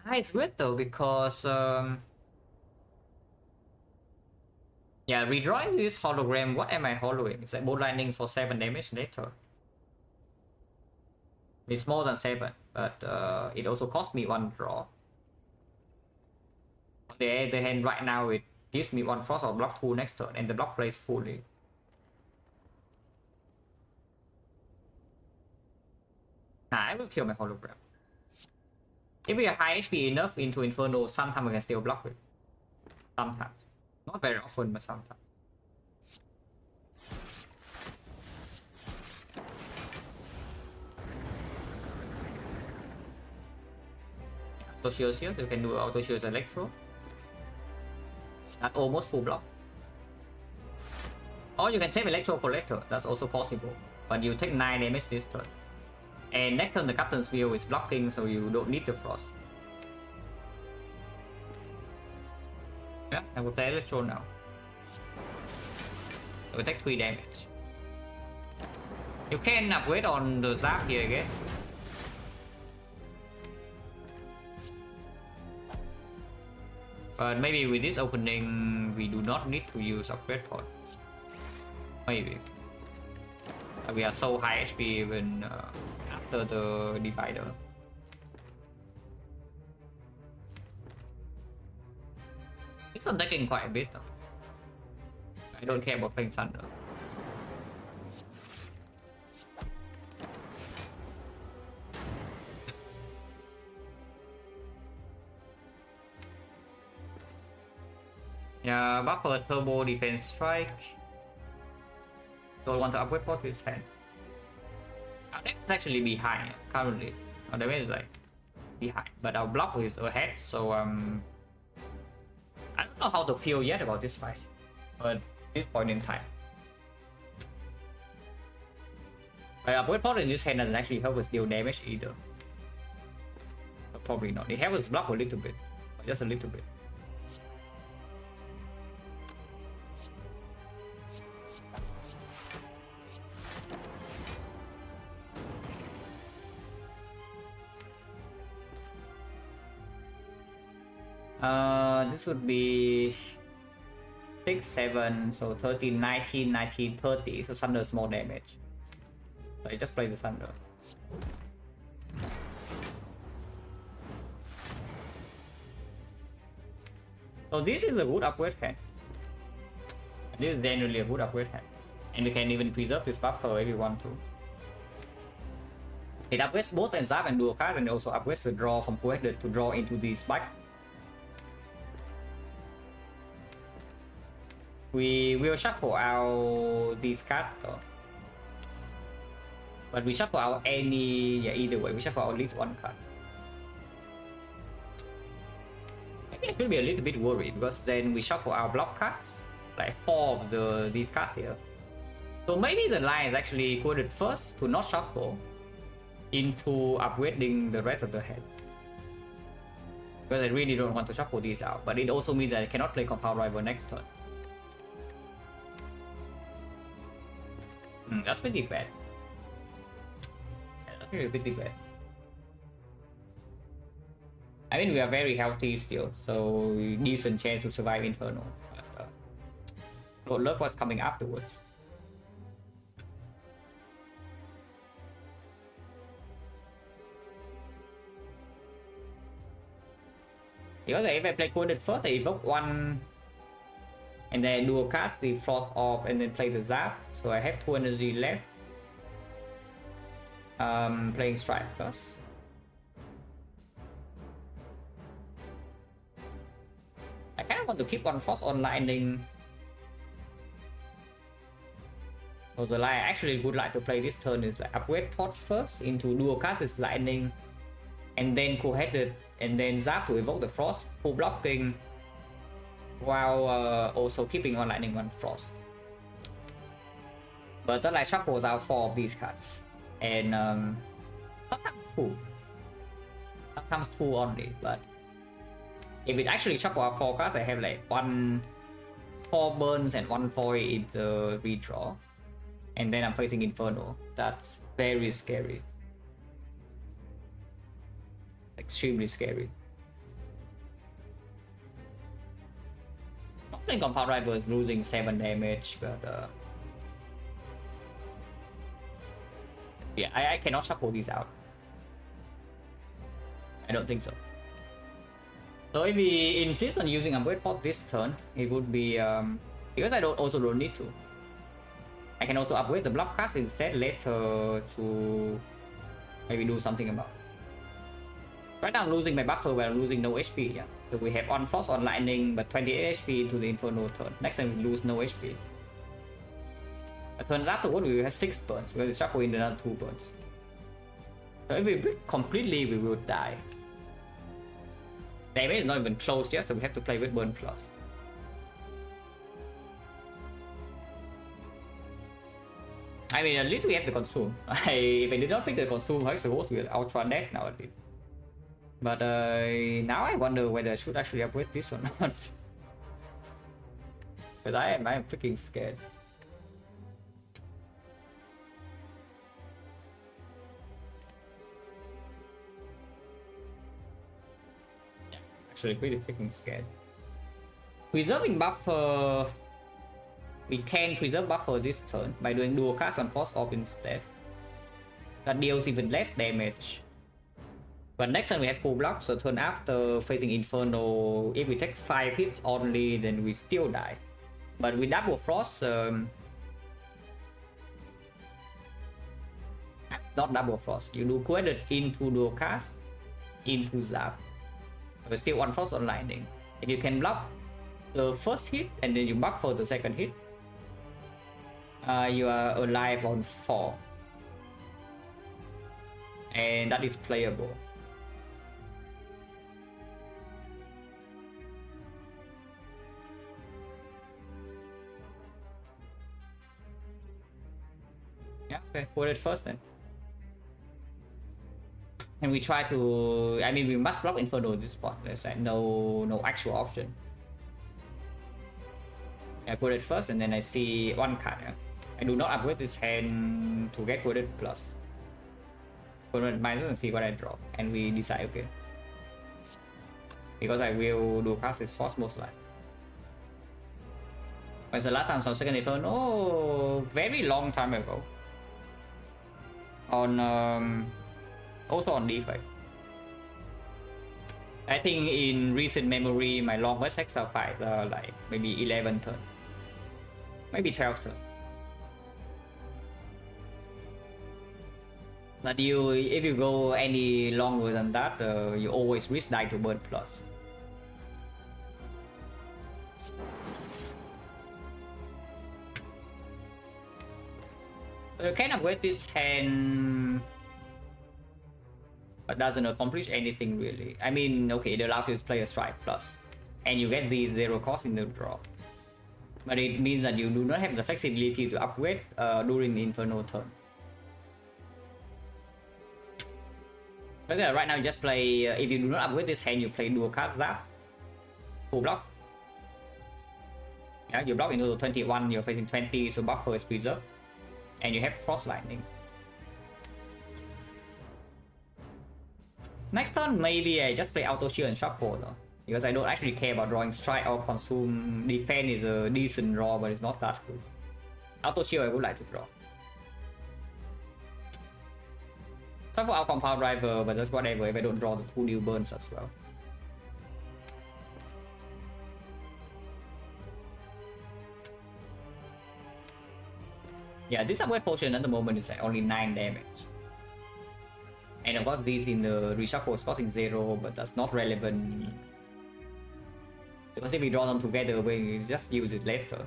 Ah, it's good though, because yeah, redrawing this hologram, what am I hollowing? It's like Bolt Lightning for 7 damage later. It's more than 7, but it also cost me 1 draw. On the other hand, right now it gives me 1 Frost or block 2 next turn, and the block plays fully. Nah, I will kill my hologram. If we are high HP enough into Inferno, sometimes we can still block it. Sometimes. Not very often, but sometimes. Auto shields here, so you can do auto shields Electro. That's almost full block. Or you can save Electro for later, that's also possible. But you take 9 damage this turn. And next turn the Captain's Wheel is blocking, so you don't need the Frost. Yeah, I will play Electro now. I will take 3 damage. You can upgrade on the Zap here, I guess. But maybe with this opening, we do not need to use upgrade pod. Maybe. We are so high HP even after the divider. It's attacking quite a bit though. I don't care about playing Thunder. Yeah, buffer turbo defense strike. Don't want to upgrade pot to his hand. Our deck is actually behind currently. Our damage is like behind, but our block is ahead. So I don't know how to feel yet about this fight, but at this point in time, but upgrade pot in this hand doesn't actually help us deal damage either. But probably not. It helps us block a little bit, just a little bit. This would be 6, 7, so 13, 19, 19, 30. So Thunder is more damage. So I just play the Thunder. So this is a good upgrade hand. This is genuinely a good upgrade hand. And we can even preserve this buffer if we want to. It upgrades both Zap and Dual Card, and also upgrades the draw from Cohesive to draw into the spike. We will shuffle out these cards though. But we shuffle out any, yeah, either way, we shuffle out at least one card. Maybe I should be a little bit worried because then we shuffle our block cards, like 4 of these cards here. So maybe the line is actually coded first to not shuffle into upgrading the rest of the hand. Because I really don't want to shuffle these out, but it also means that I cannot play Compound Rival next turn. That's pretty bad. That's pretty bad. I mean, we are very healthy still, so decent chance to survive Inferno. But love was coming afterwards. Because if I play Coded first, I evoke 1 and then dual cast the Frost off and then play the Zap. So I have 2 energy left. Playing Strike first. I kind of want to keep 1 Frost on Lightning. So the line I actually would like to play this turn is like upgrade pot first into dual cast is Lightning, and then Cohesive and then Zap to evoke the Frost, full blocking, while also keeping on Lightning 1 Frost. But then I shuffles out 4 of these cards, and sometimes 2. Sometimes 2 only, but if it actually shuffle out 4 cards, I have like 4 burns and 1 foil in the redraw. And then I'm facing Inferno. That's very scary. Extremely scary. I think Compound Rival is losing 7 damage, but yeah, I cannot shuffle these out. I don't think so. So if we insist on using Upgrade Pot this turn, it would be because I don't need to. I can also upgrade the block cast instead later to maybe do something about it. Right now I'm losing my buffer where I'm losing no HP, yeah. So we have 1 Frost on Lightning but 28 HP into the Inferno turn. Next time we lose no HP. A turn afterward we will have 6 burns because we shuffle in another 2 burns. So if we break completely we will die. Damage is not even close yet, so we have to play with burn plus. I mean, at least we have the consume. If I did not pick the consume, I suppose we will ultra dead now at least. But now I wonder whether I should actually upgrade this or not. Because I am freaking scared. Yeah, actually pretty freaking scared. Preserving buffer. We can preserve buffer this turn by doing dual cast on Frost off instead. That deals even less damage. But next turn we have full block, so turn after facing Inferno, if we take 5 hits only, then we still die. But with double frost, not double frost. You do coded into dual cast, into zap. But still one frost on lightning. If you can block the first hit and then you buff for the second hit, you are alive on 4. And that is playable. Yeah, okay, put it first then. And we try to, I mean, we must block Inferno this spot. There's like no actual option. I put it first and then I see one card. Yeah? I do not upgrade this hand to get coded plus. Put it minus and see what I draw. And we decide, okay. Because I will do cast this force most likely. When's the last time I saw second Inferno? Oh, very long time ago. On also on Defect. I think in recent memory, my longest Hexer fights are like maybe 11 turns. Maybe 12 turns. But if you go any longer than that, you always risk die to burn plus. You can upgrade this hand, but doesn't accomplish anything really. I mean, okay, it allows you to play a strike plus, and you get these 0 cost in the draw. But it means that you do not have the flexibility to upgrade during the Inferno turn. But right now, you just play. If you do not upgrade this hand, you play dual cast zap, full block. Yeah, you block into 21. You're facing 20, so buffer is preserved, and you have frost lightning. Next turn, maybe I just play auto shield and shuffle though, because I don't actually care about drawing strike or consume. Defend is a decent draw, but it's not that good. Auto shield I would like to draw. Shuffle out compound driver, but that's whatever if I don't draw the 2 new burns as well. Yeah, this upgrade potion at the moment is like only 9 damage. And of course these in the reshuffle is costing 0, but that's not relevant. Because if we draw them together, we just use it later.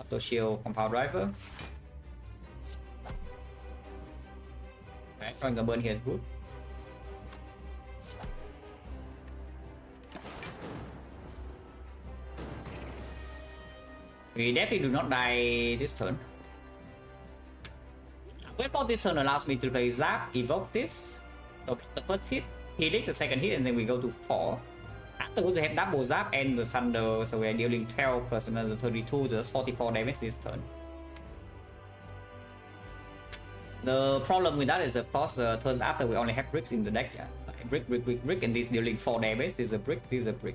Auto shield compound driver. Okay, trying the burn here is good. We definitely do not die this turn. Weapon this turn allows me to play Zap, evoke this. So the first hit, healing the second hit, and then we go to 4. Afterwards we have double Zap and the Thunder, so we are dealing 12 plus another 32, just 44 damage this turn. The problem with that is of course turns after we only have bricks in the deck. Yeah? Like brick, and this dealing 4 damage, this is a brick, this is a brick.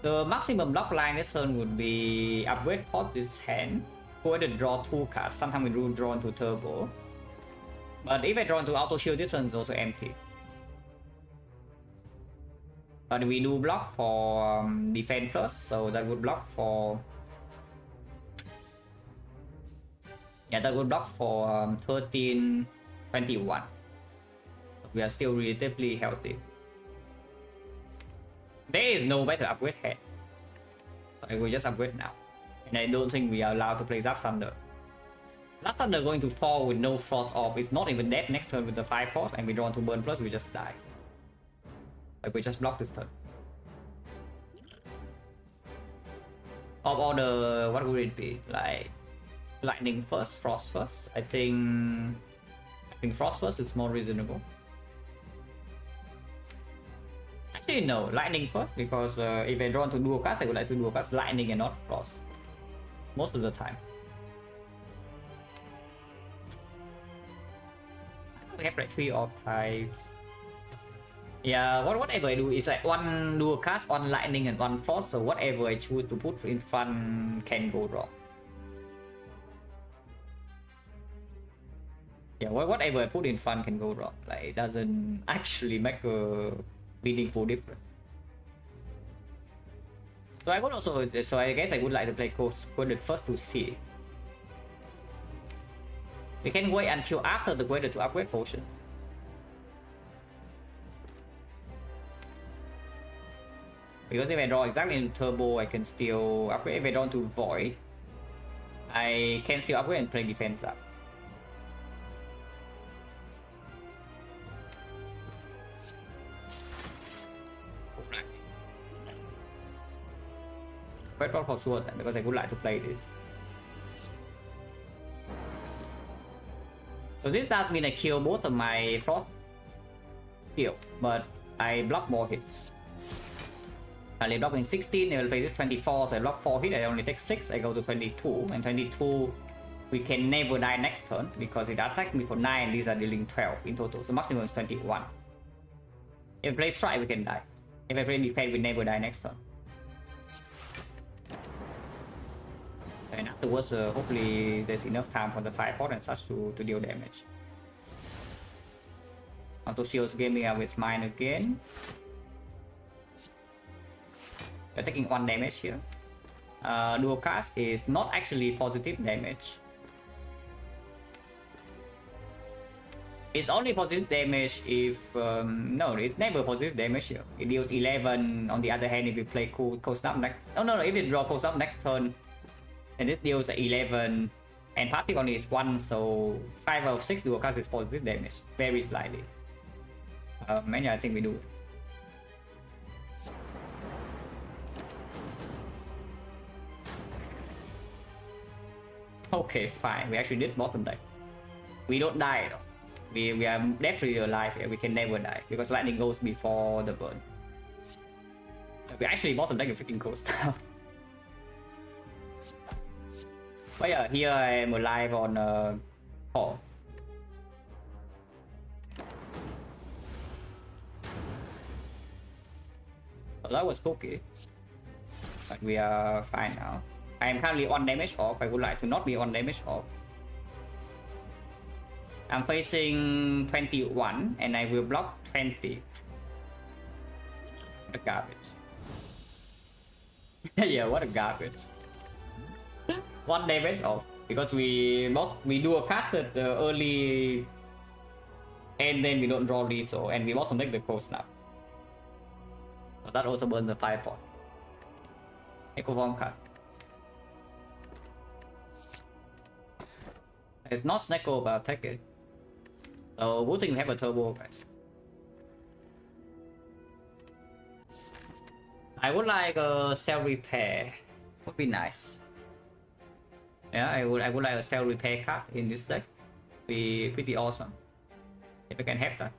The maximum block line this turn would be upgrade pot this hand, go ahead and draw 2 cards. Sometimes we do draw into turbo. But if I draw into auto shield, this turn is also empty. But we do block for defense plus, so that would block for... Yeah, that would block for 13, 21. We are still relatively healthy. There is no way to upgrade head. I will just upgrade now. And I don't think we are allowed to play Zap Thunder. Zap Thunder going to fall with no frost off. It's not even dead next turn with the 5 cost, and we draw to burn plus, we just die. Like we just block this turn. Of order, what would it be? Like lightning first, frost first. I think frost first is more reasonable. Actually no, lightning first, because if I draw to dual cast, I would like to dual cast lightning and not frost. Most of the time. We have like 3 orb types. Yeah, whatever I do is like 1 dual cast, 1 lightning and 1 frost, so whatever I choose to put in front can go wrong. Yeah, whatever I put in front can go wrong. Like it doesn't actually make a meaningful difference. So I would also, so I guess I would like to play Quadrant first to see. We can wait until after the Quadrant to upgrade potion. Because if I draw exactly into Turbo, I can still upgrade. If I draw to Void, I can still upgrade and play defense up. Quite for sure then, because I would like to play this. So this does mean I kill both of my Frost skill, but I block more hits. I blocking 16, I will play this 24, so I block 4 hits, I only take 6, I go to 22, and 22 we can never die next turn, because it attacks me for 9, these are dealing 12 in total, so maximum is 21. If I play Strike, we can die. If I play Defect, we never die next turn. And afterwards, hopefully there's enough time for the 5 pot and such to deal damage. Auto Shields gaming up with mine again. We're taking 1 damage here. Dual cast is not actually positive damage. It's only positive damage if... no, it's never positive damage here. It deals 11. On the other hand, if you play Cold Snap next... Oh no, if you draw Cold Snap next turn, and this deals 11, and passive only is 1, so 5 out of 6 dual cast is positive damage, very slightly. And yeah, I think we do. Okay, fine, we actually did bottom deck. We don't die though. We are definitely alive here, we can never die, because lightning goes before the burn. We actually bottom deck a freaking cool stuff. But yeah, here I am alive on call. So that was spooky. But we are fine now. I am currently 1 damage off. I would like to not be 1 damage off. I'm facing 21 and I will block 20. What a garbage. Yeah, what a garbage. 1 damage off because we dual casted early and then we don't draw lethal and we also make the cold snap. But that also burns the 5 pot. Echo form card. It's not Snecko, but I'll take it. So good thing we have a turbo, guys. I would like a cell repair. Would be nice. Yeah, I would like a cell repair card in this deck. Be pretty awesome. If I can have that.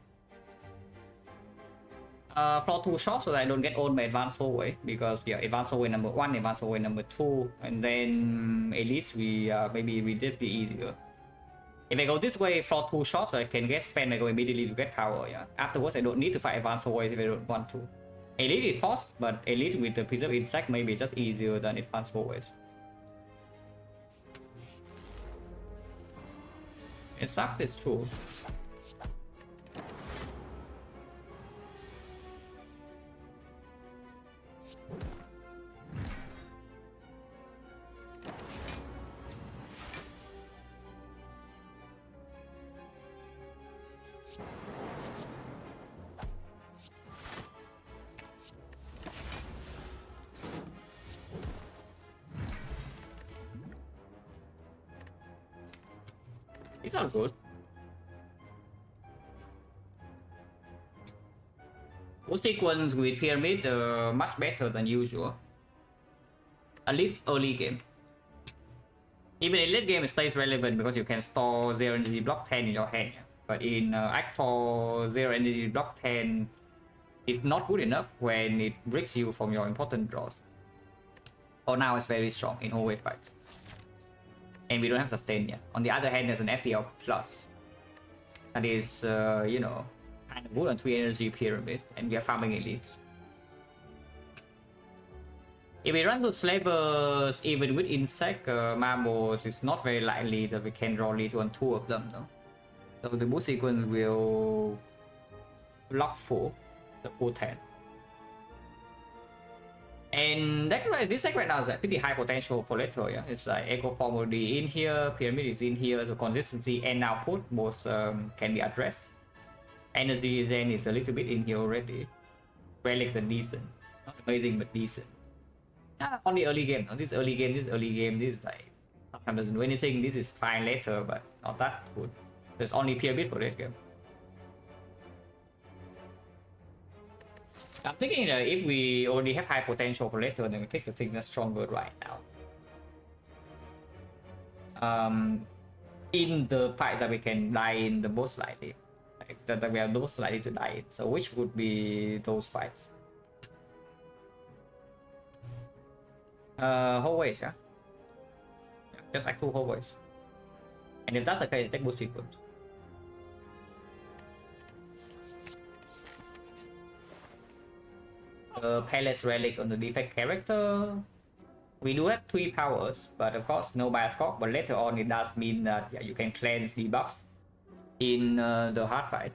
For 2 shots so that I don't get owned by advanced hallway, because yeah, advanced hallway number 1, advanced hallway number 2, and then elites we maybe we did be easier. If I go this way for 2 shots, I can get spend. I go immediately to get power. Yeah. Afterwards, I don't need to fight advanced hallways if I don't want to. Elite is fast, but elite with the preserve insect maybe just easier than advanced hallways. It sucks, it's true. These are good. Both sequence with pyramid much better than usual. At least early game. Even in late game it stays relevant because you can store 0 energy block 10 in your hand. But in Act 4, 0 energy block 10 is not good enough when it breaks you from your important draws. For now it's very strong in hallway fights. And we don't have sustain yet. On the other hand, there's an FTL plus. That is, you know, kind of good on 3 energy pyramid, and we are farming elites. If we run to slavers, even with insect marbles, it's not very likely that we can draw lead on 2 of them, though. So the boost sequence will block the full 10. And this deck right now is like pretty high potential for later, yeah. It's like Echo Form already in here, Pyramid is in here, the consistency and output both can be addressed. Energy Zen is a little bit in here already. Relics are decent. Not amazing, but decent. Only early game. This early game, this is like sometimes doesn't do anything. This is fine later, but not that good. There's only Pyramid for late game. I'm thinking that if we already have high potential for later, then we pick the thing that's stronger right now. In the fight that we can die in the most likely, like that we are most likely to die in. So which would be those fights? Hallways, yeah? Just like 2 hallways. And if that's the case, take boost sequence. Palace Relic on the Defect character. We do have 3 powers, but of course no bias cock, but later on it does mean that yeah, you can cleanse debuffs in the hard fight.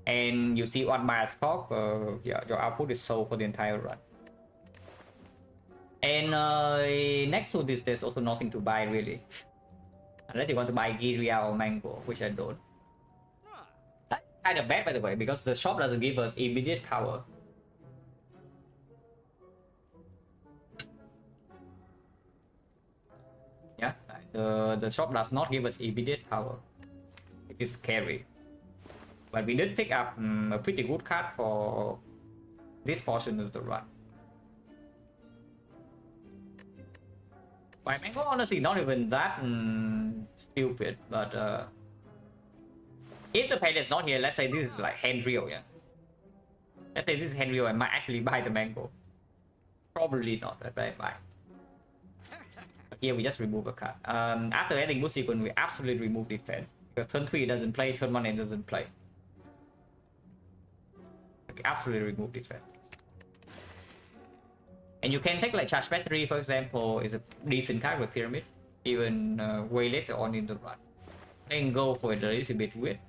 And you see 1 bias cock, yeah, your output is sold for the entire run. And next to this, there's also nothing to buy really. Unless you want to buy Giria or Mango, which I don't. That's kind of bad by the way, because the shop doesn't give us immediate power. Yeah, the shop does not give us immediate power. It is scary. But we did pick up a pretty good card for this portion of the run. My Mango honestly not even that stupid, but if the paylet is not here, let's say this is like Henrio, yeah. Let's say this is Henrio, I might actually buy the Mango. Probably not, but I might. But here we just remove a card. After adding boost sequence, we absolutely remove Defect. Because turn 3 doesn't play, turn 1 it doesn't play. We absolutely remove Defect. And you can take like Charge Battery, for example, is a decent card with Pyramid, even way later on in the run. And go for it a little bit weird.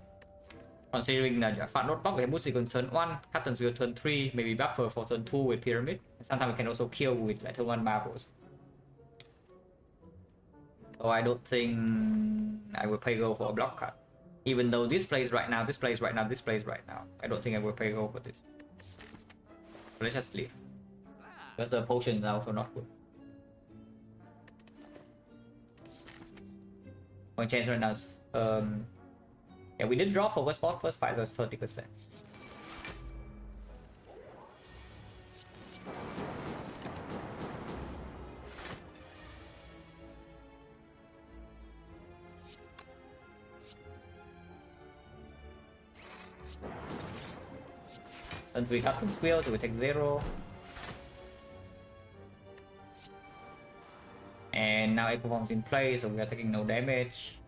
Considering that Fat Not Block, we have boost sequence turn 1, Captain's Wheel turn 3, maybe buffer for turn 2 with Pyramid. And sometimes we can also kill with like turn 1 marbles. So I don't think I will pay go for a block card. Even though this plays right now, this plays right now, this plays right now. I don't think I will pay go for this. So let's just leave. Because the potions are also not good. One chance right now is, yeah, we did draw focus spot, first fight was 30%. And we got some squeal, so we take 0. And now Echo Form's in place, so we are taking no damage.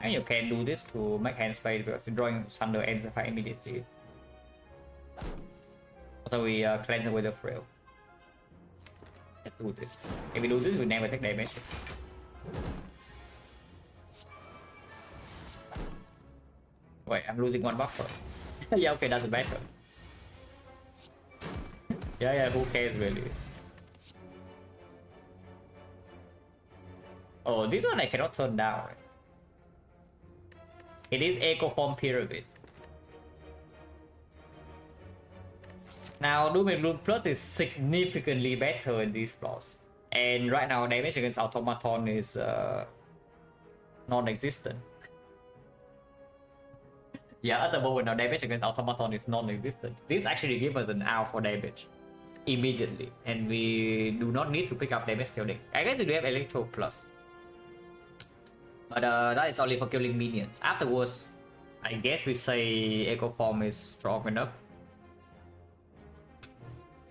And you can do this to make hand space because drawing Thunder ends the fight immediately. So we cleanse away the frail. Let's do this. If we do this, we never take damage. Wait, I'm losing 1 buffer. Yeah, okay, that's better. Yeah, who cares really? Oh, this one I cannot turn down. It is Echo Form Pyramid. Now, Doom and Gloom Plus is significantly better in these flaws. And right now, damage against Automaton is non-existent. Yeah, at the moment now, damage against Automaton is non-existent. This actually gives us an out for damage immediately. And we do not need to pick up damage scaling. I guess we do have Electro Plus. But that is only for killing minions. Afterwards, I guess we say Echo Form is strong enough.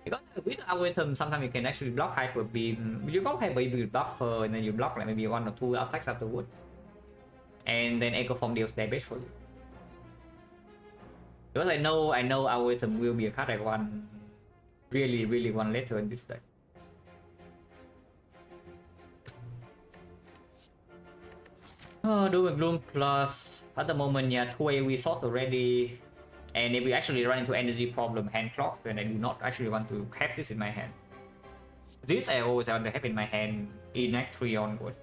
Because with algorithm, sometimes you can actually block Hyper Beam. You block Hyper Beam with buffer, and then you block like maybe 1 or 2 attacks afterwards. And then Echo Form deals damage for you. Because I know algorithm will be a card I want really want later in this deck. Oh, Doom and Gloom plus at the moment, yeah, 2 AoE source already. And if we actually run into energy problem hand clock, then I do not actually want to have this in my hand. This I always want to have in my hand in Act 3 onwards.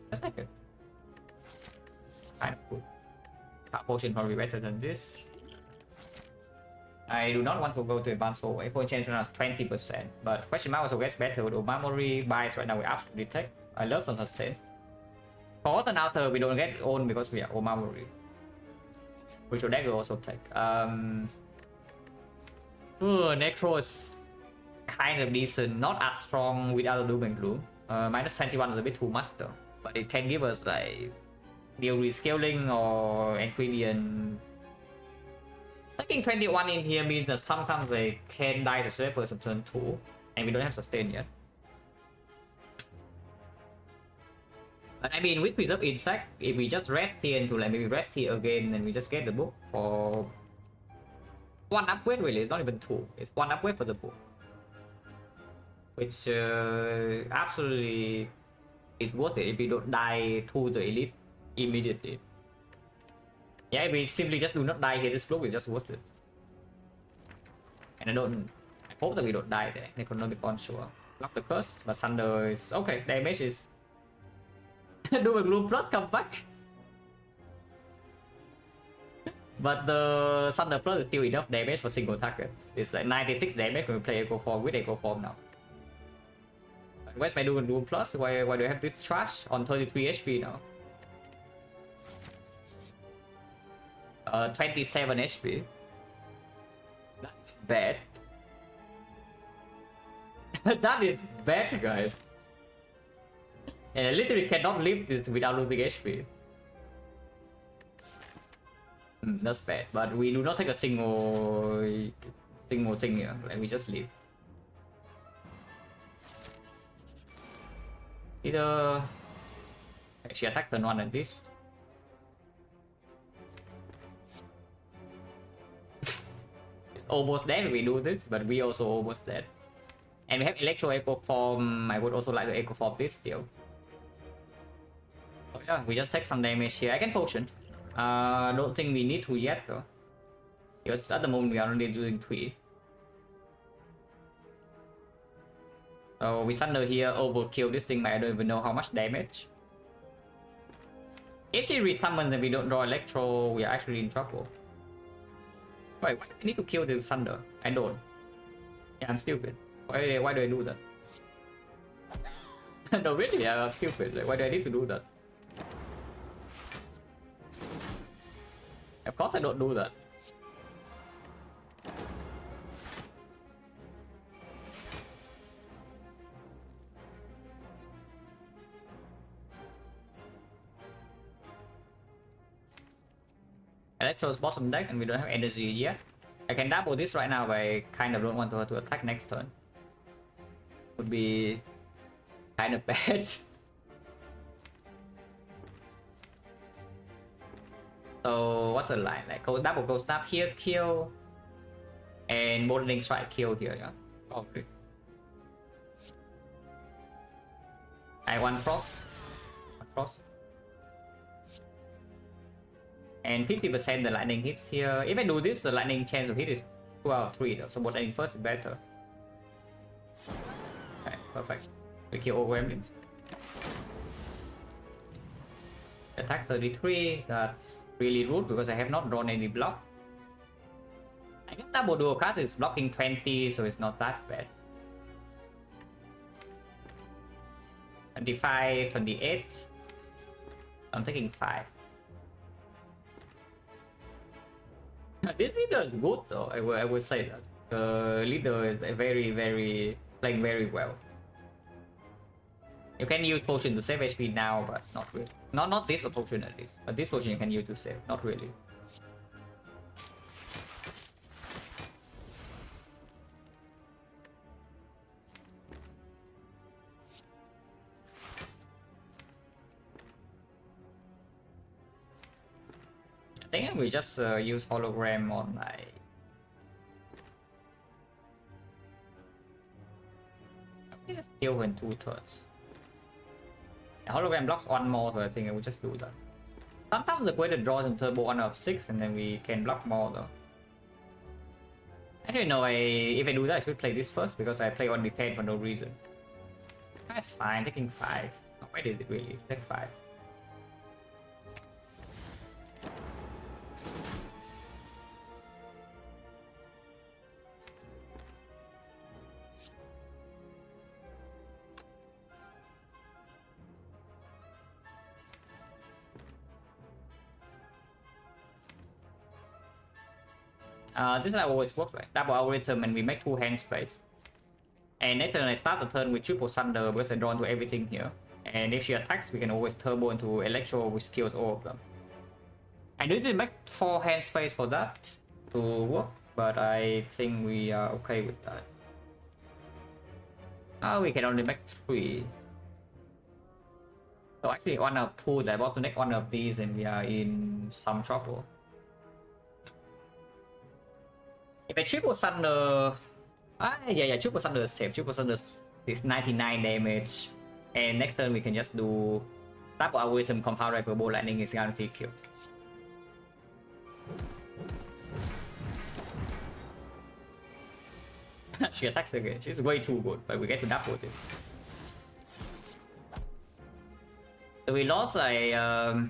That's like it. Kind of good. Power potion probably better than this. I do not want to go to advanced hole. Point change around 20%. But question mark also gets better with Omamori. Buys right now we up to Detect. I love some sustain. For an outer we don't get own because we are Omamori. Which will dagger also take. Necro is kind of decent, not as strong without Doom and Gloom. Minus 21 is a bit too much though. But it can give us like deal rescaling or ingredient. Taking 21 in here means that sometimes they can die to save person turn 2, and we don't have sustain yet. But I mean, with Preserve Insect, if we just rest here into like maybe rest here again, then we just get the book for 1 upgrade really, it's not even 2, it's 1 upgrade for the book. Which absolutely is worth it if we don't die to the elite immediately. Yeah, if we simply just do not die here, this flow is just worth it. And I hope that we don't die there. Economic on sure. Lock the curse, but Thunder is okay. Damage is do a Gloom plus come back. But the Thunder plus is still enough damage for single targets. It's like 96 damage when we play Echo Form with Echo Form now. Where's my Gloom plus? Why do I have this trash on 33 HP now? 27 HP. That's bad. That is bad, guys. And I literally cannot live this without losing HP. That's bad. But we do not take a single thing here. Like we just leave. Either she attacked turn 1 at least. It's almost dead if we do this, but we also almost dead. And we have Electro Echo Form. I would also like to Echo Form this still. Oh yeah, we just take some damage here. I can potion. Don't think we need to yet though. Because at the moment we are only doing 3. So we Thunder here, overkill this thing, but I don't even know how much damage. If she resummons and we don't draw Electro, we are actually in trouble. Wait, why do I need to kill the Thunder? I don't. Yeah, I'm stupid. Why do I do that? No, really, I'm stupid. Like, why do I need to do that? Of course I don't do that. Electro's bottom deck and we don't have energy yet. I can double this right now, but I kind of don't want her to attack next turn. Would be kind of bad. So what's the line? Like go double go snap here, kill, and Morning Strike kill here, yeah. Okay. I one frost. And 50% the lightning hits here. If I do this, the lightning chance of hit is 2 out of 3 though. So what lightning first is better. Okay, perfect. We kill all gremlins. Attack 33, that's really rude because I have not drawn any block. I guess double dual cast is blocking 20, so it's not that bad. 25, 28. I'm taking 5. This leader is good though, I would say that. The leader is playing very well. You can use potion to save HP now, but not really. Not this potion at least. But this potion you can use to save, not really. I think we just use hologram on like I think it's kill in 2 turns. Hologram blocks one more, so I think I will just do that. Sometimes the quest draws some turbo on of 6 and then we can block more though. Actually no, if I do that I should play this first because I play on defense for no reason. That's fine, taking 5. Oh, where is it really? Take 5. This is how it always works, right? Double algorithm and we make 2 hand space. And next turn I start the turn with triple thunder because I draw into everything here. And if she attacks, we can always turbo into electro which kills all of them. I need to make 4 hand space for that to work, but I think we are okay with that. We can only make 3. So actually one of 2, I want to make one of these and we are in some trouble. If I triple thunder, yeah, triple thunder is safe. Triple thunder is 99 damage, and next turn we can just do double algorithm compound reparable lightning is guaranteed kill. She attacks again. She's way too good, but we get to double this. So we lost a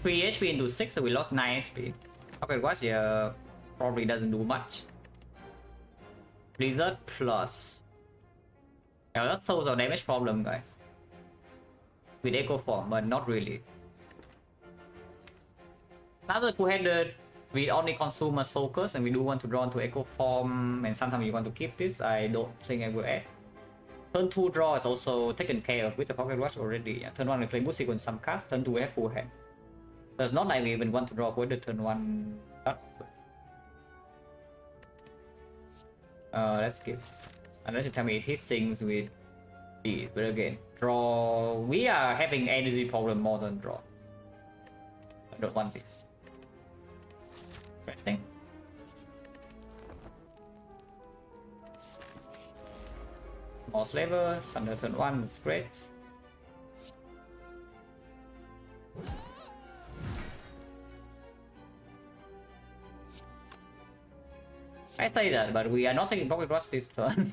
3 HP into 6, so we lost 9 HP. Okay, watch here probably doesn't do much. Blizzard plus. Yeah, that solves our damage problem, guys. With Echo Form, but not really. Now the two-headed, we only consume as focus, and we do want to draw into Echo Form, and sometimes you want to keep this. I don't think I will add. Turn 2 draw is also taken care of with the Pocket Watch already. Yeah, turn 1 we play Moose Sequence some cards, turn 2 we have full hand. So it's not like we even want to draw with the turn 1. Let's skip. Unless you tell me it hits things with these, but again, draw. We are having energy problem more than draw. I don't want this. Interesting. More slavers, under turn 1, it's great. I say that, but we are not taking Pocket Watch this turn.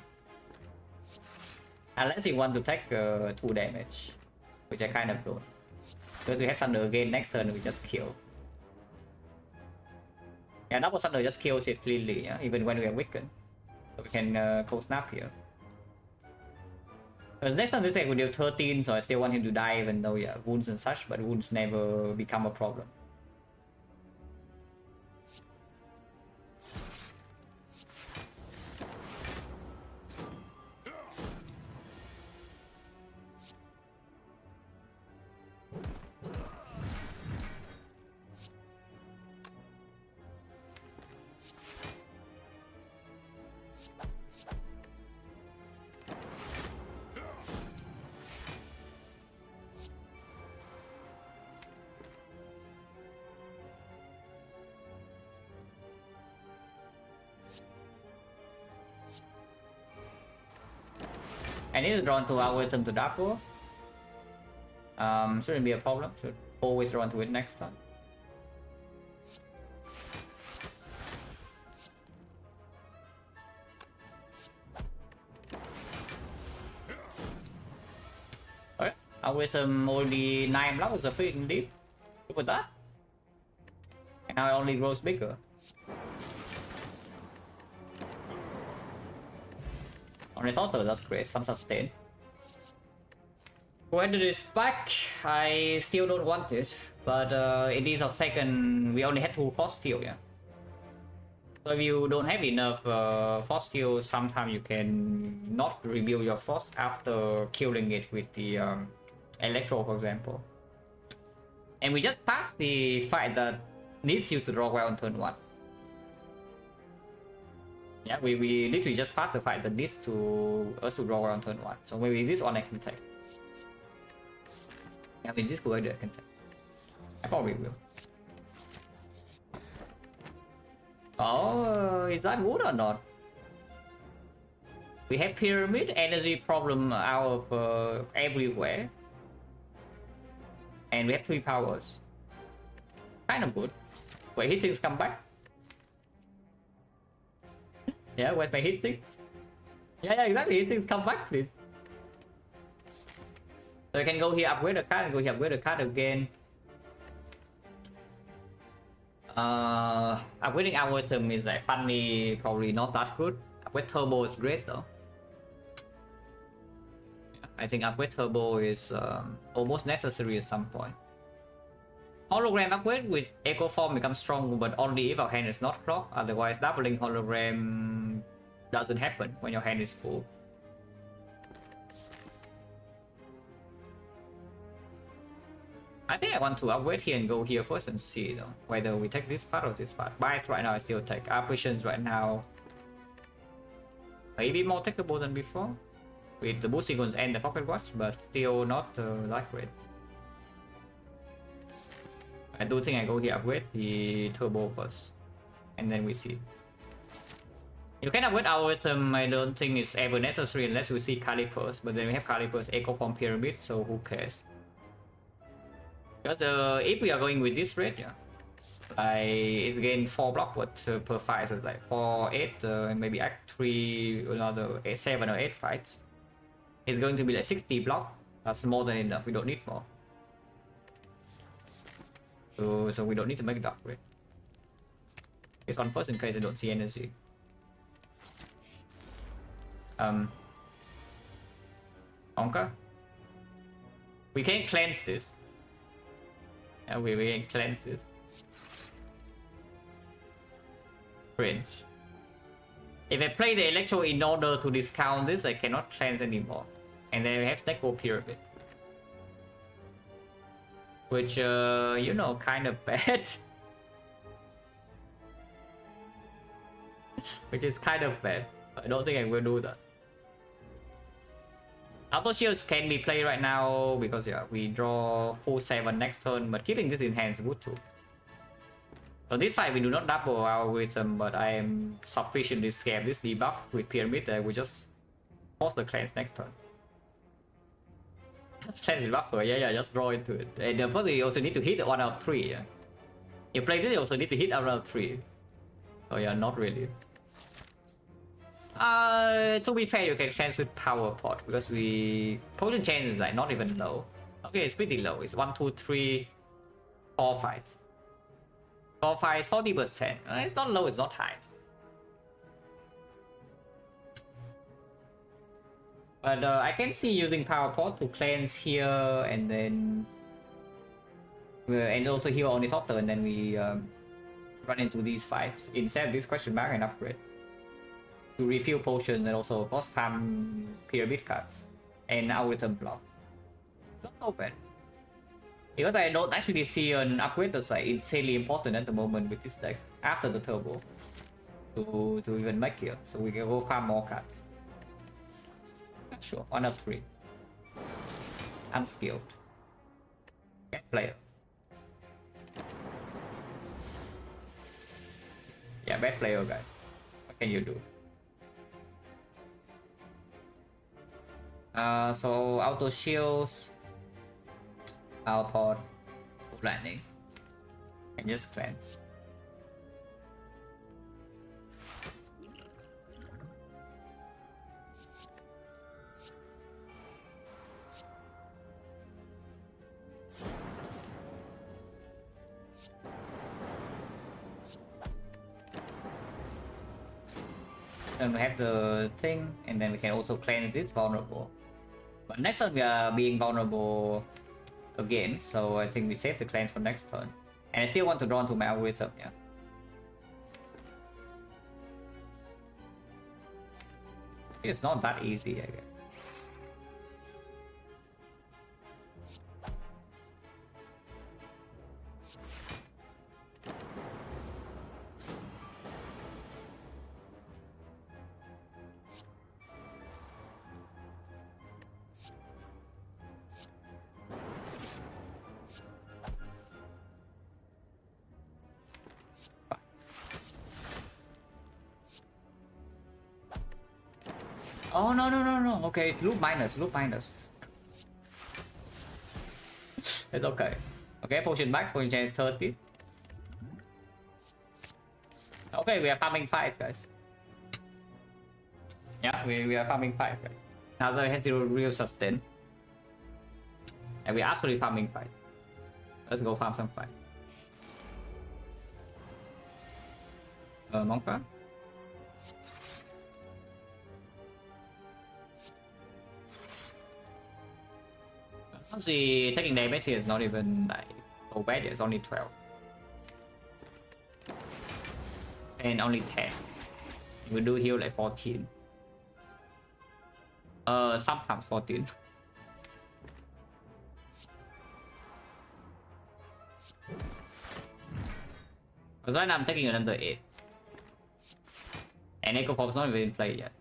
Unless you want to take 2 damage, which I kind of don't. Because we have Thunder again, next turn we just kill. Yeah, double Thunder just kills it cleanly, yeah? Even when we are weakened. So we can cold snap here. Because next turn this guy will deal 13, so I still want him to die even though, yeah, wounds and such, but wounds never become a problem. I need to draw into algorithm to Dapo. Shouldn't be a problem. Should always draw into it next time. Alright, algorithm only 9 blocks is a freaking deep. Look at that. And now it only grows bigger. On his auto, that's great, some sustain. When it is back, I still don't want it, but it is our second, we only had 2 force field, yeah. So if you don't have enough force field, sometimes you can not rebuild your force after killing it with the electro, for example. And we just passed the fight that needs you to draw well on turn 1. Yeah, we literally just passed the fight that needs to us to draw around turn 1. So maybe this one I can take. Yeah, with this go I can take. I probably will. Oh, is that good or not? We have pyramid energy problem out of everywhere. And we have 3 powers. Kind of good. Wait, hit sinks come back? Yeah, where's my hit sinks? Yeah, exactly. Hit sinks come back, please. So I can go here, upgrade the card, and go here, upgrade the card again. Upgrading algorithm is like funny, probably not that good. Upgrade turbo is great though. I think upgrade turbo is almost necessary at some point. Hologram upgrade with Echo Form becomes strong, but only if our hand is not clogged. Otherwise, doubling hologram doesn't happen when your hand is full. I think I want to upgrade here and go here first and see though, whether we take this part or this part. Bias right now I still take. Apparitions right now maybe more takeable than before with the boost sequence and the pocket watch, but still not that great. I do think I go here, upgrade the turbo first, and then we see. You can upgrade algorithm, I don't think it's ever necessary unless we see calipers, but then we have calipers echo from pyramid, so who cares? Because if we are going with this rate, yeah, it's again 4 block per fight, so it's like 4, 8, and maybe act 3, another 8, 7 or 8 fights. It's going to be like 60 block. That's more than enough. We don't need more. So we don't need to make the upgrade. It's on first in case I don't see energy. Onka. We can cleanse this. Yeah, we can cleanse this. Cringe. If I play the Electro in order to discount this, I cannot cleanse anymore. And then we have Snake Pyramid. Which, you know, kind of bad. Which is kind of bad. I don't think I will do that. Auto Shields can be played right now because yeah, we draw full 7 next turn, but keeping this in hand is good too. So this fight we do not double our rhythm, but I am sufficiently scared this debuff with Pyramid that we just force the cleanse next turn. Just cleanse the buffer, yeah, just draw into it. And of course you also need to hit 1 out of 3, yeah. You play this, you also need to hit around 3. So yeah, not really. To be fair, you can cleanse with Power Pot because we potion chance is like not even low. Okay, it's pretty low. It's 1, 2, 3, 4 fights. 4 fights, 40%. It's not low, it's not high. But I can see using Power Pot to cleanse here and then and also here on the top turn, and then we run into these fights instead of this question mark and upgrade to refill potions and also boss farm pyramid cards and algorithm block. Not so bad. Because I don't actually see an upgrade that's like insanely important at the moment with this deck after the turbo to even make it, so we can go farm more cards. Not sure. 1 of 3. Unskilled. Can't play it. Yeah, bad player guys. What can you do? So auto shields, power pod, landing, and just cleanse. Then we have the thing, and then we can also cleanse this vulnerable. But next turn we are being vulnerable again, so I think we save the cleanse for next turn. And I still want to draw into my algorithm, yeah. It's not that easy, I guess. Oh no no no no. Okay, loop minus, loop minus. It's okay. Okay, potion back, potion change 30. Okay, we are farming fights, guys. Yeah, we are farming fights, guys. Now that has zero real sustain. And we are actually farming fight. Let's go farm some fight. Monka. Honestly, taking damage here is not even like so bad. It's only 12. And only 10. We do heal like 14. Sometimes 14. But right now I'm taking another 8. And Echo Form's not even in play yet.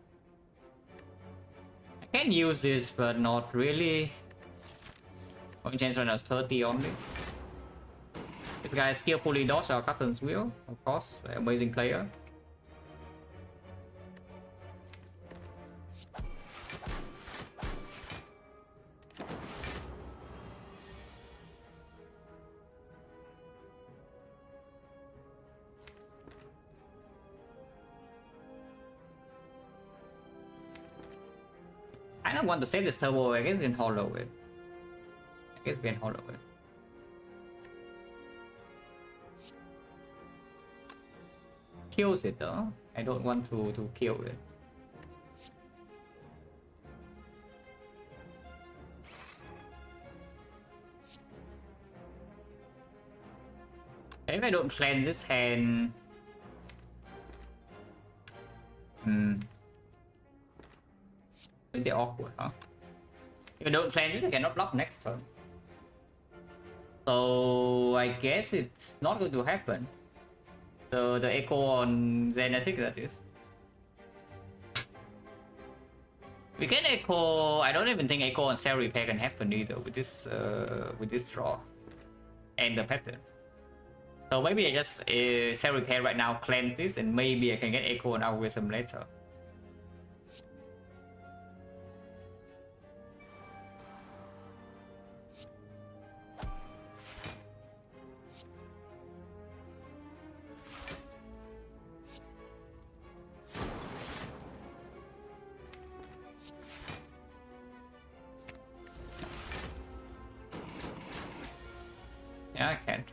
I can use this, but not really. One chance right now is 30 only. This guy skillfully dodged our Captain's Wheel, of course. Amazing player. I don't want to save this turbo. I guess we can hollow it. I guess we can hollow it. Kills it though. I don't want to kill it. If I don't cleanse this hand... Pretty awkward, huh? If I don't cleanse it, I cannot block next turn. So I guess it's not going to happen. The echo on Xenatic, that is. We can echo. I don't even think echo on cell repair can happen either with this draw and the pattern. So maybe I just cell repair right now, cleanse this, and maybe I can get echo on algorithm later. Yeah, I can't.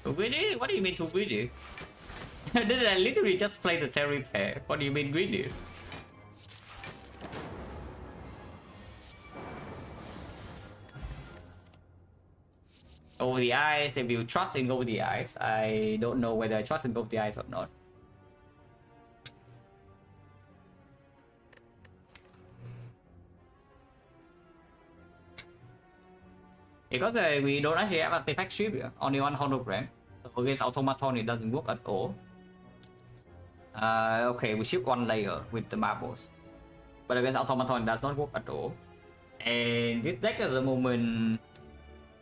Too greedy? What do you mean too greedy? Did I literally just play the cell repair? What do you mean greedy? Over the eyes, if you trust in over the eyes, I don't know whether I trust in over the eyes or not. Because we don't actually have artifact ship here, only one hologram. So against automaton it doesn't work at all. Okay, we ship one layer with the marbles. But against automaton it does not work at all. And this deck at the moment,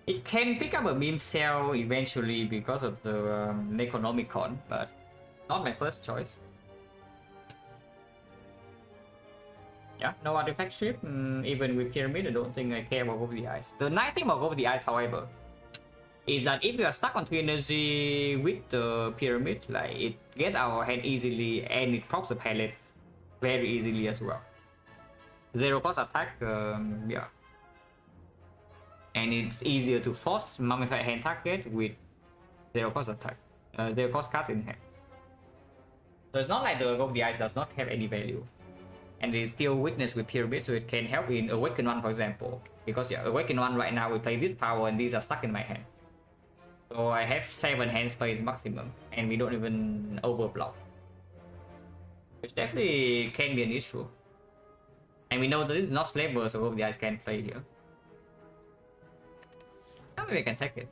it can pick up a meme cell eventually because of the Necronomicon, but not my first choice. Yeah, no artifact ship. Even with Pyramid, I don't think I care about Over the Eyes. The nice thing about Over the Eyes, however, is that if you are stuck on 2 energy with the Pyramid, like it gets our hand easily and it procs the palette very easily as well. Zero cost attack, yeah. And it's easier to force mummified hand target with zero cost attack, zero cost cards in hand. So it's not like the Over the Eyes does not have any value. And it is still weakness with Pyramid, so it can help in Awaken 1, for example. Because yeah, Awaken 1 right now we play this power and these are stuck in my hand. So I have 7 hand space maximum, and we don't even overblock. Which definitely can be an issue. And we know that this is not Slaver, so Over the Eyes can't play here. Maybe we can take it.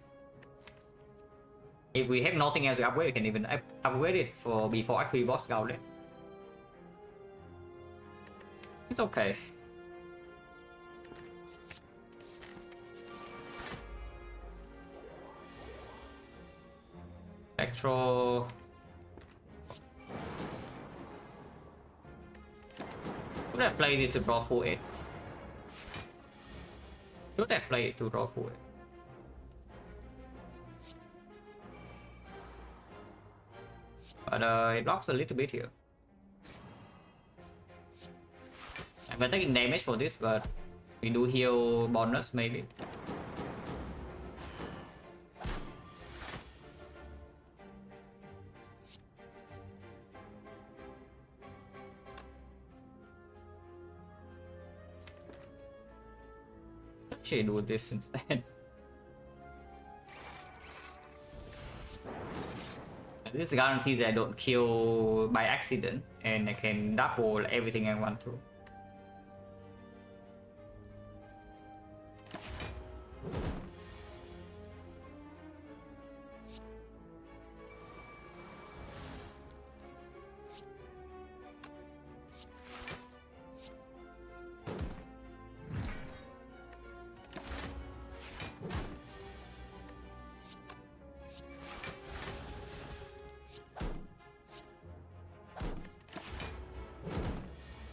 If we have nothing else to upgrade, we can even upgrade it for before actually boss Gauntlet. It's okay. electro. Should I play this to draw full 8? Should I play it to draw full 8? But it blocks a little bit here. I'm taking damage for this, but we do heal bonus maybe. Actually do this instead. This guarantees that I don't kill by accident and I can double everything I want to.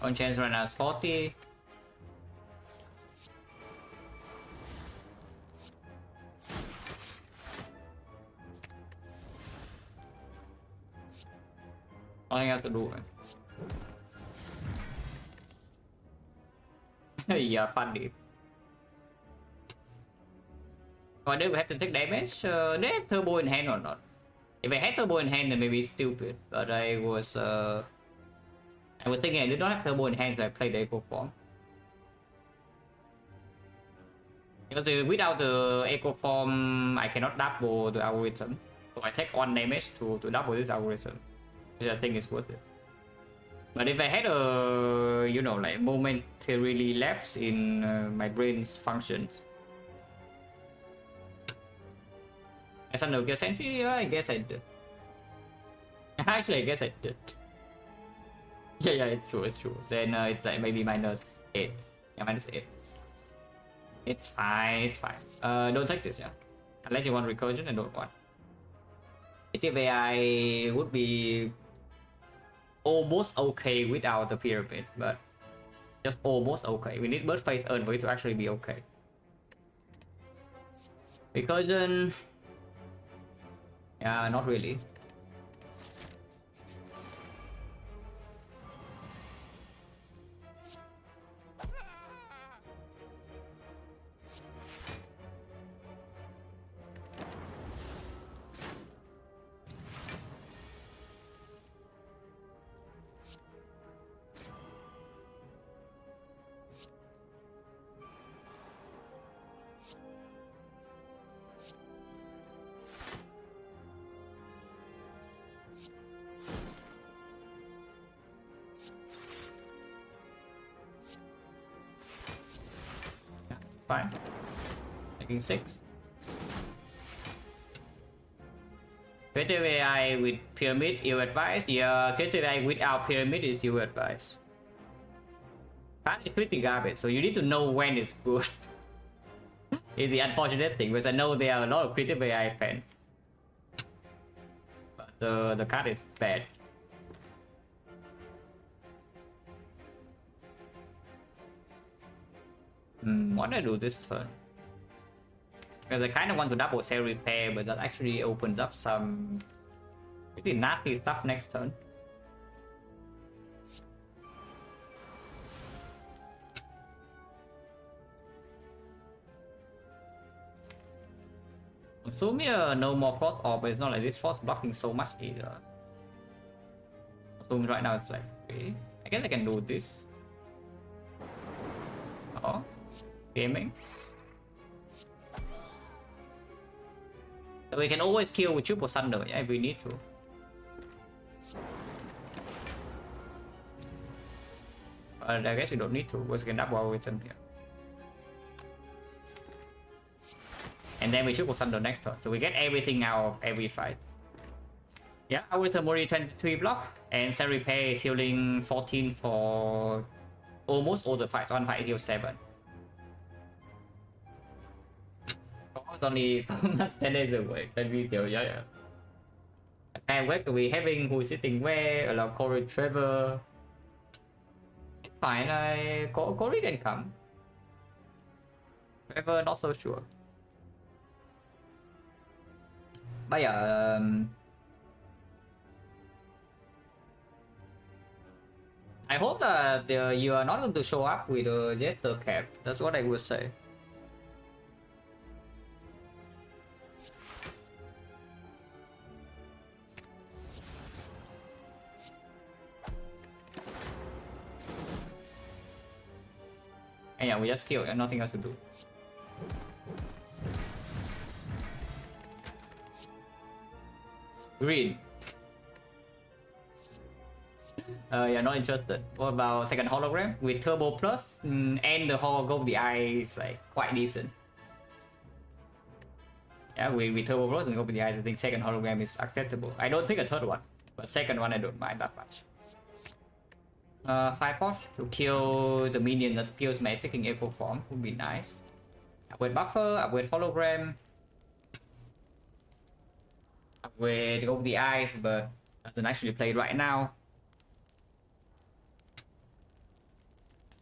On chance right now is 40. All I have to do. Yeah, funny. Or do we have to take damage? They have turbo in hand or not? If I had turbo in hand, then maybe it's stupid. But I was thinking I did not have turbo in hand, so I played the echo form. Because without the echo form, I cannot double the algorithm. So I take 1 damage to double this algorithm, which I think is worth it. But if I had a, you know, like momentarily lapse in my brain's functions, as an okay sentry, yeah, I guess I did. Actually, I guess I did. Yeah, it's true. Then it's like maybe -8. Yeah, -8. It's fine. Don't take this, yeah. Unless you want recursion, I don't want. Native AI would be almost okay without the pyramid, but just almost okay. We need bird phase earn for it to actually be okay. Recursion, yeah, not really. Fine. Taking 6. Creative AI with pyramid, ill advised. Yeah, creative AI without pyramid is ill advised. That is pretty garbage, so you need to know when it's good. Is the unfortunate thing, because I know there are a lot of creative AI fans. But the card is bad. What do I do this turn? Because I kind of want to double cell repair, but that actually opens up some pretty nasty stuff next turn. Assuming no more frost orb, but it's not like this frost blocking so much either. Assuming right now it's like, okay, I guess I can do this. Oh, gaming. So we can always kill with triple thunder, yeah, if we need to. But I guess we don't need to, because we can double our return here. And then we triple thunder next turn, so we get everything out of every fight. Yeah, our return Mori 23 block, and cell repair is healing 14 for almost all the fights. One fight heals 7. It's only 10 days away. 10 video, yeah. And where are we having who is sitting where? A lot of Corey Trevor. Fine, Corey can come. Trevor, not so sure. But yeah, I hope that you are not going to show up with a Jester cap. That's what I would say. And yeah, we just kill and nothing else to do. Green. Yeah, not interested. What about second hologram with turbo plus and the holo of the eye is like quite decent. Yeah, with turbo plus and go with the eyes, I think second hologram is acceptable. I don't think a third one, but second one I don't mind that much. 5 pot to kill the minion that skills my taking echo form would be nice. Upgrade buffer, upgrade hologram, upgrade go with the eyes, but doesn't actually play right now.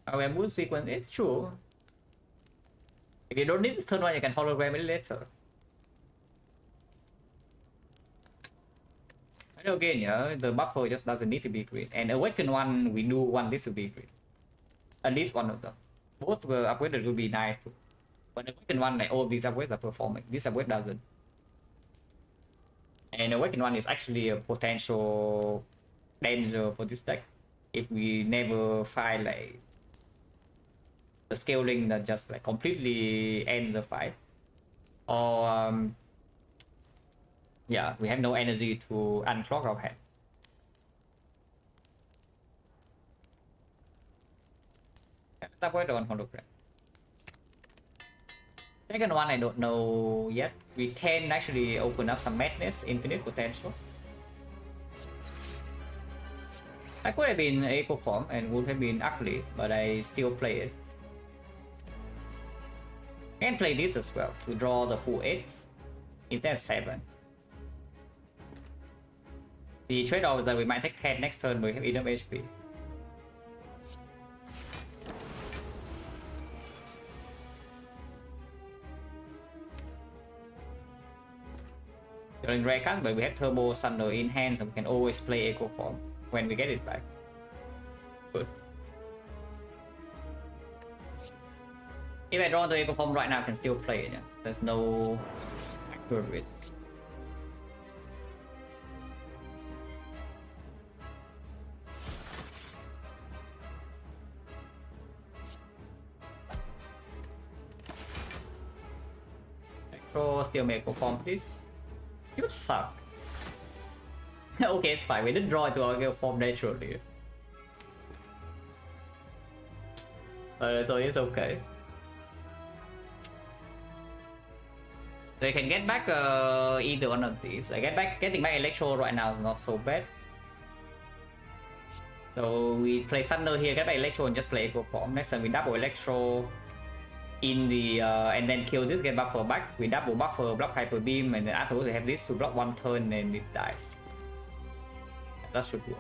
Our mood sequence, it's true. If you don't need this turn one, you can hologram it later. And again, yeah, the buffer just doesn't need to be green. And awaken one, we do want this to be green. At least one of them. Both were upgraded would be nice too. But awaken one, like all these upgrades are performing. This upgrade doesn't. And awaken one is actually a potential danger for this deck if we never find like the scaling that just like completely ends the fight, or yeah, we have no energy to unclog our hand. That was on hologram. Second one I don't know yet. We can actually open up some madness, infinite potential. I could have been eco form and would have been ugly, but I still play it. I can play this as well to draw the full 8 instead of 7. The trade-off is that we might take 10 next turn, we have enough HP. During rare card, but we have Turbo Thunder in hand, so we can always play Echo Form when we get it back. Good. If I draw the Echo Form right now, I can still play it. Yeah? There's no actual risk. Electro still make Echo Form, please. You suck. Okay, it's fine. We didn't draw into our Echo Form naturally. So it's okay. So you can get back either one of these. Getting back Electro right now is not so bad. So we play Thunder here, get back Electro and just play Echo Form. Next time we double Electro in the and then kill this, get buffer back. We double buffer, block Hyper Beam, and then afterwards we have this to block one turn and it dies. That should work.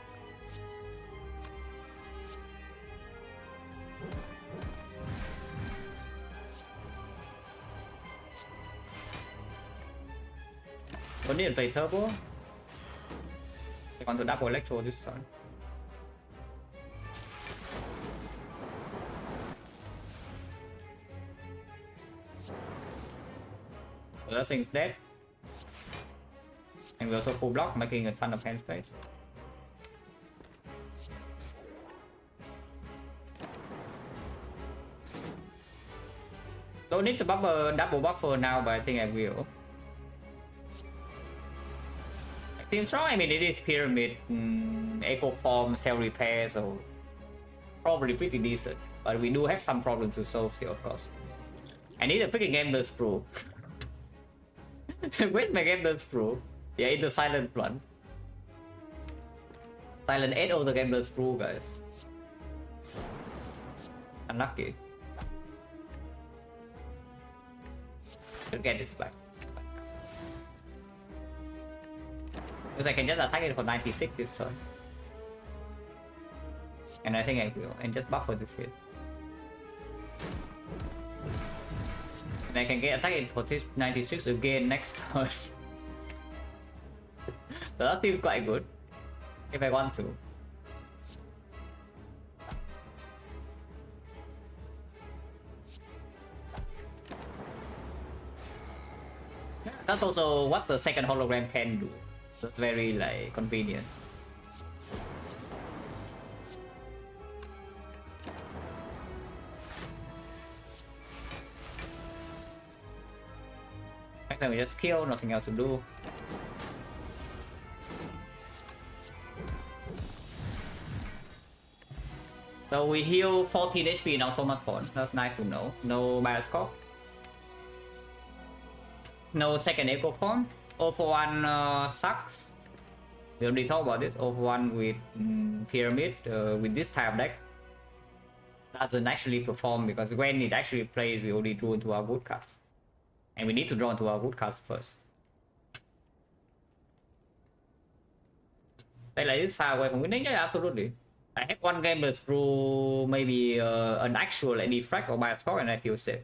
Don't need to play Turbo. I want to double Electro this turn. So that thing's dead. And we also full block, making a ton of hand space. Don't need to double buffer now, but I think I will. Team strong, I mean it is pyramid, echo form, cell repair, so probably pretty decent. But we do have some problems to solve still, of course. I need a freaking Gambler's Brew. Where's my Gambler's Brew? Yeah, it's the Silent one. Silent 8 of the Gambler's Brew, guys. Unlucky. Should get this back. Because I can just attack it for 96 this turn. And I think I will. And just buffer this hit. And I can get attack it for 96 again next turn. So that seems quite good. If I want to. That's also what the second hologram can do. So it's very like convenient. Next time we just kill, nothing else to do. So we heal 14 HP in Automaton. That's nice to know. No Bioscope. No second Echo Form. 0 for 1 sucks. We already talked about this. 0 for 1 with Pyramid. With this type of deck. Doesn't actually perform because when it actually plays, we only draw into our good cards. And we need to draw into our good cards first. Like this far away from winning? Yeah, absolutely. I have one Gambler's Brew, maybe an actual Defect or Bioscope, and I feel safe.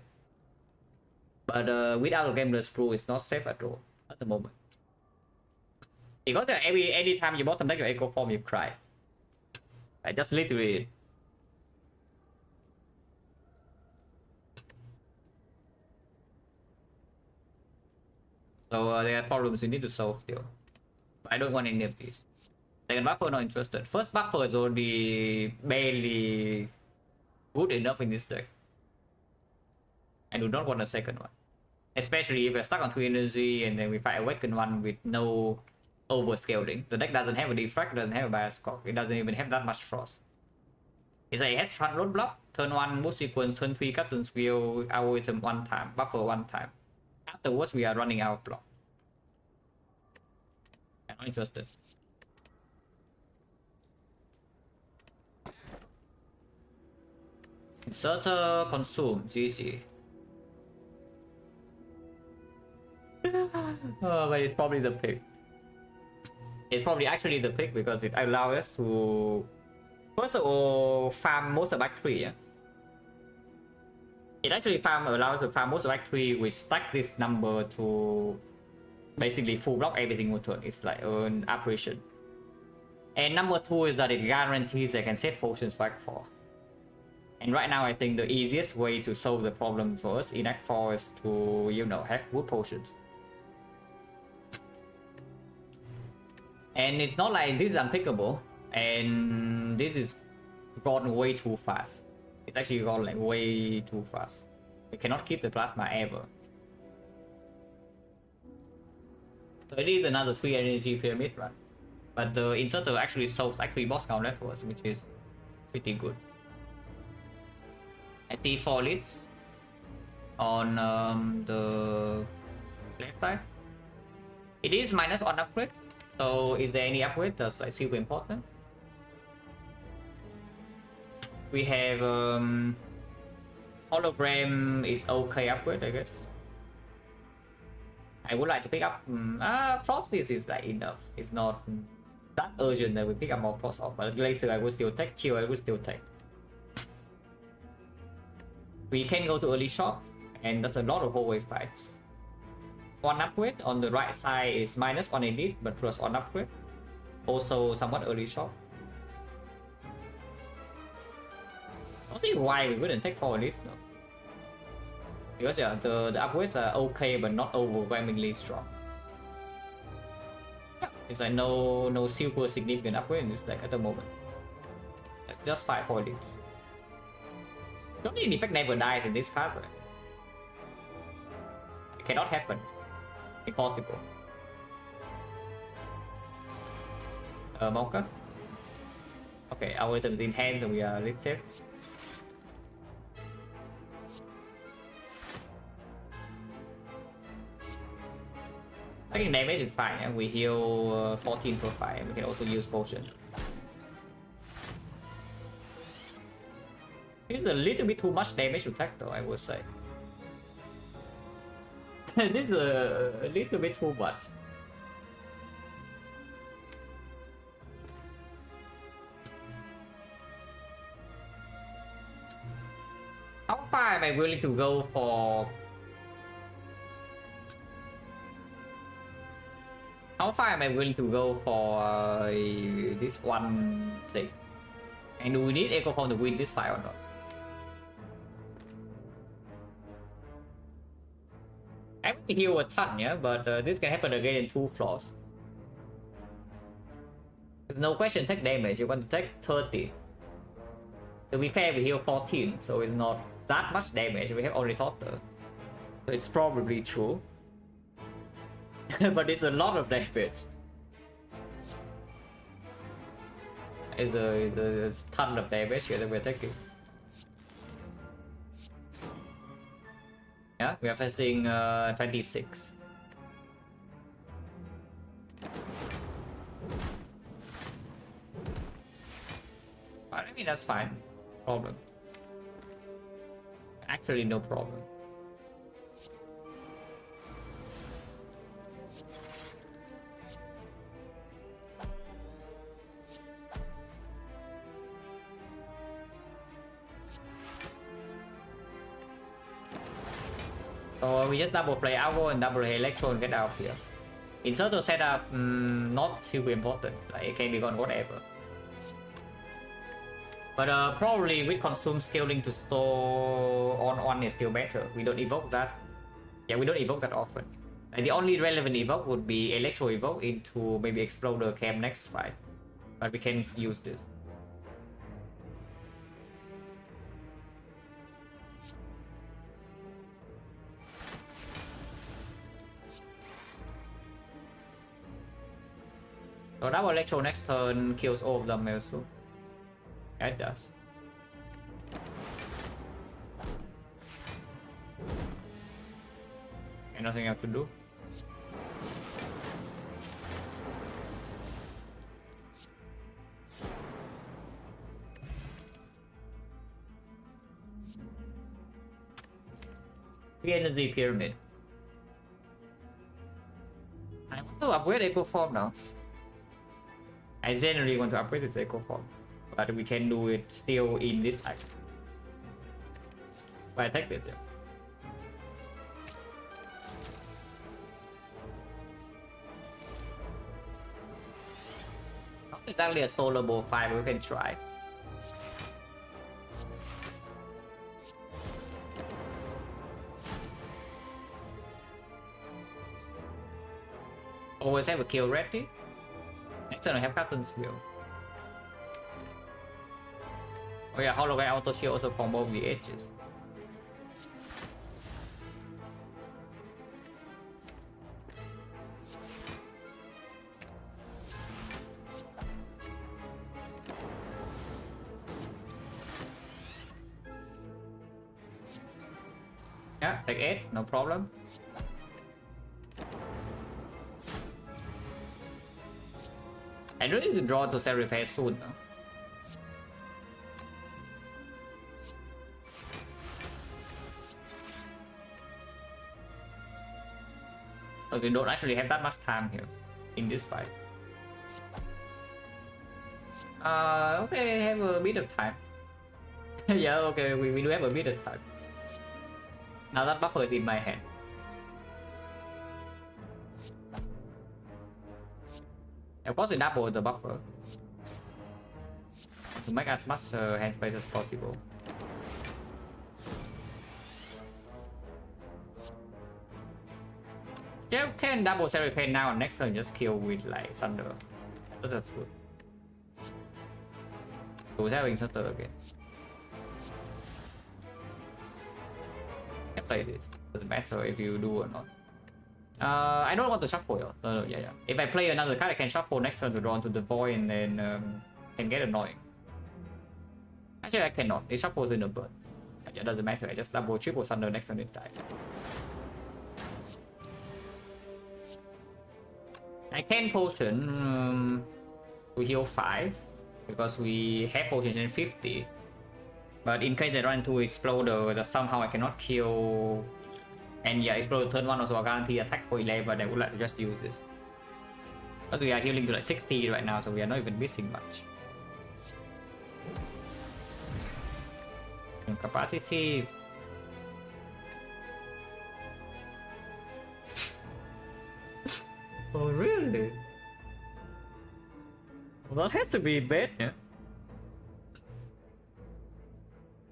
But without a Gambler's Brew, it's not safe at all at the moment. Because any time you bottom deck your Echo Form, you cry. I just literally. So there are problems you need to solve still. But I don't want any of these. Second buffer, not interested. First buffer is already barely good enough in this deck. I do not want a second one. Especially if we're stuck on 2 energy and then we fight Awaken one with no overscaling. The deck doesn't have a Defect, doesn't have a Bioscope. It doesn't even have that much Frost. It's like it has front road block, turn 1 move sequence, turn 3 Captain Spell, our item 1 time, buffer 1 time. Afterwards we are running out of block. I'm not interested. Inserter, consume, GG. Oh, but it's probably the pick. It's probably actually the pick because it allows us to first of all farm most of back 3, yeah? It actually allows us to farm most of back 3, which stacks this number to basically full block every single turn. It's like an operation. And number 2 is that it guarantees I can set potions for Act 4. And right now I think the easiest way to solve the problem for us in Act 4 is to, you know, have good potions. And it's not like this is unpickable, and this is gone way too fast. It's actually gone like way too fast. We cannot keep the plasma ever. So it is another 3 energy pyramid run. But the inserter actually solves actually boss count left for us, which is pretty good. At T4 leads on the left side. It is -1 upgrade. So is there any upgrade that's like super important? We have hologram is okay upgrade, I guess. I would like to pick up Frosties is like enough. It's not that urgent that we pick up more Frost off, but later I will still take, Chill I will still take. We can go to early shop, and that's a lot of hallway fights. 1 upgrade on the right side is -1 elite, but +1 upgrade. Also somewhat early shop. I don't see why we wouldn't take 4 elites though. Because yeah, the upgrades are okay, but not overwhelmingly strong. Yeah, it's like no super significant upgrade in this deck at the moment. Just 5 for elites. Don't think Defect never dies in this card, right? It cannot happen. Impossible. Monka. Okay, our item is in hand, so we are lit safe. Taking damage is fine, and we heal 14 per 5. We can also use potion. It's a little bit too much damage to take though, I would say. This is a little bit too much. I willing to go for... How far am I willing to go for this one thing? And do we need Echo Form to win this fight or not? I will heal a ton, yeah, but this can happen again in 2 floors. There's no question, take damage. You want to take 30. To be fair, we heal 14, so it's not that much damage. We have only Sorter. So it's probably true. But it's a lot of damage. It's a ton of damage here that we're taking. Yeah, we are facing 26. But I mean, that's fine. Problem. Actually, no problem. So we just double play Alvo and double play Electro and get out of here. Insert to setup, not super important. Like it can be gone whatever. But probably with consume scaling to store on one is still better. We don't evoke that. Yeah, we don't evoke that often. And the only relevant evoke would be Electro evoke into maybe Exploder Cam next fight. But we can use this. So double Electro next turn kills all of them also. Yeah, it does. And nothing else to do. The energy pyramid. I want to upgrade Echo Form now. I generally want to upgrade this Echo Form, but we can do it still in this act. So I take this. Yeah. Not exactly a soloable fight, but we can try. Always have a kill ready. Next turn I have Captain's Wheel. Oh yeah, Hollow Guy Auto Shield also combo the edges. Yeah, take 8, no problem. I do need to draw to self repair soon though. So we don't actually have that much time here in this fight. Okay, have a bit of time. Yeah, okay, we do have a bit of time. Now that buffer is in my hand. Of course, we double the buffer to make as much hand space as possible. Yeah, can double self repair now and next turn just kill with like Thunder. That's good. So having Thunder again. Can play this. Doesn't matter if you do or not. I don't want to shuffle. No, yeah. If I play another card, I can shuffle next turn to draw into the void and then can get annoying. Actually, I cannot. It shuffles in the bird. Yeah, doesn't matter. I just double triple Thunder next turn it dies. I can potion to heal 5 because we have potion in 50. But in case I run into Exploder, that somehow I cannot kill. And yeah, Exploder turn 1 also a guarantee attack for 11, I would like to just use this. But we are healing to like 60 right now, so we are not even missing much. And capacity. Oh really? Well, that has to be bad, yeah.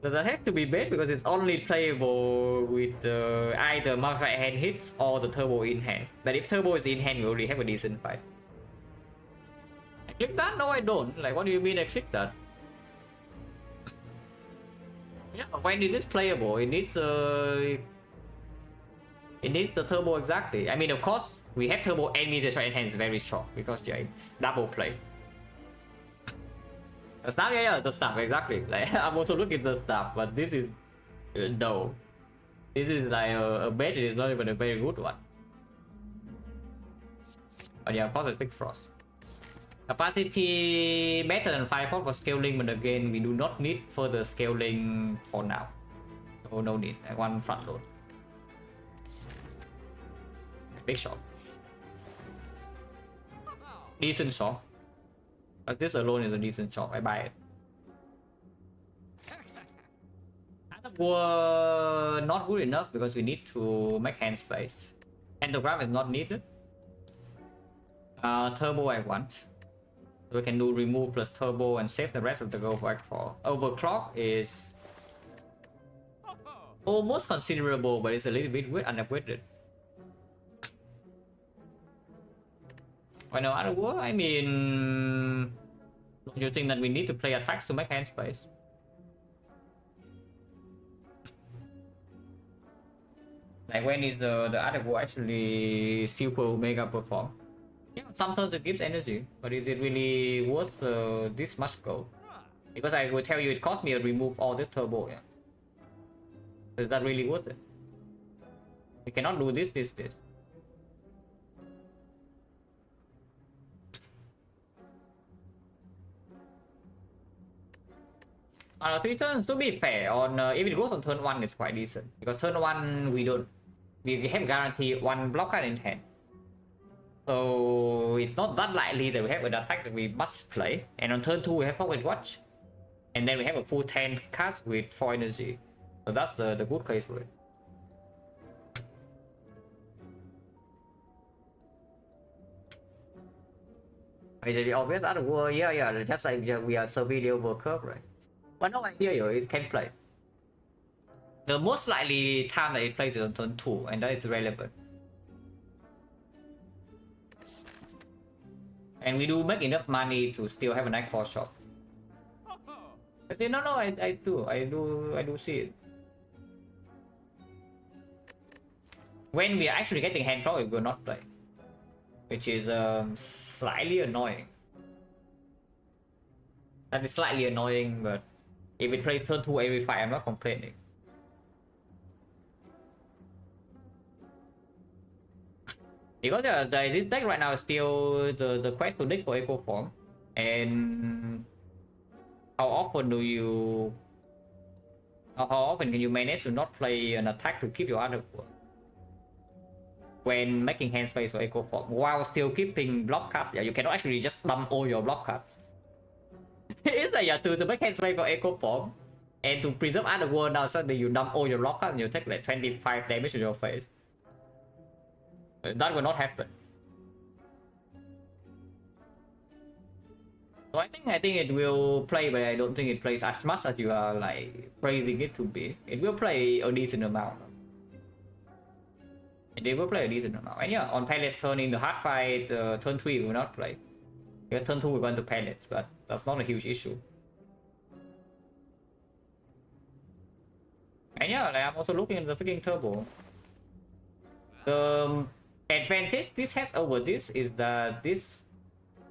That has to be bad because it's only playable with either mark right hand hits or the turbo in hand. But if turbo is in hand, you already have a decent fight. I click that? No, I don't. Like, what do you mean I click that? Yeah, when is this playable? It needs the turbo exactly. I mean, of course, we have turbo and meter right hand is very strong because yeah, it's double play. The stuff, yeah, the stuff exactly. Like I'm also looking at the stuff, but this is no. This is like a bet. It is not even a very good one. But yeah, positive frost. Capacity better than 5 for scaling, but again, we do not need further scaling for now. So no need. I want front load. Big shot. Decent shot. But this alone is a decent shot. I buy it. Were not good enough because we need to make hand space. Pantograph is not needed. Turbo I want. So we can do remove plus turbo and save the rest of the go back for. Overclock is almost considerable, but it's a little bit weird unupgraded. Why no other word? I mean, don't you think that we need to play attacks to make hand space? Like when is the other word actually super mega perform? Yeah, sometimes it gives energy, but is it really worth this much gold? Because I will tell you, it cost me to remove all this turbo. Yeah, is that really worth it? We cannot do this. On 3 turns, to be fair, on if it goes on turn 1, it's quite decent because turn 1 we have guaranteed 1 block card in hand. So it's not that likely that we have an attack that we must play. And on turn 2 we have Pocket Watch. And then we have a full 10 cards with 4 energy. So that's the good case for it. Is it obvious other word? Yeah, just like we are surveillance over curve, right? But no, I hear you, it can play. The most likely time that it plays is on turn 2, and that is relevant. And we do make enough money to still have a Nightfall shop. I say, no, I do see it. When we are actually getting hand draw, it will not play. Which is slightly annoying. That is slightly annoying, but if it plays turn 2 every fight, I'm not complaining. Because this deck right now is still the quest to dig for Echo Form. And how often can you manage to not play an attack to keep your other work when making hand space for Echo Form while still keeping block cards? Yeah, you cannot actually just dump all your block cards. It's like yeah, to make hand space for Echo Form and to preserve other world now, suddenly you dump all your block cards and you take like 25 damage to your face. That will not happen. So I think it will play, but I don't think it plays as much as you are like praising it to be. It will play a decent amount. And it will play a decent amount. And yeah, on pallets turn in the hard fight, turn 3 will not play. Because turn 2 we're going to pallets, but that's not a huge issue. And yeah, like I'm also looking at the freaking turbo. The advantage this has over this is that this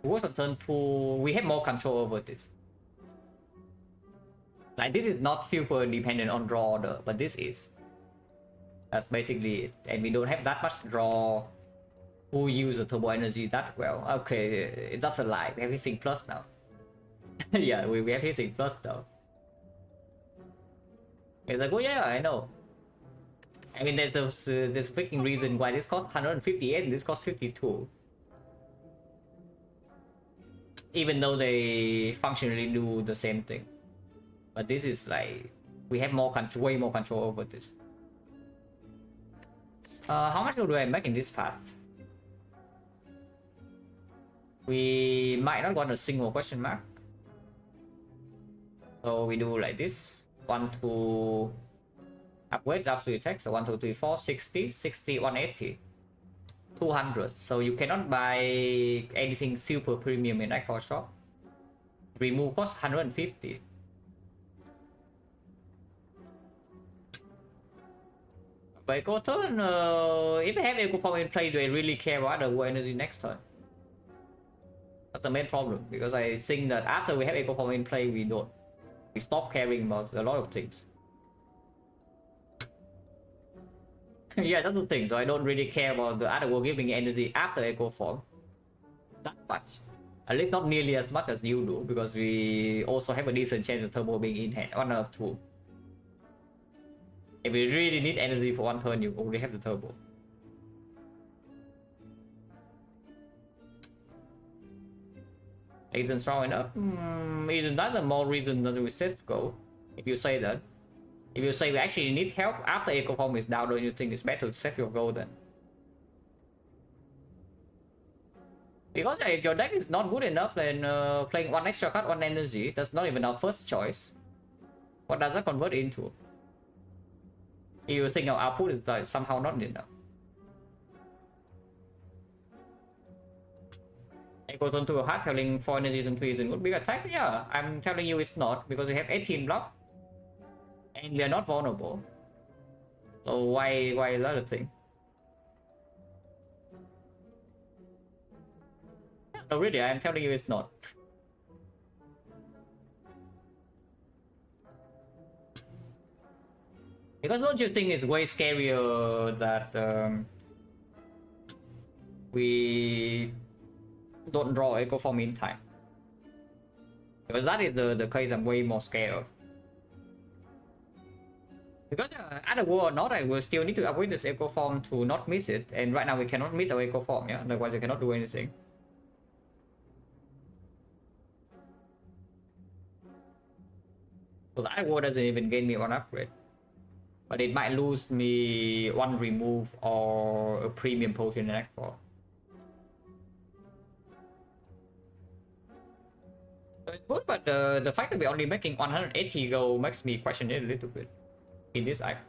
was on turn 2, we have more control over this. Like this is not super dependent on draw order, but this is. That's basically it. And we don't have that much draw who use the turbo energy that well. Okay, that's a lie. We have hissing plus now. Yeah, we have hissing plus now. It's like, oh yeah, I know. I mean, there's this freaking reason why this costs 158 and this costs 52. Even though they functionally do the same thing. But this is like, we have more control, way more control over this. How much do I make in this path? We might not want a single question mark. So we do like this. 1 to upgrade absolute text. So 1, 2, 3, 4, 60, 60, 180, 200. So you cannot buy anything super premium in X4 shop. Remove cost 150. But Eco turn, if I have Eco Form in play, do I really care about the war energy next turn? That's the main problem, because I think that after we have Eco Form in play, we don't. We stop caring about a lot of things. Yeah, that's the thing. So I don't really care about the other war giving energy after Eco Form that much. At least not nearly as much as you do, because we also have a decent chance of turbo being in hand, 1 out of 2. If we really need energy for one turn, you only have the turbo. Isn't strong enough? Isn't that the more reason that we set go? If you say that. If you say we actually need help after Eco Form is down, don't you think it's better to set your goal then? Because if your deck is not good enough, then playing 1 extra card, 1 energy, that's not even our first choice. What does that convert into? If you think our output is like somehow not enough. Echo turn to a heart telling 4 energies and 3 is a good big attack. Yeah, I'm telling you it's not, because we have 18 block. And we are not vulnerable. So why is that a thing? No, really, I'm telling you it's not. Because don't you think it's way scarier that we don't draw Echo Form in time? Because that is the case I'm way more scared of. Because either war or not, I will still need to avoid this Echo Form to not miss it. And right now we cannot miss our Echo Form, yeah? Otherwise we cannot do anything. So that war doesn't even gain me 1 upgrade. But it might lose me 1 remove or a premium potion in X4. So it's good, but the fact that we're only making 180 gold makes me question it a little bit in this act.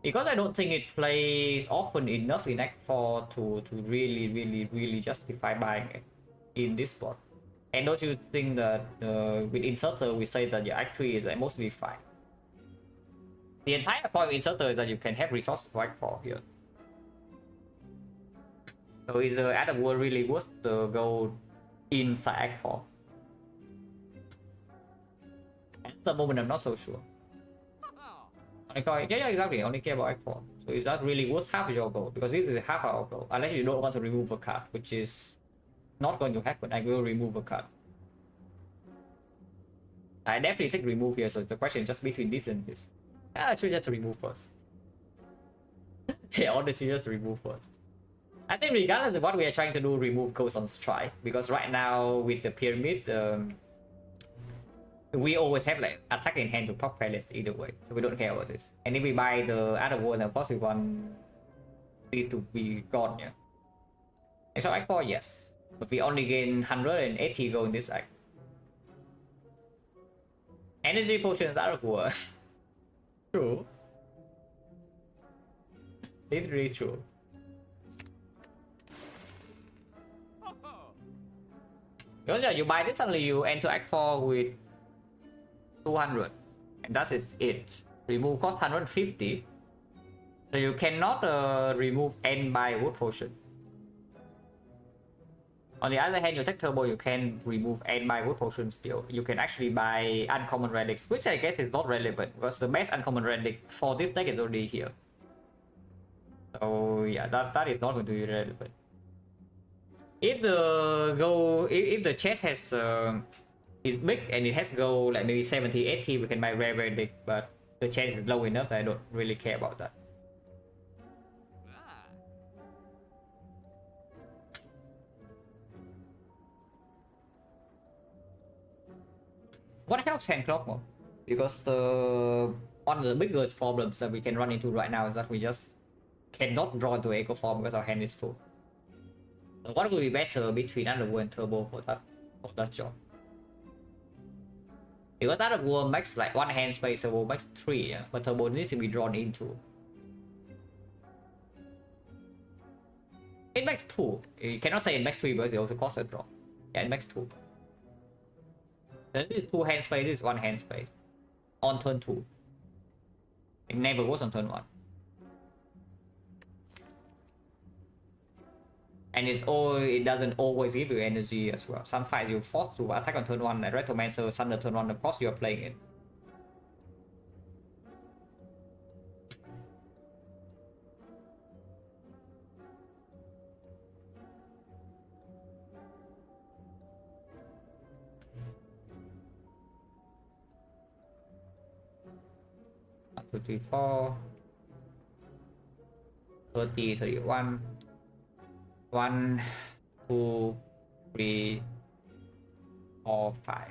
Because I don't think it plays often enough in Act 4 to really justify buying it in this spot. And don't you think that with Inserter we say that your Act 3 is like mostly fine? The entire point of Inserter is that you can have resources for Act 4 here. So is the Adam World really worth the gold inside Act 4? At the moment I'm not so sure. Yeah, exactly. Only care about Act 4. So is that really worth half your gold? Because this is half our gold. Unless you don't want to remove a card, which is not going to happen. I will remove a card. I definitely take remove here, so the question is just between this and this. I should just remove first. Yeah, honestly, just remove first. I think regardless of what we are trying to do, remove goes on strike. Because right now, with the pyramid, we always have like attack in hand to pop palace either way. So we don't care about this. And if we buy the other world, of course we want these to be gone, yeah. Extra Act 4, yes. But we only gain 180 gold in this act. Energy potions out of war. True. Literally true. Because yeah, you buy this suddenly you enter Act 4 with 200. And that is it. Remove cost 150. So you cannot remove N by wood potion. On the other hand, you take turbo, you can remove and buy wood potion still. You can actually buy uncommon relics, which I guess is not relevant because the best uncommon relic for this deck is already here. So yeah, that is not going to be relevant. If the chest has is big and it has go like maybe 70, 80, we can buy very big, but the chance is low enough that I don't really care about that. What helps hand clock more? Because one of the biggest problems that we can run into right now is that we just cannot draw into echo form because our hand is full. So what would be better between Underworld and Turbo for that job? Because Underworld makes like one hand space, Turbo makes 3, yeah? But Turbo needs to be drawn into. It makes 2. You cannot say it makes 3 because it also costs a draw. Yeah, it makes 2. Then this is 2 hand space, this is 1 hand space. On turn 2. It never goes on turn 1. And it doesn't always give you energy as well. Some fights you're forced to attack on turn 1 and Retromancer Thunder turn 1 of course you're playing it. One, 2, 3, 4. 30, 31. 1, 2, 3, 4, 5.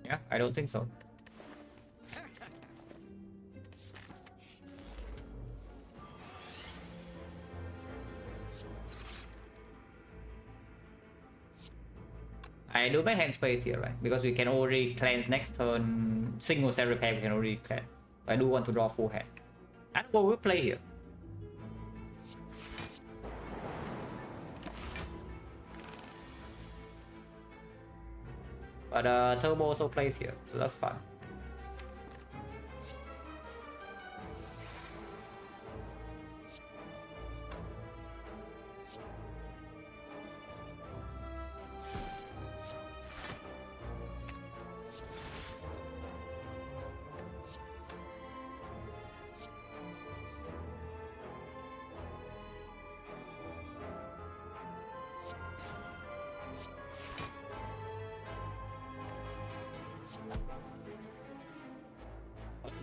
Yeah, I don't think so. I do make hand space here, right? Because we can already cleanse next turn. Single set repair we can already cleanse. I do want to draw full hand. And what we'll play here. But Turbo also plays here, so that's fun.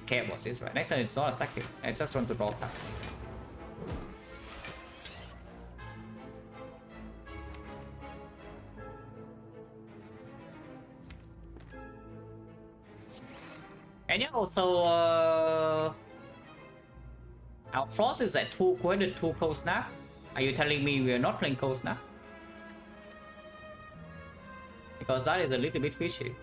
Care about this, right? Next turn it's not attacking. I just want to draw card. And yeah, also our frost is at 2 quaded 2 cold snap. Are you telling me we are not playing cold snap? Because that is a little bit fishy.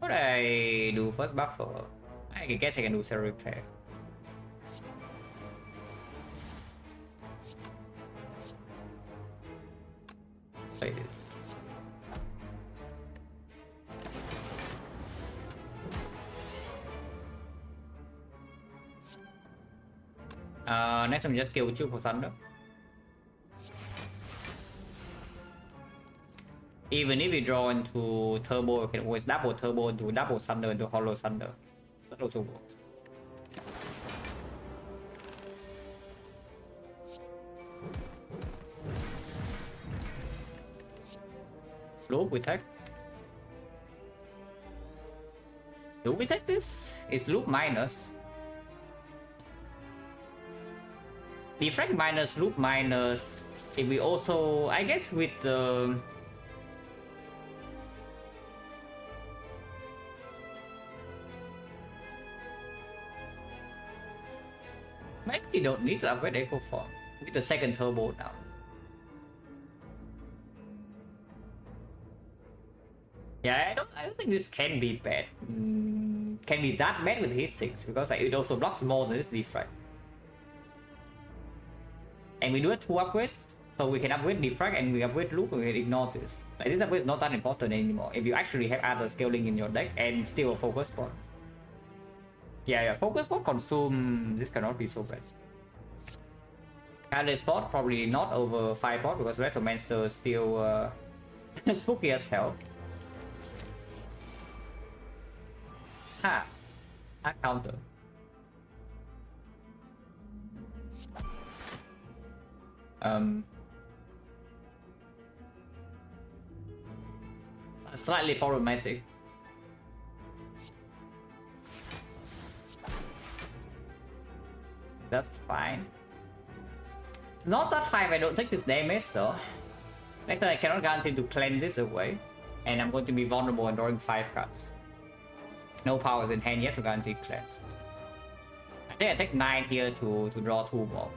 What I do first buffer? I guess I can do cell repair. Play this. Next I'm just kill 2 for Thunder. Even if we draw into Turbo, you can always double Turbo into double Thunder into Hollow Thunder. That also works. Loop, we take. Do we take this? It's loop minus. Defect minus, loop minus. If we also, I guess with the maybe you don't need to upgrade Echo Form with the second Turbo now. Yeah, I don't think this can be bad. Can be that bad with his 6 because like, it also blocks more than this Defect. And we do it 2 upgrades, so we can upgrade Defect and we upgrade Loop and we can ignore this. Like, this upgrade is not that important anymore if you actually have other scaling in your deck and still a focus spot. Yeah, focus spot consume, this cannot be so bad. Carry spot probably not over 5 pot because Retromancer still spooky as hell. Ah, a counter. Slightly problematic. That's fine. It's not that high if I don't take this damage though. Next time I cannot guarantee to cleanse this away. And I'm going to be vulnerable and drawing 5 cards. No powers in hand yet to guarantee cleanse. I think I take 9 here to draw 2 more.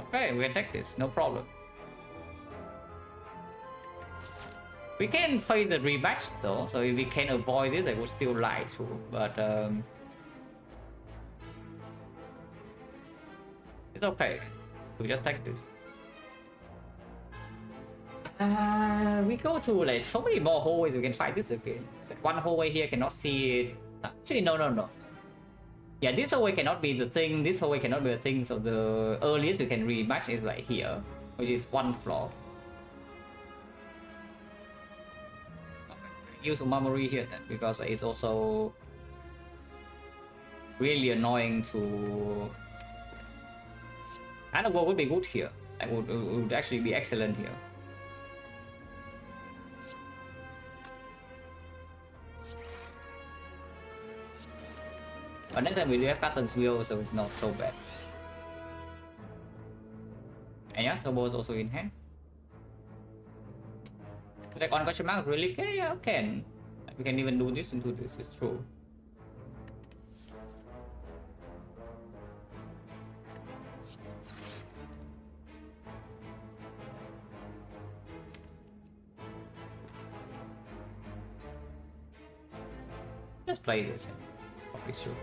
Okay, we can take this, no problem. We can face the rematch though, so if we can avoid this, I would still like to, but it's okay. We just take this. We go to like so many more hallways we can fight this again. Like one hallway here cannot see it. Actually, no. Yeah, this hallway cannot be the thing, this hallway cannot be the thing, so the earliest we can rematch is like here, which is 1 floor. Okay, use memory here then, because it's also really annoying to... Kind of what would be good here. Like, would actually be excellent here. But next time we do have patterns wheel, so it's not so bad. And yeah, turbo is also in hand. Like on question mark, really? Okay, yeah, can. We can even do this into this, it's true. Let's play this. Probably sure.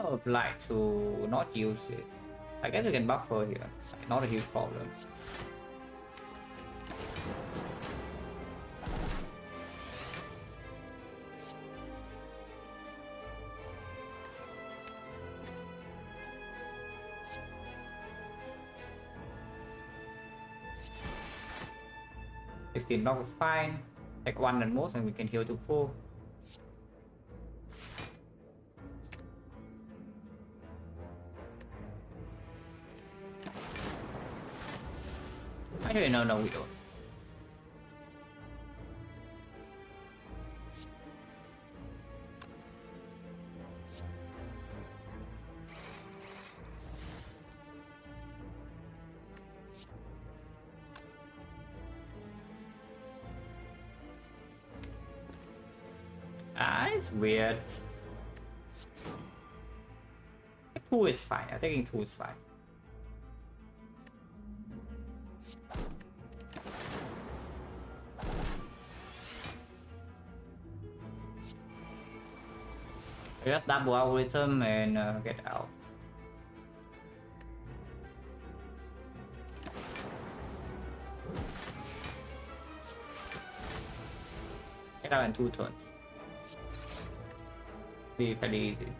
I would like to not use it. I guess we can buffer here. Not a huge problem. Skin block is fine. Take 1 and most and we can heal to 4. Actually, no, we don't. It's weird. 2 is fine. I think 2 is fine. Just double algorithm and get out. Get out in 2 turns. Be fairly easy.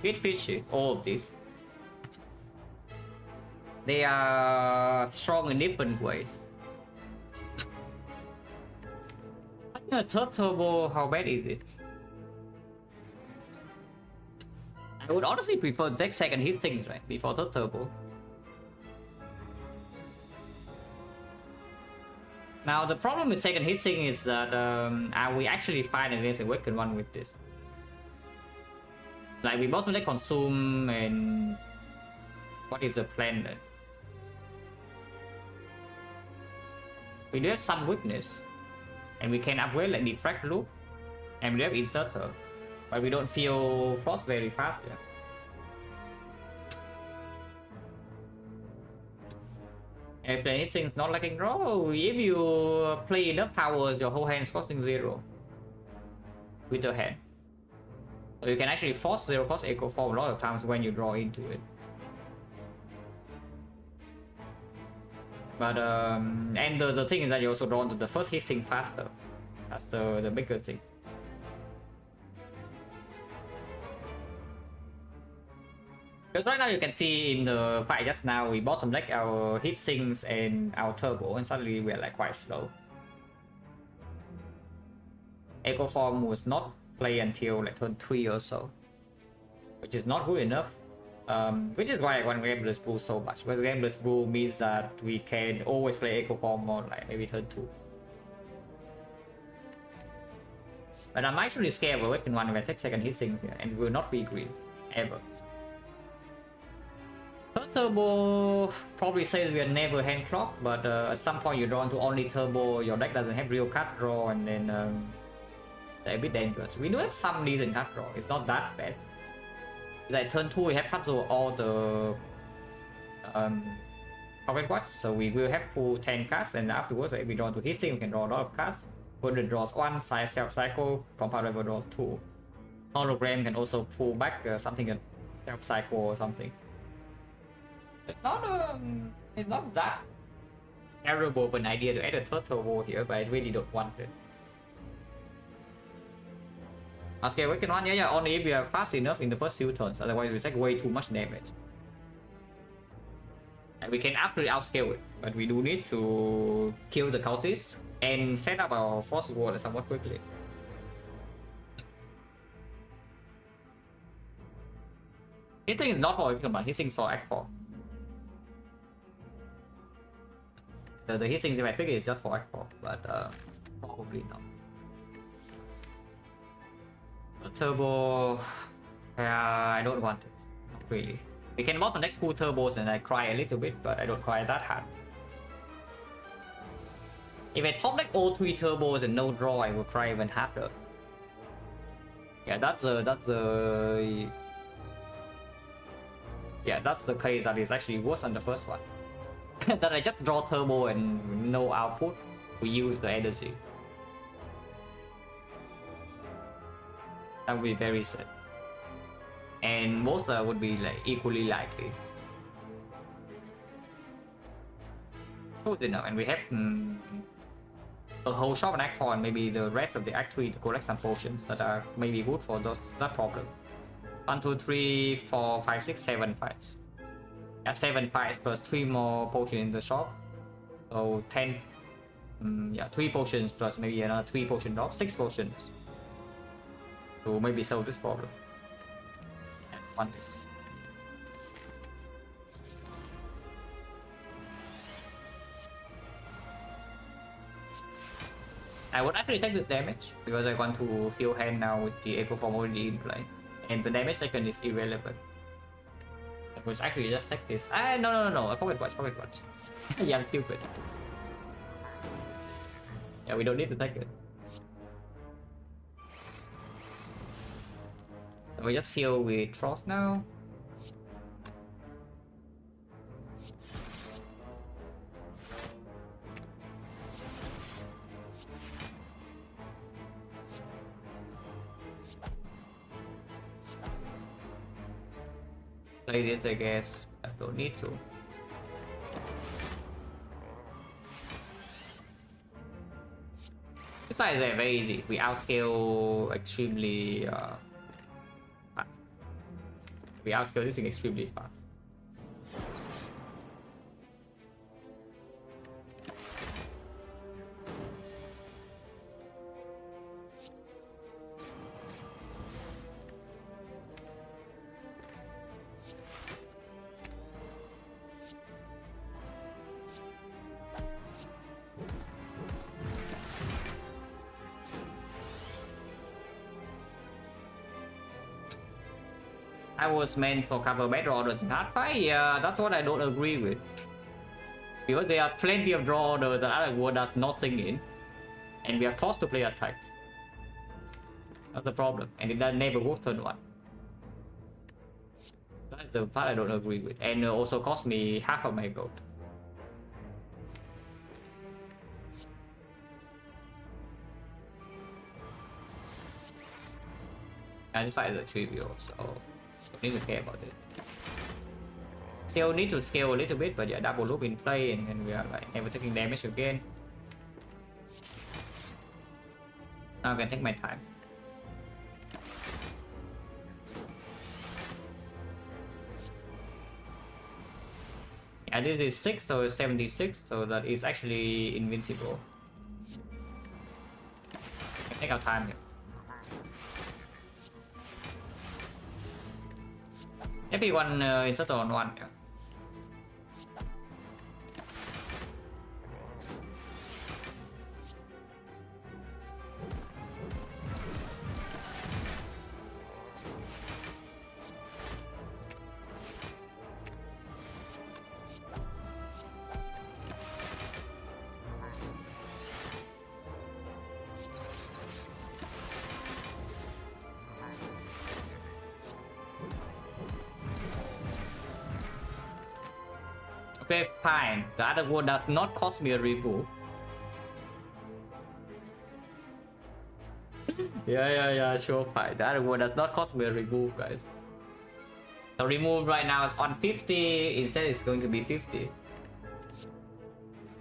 Bit fishy, all of this. They are strong in different ways. I think a third turbo, how bad is it? I would honestly prefer to take second hit things right before third turbo. Now the problem with second hit thing is that are we actually fine against a Awakened one with this? Like we both want to consume and What is the plan then? We do have some weakness, and we can upgrade like Defect loop, and we have Inserter, but we don't feel Frost very fast yet. If anything's not liking draw, if you play enough powers, your whole hand is costing 0 with your hand. So you can actually force 0 cost Echo Form a lot of times when you draw into it. But and the thing is that you also draw into the first hissing faster. That's the bigger thing. Because right now you can see in the fight just now, we bottom deck our hit sinks and our turbo, and suddenly we're like quite slow. Echo Form was not played until like turn 3 or so, which is not good enough. Which is why I want Gameless Brew so much, because Gameless Brew means that we can always play Echo Form on like maybe turn 2. But I'm actually scared of Weapon 1 if I take second hit sink here, and will not be green, ever. Third turbo probably says we are never hand clock, but at some point you draw into only turbo, your deck doesn't have real card draw, and then they're a bit dangerous. We do have some decent card draw, it's not that bad. Like turn 2 we have cards over all the pocket watch, so we will have full 10 cards, and afterwards if we draw into hissing we can draw a lot of cards. Golden draws 1, size self cycle, compound rival draws 2. Hologram can also pull back something at self cycle or something. It's not that terrible of an idea to add a third turbo here, but I really don't want it. Okay, we can run, yeah, only if we are fast enough in the first few turns, otherwise we take way too much damage. And we can absolutely outscale it, but we do need to kill the cultists and set up our Frost Wall somewhat quickly. His thing is not for everything, but his thing is for Act 4. The hissing if I pick it is just for Act 4, but probably not. The turbo, I don't want it, not really. We can bottom deck 2 turbos and I cry a little bit, but I don't cry that hard. If I top deck all 3 turbos and no draw, I will cry even harder. Yeah, that's the case that is actually worse than the first one. That I just draw turbo and no output, we use the energy. That would be very sad. And most would be like equally likely. Good enough, and we have the whole shop in Act 4 and maybe the rest of the Act 3 to collect some potions that are maybe good for that problem. 1, 2, 3, 4, 5, 6, 7 fights. Yeah, 7 fights plus 3 more potions in the shop. So 10. Yeah, 3 potions plus maybe another 3 potion drop, 6 potions. To maybe solve this problem. And 1. I would actually take this damage because I want to fill hand now with the Echo Form already in play. And the damage taken is irrelevant. I was actually just take this. No, I pocket watch. Yeah, I'm stupid. Yeah, we don't need to take it. So we just fill with Frost now. Play this, I guess. I don't need to. Besides, they're very easy. We outscale extremely fast. We outscale this thing extremely fast. I was meant for cover better orders in hardfight. Yeah, that's what I don't agree with. Because there are plenty of draw orders that other war does nothing in. And we are forced to play attacks. That's the problem. And it does never work turn 1. That's the part I don't agree with. And also cost me half of my gold. And this fight is a trivial, so don't even care about it. Still need to scale a little bit, but yeah, double loop in play, and then we are like never taking damage again. Now I can take my time. And this is 6, so it's 76, so that is actually invincible. Can take our time here. Everyone insert on 1. Yeah. Okay, fine. The other one does not cost me a remove. yeah, sure, fine. The other one does not cost me a remove, guys. The remove right now is on 50, instead it's going to be 50.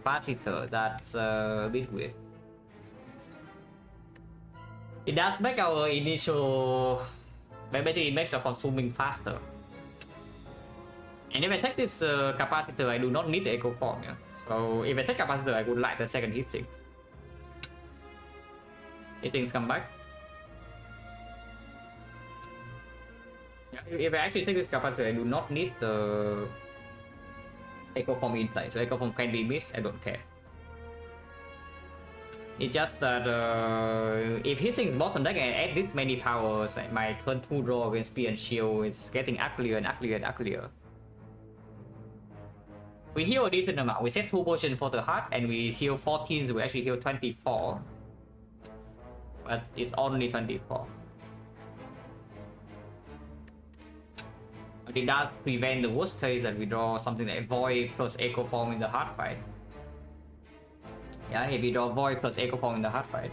Capacitor, that's a bit weird. It does make our initial... Basically, it makes our consuming faster. And if I take this capacitor, I do not need the echo form. Yeah? So if I take capacitor, I would like the second heat sinks. Heat sinks come back. Yeah, if I actually take this capacitor, I do not need the echo form in play. So echo form can be missed, I don't care. It's just that if heat sinks bottom deck and add this many powers, my turn 2 draw against spear and shield is getting uglier and uglier and uglier. We heal a decent amount. We set 2 potions for the heart and we heal 14, so we actually heal 24. But it's only 24. But it does prevent the worst case that we draw something like Void plus Echo Form in the hard fight. Yeah, if we draw Void plus Echo Form in the hard fight.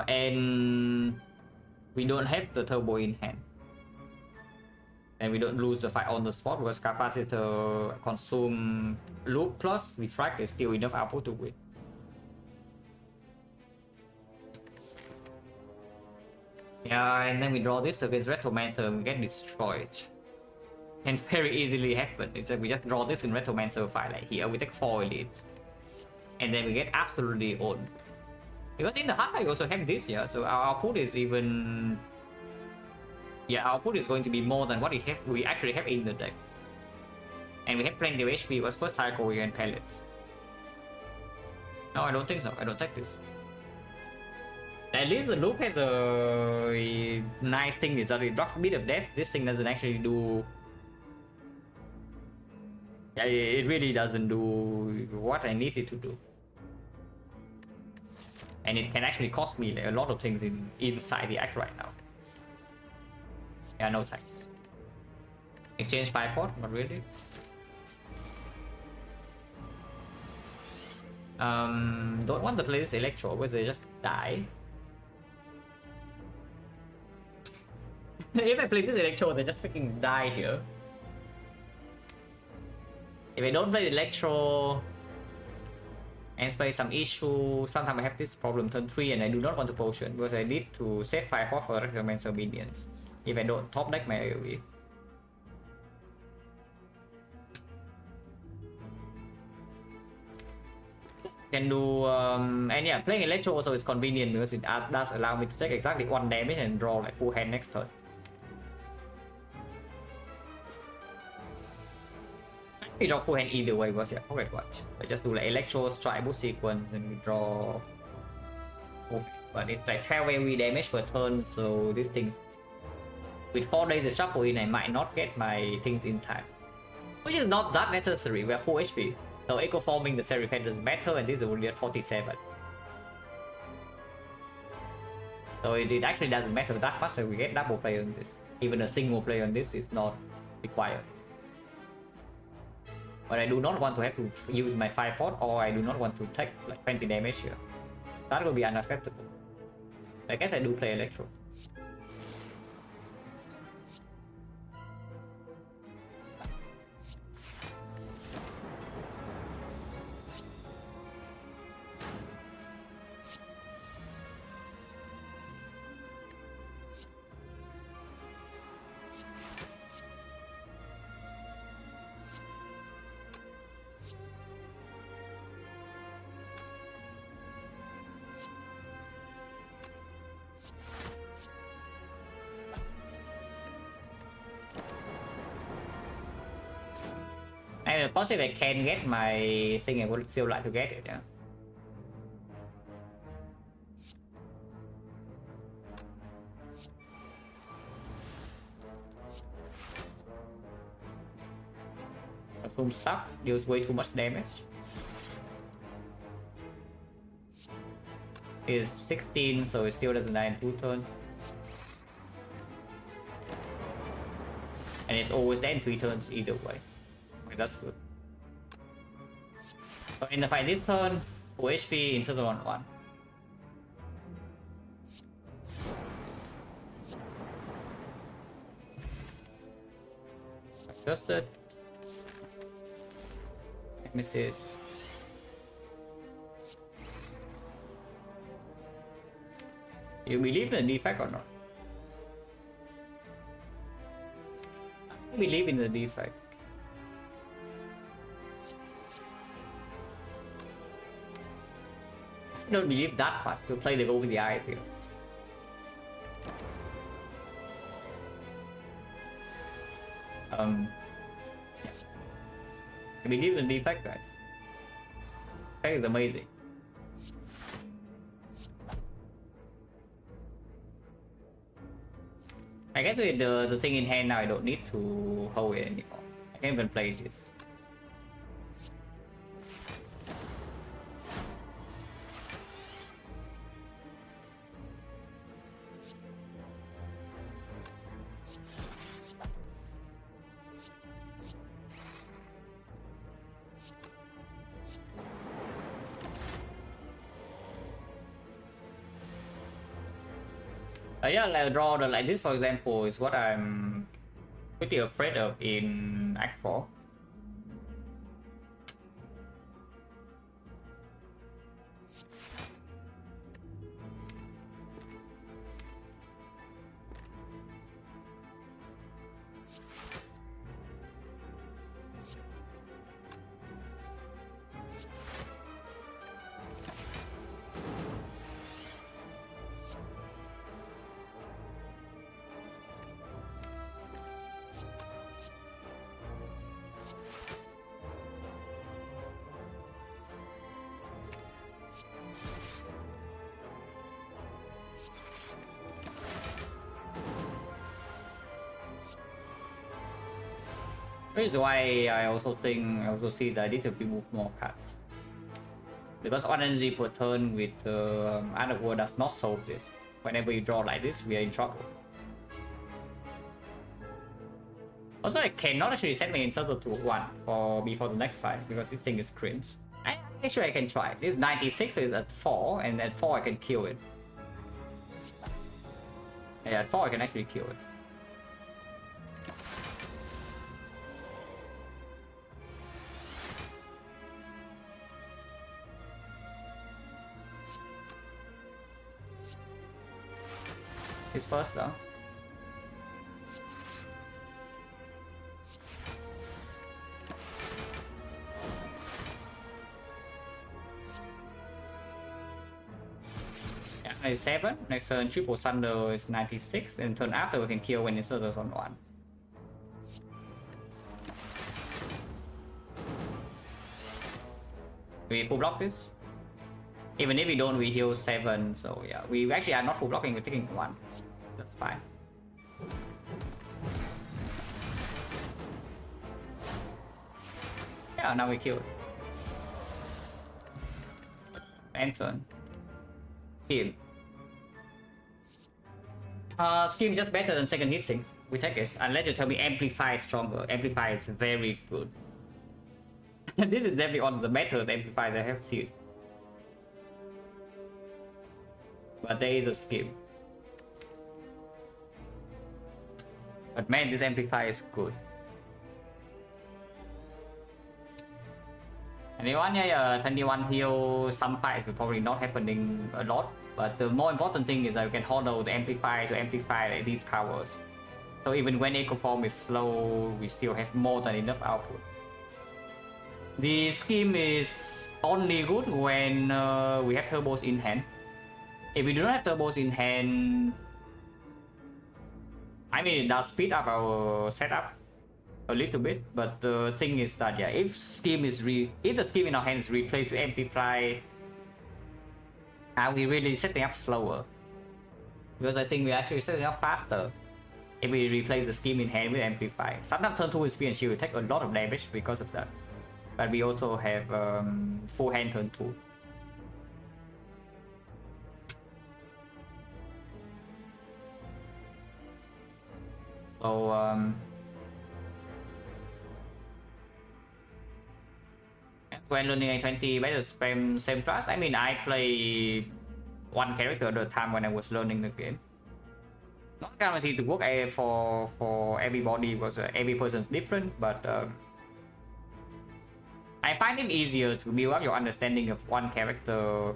And we don't have the turbo in hand. And we don't lose the fight on the spot because capacitor consume loop plus refract is still enough output to win. Yeah, and then we draw this against Retromancer and we get destroyed. Can very easily happen. It's like we just draw this in Retromancer fight like here, we take 4 elites. And then we get absolutely owned. Because in the hard fight we also have this here, so our output is even... Yeah, our output is going to be more than what we actually have in the deck. And we have plenty of HP because first cycle we can pellets. No, I don't think so. I don't take this. At least the loop has a nice thing is that it drops a bit of death. This thing doesn't actually do... Yeah, it really doesn't do what I need it to do. And it can actually cost me like a lot of things inside the act right now. Yeah, no thanks. Exchange 5 port, not really. Don't want to play this Electro because they just die. If I play this Electro, they just freaking die here. If I don't play Electro and play some issue, sometimes I have this problem turn 3 and I do not want to potion because I need to set 5 port for Recommencer minions. If I don't top deck my AoE. Can do and yeah, playing Electro also is convenient because it does allow me to take exactly 1 damage and draw like full hand next turn. We draw full hand either way because yeah, okay, watch. I just do like Electro strike boost sequence and we draw. But it's like 12 AoE damage per turn, so these things With 4 days of shuffle in, I might not get my things in time. Which is not that necessary, we are full HP. So Echo Forming the Set Repentance is better, and this is only at 47. So it actually doesn't matter that much that we get double play on this. Even a single play on this is not required. But I do not want to have to use my 5 pot, or I do not want to take like 20 damage here. That will be unacceptable. I guess I do play Electro. And of course, if I can get my thing, I would still like to get it, yeah. Boom suck, deals way too much damage. It is 16, so it still doesn't die in 2 turns. And it's always dead in 3 turns either way. Okay, that's good. So in the fight this turn, full HP instead of on 1. Adjusted. Misses. You believe in the defect or not? I believe in the defect. I don't believe that much to play the go with the eyes here. Yes. I believe in the defect, guys. That is amazing. I guess with the thing in hand now, I don't need to hold it anymore. I can even play this. Yeah, like a draw like this, for example, is what I'm pretty afraid of in Act 4. This is why I also see that I need to remove more cards. Because 1 energy per turn with Underworld does not solve this. Whenever you draw like this, we are in trouble. Also, I cannot actually set my inserter to 1 before the next fight because this thing is cringe. Actually, I can try. This 96 is at 4, and at 4 I can kill it. Yeah, at 4 I can actually kill it. He's first though. Yeah, 97. Next turn, Triple Thunder is 96, and turn after we can kill when it's on 1. We full block this. Even if we don't, we heal 7, so yeah. We actually are not full blocking, we're taking 1. That's fine. Yeah, now we killed. End turn. Kill. Scheme just better than second hit sync. We take it. Unless you tell me Amplify is stronger. Amplify is very good. This is definitely one of the better amplifiers I have seen. But there is a scheme. But man, this amplifier is good. And the one, yeah, 21 heal, some fights will probably not happening a lot. But the more important thing is that you can handle the amplifier to amplify like, these powers. So even when Echo Form is slow, we still have more than enough output. The scheme is only good when we have turbos in hand. If we do not have turbos in hand, I mean, it does speed up our setup a little bit, but the thing is that, yeah, if the scheme in our hands is replaced with amplify, are we really setting up slower? Because I think we're actually setting up faster if we replace the scheme in hand with amplify. Sometimes turn 2 with speed and shield will take a lot of damage because of that. But we also have full hand turn 2. So when learning A20, better spam same class. I mean, I play one character at a time when I was learning the game. Not guaranteed to work for everybody because every person's different, but I find it easier to build up your understanding of one character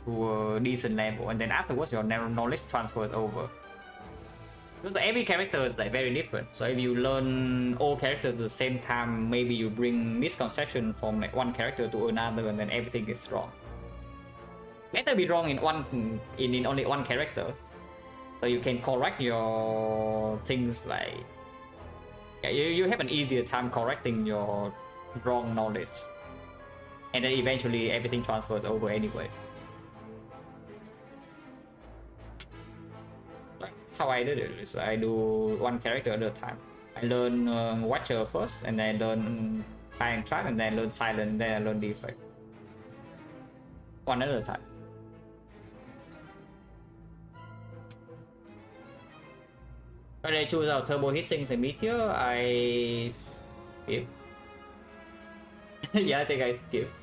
to a decent level, and then afterwards your knowledge transfers over. Because every character is like very different. So if you learn all characters at the same time, maybe you bring misconception from like one character to another, and then everything is wrong. Better be wrong in only one character, so you can correct your things like, yeah, you have an easier time correcting your wrong knowledge, and then eventually everything transfers over anyway. That's how I did it. So I do one character at a time. I learn Watcher first, and then I learn Iron Trap, and then I learn Silent, then I learn Defect. One at a time. When I choose out Turbo Hissings and Meteor, I skip. Yeah, I think I skipped.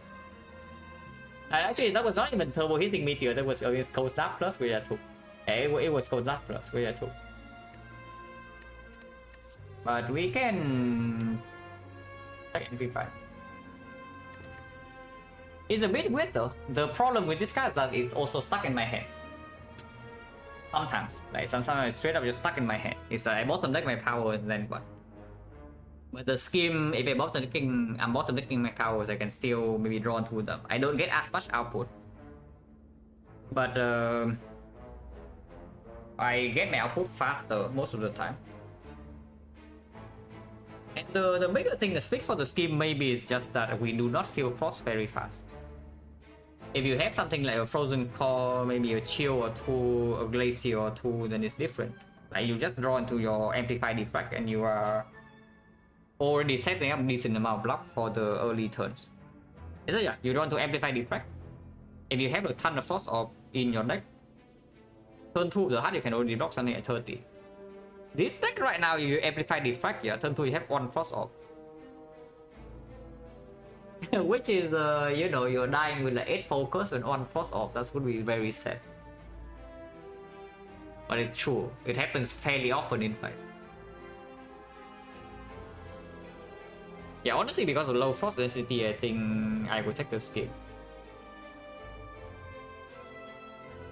Actually, that was not even Turbo Hissing Meteor, that was against Cold Snap Plus, which I took. It was Cold Snap Plus, which I took. But we can... That can be fine. It's a bit weird though. The problem with this card is that it's also stuck in my hand. Sometimes. Like sometimes straight up just stuck in my hand. It's I bottom deck my powers and then what? But the scheme, if I'm bottom decking my powers, I can still maybe draw into them. I don't get as much output. But I get my output faster most of the time. And the bigger thing that speaks for the scheme maybe is just that we do not feel frost very fast. If you have something like a Frozen Core, maybe a Chill or 2, a Glacier or 2, then it's different. Like you just draw into your Amplify Defect and you are already setting up decent amount of block for the early turns. So yeah, you draw into Amplify Defect. If you have a ton of Frost Orb in your deck, turn 2 of the heart you can already block something at 30. This deck right now, you Amplify Defect, yeah, turn 2 you have 1 Frost Orb. Which is, you know, you're dying with like 8 focus and 1 Frost Orb. That's going to be very sad. But it's true. It happens fairly often, in fact. Yeah, honestly, because of low frost density, I think I would take the skip.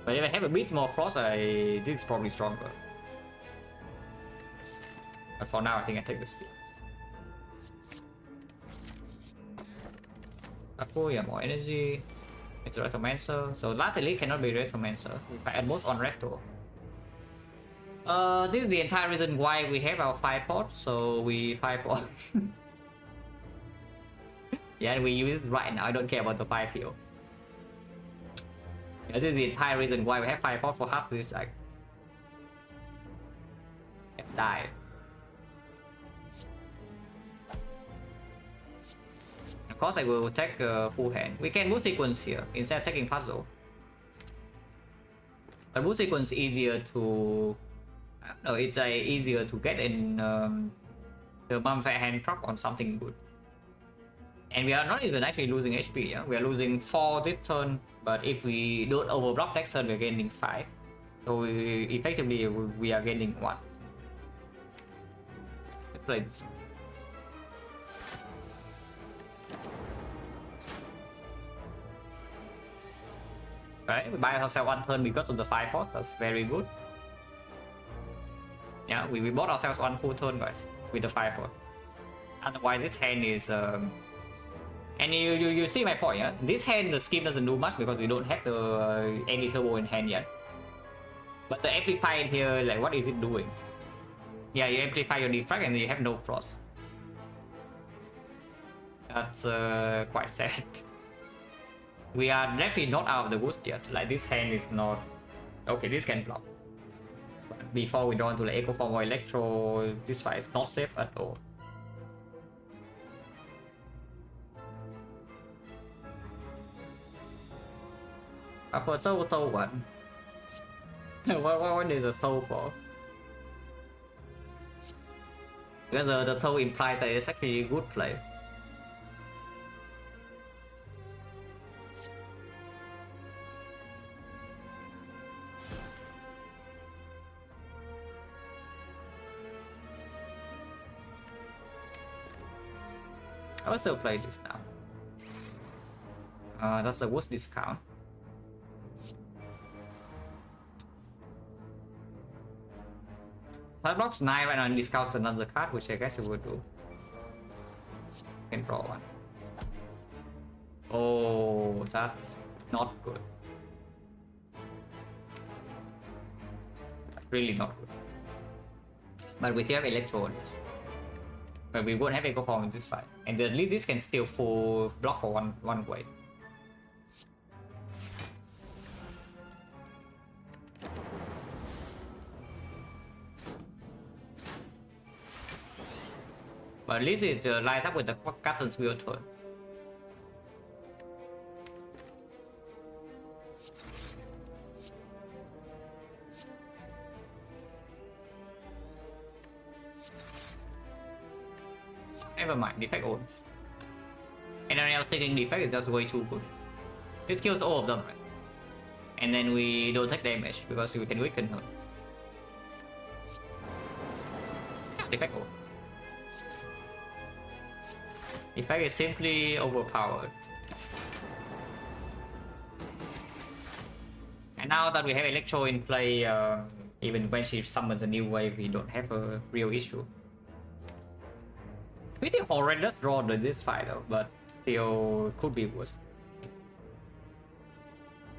But if I have a bit more frost, this is probably stronger. But for now, I think I take the skip. Apple, yeah, more energy. It's a Recommencer. So last elite cannot be Recommencer. At most on Recto. This is the entire reason why we have our 5 pot. So we 5 pot. Yeah, we use it right now. I don't care about the 5 heal. Yeah, this is the entire reason why we have 5 pot for half this. Like, die. Of course, I will take full hand. We can move sequence here instead of taking puzzle. But move sequence easier to... I don't know, it's easier to get in the mummified hand proc on something good. And we are not even actually losing HP, yeah? We are losing 4 this turn, but if we don't overblock next turn, we're gaining 5. So effectively, we are gaining 1. Let's play this. Right, we buy ourselves 1 turn because of the 5 pot, that's very good. Yeah, we bought ourselves 1 full turn, guys, with the 5 pot. Otherwise, this hand is... And you see my point, yeah? This hand, the scheme doesn't do much because we don't have the any turbo in hand yet. But the amplifier here, like, what is it doing? Yeah, you amplify your defect and you have no cross. That's quite sad. We are definitely not out of the woods yet. Like, this hand is not... Okay, this can block. But before we draw into the Echo Form or Electro, this fight is not safe at all. For total one. What is the toe for? Because the toe implies that it's actually a good play. I will still play this now. That's the worst discount. Blocks 9 right now and discounts another card, which I guess it would do. Can draw one. Oh, that's not good. Really not good. But we still have Electro on this. But we won't have Echo Form in this fight. And at least this can still full block for one way. But at least it lines up with the Captain's Wheel turn. Never mind, Defect owns. And then I was thinking Defect is just way too good. This kills all of them, right? And then we don't take damage because we can weaken her. Yeah, Defect owns. Defect is simply overpowered. And now that we have Electro in play, even when she summons a new wave, we don't have a real issue. Pretty horrendous draw in this fight though, but still could be worse.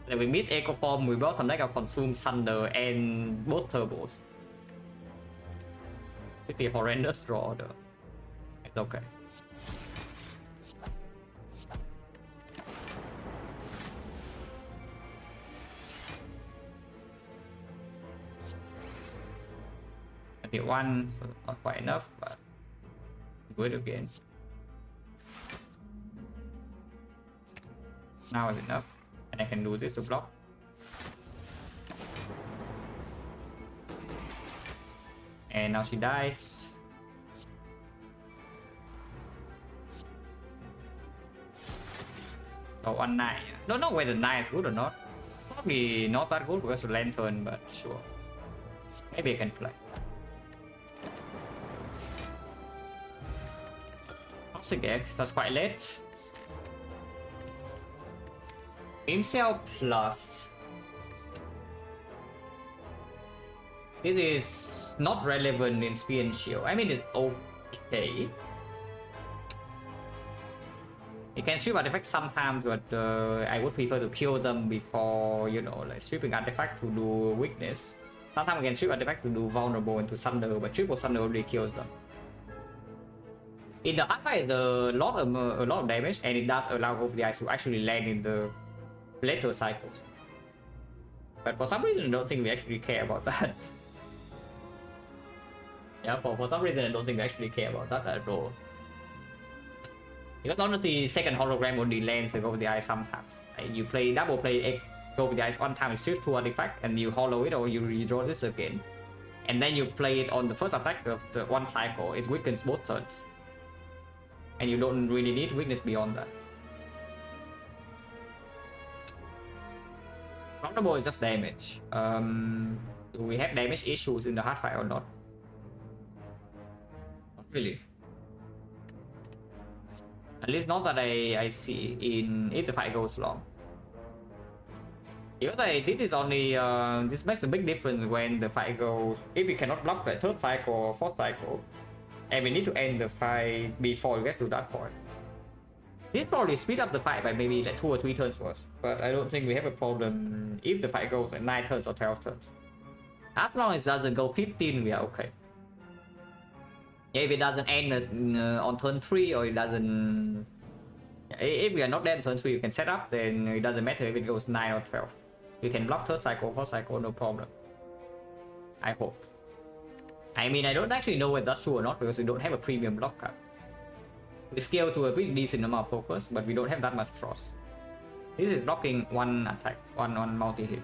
Like we miss Echo Form, we brought some deck of Consume Thunder and both turbos. Pretty horrendous draw though. It's okay. I did one, so not quite enough, but good again. Now is enough, and I can do this to block. And now she dies. So 1-9. Don't know whether 9 is good or not. Probably not that good because of Lantern, but sure. Maybe I can play. Again, that's quite late. Himself plus. This is not relevant in Spear and Shield. I mean, it's okay. You can sweep artifacts sometimes, but I would prefer to kill them before, you know, like sweeping artifact to do weakness. Sometimes we can sweep artifact to do vulnerable and to thunder, but triple thunder already kills them. In the alpha, it's a lot of damage, and it does allow OPIs to actually land in the later cycles. But for some reason, I don't think we actually care about that. Yeah, for some reason, I don't think we actually care about that at all. Because honestly, second hologram only lands the go with the eye sometimes. Like you play double play X go with the eyes one time, shift to artifact, and you hollow it or you redraw this again. And then you play it on the first attack of the one cycle, it weakens both turns. And you don't really need weakness beyond that. Roundable is just damage. Do we have damage issues in the hard fight or not? Not really. At least not that I see in if the fight goes long. Because this is only this makes a big difference when the fight goes. If we cannot block the third cycle or fourth cycle, and we need to end the fight before we get to that point. This probably speeds up the fight by maybe like 2 or 3 turns first, but I don't think we have a problem if the fight goes like 9 turns or 12 turns. As long as it doesn't go 15, we are okay. If it doesn't end on turn 3 or it doesn't... If we are not there on turn 3, you can set up, then it doesn't matter if it goes 9 or 12. You can block third cycle, fourth cycle, no problem. I hope. I mean, I don't actually know whether that's true or not because we don't have a premium block card. We scale to a pretty decent amount of focus, but we don't have that much frost. This is blocking one attack, one multi-hit.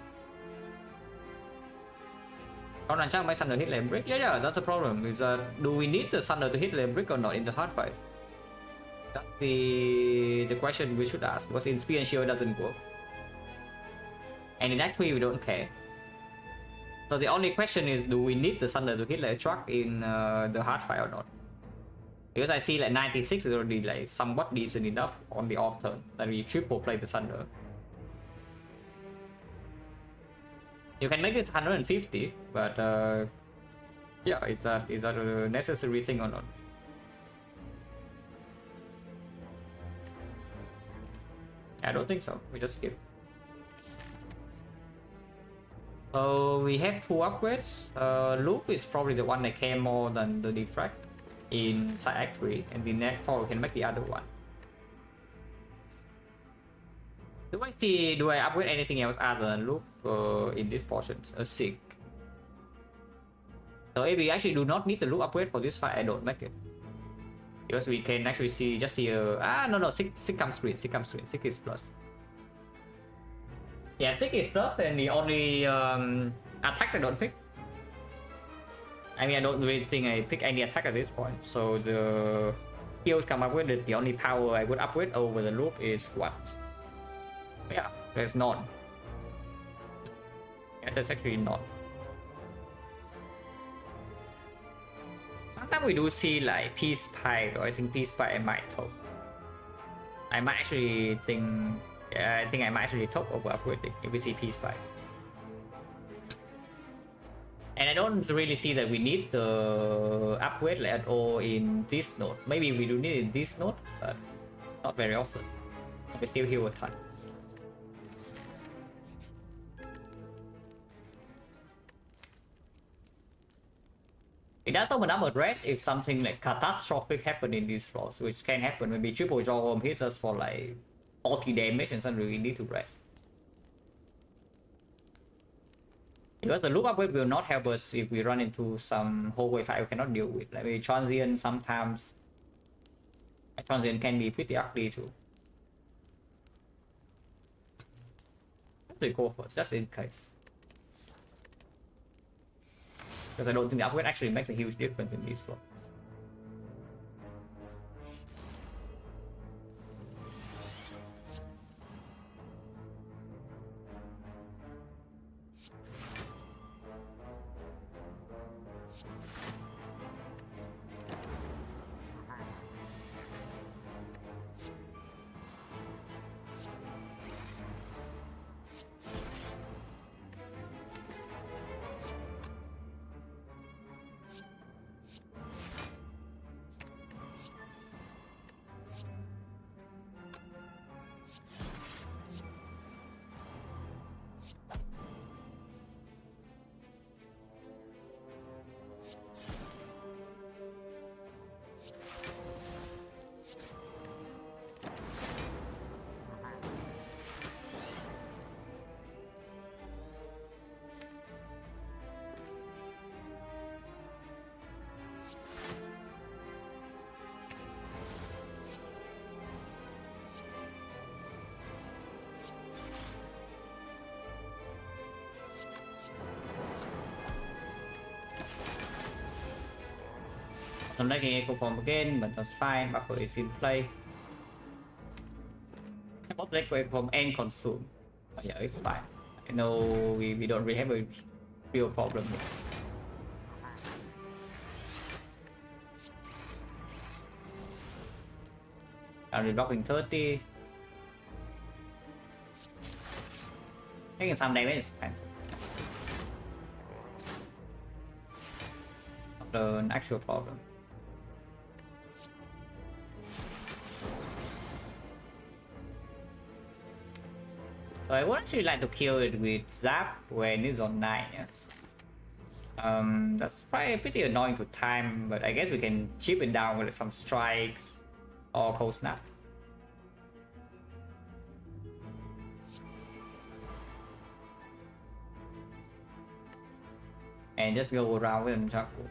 Còn là chắc mấy Thunder hit like brick? Yeah, that's a problem. Is that do we need the Thunder to hit like brick or not in the hard fight? That's the question we should ask, because in Spear and Shield it doesn't work. And in Act 3 we don't care. So the only question is, do we need the Thunder to hit like a truck in the hard fight or not? Because I see like 96 is already like somewhat decent enough on the off turn that we triple play the Thunder. You can make this 150, but yeah, is that a necessary thing or not? I don't think so. We just skip. So we have 2 upgrades. Loop is probably the one that care more than the Defect in side Act 3, and the next 4 we can make the other one. Do I upgrade anything else other than Loop in this portion? A Sig. So if we actually do not need the Loop upgrade for this fight, I don't make it. Because we can actually see, just see no, Sig comes straight, Sig is plus. Yeah, Sig is plus, and the only attacks I don't pick. I mean, I don't really think I pick any attack at this point, so the skills come up with it. The only power I would upgrade over the Loop is what? Yeah, there's none. Yeah, there's actually none. Sometimes we do see like Peace Pie, or I think Peace Pie I might top. I might actually think, yeah, I think I might actually top over upgrading if we see Peace Pie. And I don't really see that we need the upgrade like at all in this node. Maybe we do need it in this node, but not very often. We still heal a ton. It does open up a rest if something like catastrophic happen in these floors, which can happen. Maybe triple jaw home hits us for like 40 damage and suddenly we need to rest. Because the loop upgrade will not help us if we run into some hallway fight we cannot deal with. Like maybe transient sometimes. Transient can be pretty ugly too. Let's go first, just in case. Because I don't think the upgrade actually makes a huge difference in these floors. I'm liking Echo Form again, but that's fine. Buckle is in play. Both Echo Form and Consume. But yeah, it's fine. I know we don't really have a real problem here. I'm reblocking 30. Taking some damage is fine. Not an actual problem. So I would actually like to kill it with Zap when it's on 9. Yeah? That's probably pretty annoying to time, but I guess we can chip it down with some strikes or cold snap. And just go around with Nunchaku.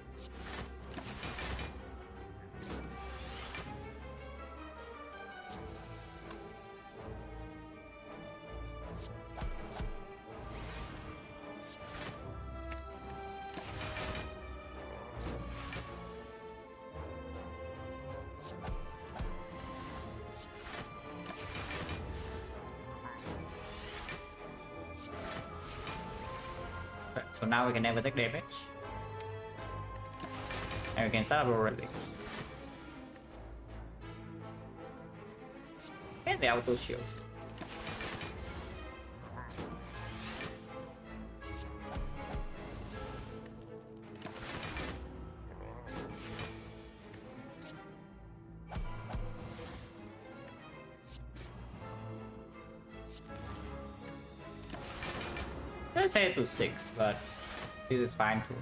So now we can never take damage. And we can set up our relics. And the auto shields. Let's say it to 6, but this is fine too.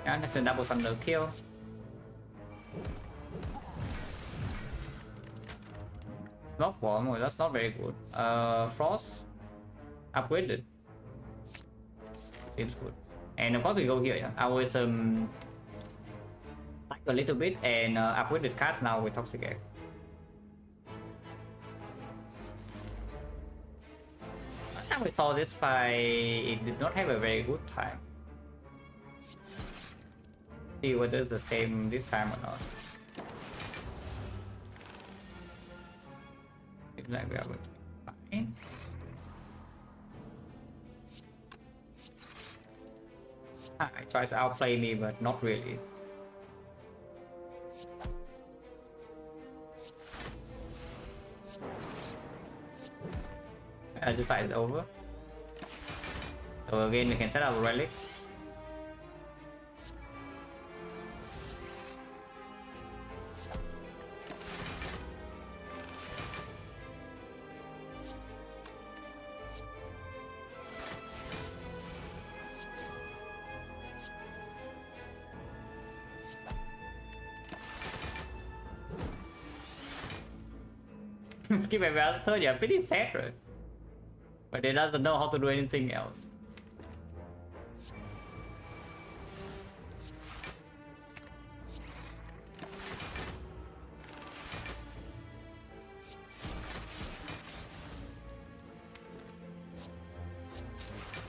And that's a double thunder kill. Not warm, that's not very good. Frost upgraded. Seems good. And of course we go here, yeah. I will like a little bit and upgraded cards now with Toxic Egg. Last time we saw this fight, it did not have a very good time. See whether it's the same this time or not. Like we are going to be fine. It tries to outplay me, but not really. This fight is over. So again, we can set up relics. Skip every other turn, yeah, pretty sad, right? But it doesn't know how to do anything else.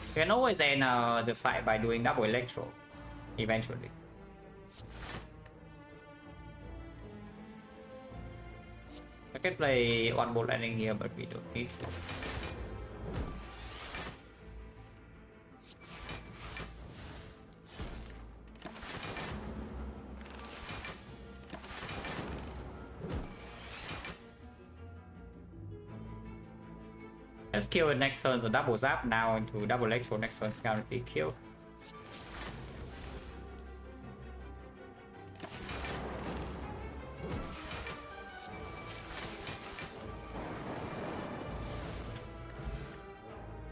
You can always end the fight by doing double electro, eventually. I can play one more landing here, but we don't need to. Let's kill it next turn, so double zap now into double electro next turn, guaranteed kill.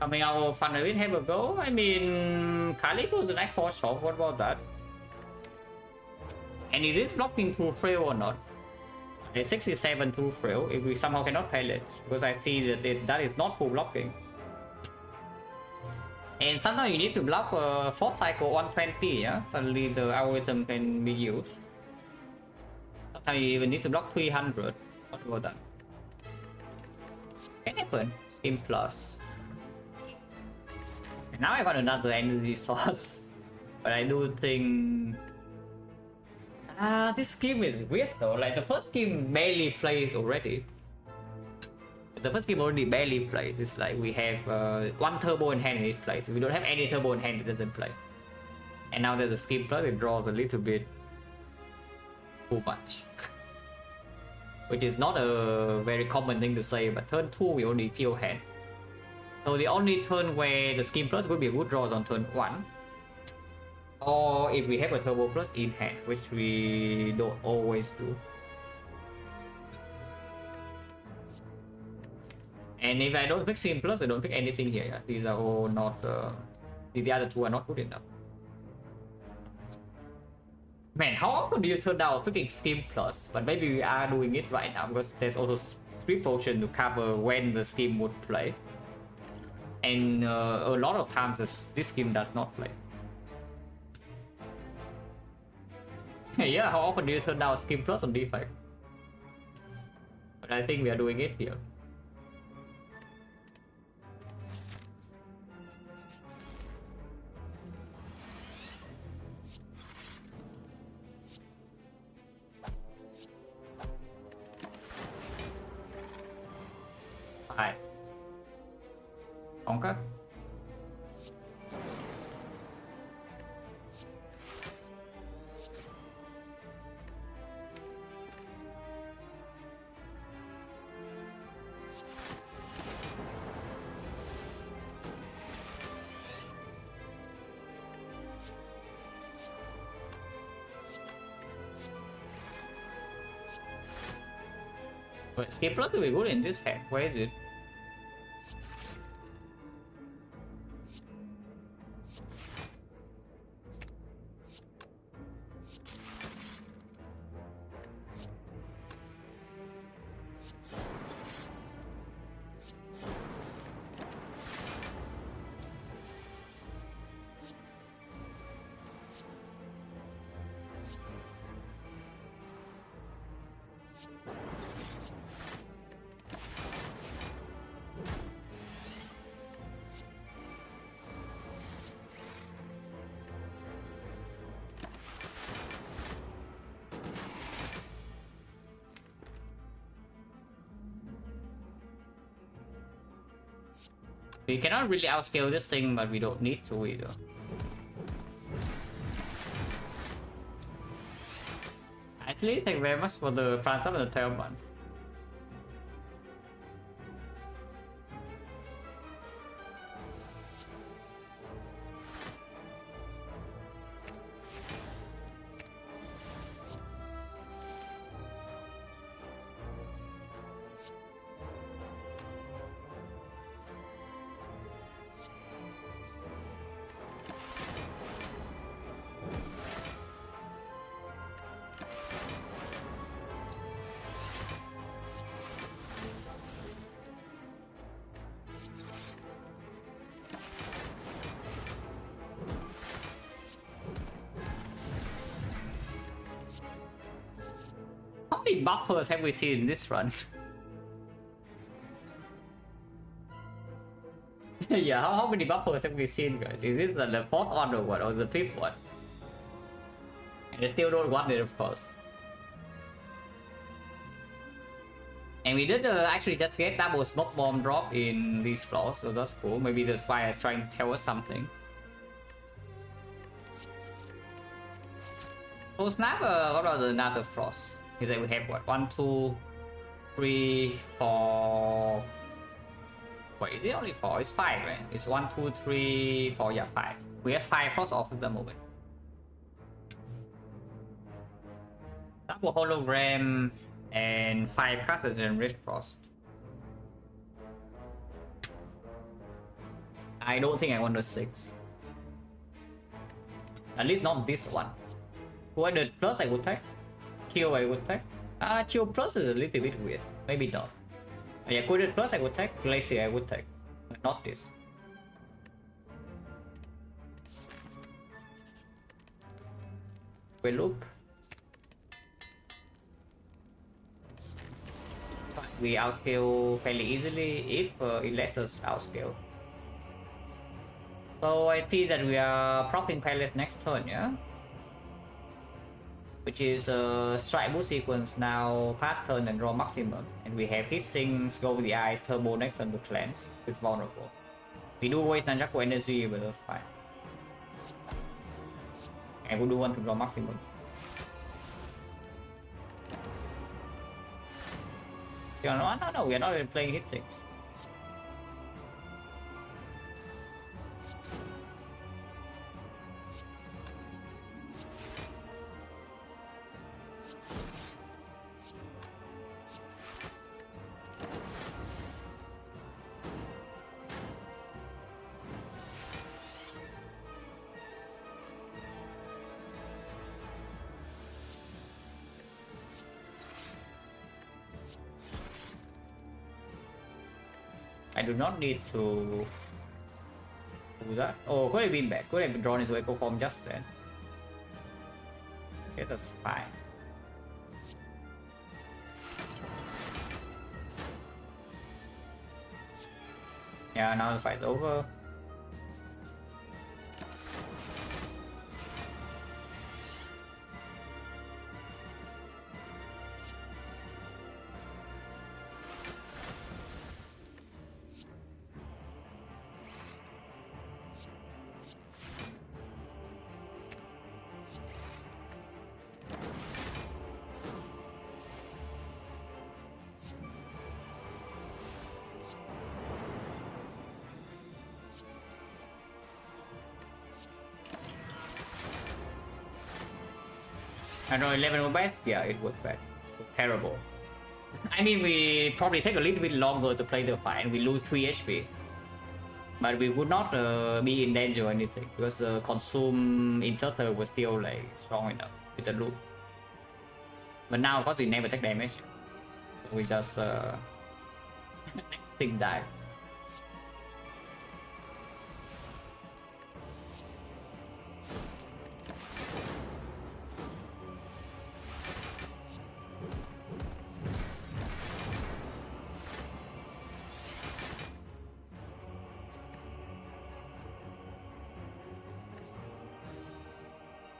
I mean, our Thunderwind have a go. I mean, Calico's an Act 4 shot, what about that? And is this blocking through Frail or not? A 67 through Frail, if we somehow cannot pellets, because I see that that is not full blocking. And sometimes you need to block fourth cycle 120, yeah? Suddenly the algorithm can be used. Sometimes you even need to block 300. What about that? Can happen. Steam Plus. And now I got another energy source. But I do think... this scheme is weird though. Like the first scheme barely plays already. The first game already barely plays. It's like we have one turbo in hand and it plays. If we don't have any turbo in hand, it doesn't play. And now there's a scheme plus, it draws a little bit too much. Which is not a very common thing to say, but turn 2 we only feel hand. So the only turn where the scheme plus would be a good draw is on turn 1. Or if we have a turbo plus in hand, which we don't always do. And if I don't pick Sim Plus, I don't pick anything here. Yeah? These are all not... the other two are not good enough. Man, how often do you turn down freaking Scheme Plus? But maybe we are doing it right now because there's also Sweep Potion to cover when the scheme would play. And a lot of times this scheme does not play. Yeah, how often do you turn down Scheme Plus on Defect? But I think we are doing it here. Hai không cắt. But Escape Plus will be good in this hand. Where is it? We cannot really outscale this thing, but we don't need to either. Actually, thank you very much for the plants up and the 12 months. How many buffers have we seen in this run? Yeah, how many buffers have we seen, guys? Is this the fourth one or what? Or the fifth one? And they still don't want it, of course. And we did actually just get double smoke bomb drop in these floors, so that's cool. Maybe the spy is trying to tell us something. So snap, what are the another frost? Is that we have what? 1, 2, 3, 4. Wait, is it only 4? It's 5, right? It's 1, 2, 3, 4. Yeah, 5. We have 5 frost off at the moment. Double hologram and 5 casters and red frost. I don't think I want the 6. At least not this one. 200 plus I would take. Chill I would take. Chill plus is a little bit weird. Maybe not. Yeah, 200 plus I would take. Glacier I would take. But not this. We loop. We outscale fairly easily if it lets us outscale. So I see that we are propping Palace next turn, yeah? Which is a strike boost sequence now pass turn and draw maximum. And we have hit sinks, go with the eyes, turbo next turn to cleanse. It's vulnerable. We do waste Nanjaku energy, but that's fine. And we do want to draw maximum. No, we are not even playing hit sinks. I do not need to do that. Oh, could have been back. Could have been drawn into Echo Form just then. Okay, that's fine. Yeah, now the fight's over. I know 11 was best. Yeah, it was bad. It was terrible. I mean, we probably take a little bit longer to play the fight and we lose 3 HP. But we would not be in danger or anything because the consume inserter was still like strong enough with the loop. But now, because we never take damage, we just think dive.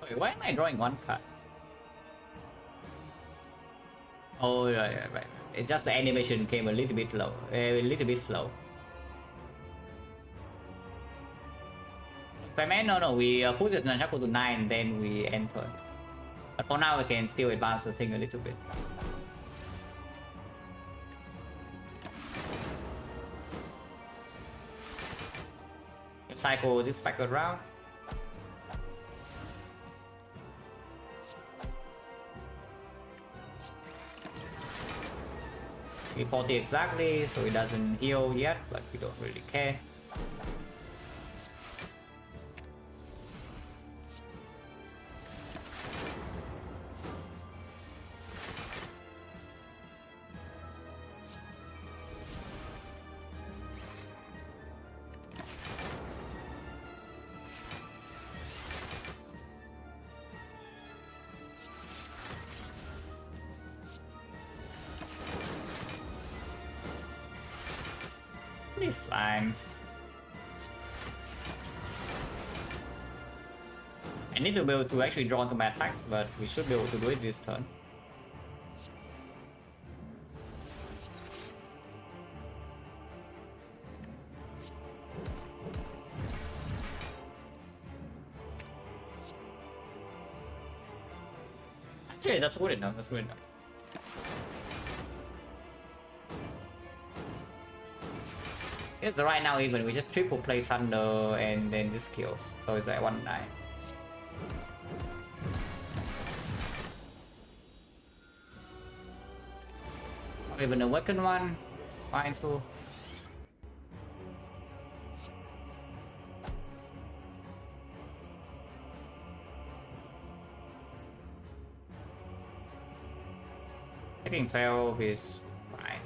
Wait, why am I drawing one card? Oh, right. It's just the animation came a little bit low, a little bit slow. Spider-Man, no, we put the Nunchaku to 9, then we enter. But for now, we can still advance the thing a little bit. Cycle this cycle round. We 40 exactly, so it doesn't heal yet, but we don't really care. These slimes. I need to be able to actually draw into my attack, but we should be able to do it this turn. Actually, that's good enough. That's good enough. It's right now even we just triple play Thunder and then this kill, so it's like 1-9. Not even a awaken one, fine too. Hitting 12 is fine.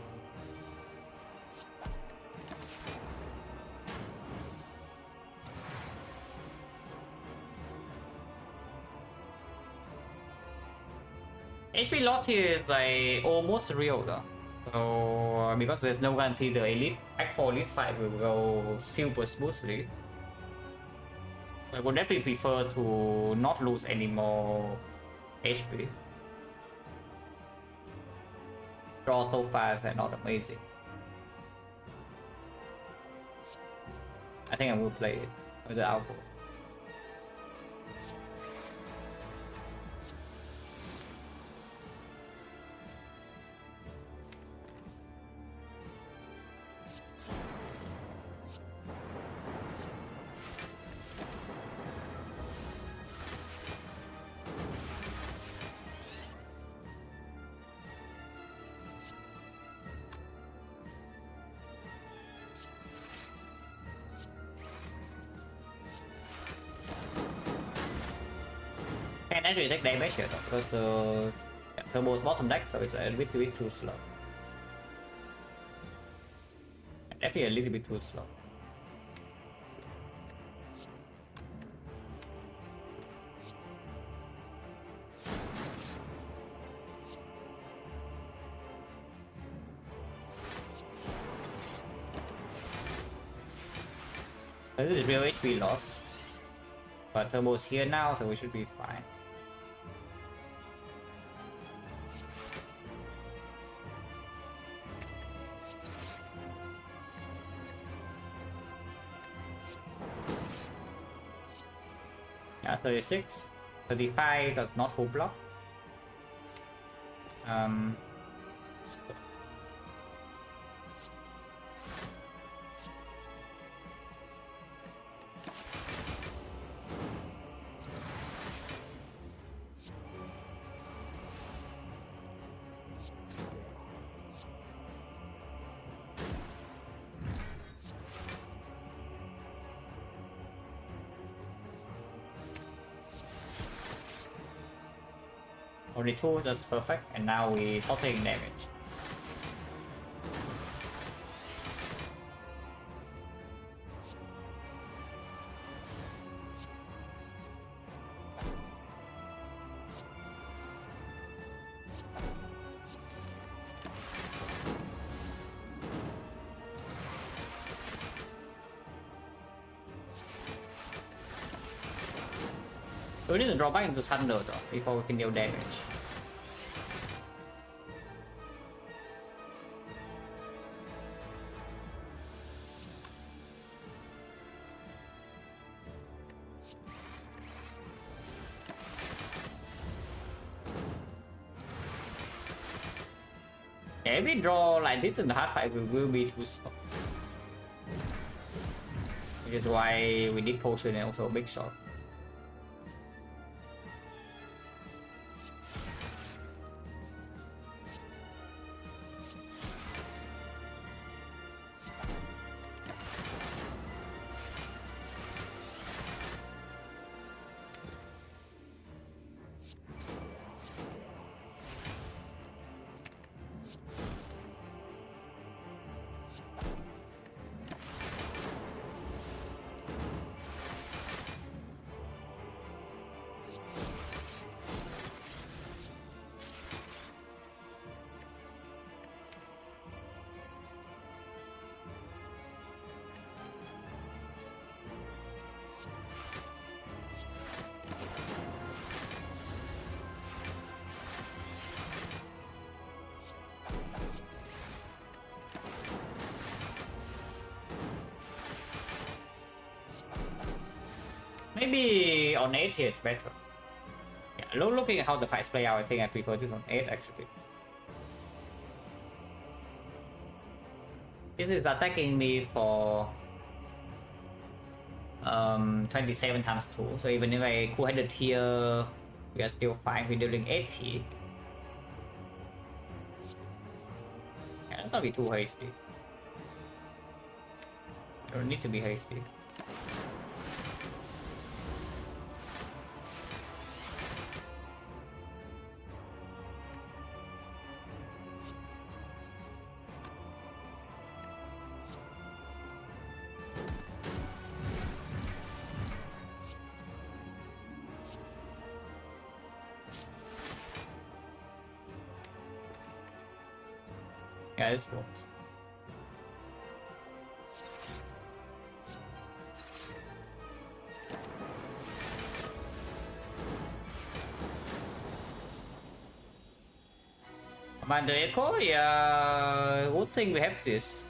HP loss here is like almost real though. So because there's no guarantee the elite Act 4 Elite fight will go super smoothly. I would definitely prefer to not lose any more HP. Draw so fast and not amazing. I think I will play it with the output. Can actually take damage here though, because the turbo's bottom deck, so it's a little bit too slow. Definitely a little bit too slow. This is real HP loss. But turbo's here now, so we should be fine. Yeah, 36. 35 does not full block. Only 2, that's perfect, and now we start taking damage. We need to draw back into Thunder though, before we can deal damage. Yeah, if we draw like this in the hard fight, we will be too slow. Which is why we need potion and also big shot. Maybe on 8 here is better. Yeah, looking at how the fights play out, I think I prefer this on 8 actually. This is attacking me for 27 times 2, so even if I cool-headed here, we are still fine. We're dealing 80. Yeah, let's not be too hasty. Don't need to be hasty. Yeah, this works. But the echo, yeah, good thing we have this.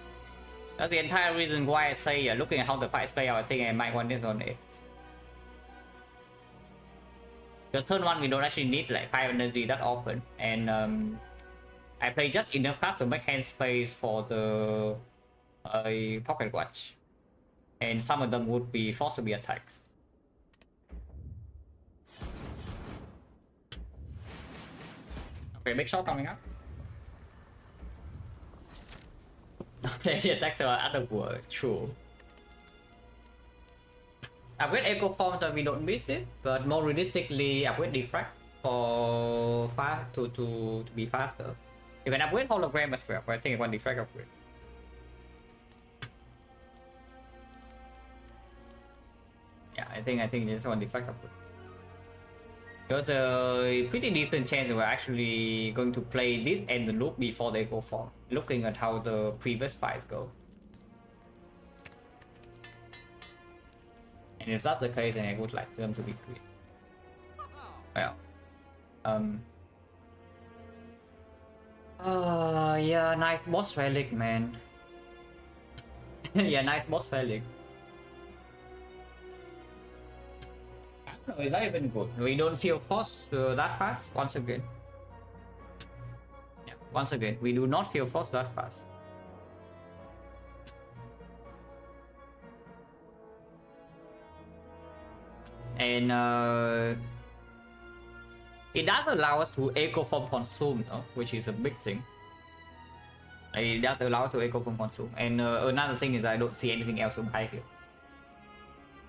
That's the entire reason why I say, looking at how the fight play out, I think I might want this on it. Because turn 1 we don't actually need like 5 energy that often, and I play just enough cards to make hand space for the pocket watch, and some of them would be forced to be attacks. Okay, big shot coming up. Okay, the attacks are other word, true. Upgrade echo form so we don't miss it, but more realistically upgrade Defect for to be faster. You can upgrade hologram as well, but I think I want Defect upgrade. Yeah, I think just one Defect upgrade. There's a pretty decent chance we're actually going to play this and the loop before they go form, looking at how the previous fights go. And if that's the case, then I would like them to be free. Well, yeah, nice boss relic, man. Yeah, nice boss relic. No, is that even good? We don't feel forced that fast once again. Yeah, once again, we do not feel forced that fast. And it does allow us to echo from consume, which is a big thing. It does allow us to echo from consume. And another thing is I don't see anything else to buy here.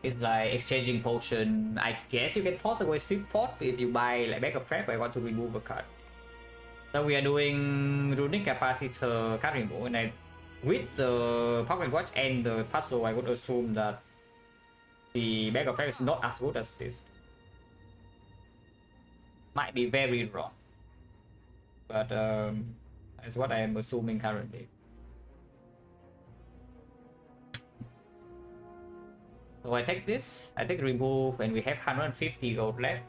It's like exchanging potion. I guess you can toss away Sip Pot if you buy like backup prep. I want to remove a card. So we are doing runic capacitor card removal, and with the pocket watch and the puzzle, I would assume that the backup prep is not as good as this. Might be very wrong, but that's what I am assuming currently. So I take this, I take remove, and we have 150 gold left,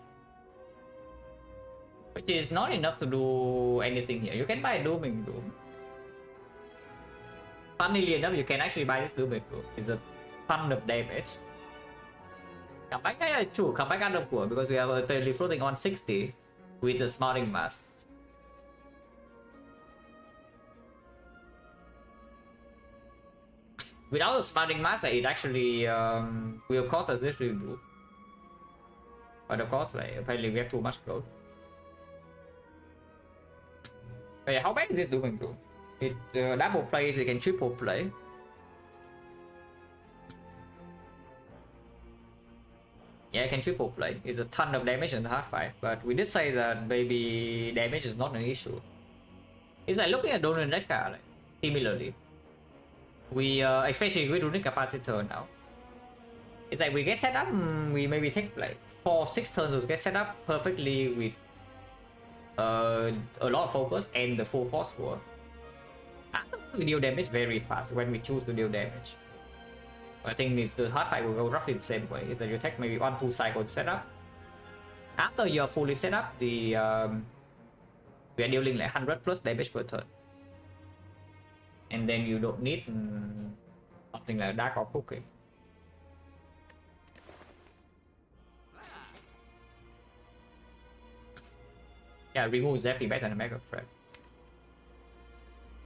which is not enough to do anything here. You can buy Dooming Doom. Funnily enough, you can actually buy this Dooming Doom. It's a ton of damage. Come back, yeah, it's true. Come back under poor because we have a floating on 60 with the Smarting Mask. Without the Smarting Mask, it actually will cost us this remove. But of course, like, apparently we have too much gold. Wait, how bad is this doing to? It double plays, it can triple play. Yeah, it can triple play. It's a ton of damage in the hard fight, but we did say that maybe damage is not an issue. It's like looking at Donor Deca, like, similarly. We especially with runic capacitor now, it's like we get set up, we maybe take like 4-6 turns to get set up perfectly with a lot of focus and the full force war. After we deal damage very fast when we choose to deal damage. I think the hard fight will go roughly the same way. Is that you take maybe 1-2 cycles to set up. After you're fully set up, we are dealing like 100 plus damage per turn. And then you don't need something like Dark or Cooking. Yeah, remove is definitely better than Mega Threat.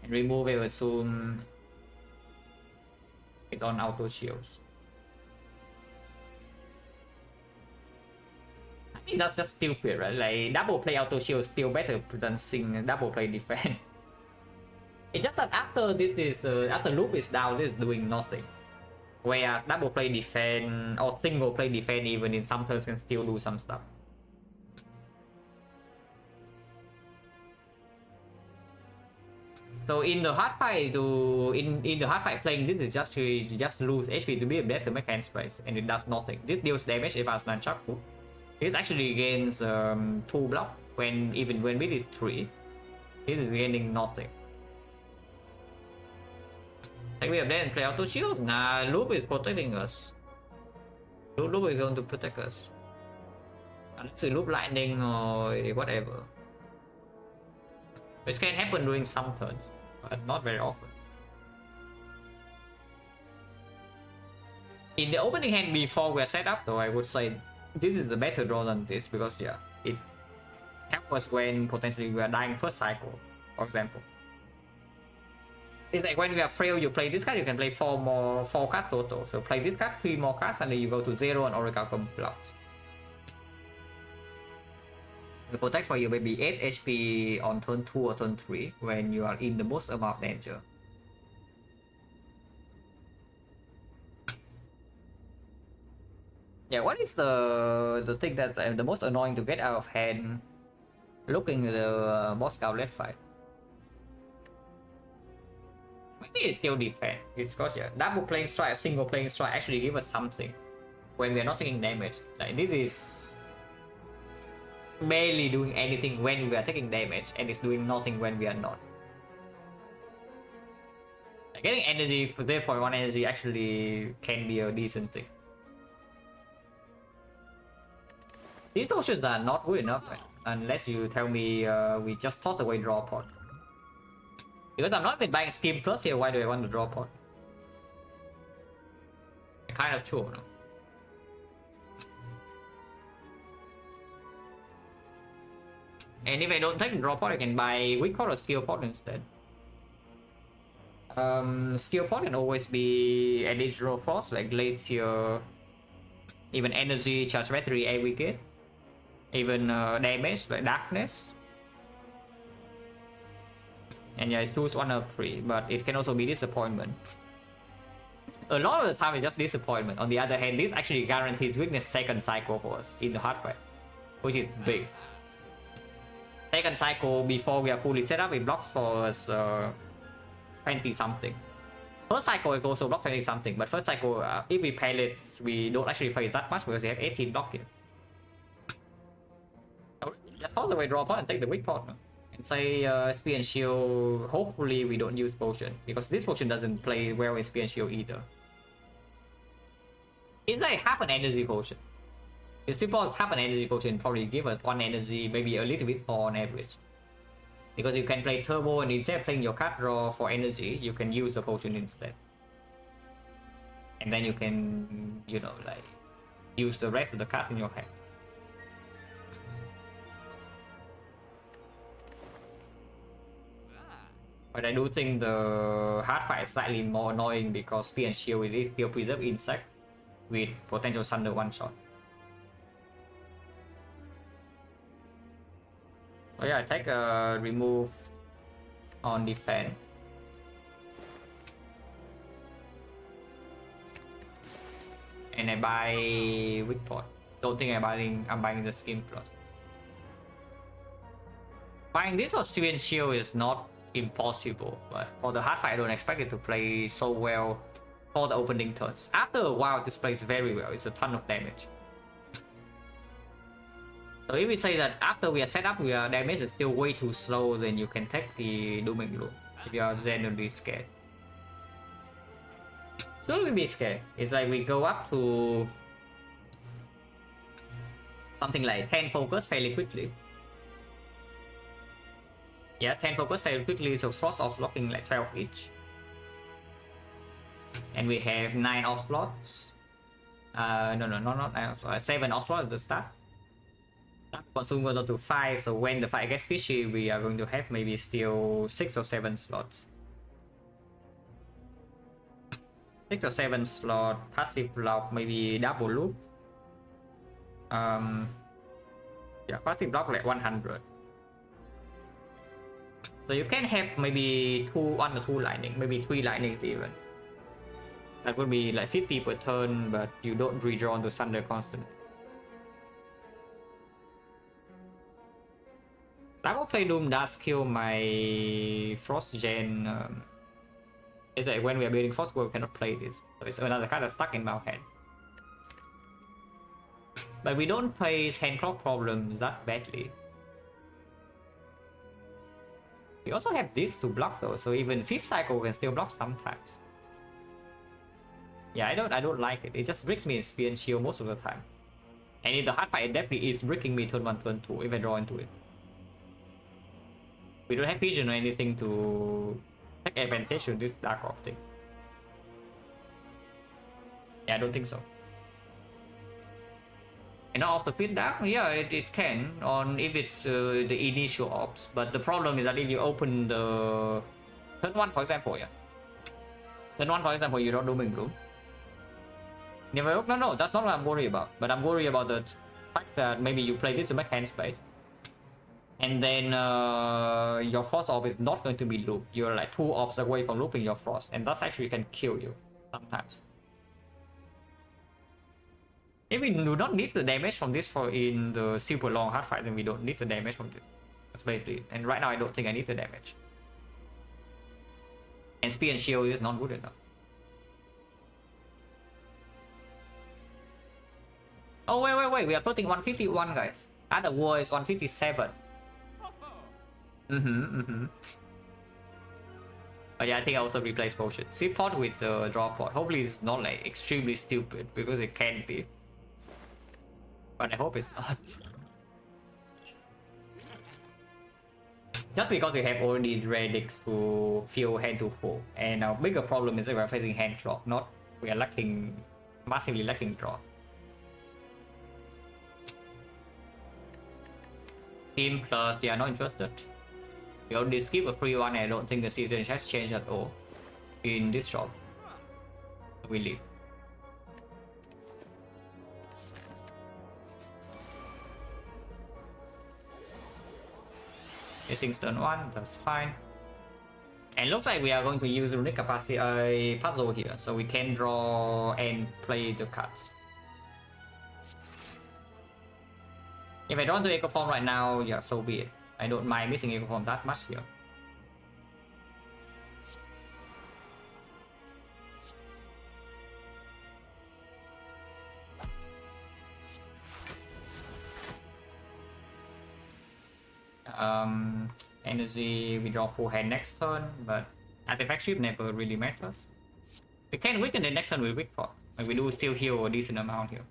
And remove, I will assume it's on auto shields. I think that's just stupid, right? Like double play auto shield is still better than sing double play defense. It's just that after this is after loop is down, this is doing nothing. Whereas double play defense or single play defense even in some turns can still do some stuff. So in the hard fight, in the hard fight playing this is just to just lose HP to be able to make hand space, and it does nothing. This deals damage if as nunchuck. This actually gains 2 block when even when it is 3. This is gaining nothing. Like we have then play auto shields. Nah, loop is protecting us. Loop is going to protect us. Unless we loop lightning or whatever. Which can happen during some turns, but not very often. In the opening hand before we're set up though, I would say this is the better draw than this because yeah, it helps us when potentially we are dying first cycle, for example. It's like when we are frail, you play this card, you can play 4 cards total. So play this card, 3 more cards, and then you go to 0 and Oracle blocks. It protects for you maybe 8 HP on turn 2 or turn 3 when you are in the most amount of danger. Yeah, what is the thing that's the most annoying to get out of hand looking at the Moscow Red fight? Maybe it's still defend. It's because yeah, double playing strike, single playing strike actually give us something when we are not taking damage. Like this is barely doing anything when we are taking damage, and it's doing nothing when we are not. Like getting energy for 0.1 energy actually can be a decent thing. These notions are not good enough, right? Unless you tell me we just toss away draw pot. Because I'm not even buying Scheme Plus here, why do I want to draw pot? Kind of true, no? And if I don't take draw pot, I can buy weak pot or skill pot instead. Skill pot can always be additional force like Glacier, even energy, charge battery, aggregate, even damage like darkness. And yeah, it's choose 1 of 3, but it can also be disappointment. A lot of the time it's just disappointment. On the other hand, this actually guarantees weakness second cycle for us in the hard fight, which is big. Second cycle before we are fully set up, it blocks for us 20 something. First cycle it also blocks 20 something, but first cycle if we pellets we don't actually face that much because we have 18 block here. So just toss away draw pot and take the weak pot. No? And say Spear and Shield, hopefully we don't use potion because this potion doesn't play well with Spear and Shield either. It's like half an energy potion. If suppose half an energy potion probably give us 1 energy, maybe a little bit more on average. Because you can play turbo and instead of playing your card draw for energy, you can use a potion instead. And then you can, you know, like use the rest of the cards in your hand. But I do think the hard fight is slightly more annoying because Spear and Shield is still preserve insect with potential Thunder one shot. Oh yeah, I take a remove on defense. And I buy weak pot. Don't think I'm buying the Scheme Plus. Buying this or Swing Shield is not impossible, but for the hard fight I don't expect it to play so well for the opening turns. After a while this plays very well, it's a ton of damage. So if we say that after we are set up, our damage is still way too slow, then you can take the Dooming Loop if you are genuinely scared. Should we be scared? It's like we go up to something like 10 focus fairly quickly. Yeah, 10 focus fairly quickly, so Frost off blocking like 12 each. And we have 9 off slots. No, not 9, 7 off slots at the start. Consume goes down to 5, so when the fight gets fishy, we are going to have maybe still 6 or 7 slots. 6 or 7 slot, passive block, maybe double loop. Yeah, passive block like 100. So you can have maybe 1 or 2 lightning, maybe 3 lightnings even. That would be like 50 per turn, but you don't redraw into Thunder constantly. Double play Doom does kill my Frost Gen. It's like when we are building Frost, we cannot play this. So it's another card that's stuck in my hand. But we don't face hand clock problems that badly. We also have this to block though, so even 5th cycle can still block sometimes. Yeah, I don't like it. It just bricks me in spear and shield most of the time. And in the hard fight, it definitely is bricking me turn 1, turn 2 if I draw into it. We don't have vision or anything to take advantage of this Dark Orb thing. Yeah, I don't think so. And off the feed dark, yeah, it can on if it's the initial ops. But the problem is that if you open the turn 1, for example, yeah. Turn 1, for example, you don't Dooming Bloom. Never, no, that's not what I'm worried about. But I'm worried about the fact that maybe you play this to make hand space. And then your Frost Orb is not going to be looped. You're like 2 orbs away from looping your Frost. And that actually can kill you sometimes. If we do not need the damage from this for in the super long hard fight, then we don't need the damage from this. That's basically it. And right now I don't think I need the damage. And spear and shield is not good enough. Oh wait, we are floating 151 guys. Other war is 157. But yeah, I think I also replace potion. See pot with the draw pot. Hopefully it's not like extremely stupid because it can be. But I hope it's not. Just because we have only relics to fill hand to full. And our bigger problem is that we're facing hand clock, not we are lacking, massively lacking draw. Team plus, yeah, not interested. We only skip a free one and I don't think the season has changed at all in this shop. We leave. Missing turn 1, that's fine. And looks like we are going to use runic capacity puzzle here, so we can draw and play the cards. If I don't do Echo Form right now, yeah, so be it. I don't mind missing Echo Form that much here. Energy, we draw full hand next turn, but artifact ship never really matters. We can weaken the next turn with weak pot. Like we do still heal a decent amount here.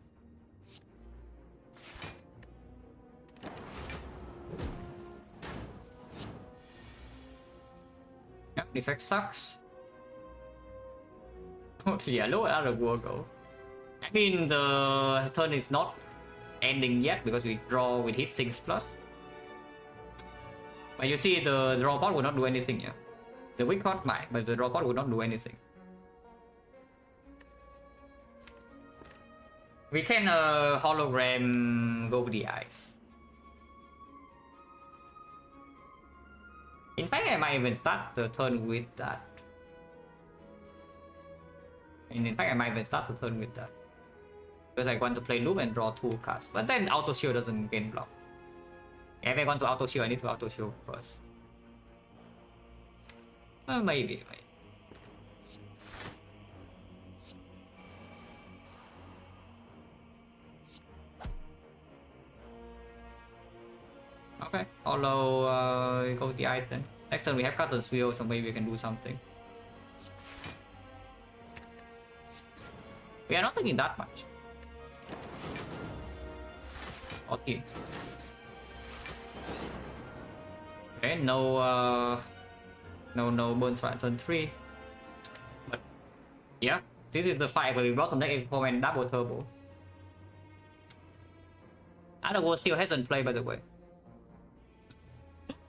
Yep, defect sucks. Yeah, lower out of war go. I mean the turn is not ending yet because we draw with hit 6+. But you see, the draw pot will not do anything, yeah. The weak pot might, but the draw pot will not do anything. We can hologram go with the eyes. In fact, I might even start the turn with that. And in fact, I might even start the turn with that. Because I want to play loop and draw 2 cards. But then auto shield doesn't gain block. If I want to auto shield, I need to auto shield first. Maybe. Okay, although go with the ice then. Next turn we have Cotton's Wheel, so maybe we can do something. We are not taking that much. Okay. Okay, no burns for turn 3. But yeah, this is the fight where we bottom deck Echo Form and double turbo. Otherworld still hasn't played, by the way.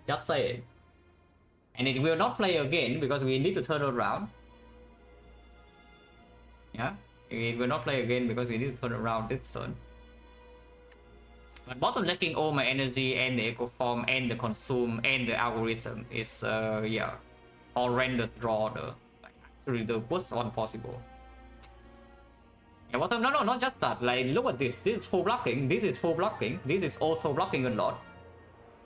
Just saying. And it will not play again because we need to turn around. Yeah, it will not play again because we need to turn around this turn. But bottom decking all my energy and the Echo Form and the consume and the algorithm is yeah, horrendous draw order. Like actually the worst one possible. Yeah, bottom, no, not just that. Like look at this. This is full blocking. This is full blocking. This is also blocking a lot.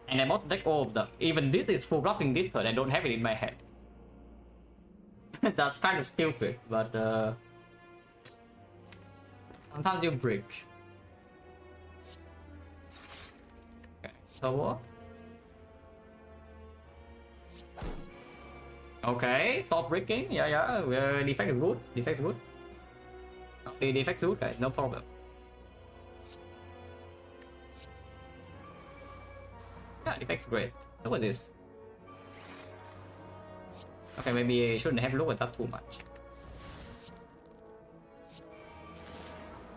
And I bottom deck all of them. Even this is full blocking this turn. I don't have it in my head. That's kind of stupid, but sometimes you break. So what? Okay, stop breaking. Yeah, defect is good. Defect is good. The Defect good, guys, no problem. Yeah, Defect's great. Look at this. Okay, maybe I shouldn't have looked at that too much.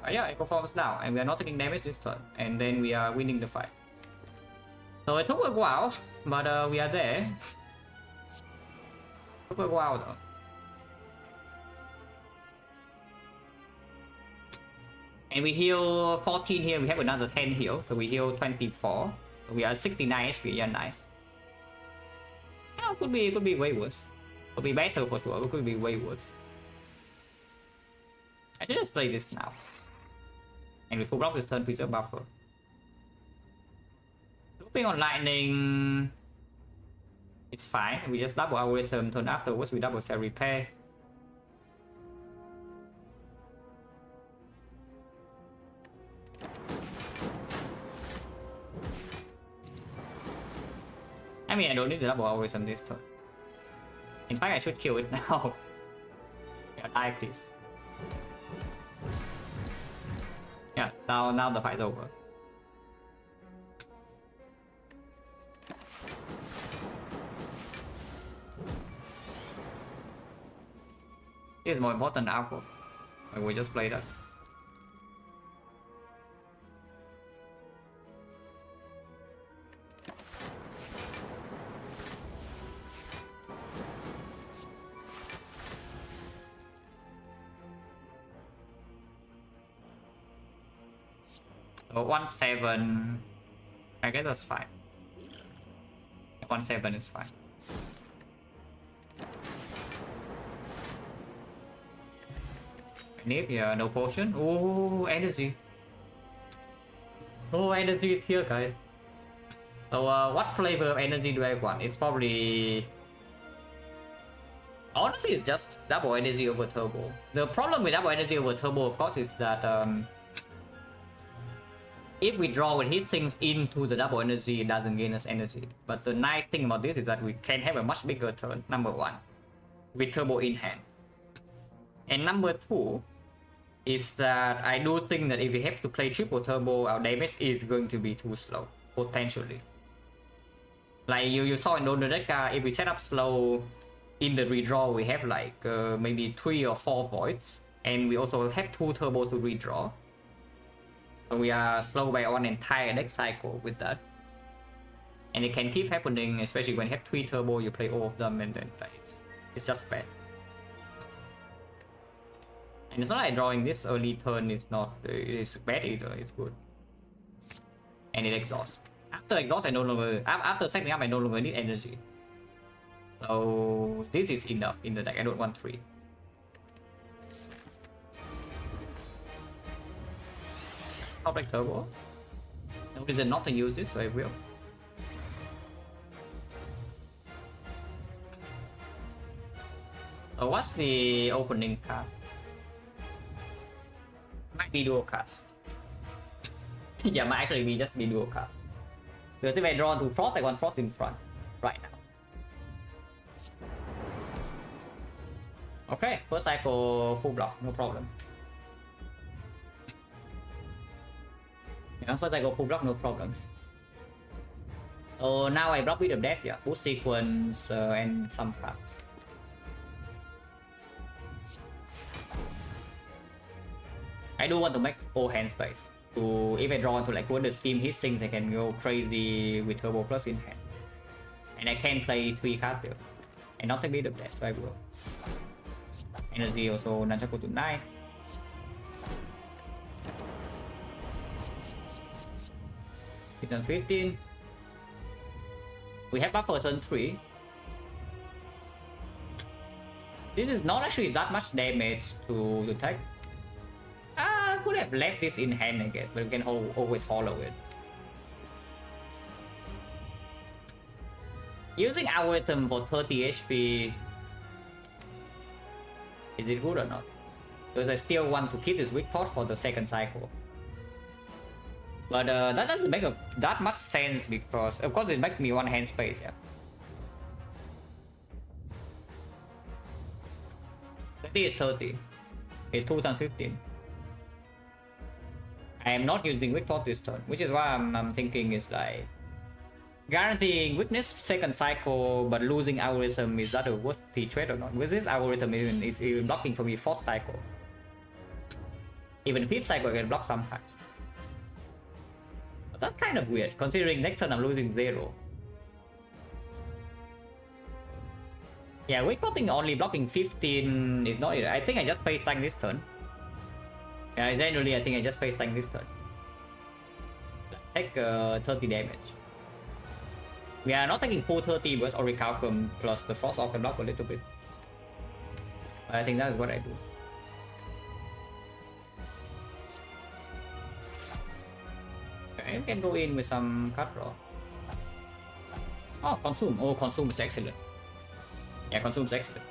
Yeah, it performs now, and we are not taking damage this turn, and then we are winning the fight. So it took a while, but we are there. Took a while though. And we heal 14 here, we have another 10 heal, so we heal 24. We are 69 HP, yeah, nice. Yeah, could be way worse. Could be better for sure, but could be way worse. I should just play this now. And we full block this turn, preserve buffer. Looping on lightning, it's fine. We just double our rhythm. Turn afterwards, we double cell repair. I mean, I don't need to double our rhythm this turn. In fact, I should kill it now. Yeah, die please. Yeah, now the fight's over. This is more important output. We just play that. So 1-7. I guess that's fine. 1-7 is fine. Need, yeah, no potion. Oh, energy. Oh, energy is here, guys. So, what flavor of energy do I want? It's probably... Honestly, it's just double energy over turbo. The problem with double energy over turbo, of course, is that if we draw with heat sinks into the double energy, it doesn't gain us energy. But the nice thing about this is that we can have a much bigger turn, number one, with turbo in hand. And number two is that I do think that if we have to play triple turbo, our damage is going to be too slow, potentially. Like you saw in Donodeka, if we set up slow in the redraw, we have like maybe 3 or 4 voids, and we also have 2 turbos to redraw. So we are slow by one entire deck cycle with that. And it can keep happening, especially when you have 3 turbo, you play all of them, and then like, it's just bad. And it's not like drawing this early turn is not it's bad either, it's good. And it exhausts. After exhaust I no longer after setting up I no longer need energy. So this is enough in the deck. I don't want 3. Top deck turbo. No reason not to use this, so I will. So what's the opening card? Might be dual cast. Yeah, might actually be just be dual cast. Because if I draw 2 frost, I want frost in front right now. Okay, first cycle full block, no problem. Yeah, first cycle full block, no problem. So now I block with the death, yeah, push sequence and some cards. I do want to make full hand space. To if I draw into like one of the steam hit sinks, I can go crazy with turbo plus in hand. And I can play 3 cards here. And not take lead of that, so I will. Energy also Nunchaku to 9. Turn 15. We have buffer turn 3. This is not actually that much damage to take. I could have left this in hand, I guess, but we can always follow it. Using our item for 30 HP, is it good or not? Because I still want to keep this weak pot for the second cycle. But that doesn't make that much sense because, of course, it makes me one hand space, yeah. That is 30. It's 2 times 15. I am not using weak thought this turn, which is why I'm thinking is like guaranteeing weakness second cycle, but losing algorithm. Is that a worthy trade or not? Because this algorithm is even blocking for me fourth cycle. Even fifth cycle I can block sometimes. But that's kind of weird, considering next turn I'm losing 0. Yeah, weak thoughting only blocking 15 is not it. I think I just face tank this turn. Yeah, generally I think I just face tank this turn. Take 30 damage. We are not taking full 30 because Orichalcum plus the Frost Orc can block a little bit. But I think that is what I do. Okay, we can go in with some cut draw. Oh, consume. Oh, consume is excellent. Yeah, consume is excellent.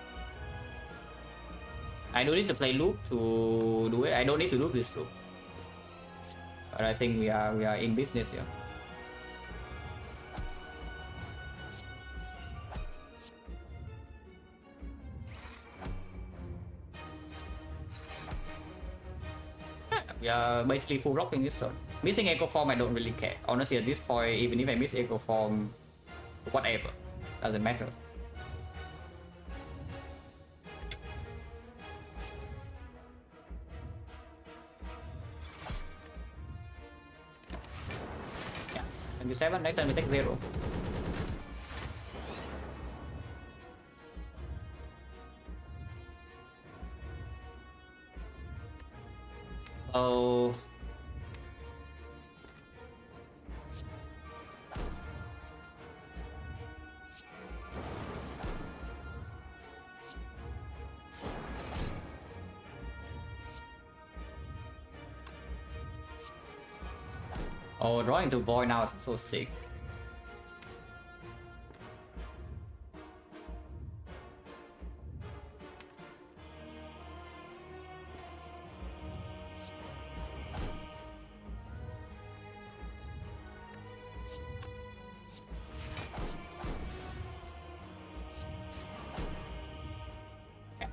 I don't need to play loop to do it. I don't need to loop this loop. But I think we are in business here. We are basically full blocking this turn. Missing Echo Form I don't really care. Honestly at this point, even if I miss Echo Form, whatever. Doesn't matter. Yeah, 27, next time we take 0. Oh. Oh, drawing to void now is so sick.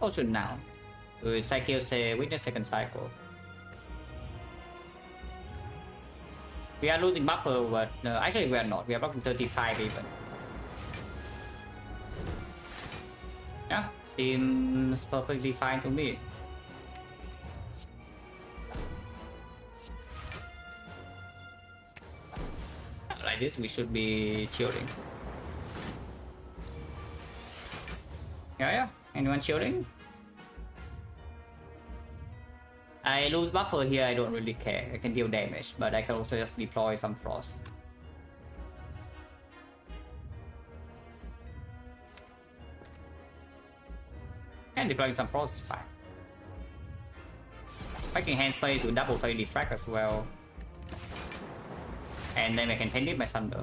Also now, cycle say witness second cycle. We are losing buffer, but actually we are not. We are blocking 35 even. Yeah, seems perfectly fine to me. Like this, we should be chilling. Yeah. Anyone chilling? I lose buffer here, I don't really care. I can deal damage, but I can also just deploy some frost. And deploying some frost is fine. Making hand space with double play defect as well. And then I can pendant my thunder.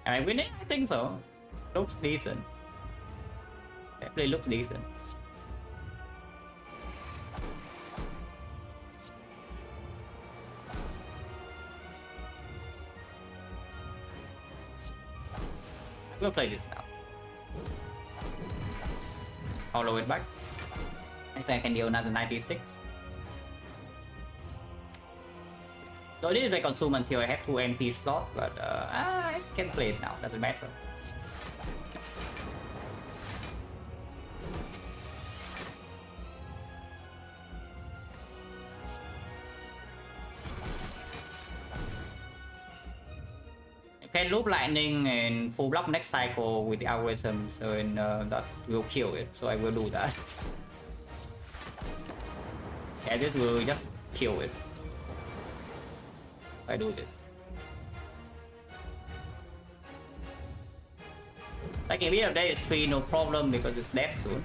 Am I winning? I think so. Looks decent. Definitely looks decent. We'll play this now. Hollow it back. Next I can deal another 96. So I didn't play consume until I have 2 MP slot, but I can play it now, doesn't matter. Can loop lightning and full block next cycle with the algorithm, so that will kill it. So I will do that. Yeah, this will just kill it. I do this. Like if we have day is free, no problem because it's dead soon.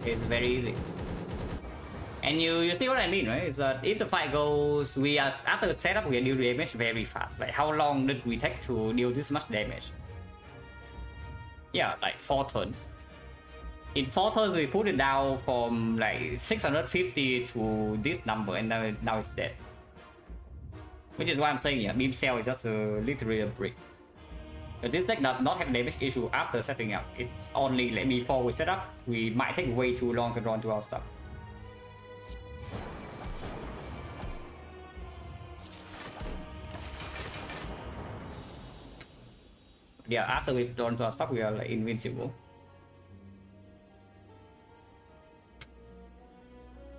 It's very easy. And you see what I mean, right? Is that if the fight goes, we are after the setup we deal damage very fast. Like how long did we take to deal this much damage? Yeah, like 4 turns. In 4 turns we put it down from like 650 to this number, and now it's dead. Which is why I'm saying, yeah, beam cell is just literally a brick. But this deck does not have damage issue after setting up. It's only like before we set up, we might take way too long to run to our stuff. Yeah, after we've drawn to our stuff, we are like invincible.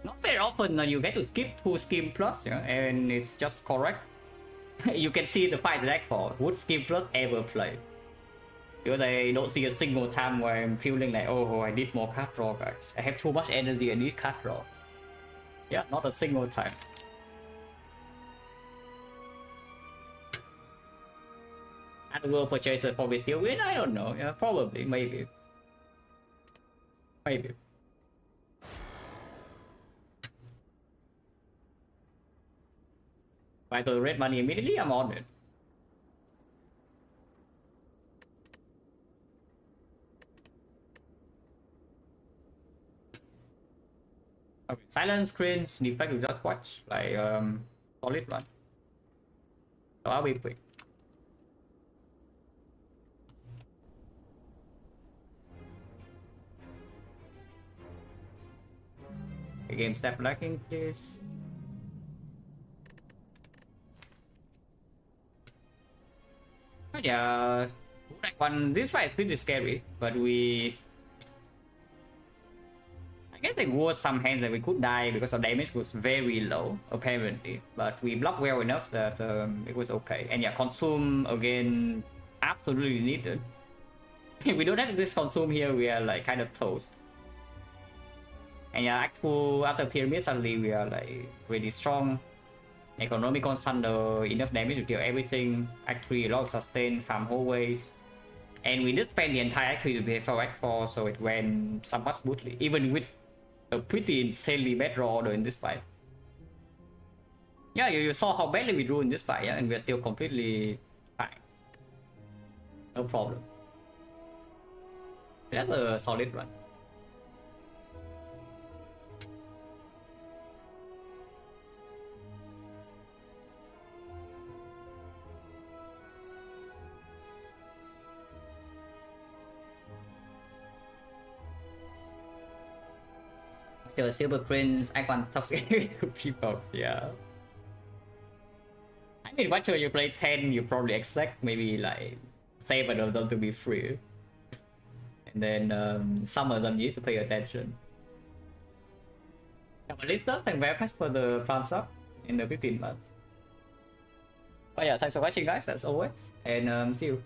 Not very often you get to skip 2 Scheme Plus, yeah, and it's just correct. You can see the fight deck for would Scheme Plus ever play. Because I don't see a single time where I'm feeling like, oh, I need more card draw, guys. I have too much energy, I need card draw. Yeah, not a single time. And will purchaser probably still win? I don't know. Yeah, probably, maybe. Maybe. Buy the red money immediately, I'm on it. Okay, silent screen, defect, you just watch like solid one. So I'll be quick. The game step lacking, please. Yeah, one. This fight is pretty scary, but I guess there were some hands that we could die because the damage was very low, apparently. But we blocked well enough that it was okay. And yeah, consume again, absolutely needed. If we don't have this consume here, we are like kind of toast. And yeah, after pyramid, suddenly we are like really strong. Economic on Thunder, enough damage to kill everything. Act 3, a lot of sustain, farm hallways. And we did spend the entire Act 3 to prepare for Act 4, so it went somewhat smoothly, even with a pretty insanely bad draw order in this fight. Yeah, you saw how badly we drew in this fight, yeah, and we're still completely fine. No problem. That's a solid run. The Silver Prince icon toxic to people, yeah. I mean, watch you play 10, you probably expect maybe like 7 of them to be free. And then some of them you need to pay attention. Yeah, but this does thank very much for the thumbs up in the 15 months. But yeah, thanks for watching guys as always, and see you.